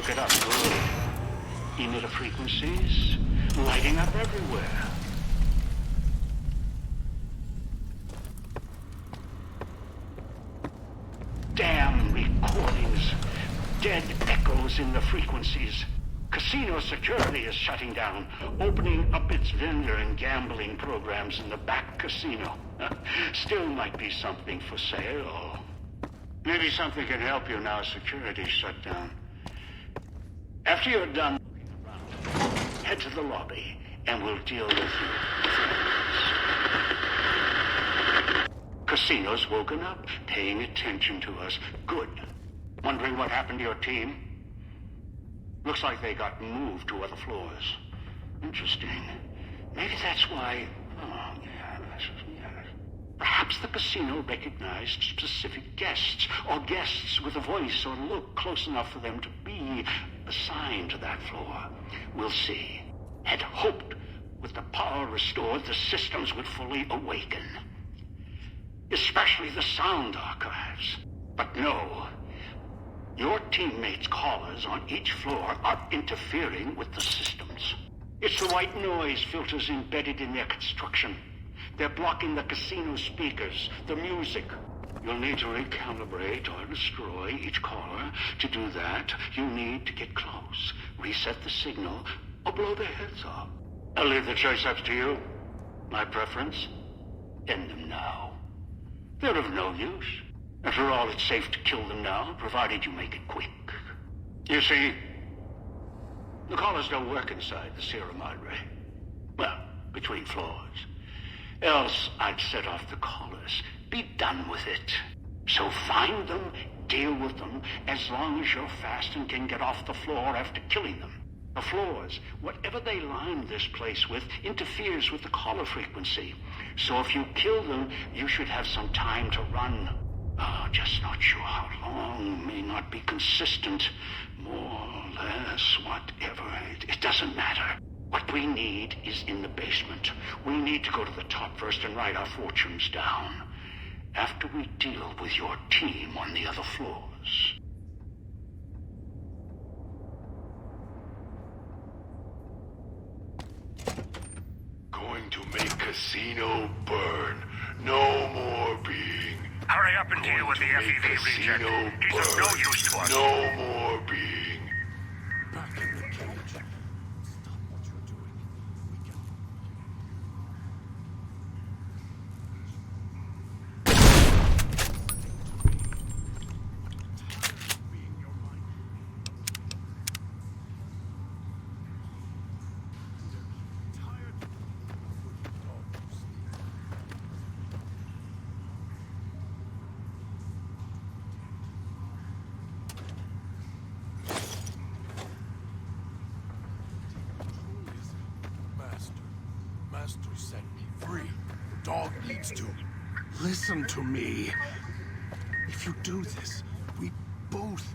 Soak it up good. Emitter frequencies lighting up everywhere. Damn recordings. Dead echoes in the frequencies. Casino security is shutting down, opening up its vendor and gambling programs in the back casino. Still might be something for sale. Maybe something can help you now security's shut down. After you're done looking around, head to the lobby and we'll deal with you. Casino's woken up, paying attention to us. Good. Wondering what happened to your team? Looks like they got moved to other floors. Interesting. Maybe that's why... Oh, yes. Perhaps the casino recognized specific guests, or guests with a voice or look close enough for them to be assigned to that floor. We'll see. Had hoped with the power restored, the systems would fully awaken. Especially the sound archives. But no. Your teammates' callers on each floor are interfering with the systems. It's the white noise filters embedded in their construction. They're blocking the casino speakers, the music. You'll need to recalibrate or destroy each caller. To do that, you need to get close, reset the signal, or blow their heads off. I'll leave the choice up to you. My preference? End them now. They're of no use. After all, it's safe to kill them now, provided you make it quick. You see, the callers don't work inside the Sierra Madre. Well, between floors. Else, I'd set off the callers. Be done with it. So find them, deal with them, as long as you're fast and can get off the floor after killing them. The floors, whatever they line this place with, interferes with the caller frequency. So if you kill them, you should have some time to run. Oh, just not sure how long. May not be consistent. More, less, whatever. It doesn't matter. What we need is in the basement. We need to go to the top first and write our fortunes down. After we deal with your team on the other floors. Going to make casino burn. No more being. Hurry up and deal with the FEV reject. He's of no use to us. No more being. Back in the cage. Stop what you're doing. We can... Being your mind. Tired of putting dog to sleep. Master set me free. The dog needs to. Listen to me. If you do this, we both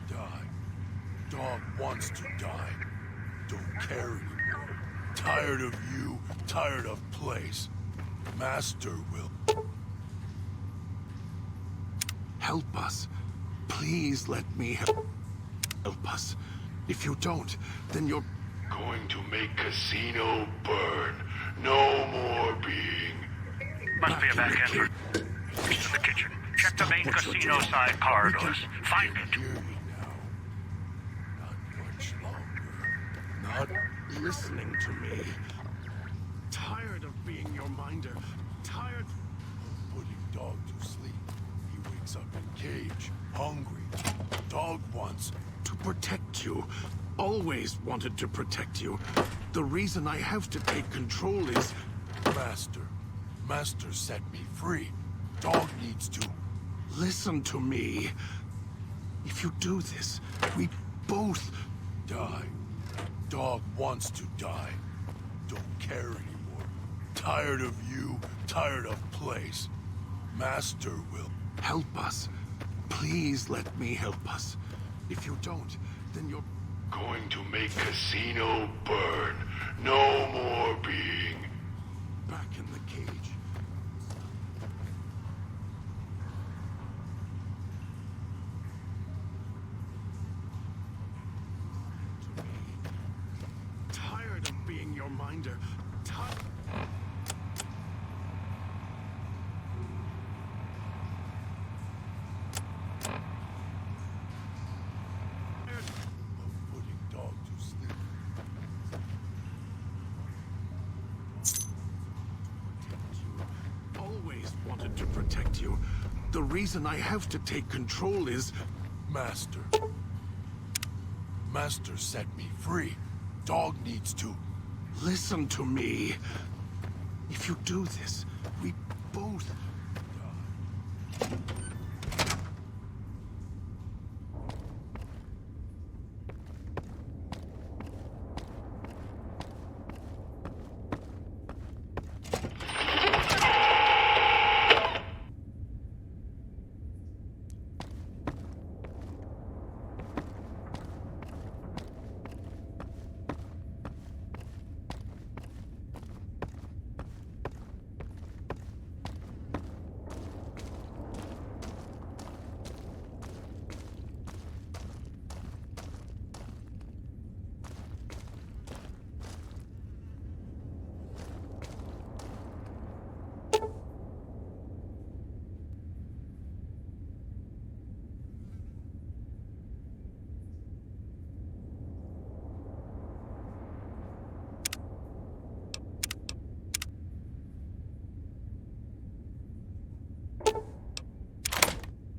die. Dog wants to die. Don't care anymore. Tired of you, tired of place. Master will help us. Please let me help us. If you don't, then you're going to make casino burn. No more being. Must be a back entrance. Reach to the kitchen. Check the main casino side corridors. Find it. Not much longer. Not listening to me. Tired of being your minder. Tired of putting dog to sleep. He wakes up in cage, hungry. Dog wants to protect you. Always wanted to protect you. The reason I have to take control is... Master set me free. Dog needs to... Listen to me. If you do this, we both die. Dog wants to die. Don't care anymore. Tired of you, tired of place. Master will help us. Please let me help us. If you don't, then you're... Going to make casino burn. No more being. Back in the cage. reminder. Putting dog to sleep. Protect you. Always wanted to protect you. The reason I have to take control is... Master. Master set me free. Dog needs to listen to me. If you do this, we both die.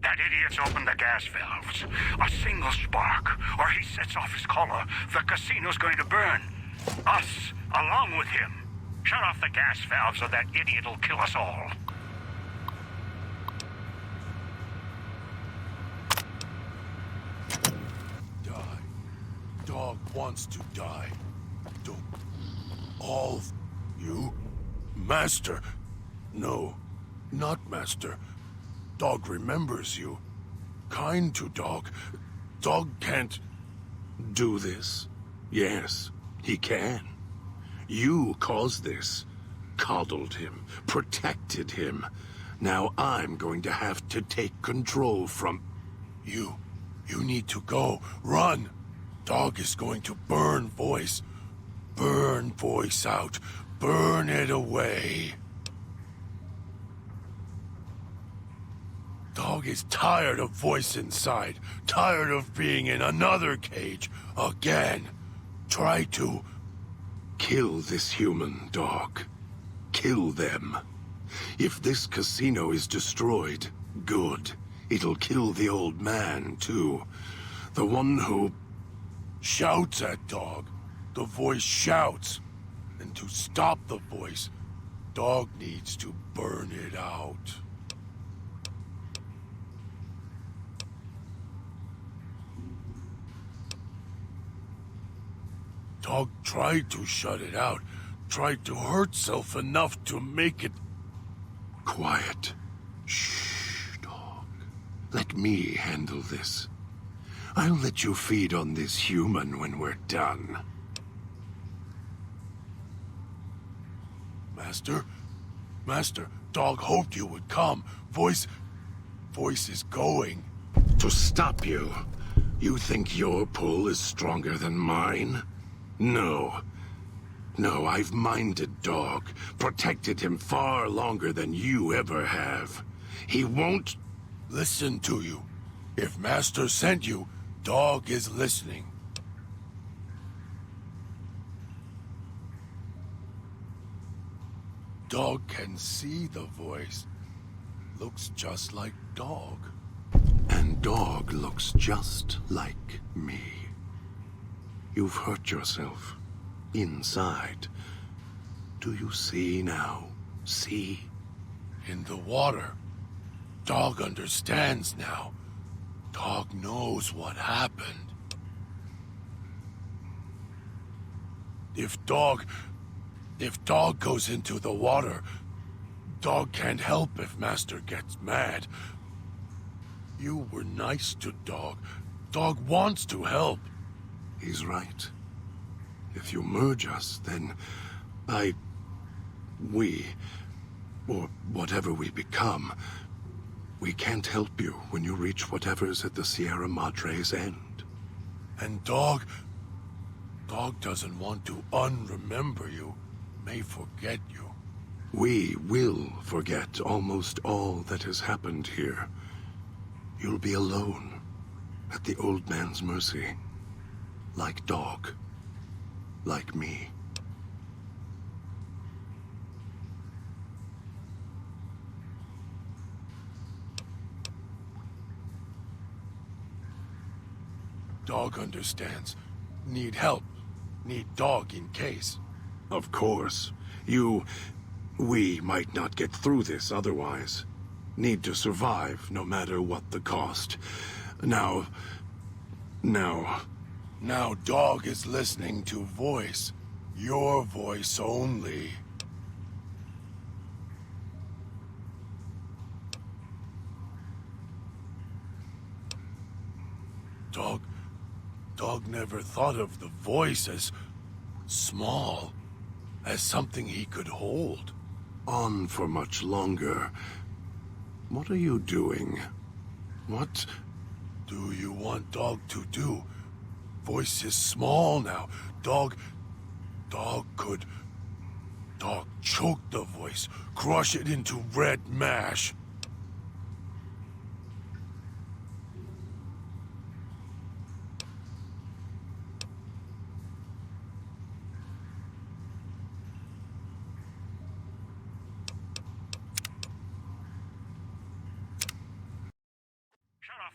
That idiot's opened the gas valves. A single spark, or he sets off his collar. The casino's going to burn. Us, along with him. Shut off the gas valves or that idiot'll kill us all. Die. Dog wants to die. Don't... All... You? Master? No, not Master. Dog remembers you. Kind to Dog. Dog can't do this. Yes, he can. You caused this. Coddled him. Protected him. Now I'm going to have to take control from you. You need to go. Run. Dog is going to burn Voice. Burn Voice out. Burn it away. Dog is tired of Voice inside. Tired of being in another cage. Again. Try to kill this human, Dog. Kill them. If this casino is destroyed, good. It'll kill the old man, too. The one who shouts at Dog. The Voice shouts. And to stop the Voice, Dog needs to burn it out. Dog tried to shut it out, tried to hurt self enough to make it... Quiet. Shh, Dog. Let me handle this. I'll let you feed on this human when we're done. Master? Master, Dog hoped you would come. Voice is going. To stop you? You think your pull is stronger than mine? No. No, I've minded Dog, protected him far longer than you ever have. He won't listen to you. If Master sent you, Dog is listening. Dog can see the Voice. Looks just like Dog. And Dog looks just like me. You've hurt yourself. Inside. Do you see now? See? In the water. Dog understands now. Dog knows what happened. If Dog goes into the water, Dog can't help if Master gets mad. You were nice to Dog. Dog wants to help. He's right. If you merge us, then we, or whatever we become, we can't help you when you reach whatever's at the Sierra Madre's end. And Dog doesn't want to unremember you. may forget you. We will forget almost all that has happened here. You'll be alone, at the old man's mercy. Like Dog. Like me. Dog understands. Need help. Need Dog in case. Of course. We might not get through this otherwise. Need to survive, no matter what the cost. Now, Dog is listening to voice. Your voice only. Dog never thought of the voice as small, as something he could hold. On for much longer. What are you doing? What do you want Dog to do? Voice is small now. Dog choke the voice, crush it into red mash.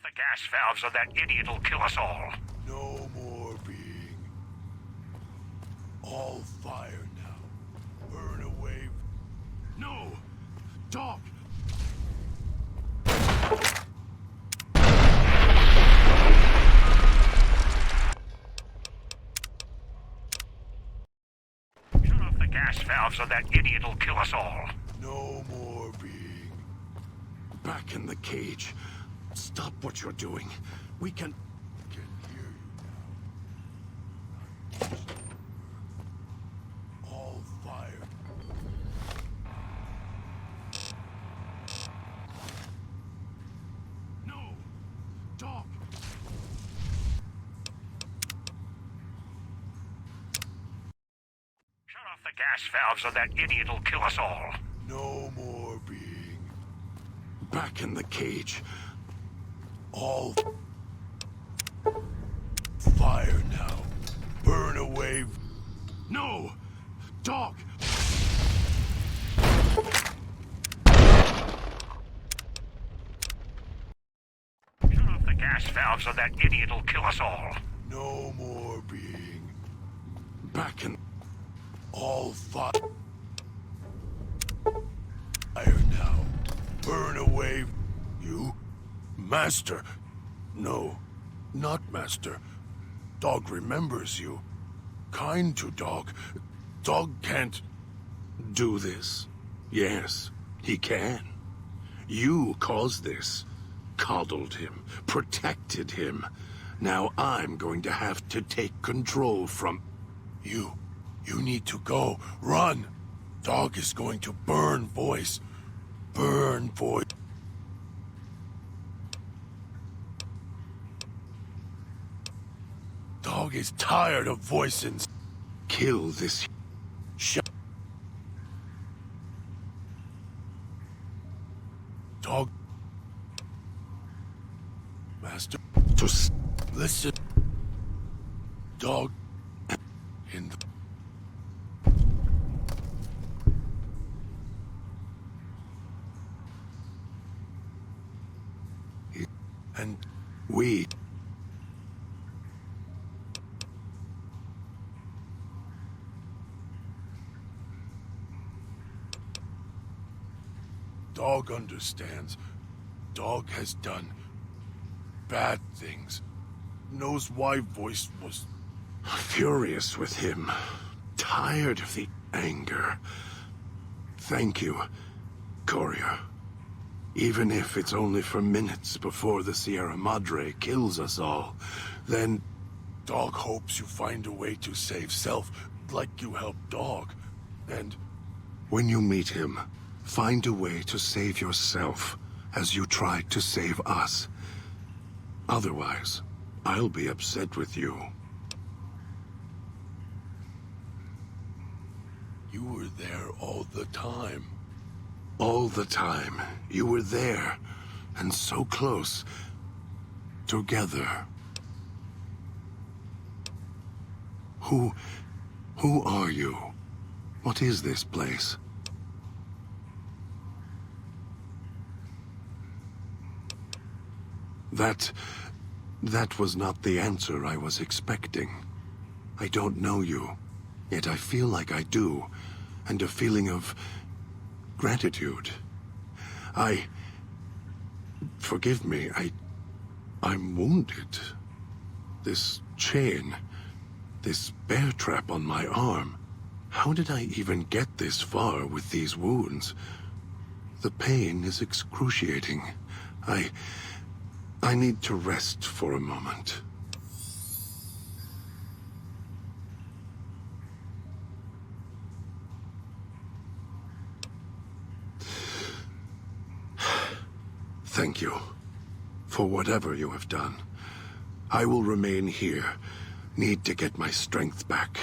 The gas valves or that idiot will kill us all. No more being. All fire now. Burn away. No! Dog! Shut off the gas valves or that idiot will kill us all. No more being. Back in the cage. Stop what you're doing. We can hear you now. All fire. No! Dog! Shut off the gas valves or that idiot will kill us all. No more being. Back in the cage. All fire now. Burn away. No! Dog! Shut off the gas valves or that idiot will kill us all. No more being. Back in... All fire now. Burn away. You? Master. No, not Master. Dog remembers you. Kind to Dog. Dog can't do this. Yes, he can. You caused this. Coddled him. Protected him. Now I'm going to have to take control from... You need to go. Run. Dog is going to burn voice. Burn voice. Dog is tired of voicing. Kill this... Dog. Master. Just listen. Dog. In the... And we... Dog understands. Dog has done bad things. Knows why voice was... Furious with him. Tired of the anger. Thank you, Corsair. Even if it's only for minutes before the Sierra Madre kills us all, then... Dog hopes you find a way to save self, like you helped Dog. And... When you meet him, find a way to save yourself, as you tried to save us. Otherwise, I'll be upset with you. You were there all the time. All the time. You were there. And so close. Together. Who are you? What is this place? That was not the answer I was expecting. I don't know you, yet I feel like I do, and a feeling of gratitude. Forgive me, I'm wounded. This chain, this bear trap on my arm. How did I even get this far with these wounds? The pain is excruciating. I need to rest for a moment. Thank you for whatever you have done. I will remain here. Need to get my strength back.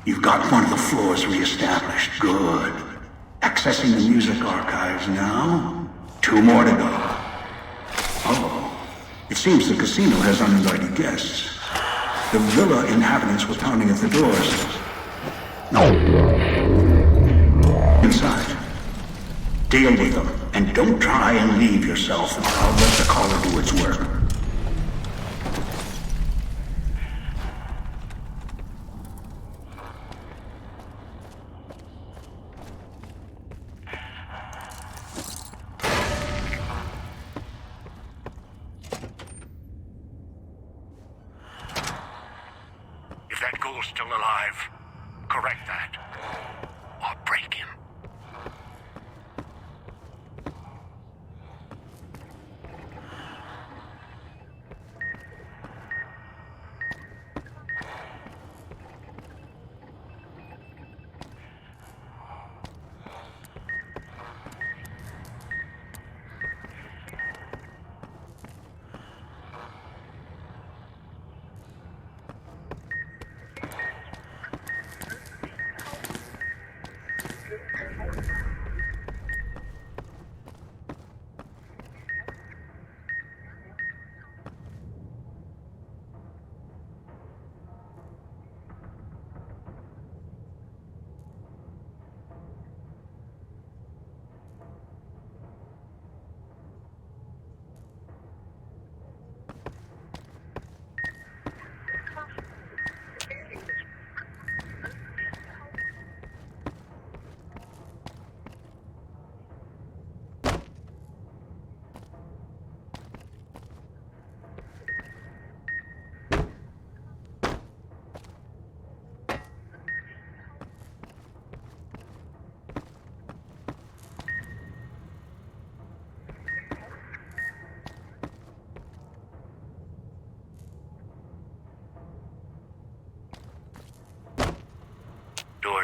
You've got one of the floors reestablished. Good. Accessing the music archives now. 2 more to go. Uh-oh. It seems the casino has uninvited guests. The villa inhabitants were pounding at the doors. Inside. Deal with them, and don't try and leave yourself. I'll let the collar do its work. If that ghoul's still alive, correct that. Or break him.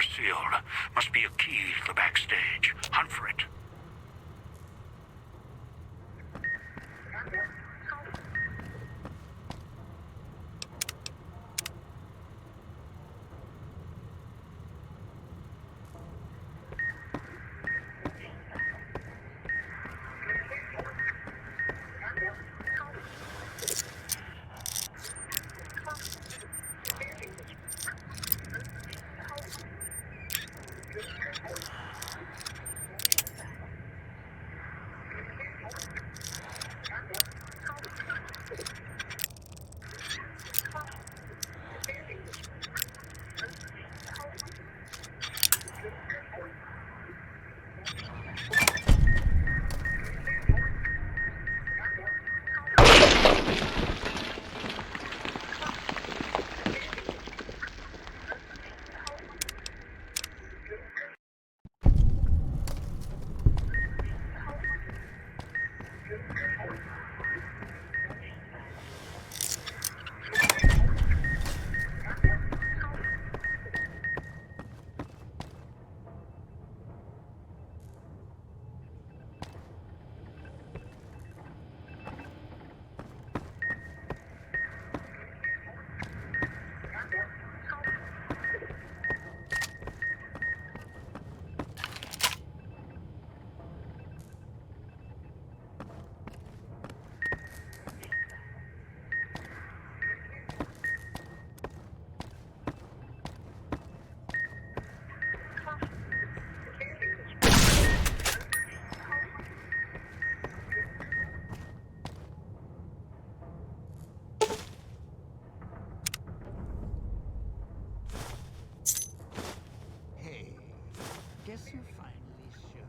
doors sealed. Must be a key to the backstage. Hunt for it. Guess you're finally sure.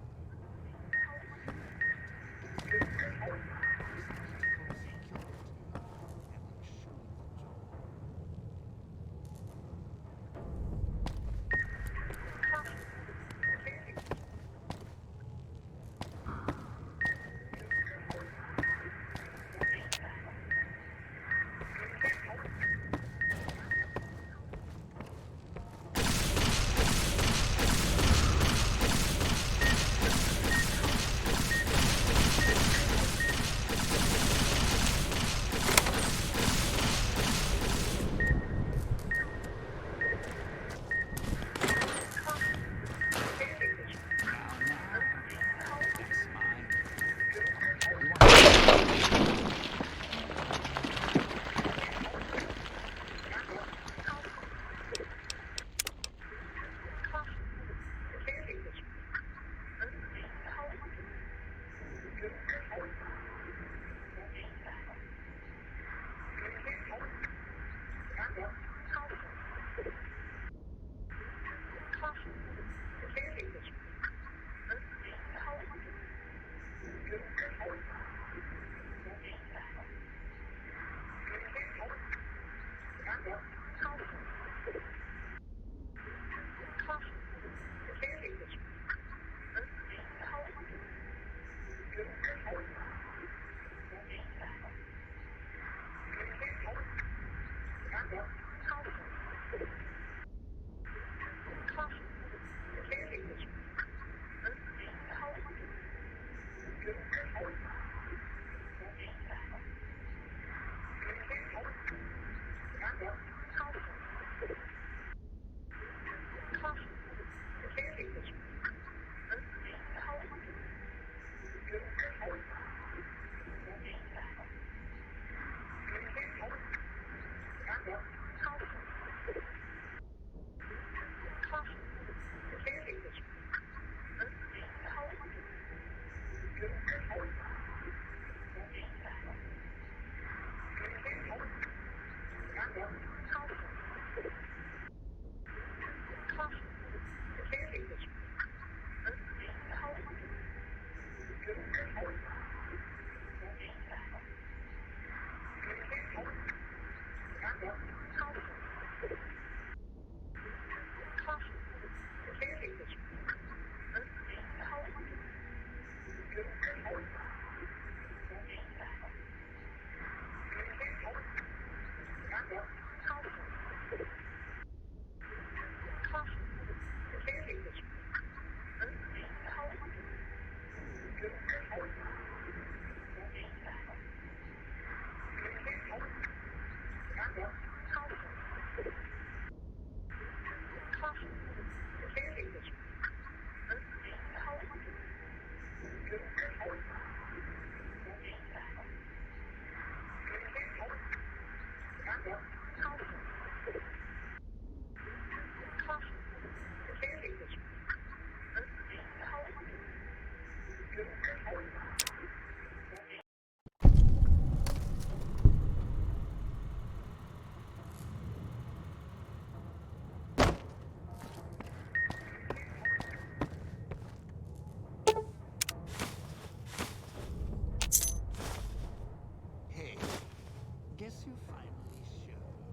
guess you finally showed.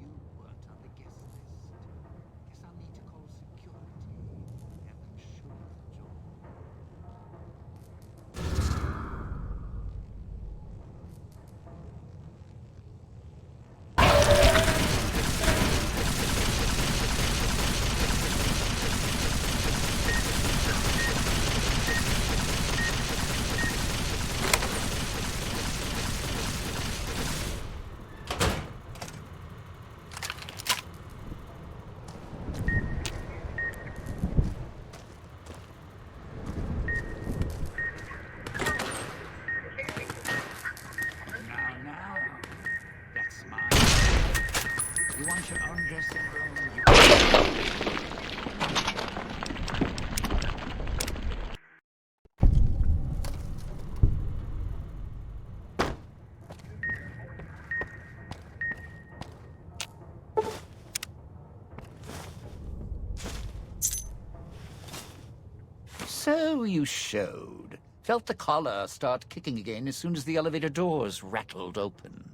You weren't on the guest list. Guess I'll need to call security. Have them show the door. So you showed. Felt the collar start kicking again as soon as the elevator doors rattled open.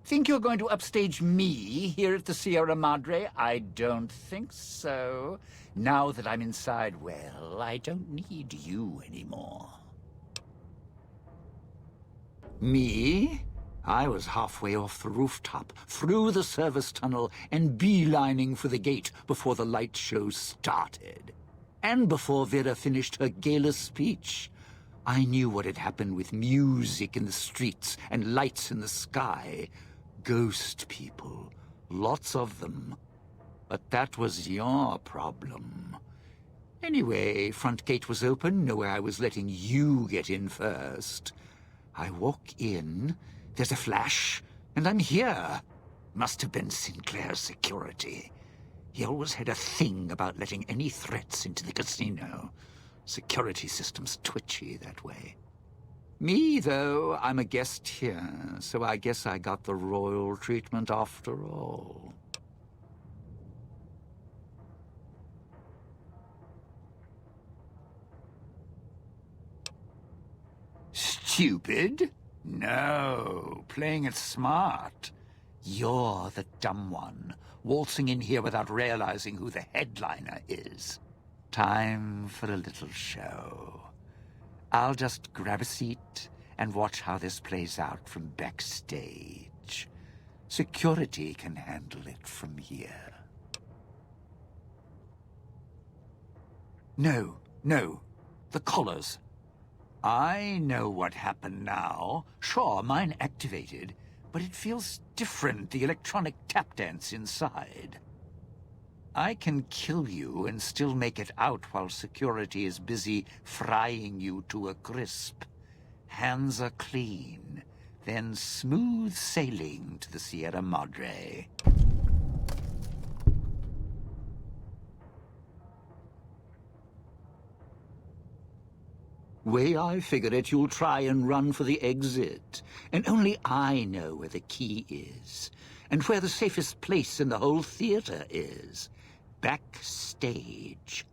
Think you're going to upstage me here at the Sierra Madre? I don't think so. Now that I'm inside, well, I don't need you anymore. Me? I was halfway off the rooftop, through the service tunnel, and beelining for the gate before the light show started. And before Vera finished her gala speech. I knew what had happened with music in the streets and lights in the sky. Ghost people. Lots of them. But that was your problem. Anyway, front gate was open, no way I was letting you get in first. I walk in, there's a flash, and I'm here. Must have been Sinclair's security. He always had a thing about letting any threats into the casino. Security system's twitchy that way. Me, though, I'm a guest here, so I guess I got the royal treatment after all. Stupid? No, playing it smart. You're the dumb one, waltzing in here without realizing who the headliner is. Time for a little show. I'll just grab a seat and watch how this plays out from backstage. Security can handle it from here. No, the collars. I know what happened now. Sure, mine activated, but it feels different, the electronic tap dance inside. I can kill you and still make it out while security is busy frying you to a crisp. Hands are clean, then smooth sailing to the Sierra Madre. Way I figure it, you'll try and run for the exit. And only I know where the key is, and where the safest place in the whole theater is. Backstage.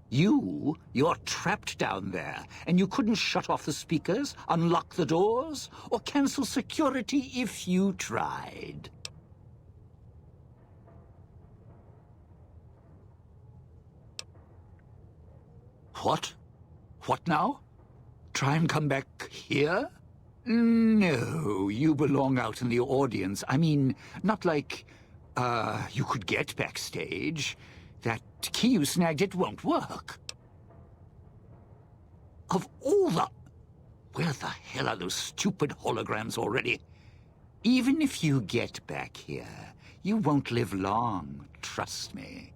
You're trapped down there, and you couldn't shut off the speakers, unlock the doors, or cancel security if you tried. What? What now? Try and come back here? No, you belong out in the audience. I mean, not like, you could get backstage. That key you snagged, it won't work. Of all the... Where the hell are those stupid holograms already? Even if you get back here, you won't live long, trust me.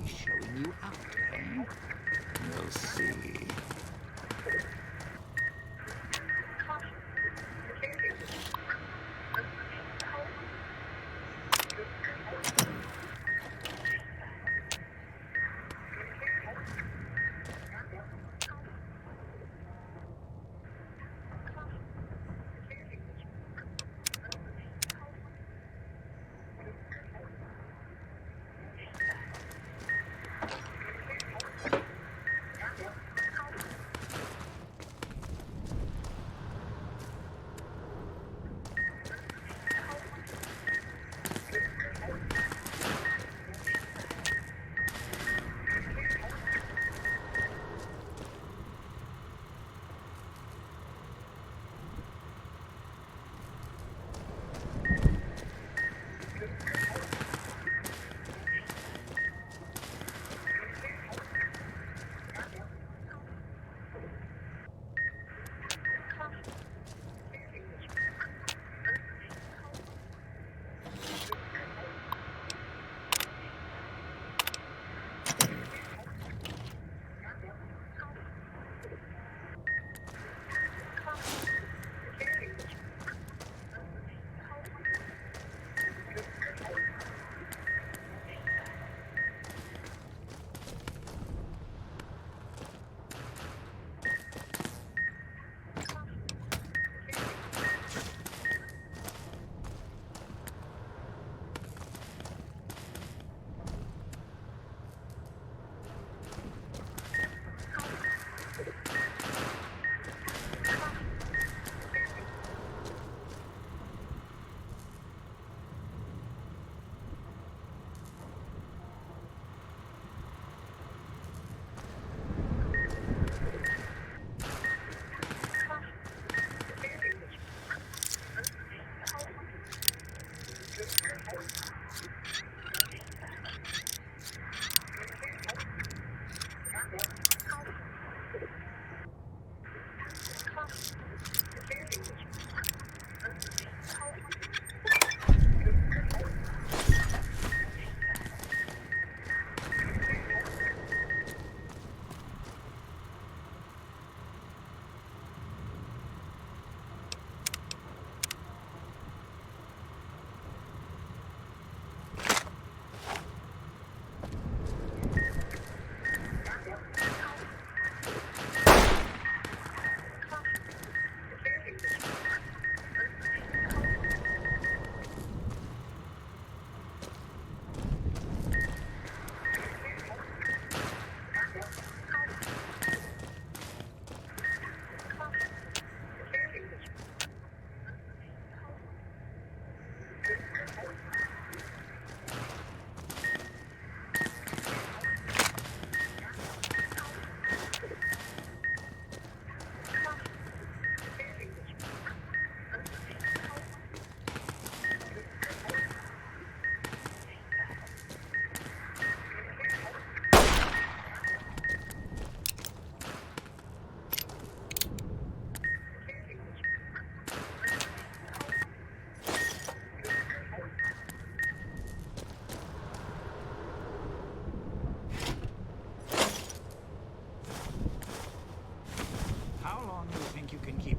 he's showing you out, eh? We'll see.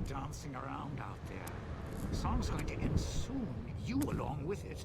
dancing around out there. The song's going to end soon, you along with it.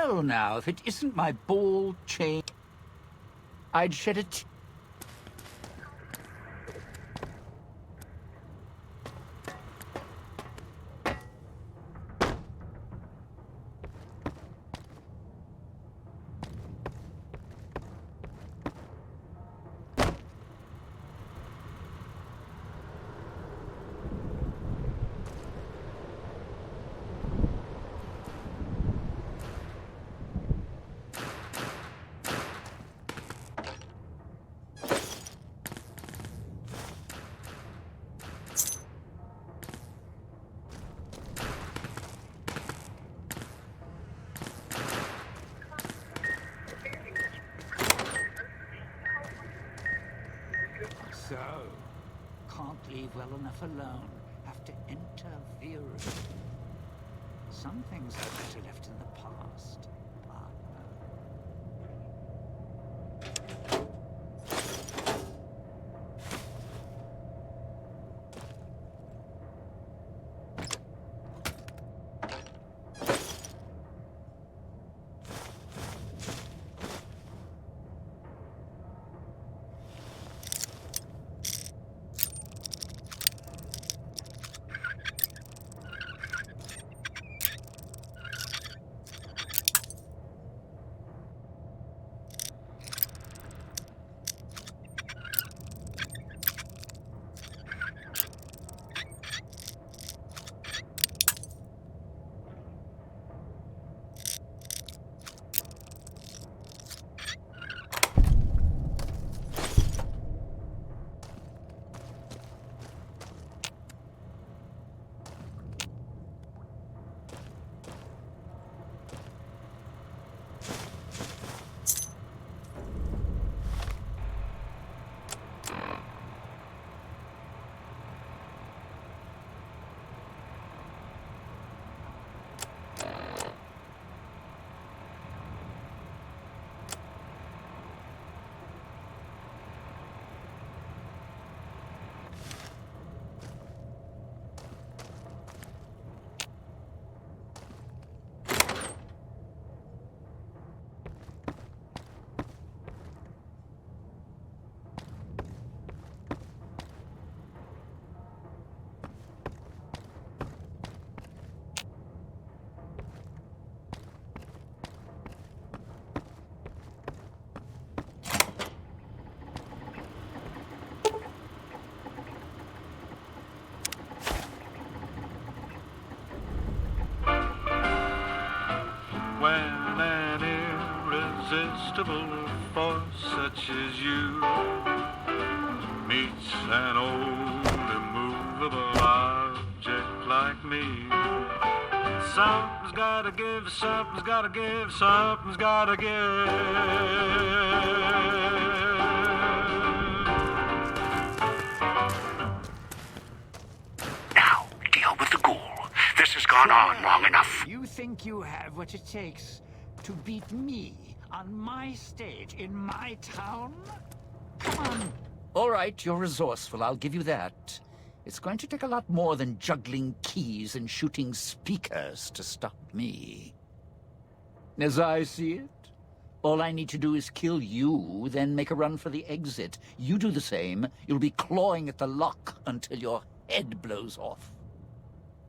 Well, now, if it isn't my ball chain, I'd shed a tear. So, can't leave well enough alone. Have to interfere. Some things are better left in the past. When an irresistible force such as you meets an old immovable object like me, something's gotta give, something's gotta give, something's gotta give. Now, deal with the ghoul. This has gone on long enough. You think you have what it takes to beat me on my stage in my town? Come on. All right, you're resourceful, I'll give you that. It's going to take a lot more than juggling keys and shooting speakers to stop me. As I see it, all I need to do is kill you, then make a run for the exit. You do the same, you'll be clawing at the lock until your head blows off.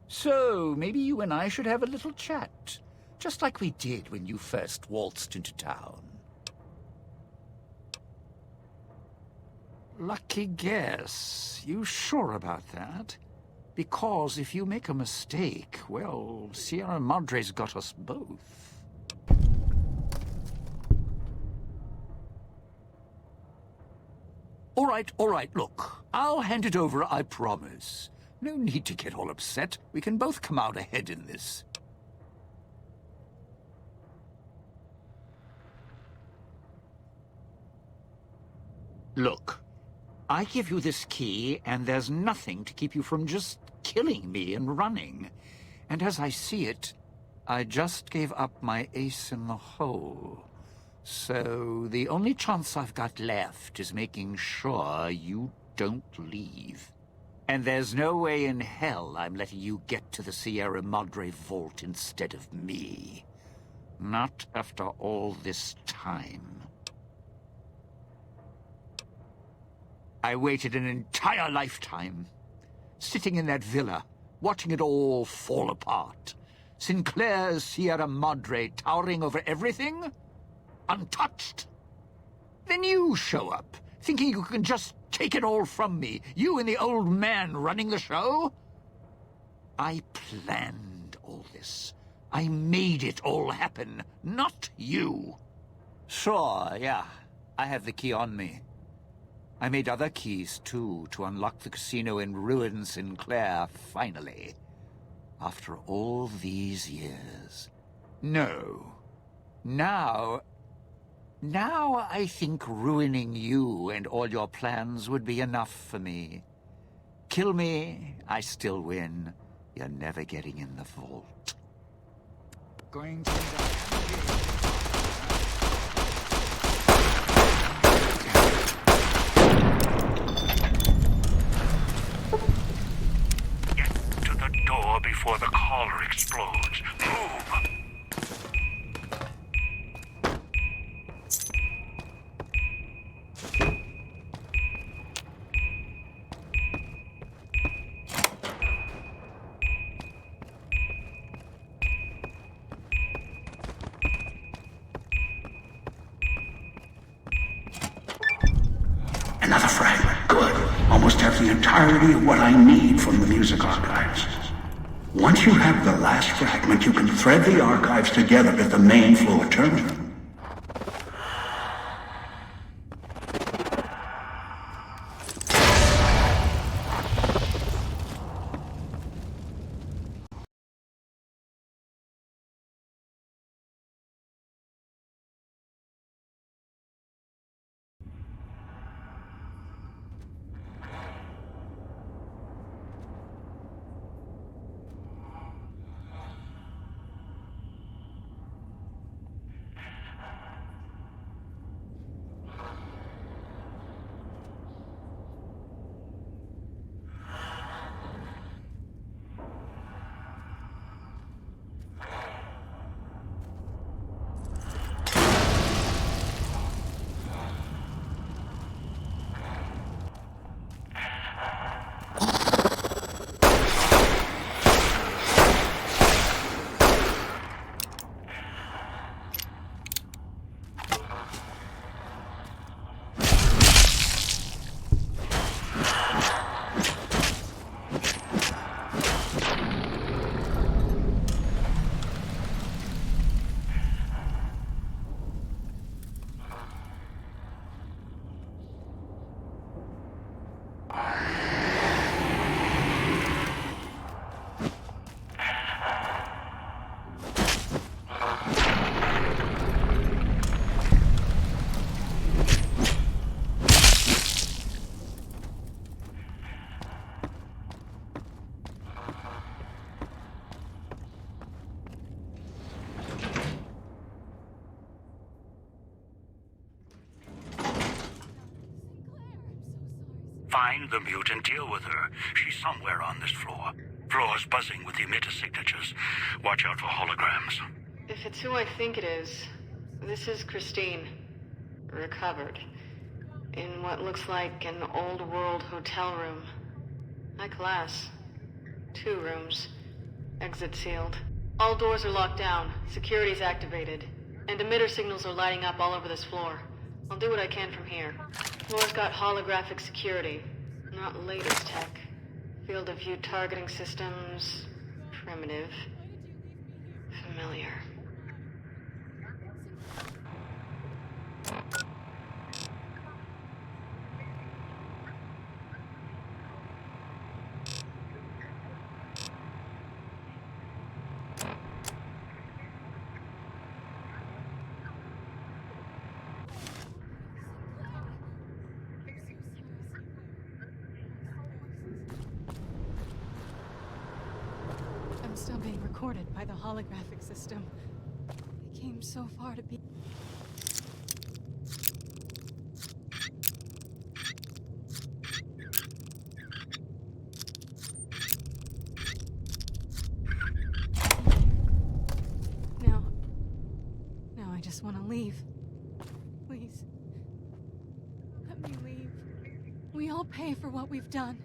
So, maybe you and I should have a little chat, just like we did when you first waltzed into town. Lucky guess. You sure about that? Because if you make a mistake, well, Sierra Madre's got us both. All right, look. I'll hand it over, I promise. No need to get all upset. We can both come out ahead in this. Look, I give you this key, and there's nothing to keep you from just killing me and running. And as I see it, I just gave up my ace in the hole. So the only chance I've got left is making sure you don't leave. And there's no way in hell I'm letting you get to the Sierra Madre vault instead of me. Not after all this time. I waited an entire lifetime, sitting in that villa, watching it all fall apart. Sinclair's Sierra Madre towering over everything, untouched. Then you show up, thinking you can just take it all from me, you and the old man running the show? I planned all this. I made it all happen, not you. Sure, yeah, I have the key on me. I made other keys, too, to unlock the casino in ruin Sinclair, finally. After all these years. No. Now I think ruining you and all your plans would be enough for me. Kill me, I still win. You're never getting in the vault. Going to door before the collar explodes. Move! Another fragment. Good. Almost have the entirety of what I need from the music archives. Once you have the last fragment, you can thread the archives together at the main floor terminal. Find the mute and deal with her. She's somewhere on this floor. Floor's buzzing with emitter signatures. Watch out for holograms. If it's who I think it is, this is Christine. Recovered. In what looks like an old world hotel room. High class. 2 rooms. Exit sealed. All doors are locked down. Security's activated. And emitter signals are lighting up all over this floor. I'll do what I can from here. Floor's got holographic security. Not latest tech. Field of view targeting systems. Primitive. Familiar. I'm still being recorded by the holographic system. I came so far to be... Now, I just want to leave. Please. Let me leave. We all pay for what we've done.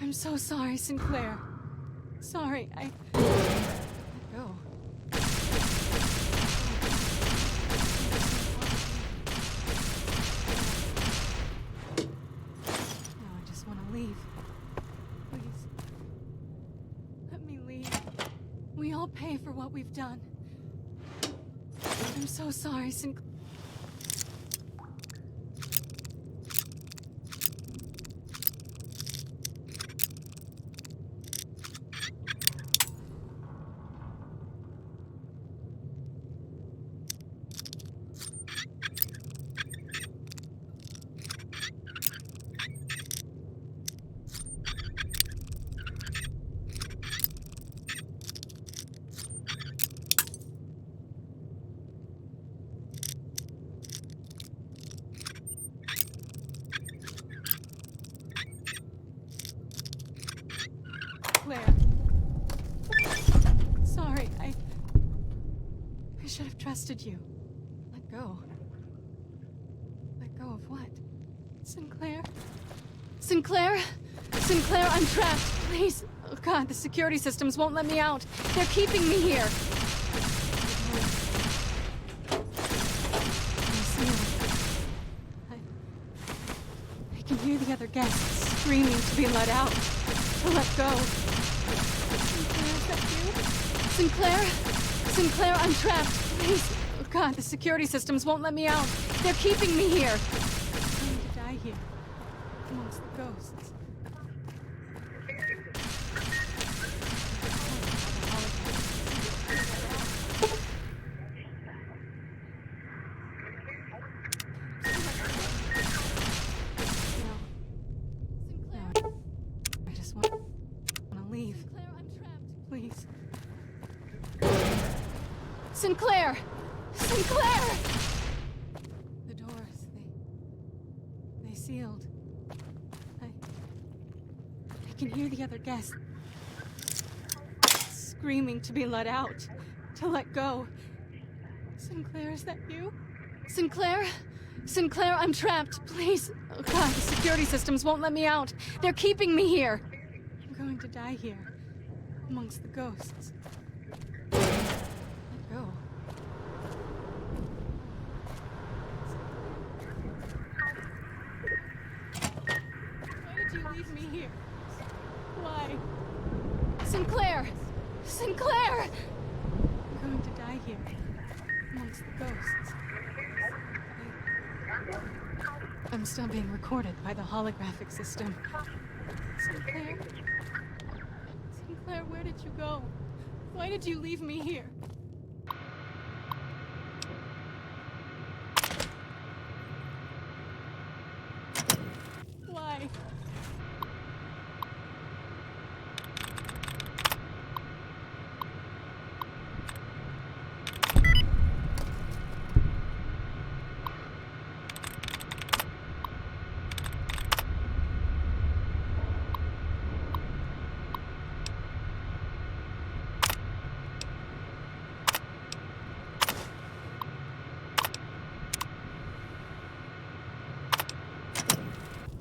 I'm so sorry, Sinclair. Sorry, Let go. No, I just want to leave. Please. Let me leave. We all pay for what we've done. I'm so sorry, Sinclair. Sorry, I should have trusted you. Let go. Let go of what? Sinclair? Sinclair? Sinclair, I'm trapped. Please. Oh God, the security systems won't let me out. They're keeping me here. I can hear the other guests screaming to be let out. To let go. Sinclair, is that you? Sinclair? Sinclair, I'm trapped. Please. Oh God, the security systems won't let me out. They're keeping me here. I'm going to die here. Amongst the ghosts. Sinclair! Sinclair! The doors, they sealed. I can hear the other guests screaming to be let out, to let go. Sinclair, is that you? Sinclair? Sinclair, I'm trapped, please. Oh God, the security systems won't let me out. They're keeping me here. I'm going to die here, amongst the ghosts. Go. Why did you leave me here? Why? Sinclair! Sinclair! I'm going to die here, amongst the ghosts. I'm still being recorded by the holographic system. Sinclair? Sinclair, where did you go? Why did you leave me here? Why?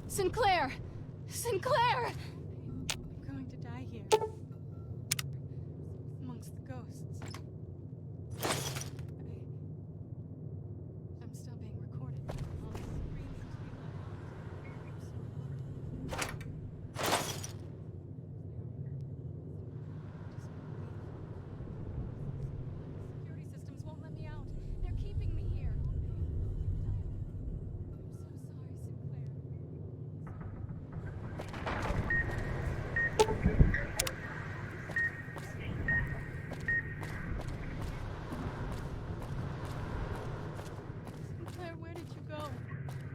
Sinclair! Sinclair! I'm going to die here. Amongst the ghosts. I'm still being recorded by the holographic security systems won't let me out. They're keeping me here. Sinclair, where did you go?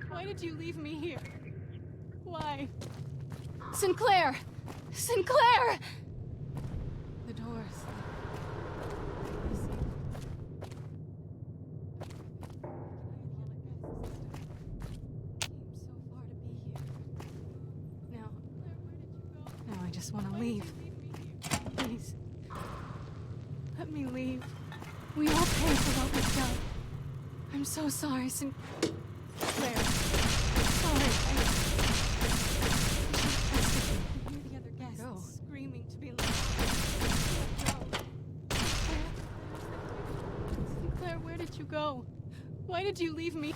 Why did you leave me here? Why? Sinclair! Sinclair! The doors. Now I just want to leave. Please. Please. Let me leave. We all pay for what we've done. I'm so sorry, Sinclair. Sorry, I should have trusted you. Hear the other guests screaming to be let go. Sinclair, where did you go? Why did you leave me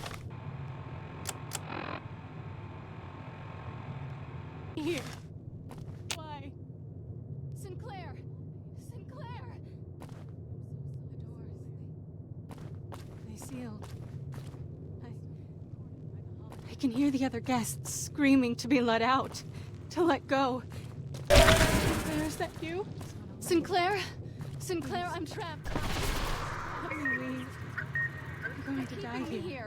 here? Why? Sinclair! Sinclair! The doors. They sealed. I can hear the other guests screaming to be let out. To let go. Sinclair, is that you? Sinclair? Sinclair, I'm trapped. Let me leave. I'm going to die here.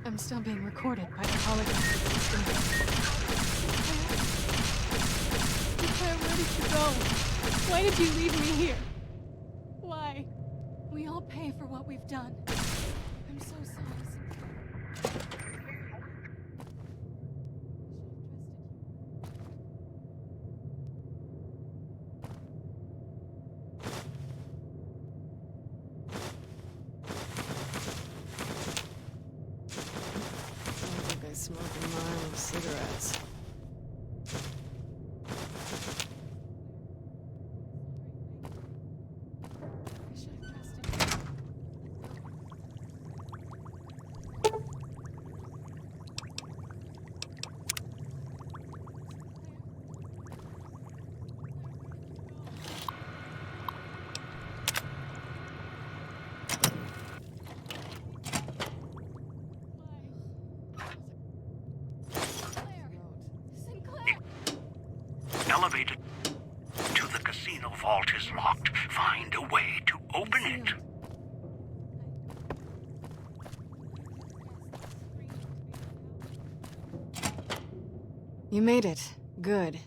I'm still being recorded by the hologram. Sinclair, where did you go? Why did you leave me here? Why? We all pay for what we've done. I'm so sorry, Sinclair. Smoke a mile of cigarettes. Elevator to the casino vault is locked. Find a way to open it. You made it. Good.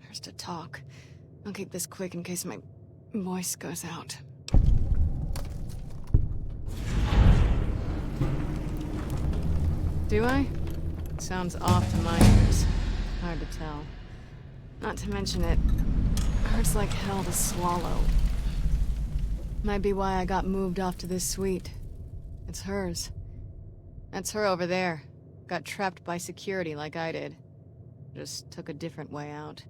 There's to talk. I'll keep this quick in case my voice goes out. Do I? Sounds off to my ears. Hard to tell. Not to mention it hurts like hell to swallow. Might be why I got moved off to this suite. It's hers. That's her over there. Got trapped by security like I did. Just took a different way out.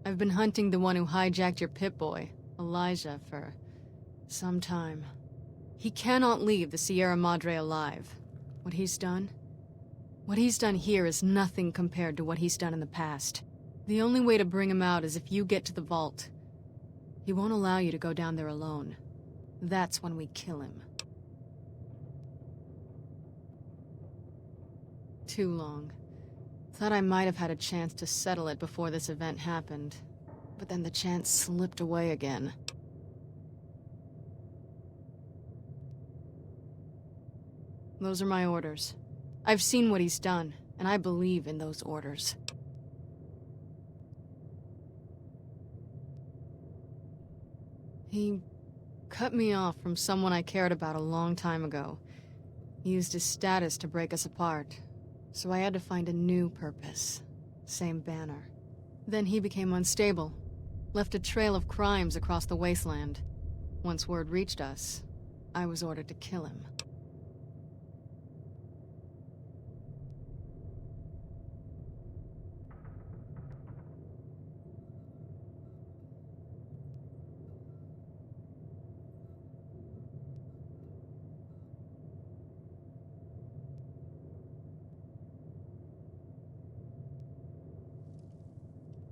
I've been hunting the one who hijacked your Pip-Boy, Elijah, for some time. He cannot leave the Sierra Madre alive. What he's done here is nothing compared to what he's done in the past. The only way to bring him out is if you get to the vault. He won't allow you to go down there alone. That's when we kill him. Too long. Thought I might have had a chance to settle it before this event happened. But then the chance slipped away again. Those are my orders. I've seen what he's done, and I believe in those orders. He cut me off from someone I cared about a long time ago. He used his status to break us apart, so I had to find a new purpose. Same banner. Then he became unstable, left a trail of crimes across the wasteland. Once word reached us, I was ordered to kill him.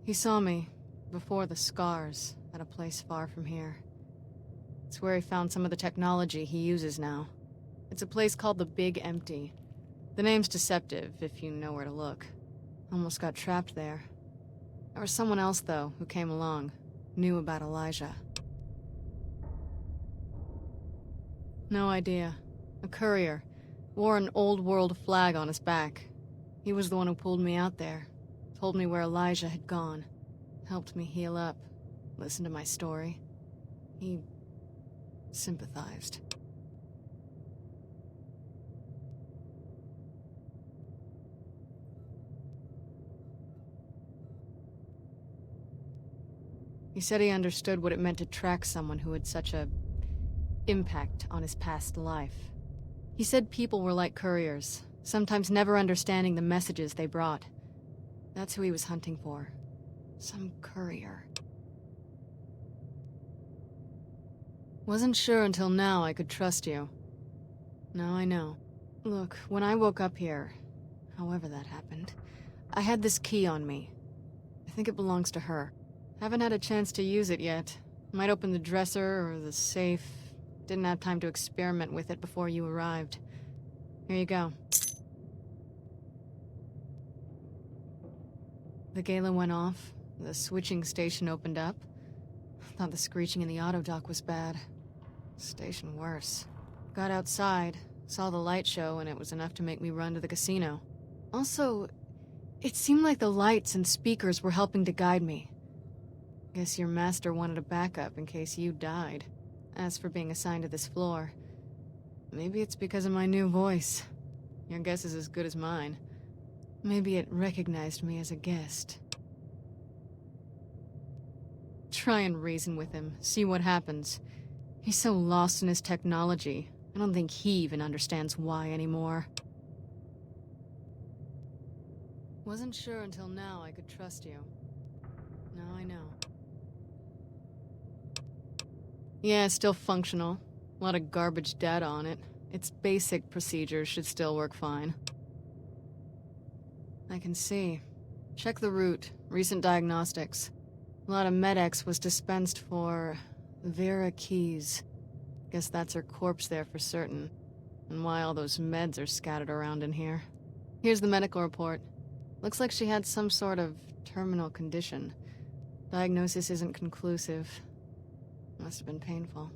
He saw me, before the scars, at a place far from here. It's where he found some of the technology he uses now. It's a place called the Big Empty. The name's deceptive, if you know where to look. Almost got trapped there. There was someone else, though, who came along, knew about Elijah. No idea. A courier. Wore an old world flag on his back. He was the one who pulled me out there. Told me where Elijah had gone. Helped me heal up. Listened to my story. He sympathized. He said he understood what it meant to track someone who had such a impact on his past life. He said people were like couriers, sometimes never understanding the messages they brought. That's who he was hunting for. Some courier. Wasn't sure until now I could trust you. Now I know. Look, when I woke up here, however that happened, I had this key on me. I think it belongs to her. Haven't had a chance to use it yet. Might open the dresser or the safe. Didn't have time to experiment with it before you arrived. Here you go. The gala went off. The switching station opened up. Thought the screeching in the auto dock was bad. Station worse. Got outside, saw the light show, and it was enough to make me run to the casino. Also, it seemed like the lights and speakers were helping to guide me. Guess your master wanted a backup in case you died. As for being assigned to this floor, maybe it's because of my new voice. Your guess is as good as mine. Maybe it recognized me as a guest. Try and reason with him, see what happens. He's so lost in his technology, I don't think he even understands why anymore. Wasn't sure until now I could trust you. Now I know. Yeah, still functional. A lot of garbage data on it. Its basic procedures should still work fine. I can see. Check the route. Recent diagnostics. A lot of Med-X was dispensed for Vera Keys. Guess that's her corpse there for certain. And why all those meds are scattered around in here. Here's the medical report. Looks like she had some sort of terminal condition. Diagnosis isn't conclusive. Must have been painful.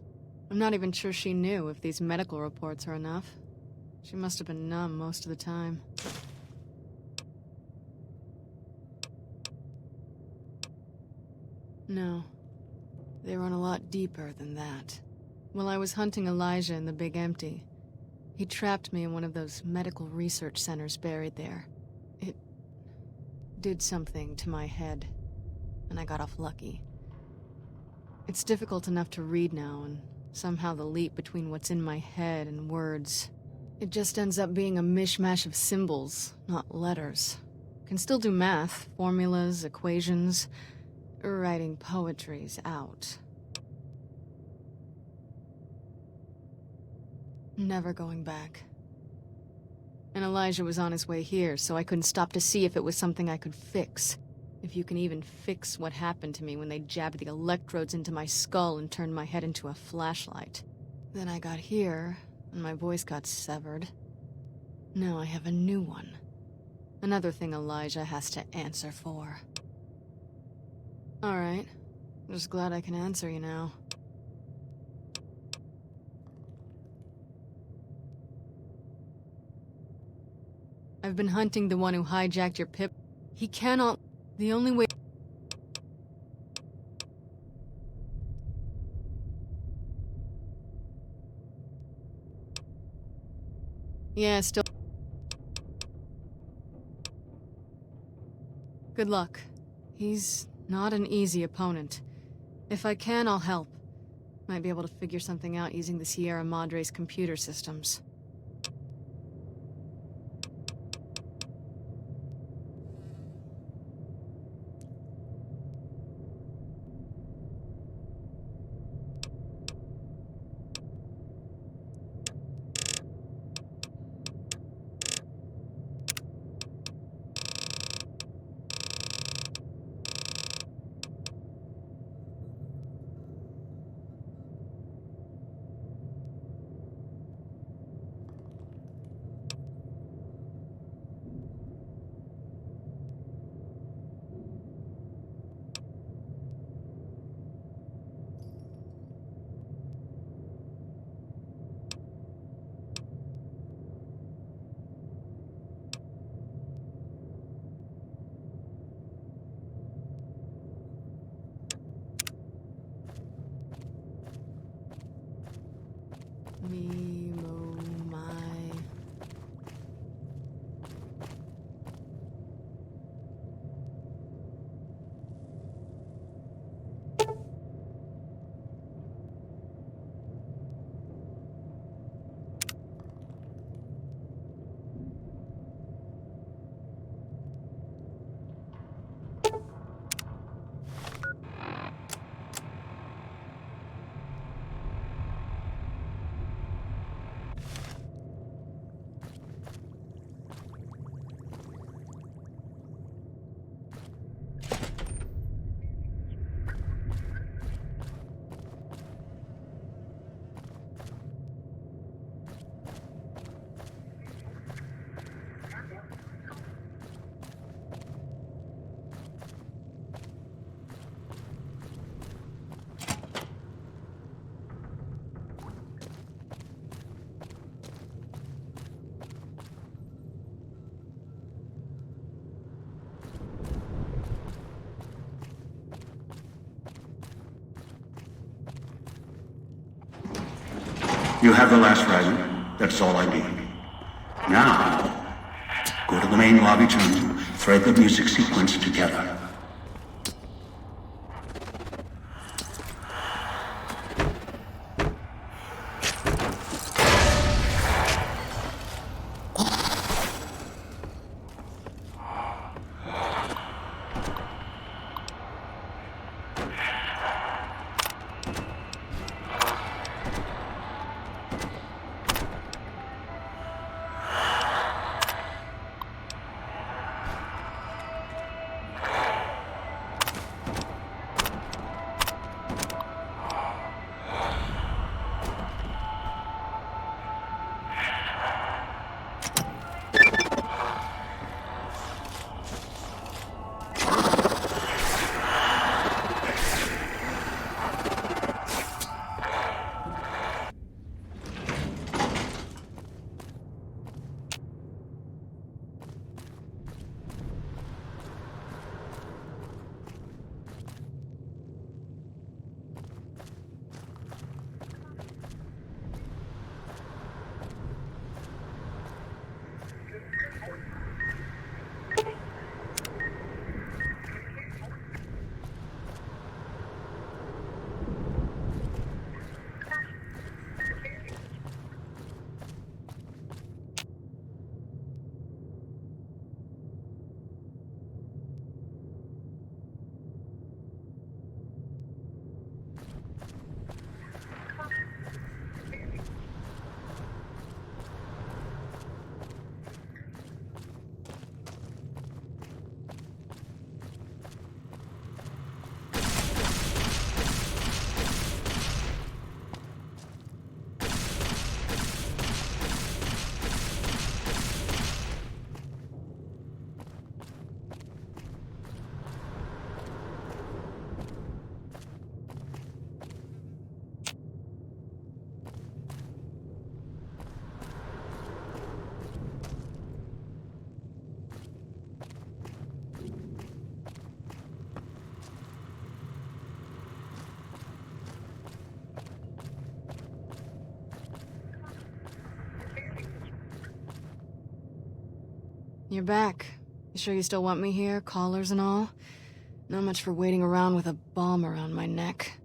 I'm not even sure she knew if these medical reports are enough. She must have been numb most of the time. No. They run a lot deeper than that. While I was hunting Elijah in the Big Empty, he trapped me in one of those medical research centers buried there. It did something to my head, and I got off lucky. It's difficult enough to read now, and somehow the leap between what's in my head and words, it just ends up being a mishmash of symbols, not letters. Can still do math, formulas, equations, writing poetry's out. Never going back. And Elijah was on his way here, so I couldn't stop to see if it was something I could fix. If you can even fix what happened to me when they jabbed the electrodes into my skull and turned my head into a flashlight. Then I got here, and my voice got severed. Now I have a new one. Another thing Elijah has to answer for. Alright. Just glad I can answer you now. I've been hunting the one who hijacked your pip. He cannot... The only way... Yeah, still... Good luck. He's not an easy opponent. If I can, I'll help. Might be able to figure something out using the Sierra Madre's computer systems. You have the last fragment. That's all I need. Now, go to the main lobby to thread the music sequence together. You're back. You sure you still want me here, callers and all? Not much for waiting around with a bomb around my neck.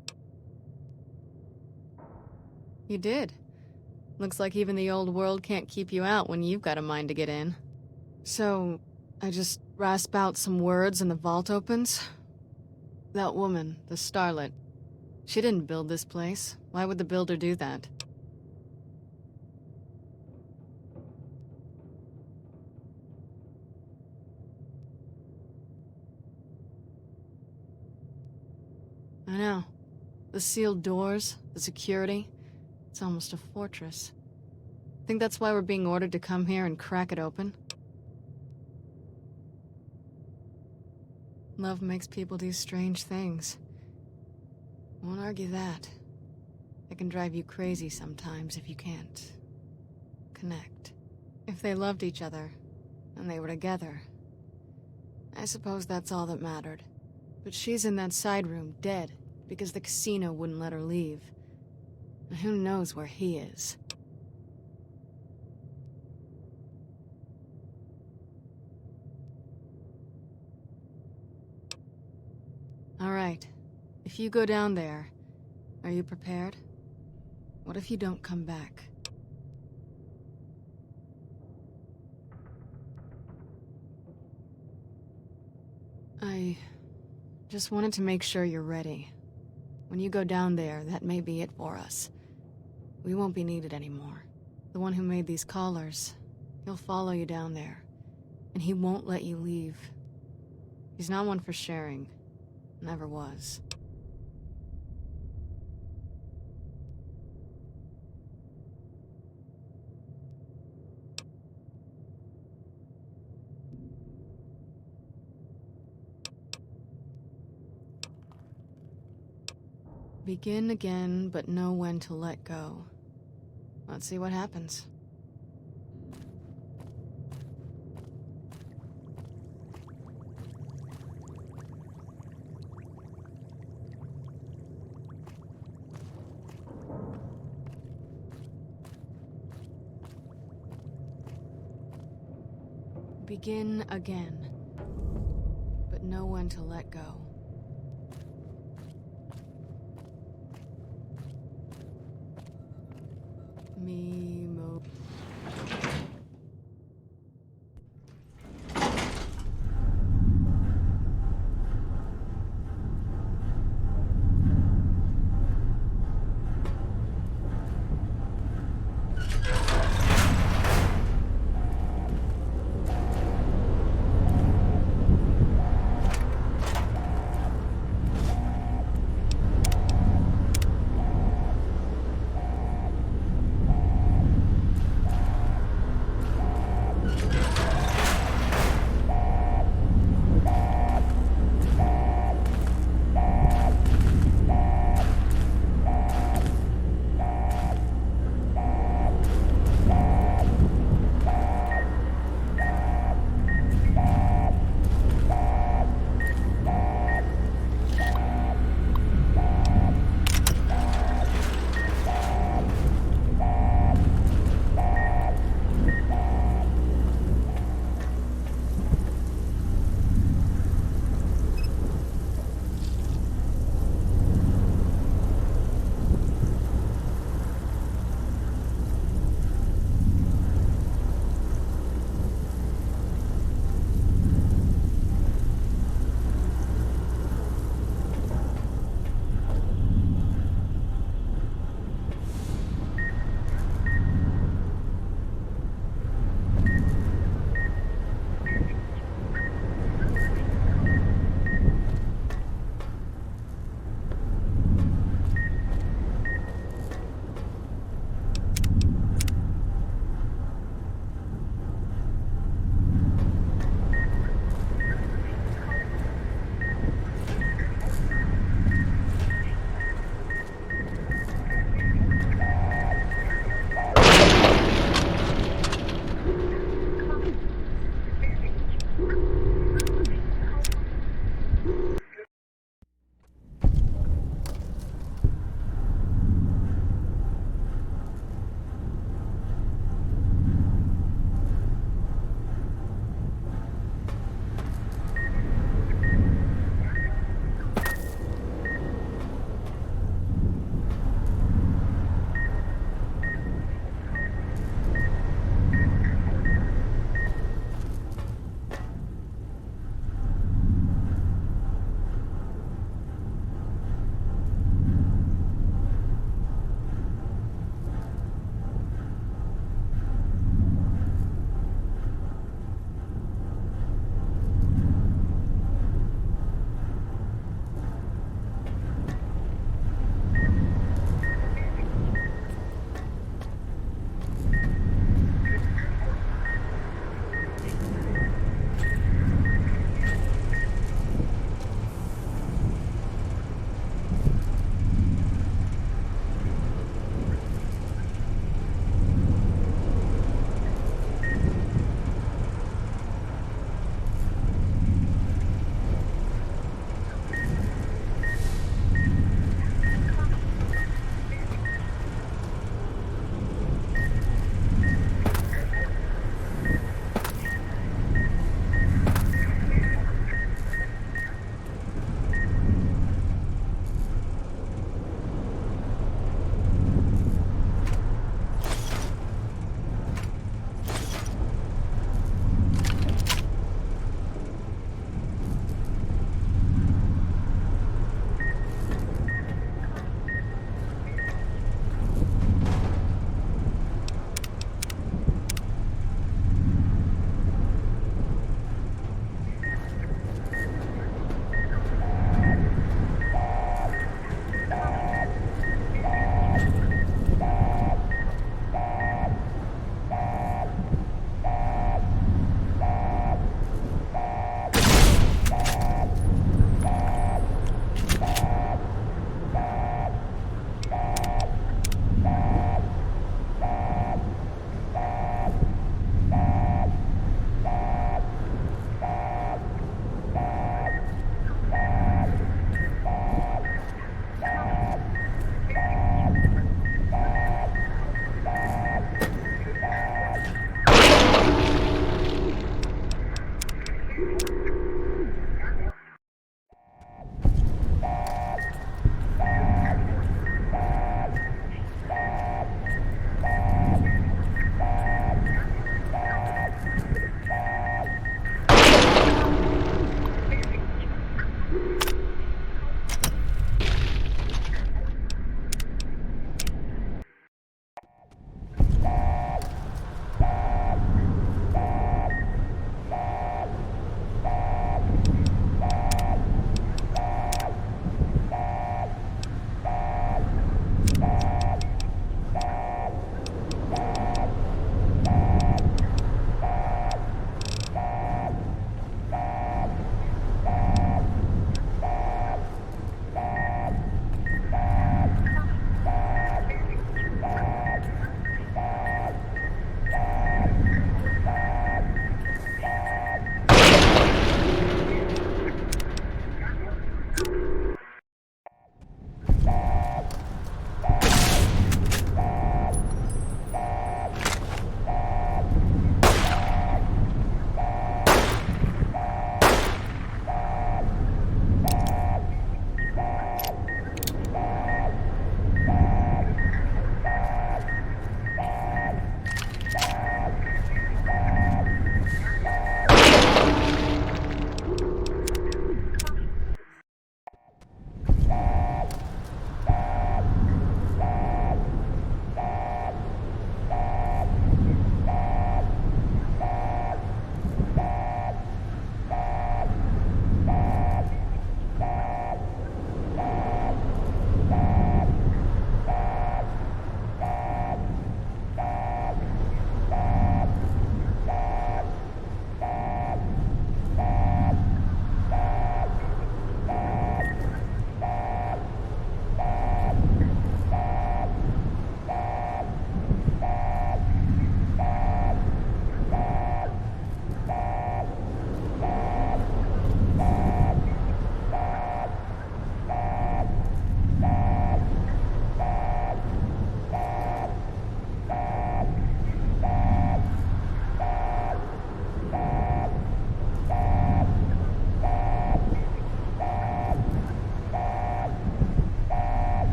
You did. Looks like even the old world can't keep you out when you've got a mind to get in. So, I just rasp out some words and the vault opens? That woman, the starlet, she didn't build this place. Why would the builder do that? I know. The sealed doors, the security. It's almost a fortress. Think that's why we're being ordered to come here and crack it open? Love makes people do strange things. Won't argue that. It can drive you crazy sometimes if you can't connect. If they loved each other, and they were together, I suppose that's all that mattered. But she's in that side room, dead, because the casino wouldn't let her leave. And who knows where he is. All right. If you go down there, are you prepared? What if you don't come back? I just wanted to make sure you're ready. When you go down there, that may be it for us. We won't be needed anymore. The one who made these collars, he'll follow you down there, and he won't let you leave. He's not one for sharing. Never was. Begin again, but know when to let go. Let's see what happens. Begin again. But know when to let go. Mimo.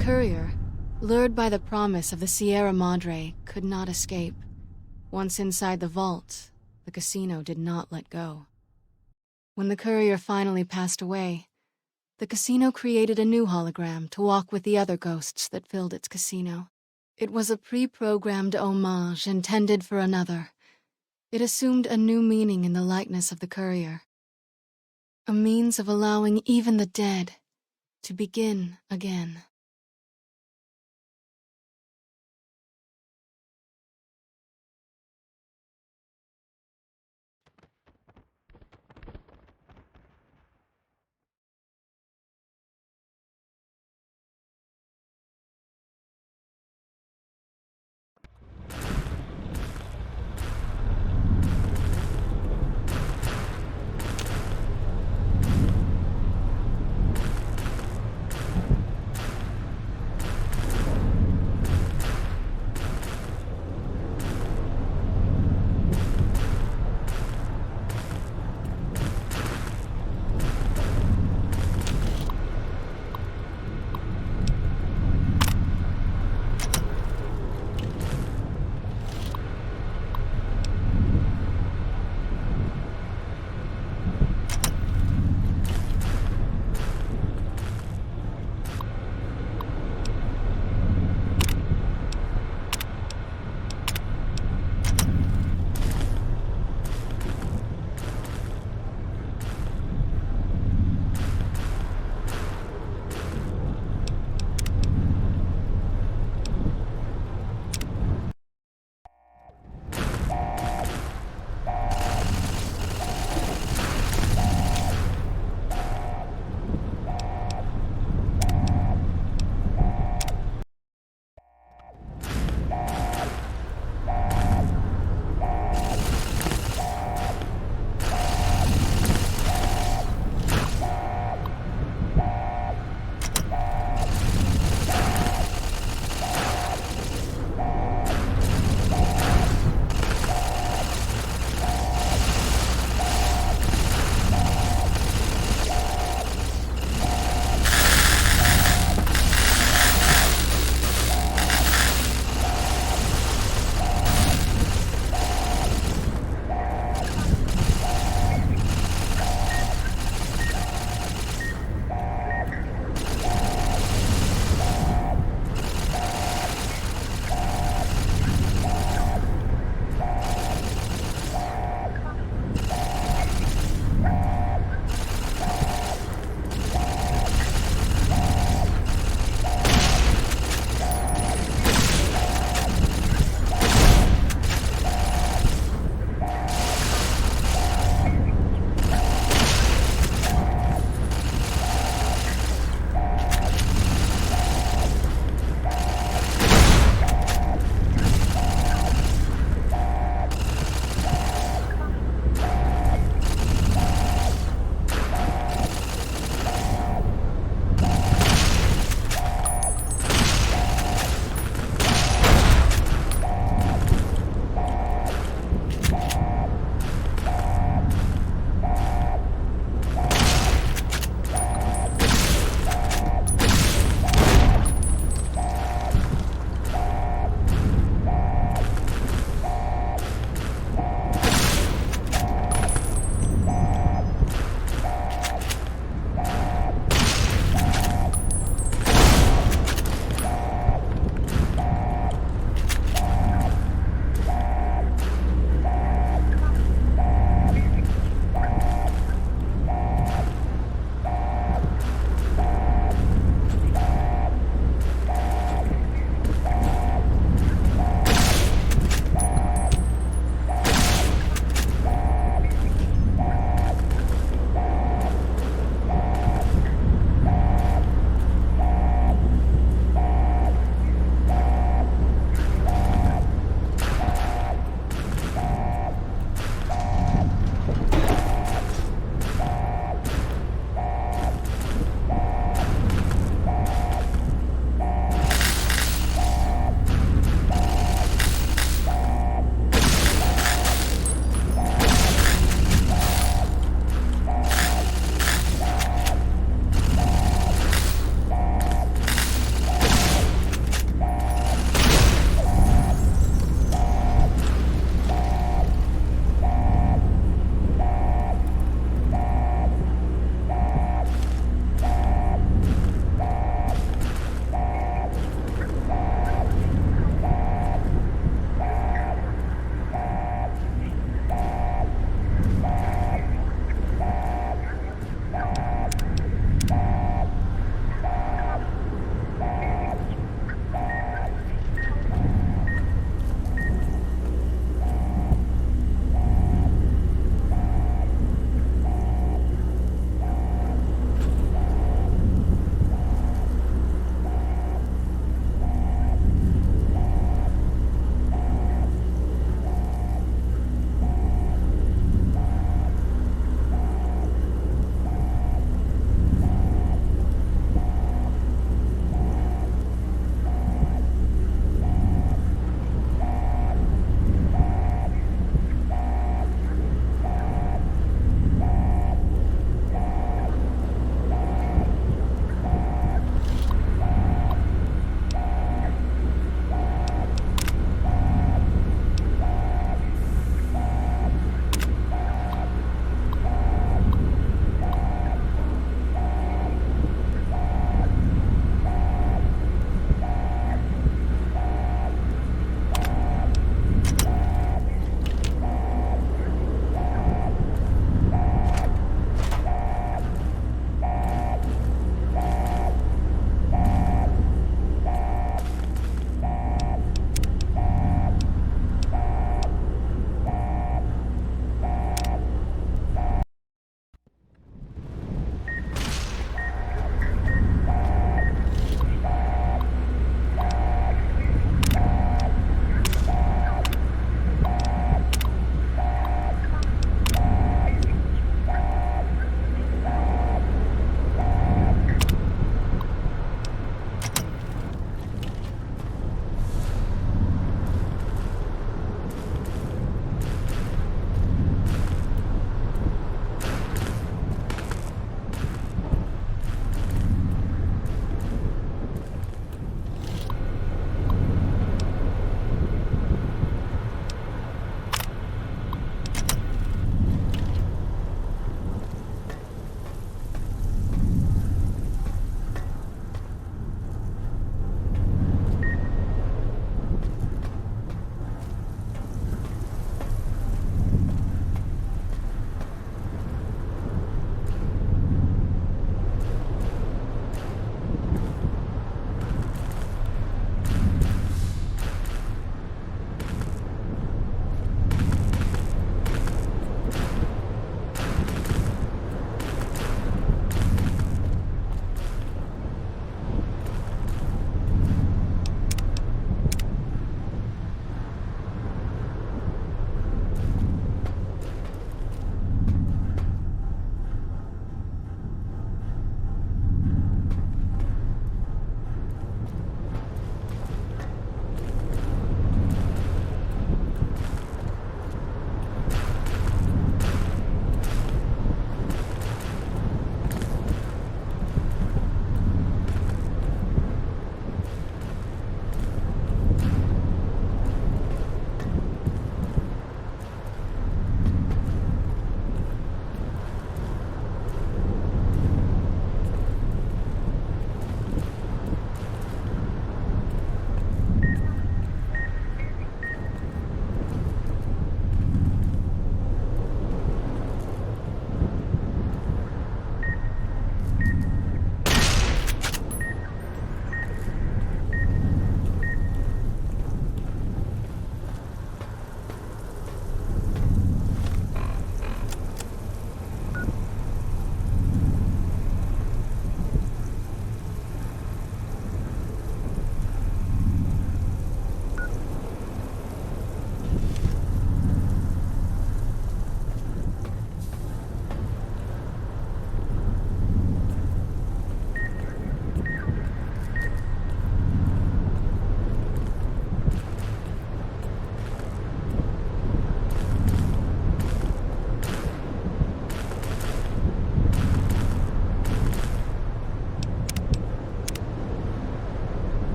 courier, lured by the promise of the Sierra Madre, could not escape. Once inside the vault, the casino did not let go. When the courier finally passed away, the casino created a new hologram to walk with the other ghosts that filled its casino. It was a pre-programmed homage intended for another. It assumed a new meaning in the likeness of the courier. A means of allowing even the dead to begin again.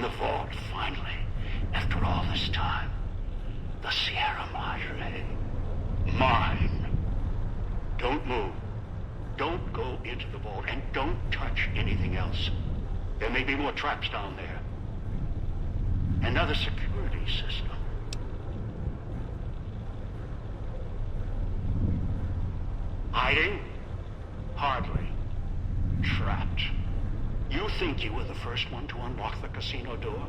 the vault, finally, after all this time. The Sierra Madre. Mine. Don't move. Don't go into the vault, and don't touch anything else. There may be more traps down there. Another security system. Hiding? Hardly. Trapped. You think you were the first one to unlock the casino door?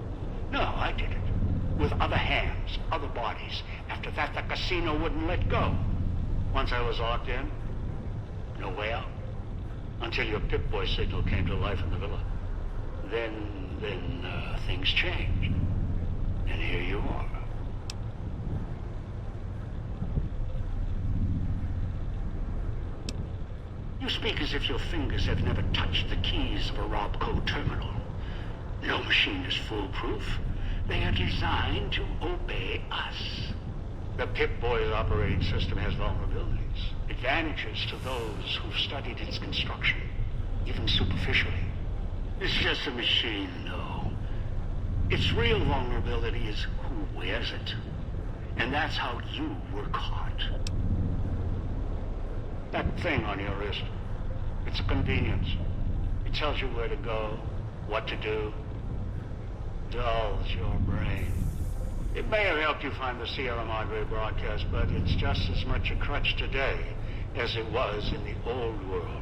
No, I did it. With other hands, other bodies. After that, the casino wouldn't let go. Once I was locked in, no way out. Until your Pip-Boy signal came to life in the villa. Then things changed. And here you are. You speak as if your fingers have never touched the keys of a Robco terminal. No machine is foolproof. They are designed to obey us. The Pip-Boy's operating system has vulnerabilities, advantages to those who've studied its construction, even superficially. It's just a machine, though. Its real vulnerability is who wears it. And that's how you were caught. That thing on your wrist, it's a convenience. It tells you where to go, what to do. Dulls your brain. It may have helped you find the Sierra Madre broadcast, but it's just as much a crutch today as it was in the old world.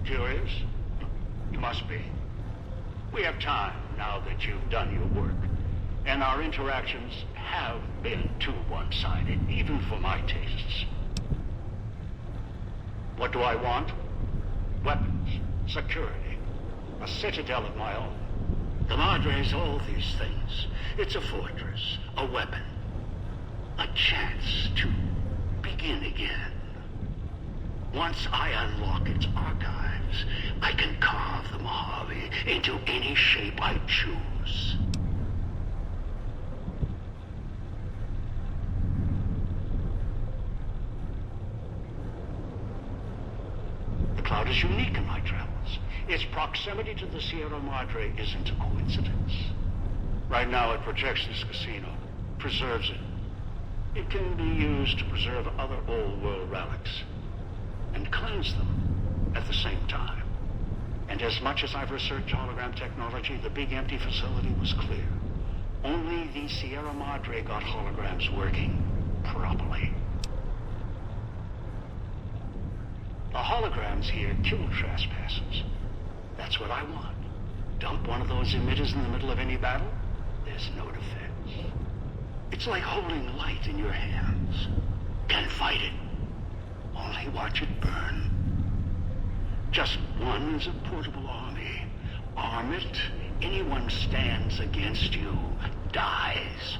Curious? You must be. We have time now that you've done your work. And our interactions have been too one-sided, even for my tastes. What do I want? Weapons, security, a citadel of my own. The Madre's all these things. It's a fortress, a weapon, a chance to begin again. Once I unlock its archives, I can carve the Mojave into any shape I choose. The cloud is unique in my travels. Its proximity to the Sierra Madre isn't a coincidence. Right now it protects this casino, preserves it. It can be used to preserve other old world relics and cleanse them at the same time. And as much as I've researched hologram technology, the big empty facility was clear. Only the Sierra Madre got holograms working properly. The holograms here kill trespassers. That's what I want. Dump one of those emitters in the middle of any battle, there's no defense. It's like holding light in your hands. Can't fight it. Only watch it burn. Just one is a portable army. Arm it, anyone stands against you dies.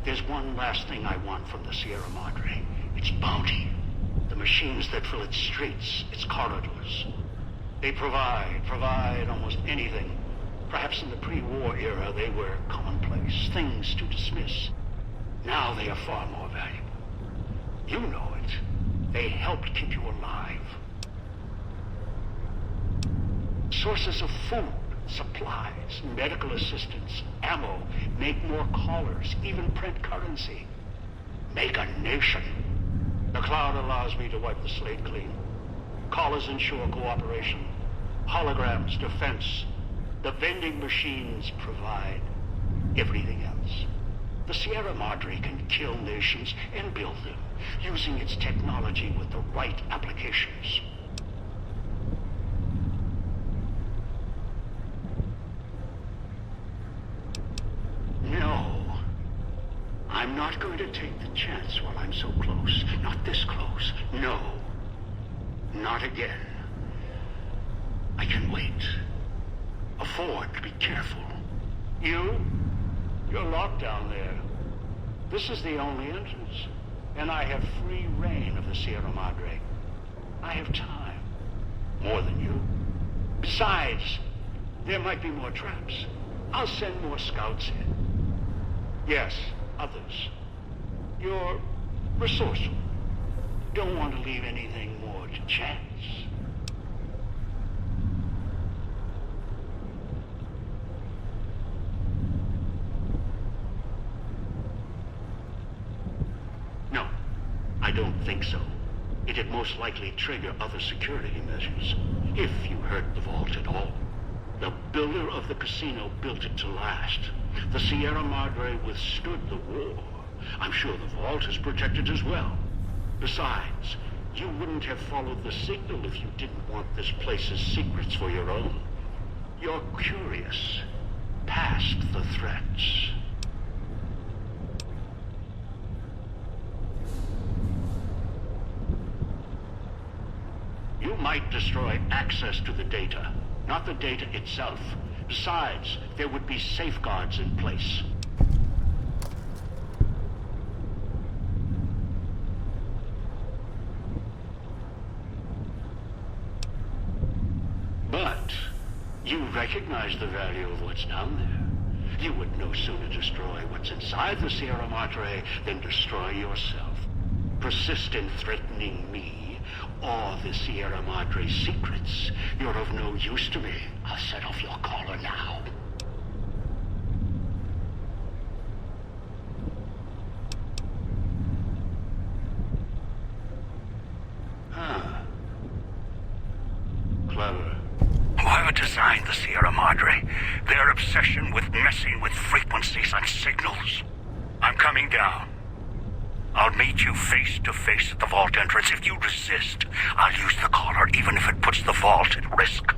There's one last thing I want from the Sierra Madre. Its bounty. The machines that fill its streets, its corridors. They provide almost anything. Perhaps in the pre-war era they were commonplace, things to dismiss. Now they are far more valuable. You know it. They helped keep you alive. Sources of food, supplies, medical assistance, ammo, make more callers, even print currency. Make a nation. The cloud allows me to wipe the slate clean. Callers ensure cooperation. Holograms, defense. The vending machines provide everything else. The Sierra Madre can kill nations and build them, using its technology with the right applications. No. I'm not going to take the chance while I'm so close. Not this close. No. Not again. I can wait. Afford to be careful. You're locked down there. This is the only entrance, and I have free reign of the Sierra Madre. I have time. More than you. Besides, there might be more traps. I'll send more scouts in. Yes, others. You're resourceful. Don't want to leave anything more to chance. No, I don't think so. It'd most likely trigger other security measures, if you hurt the vault at all. The builder of the casino built it to last. The Sierra Madre withstood the war. I'm sure the vault is protected as well. Besides, you wouldn't have followed the signal if you didn't want this place's secrets for your own. You're curious, past the threats. You might destroy access to the data, not the data itself. Besides, there would be safeguards in place. But you recognize the value of what's down there. You would no sooner destroy what's inside the Sierra Madre than destroy yourself. Persist in threatening me or the Sierra Madre's secrets. You're of no use to me. I'll set off your collar now. Clever. Whoever designed the Sierra Madre, their obsession with messing with frequencies and signals. I'm coming down. I'll meet you face to face at the vault entrance. If you resist, I'll use the collar even if it puts the vault at risk.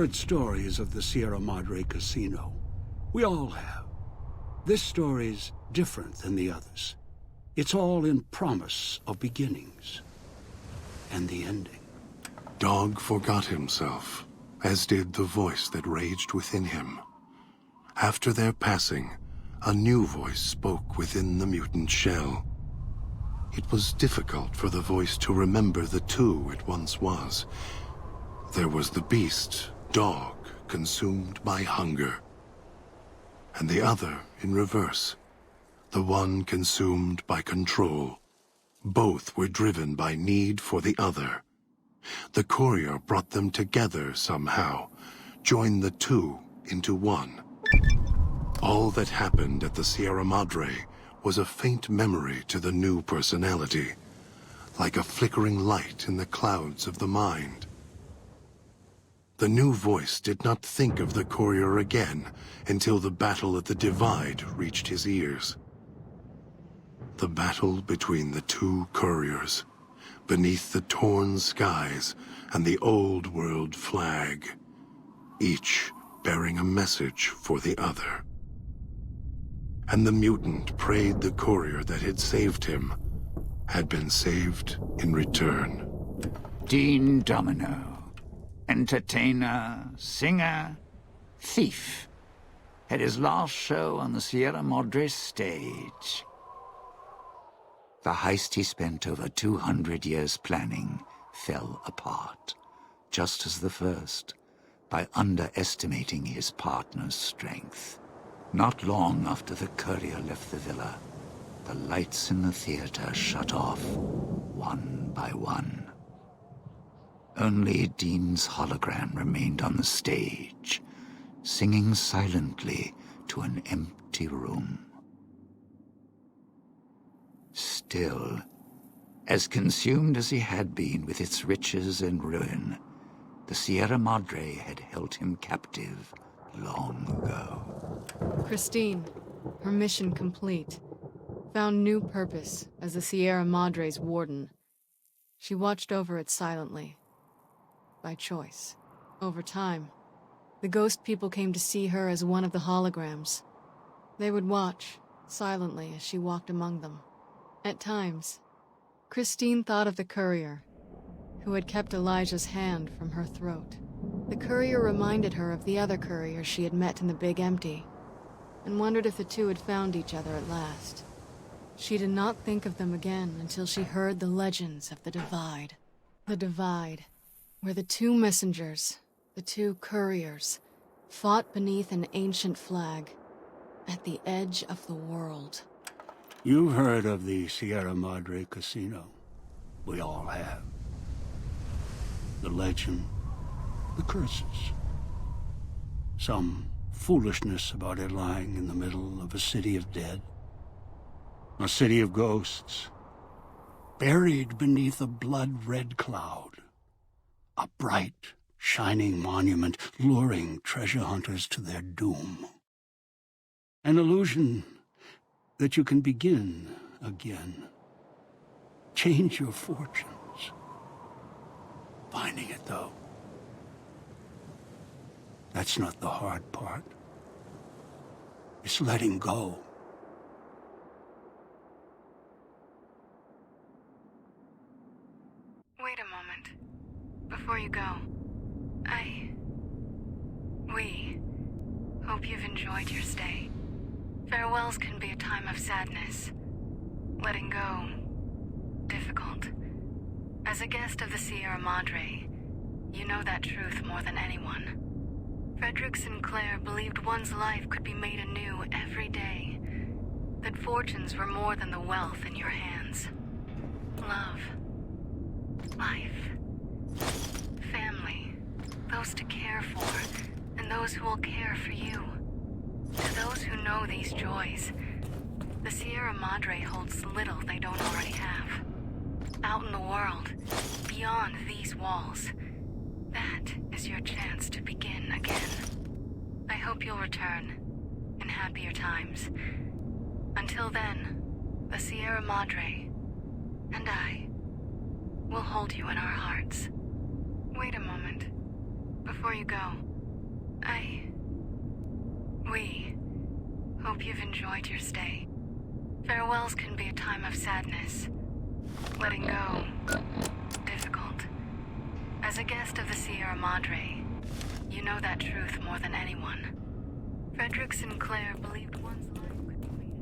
heard stories of the Sierra Madre Casino. We all have. This story's different than the others. It's all in promise of beginnings. And the ending. Dog forgot himself, as did the voice that raged within him. After their passing, a new voice spoke within the mutant shell. It was difficult for the voice to remember the two it once was. There was the beast, Dog, consumed by hunger. And the other in reverse, the one consumed by control. Both were driven by need for the other. The courier brought them together somehow, joined the two into one. All that happened at the Sierra Madre was a faint memory to the new personality, like a flickering light in the clouds of the mind. The new voice did not think of the courier again until the battle at the Divide reached his ears. The battle between the two couriers, beneath the torn skies and the old world flag, each bearing a message for the other. And the mutant prayed the courier that had saved him had been saved in return. Dean Domino, entertainer, singer, thief, had his last show on the Sierra Madre stage. The heist he spent over 200 years planning fell apart, just as the first, by underestimating his partner's strength. Not long after the courier left the villa, the lights in the theater shut off, one by one. Only Dean's hologram remained on the stage, singing silently to an empty room. Still, as consumed as he had been with its riches and ruin, the Sierra Madre had held him captive long ago. Christine, her mission complete. Found new purpose as the Sierra Madre's warden. She watched over it silently. By choice. Over time, the ghost people came to see her as one of the holograms. They would watch, silently, as she walked among them. At times, Christine thought of the courier, who had kept Elijah's hand from her throat. The courier reminded her of the other courier she had met in the Big Empty, and wondered if the two had found each other at last. She did not think of them again until she heard the legends of the Divide. The Divide, where the two messengers, the two couriers, fought beneath an ancient flag, at the edge of the world. You've heard of the Sierra Madre Casino. We all have. The legend, the curses. Some foolishness about it lying in the middle of a city of dead. A city of ghosts, buried beneath a blood-red cloud. A bright, shining monument luring treasure hunters to their doom. An illusion that you can begin again. Change your fortunes. Finding it, though, that's not the hard part. It's letting go. Wait a moment. Before you go, we hope you've enjoyed your stay. Farewells can be a time of sadness. Letting go, difficult. As a guest of the Sierra Madre, you know that truth more than anyone. Frederick Sinclair believed one's life could be made anew every day. That fortunes were more than the wealth in your hands. Love. Life. Family. Those to care for, and those who will care for you. To those who know these joys, the Sierra Madre holds little they don't already have. Out in the world, beyond these walls, that is your chance to begin again. I hope you'll return, in happier times. Until then, the Sierra Madre, and I, will hold you in our hearts. Wait a moment. Before you go, We hope you've enjoyed your stay. Farewells can be a time of sadness. Letting go, difficult. As a guest of the Sierra Madre, you know that truth more than anyone. Frederick Sinclair believed one's life could be made.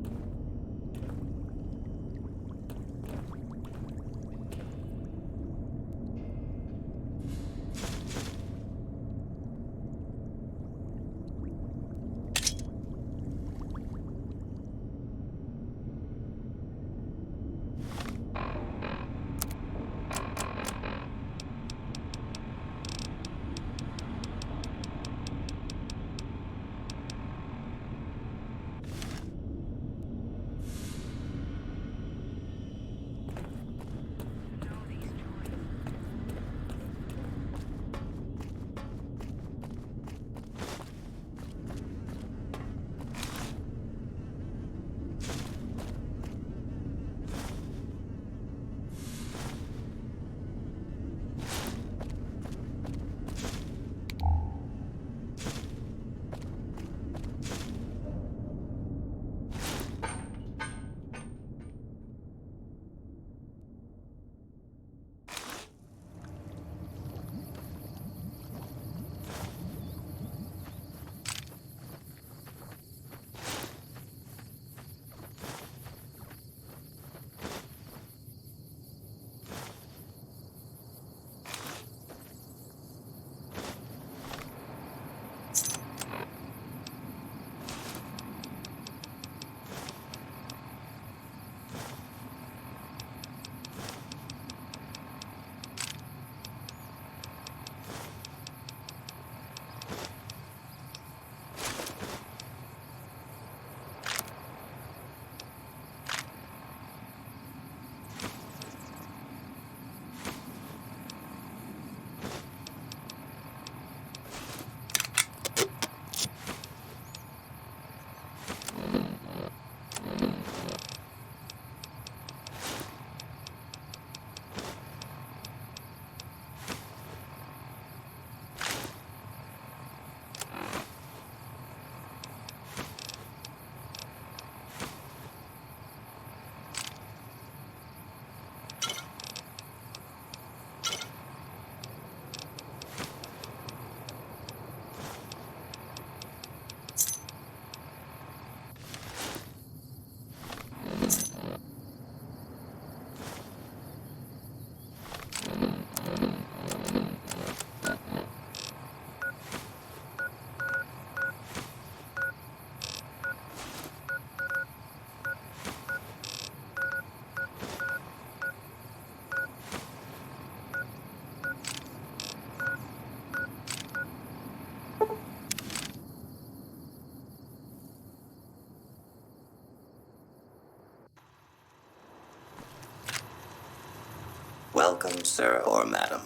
Welcome, sir or madam.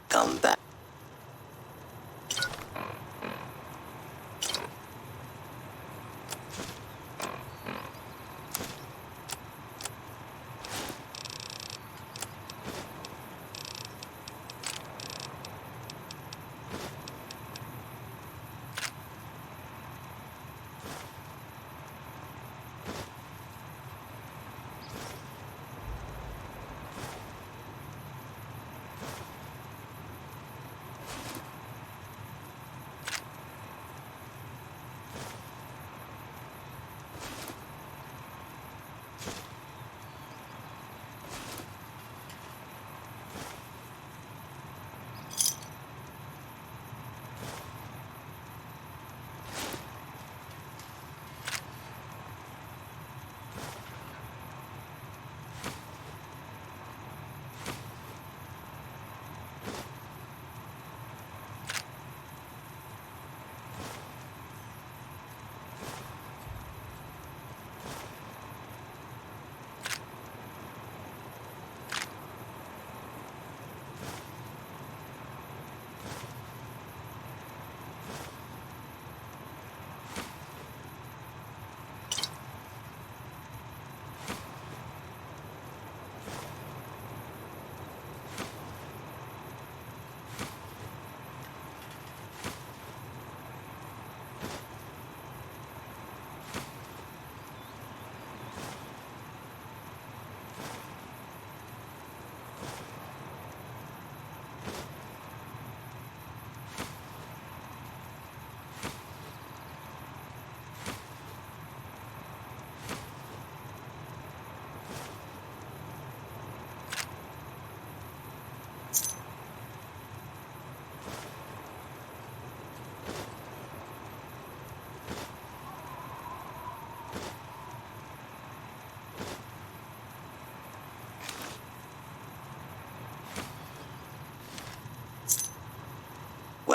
Come back.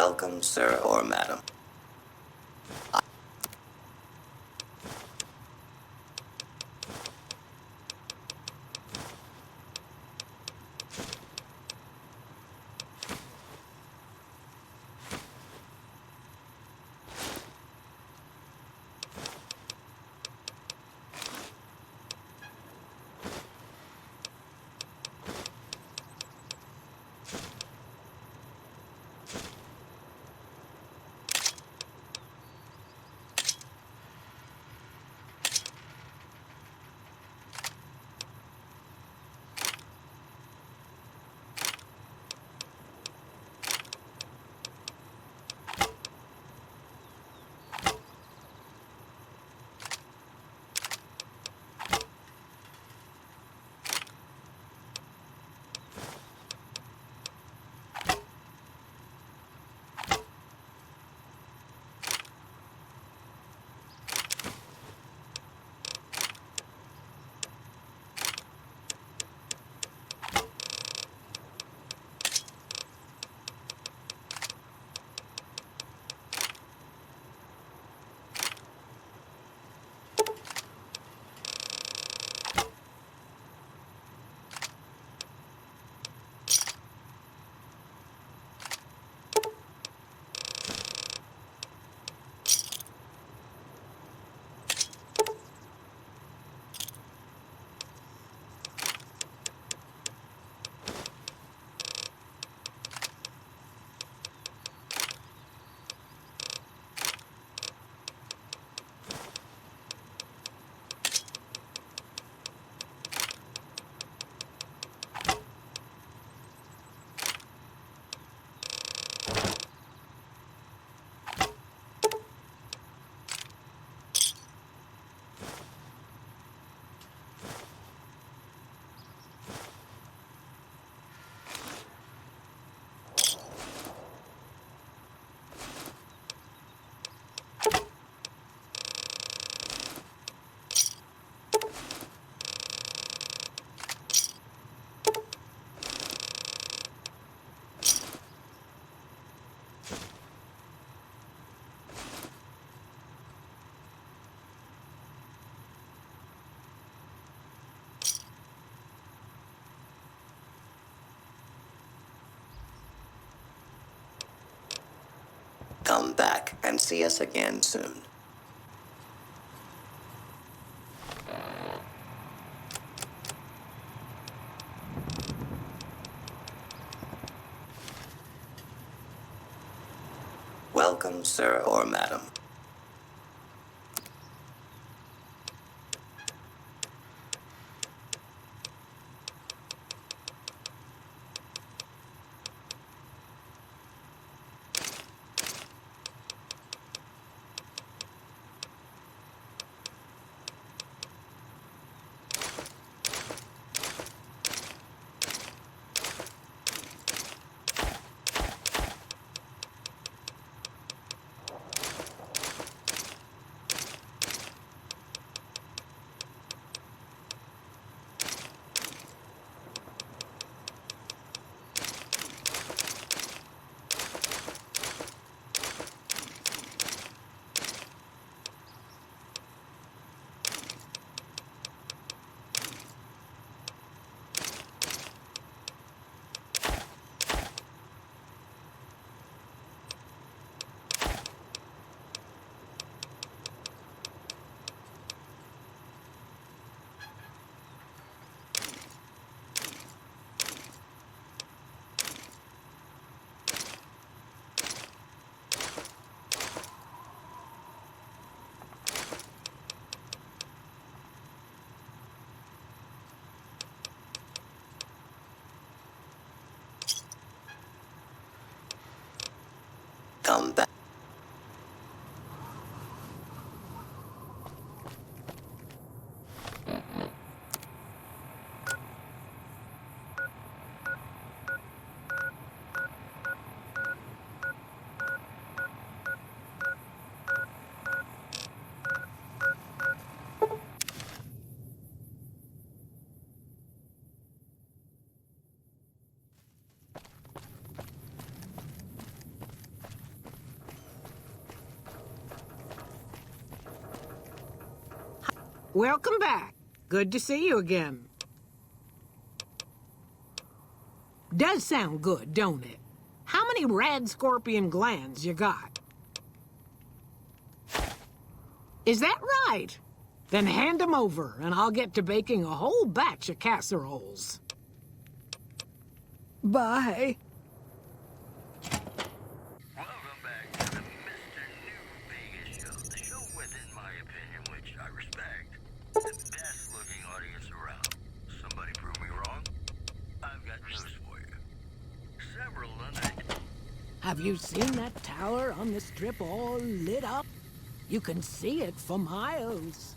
Welcome, sir or madam. Come back and see us again soon. Welcome, sir or madam. Welcome back. Good to see you again. Does sound good, don't it? How many rad scorpion glands you got? Is that right? Then hand them over, and I'll get to baking a whole batch of casseroles. Bye. Welcome back to the Mr. New Vegas show. The show with, in my opinion, which I respect, the best looking audience around. Somebody prove me wrong? I've got news for you. Several London... Have you seen that tower on the strip all lit up? You can see it for miles.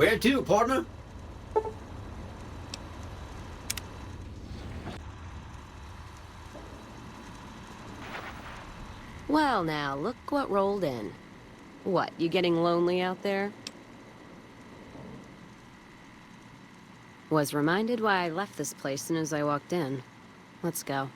Where to, partner? Well now, look what rolled in. What, you getting lonely out there? Was reminded why I left this place as soon as I walked in. Let's go.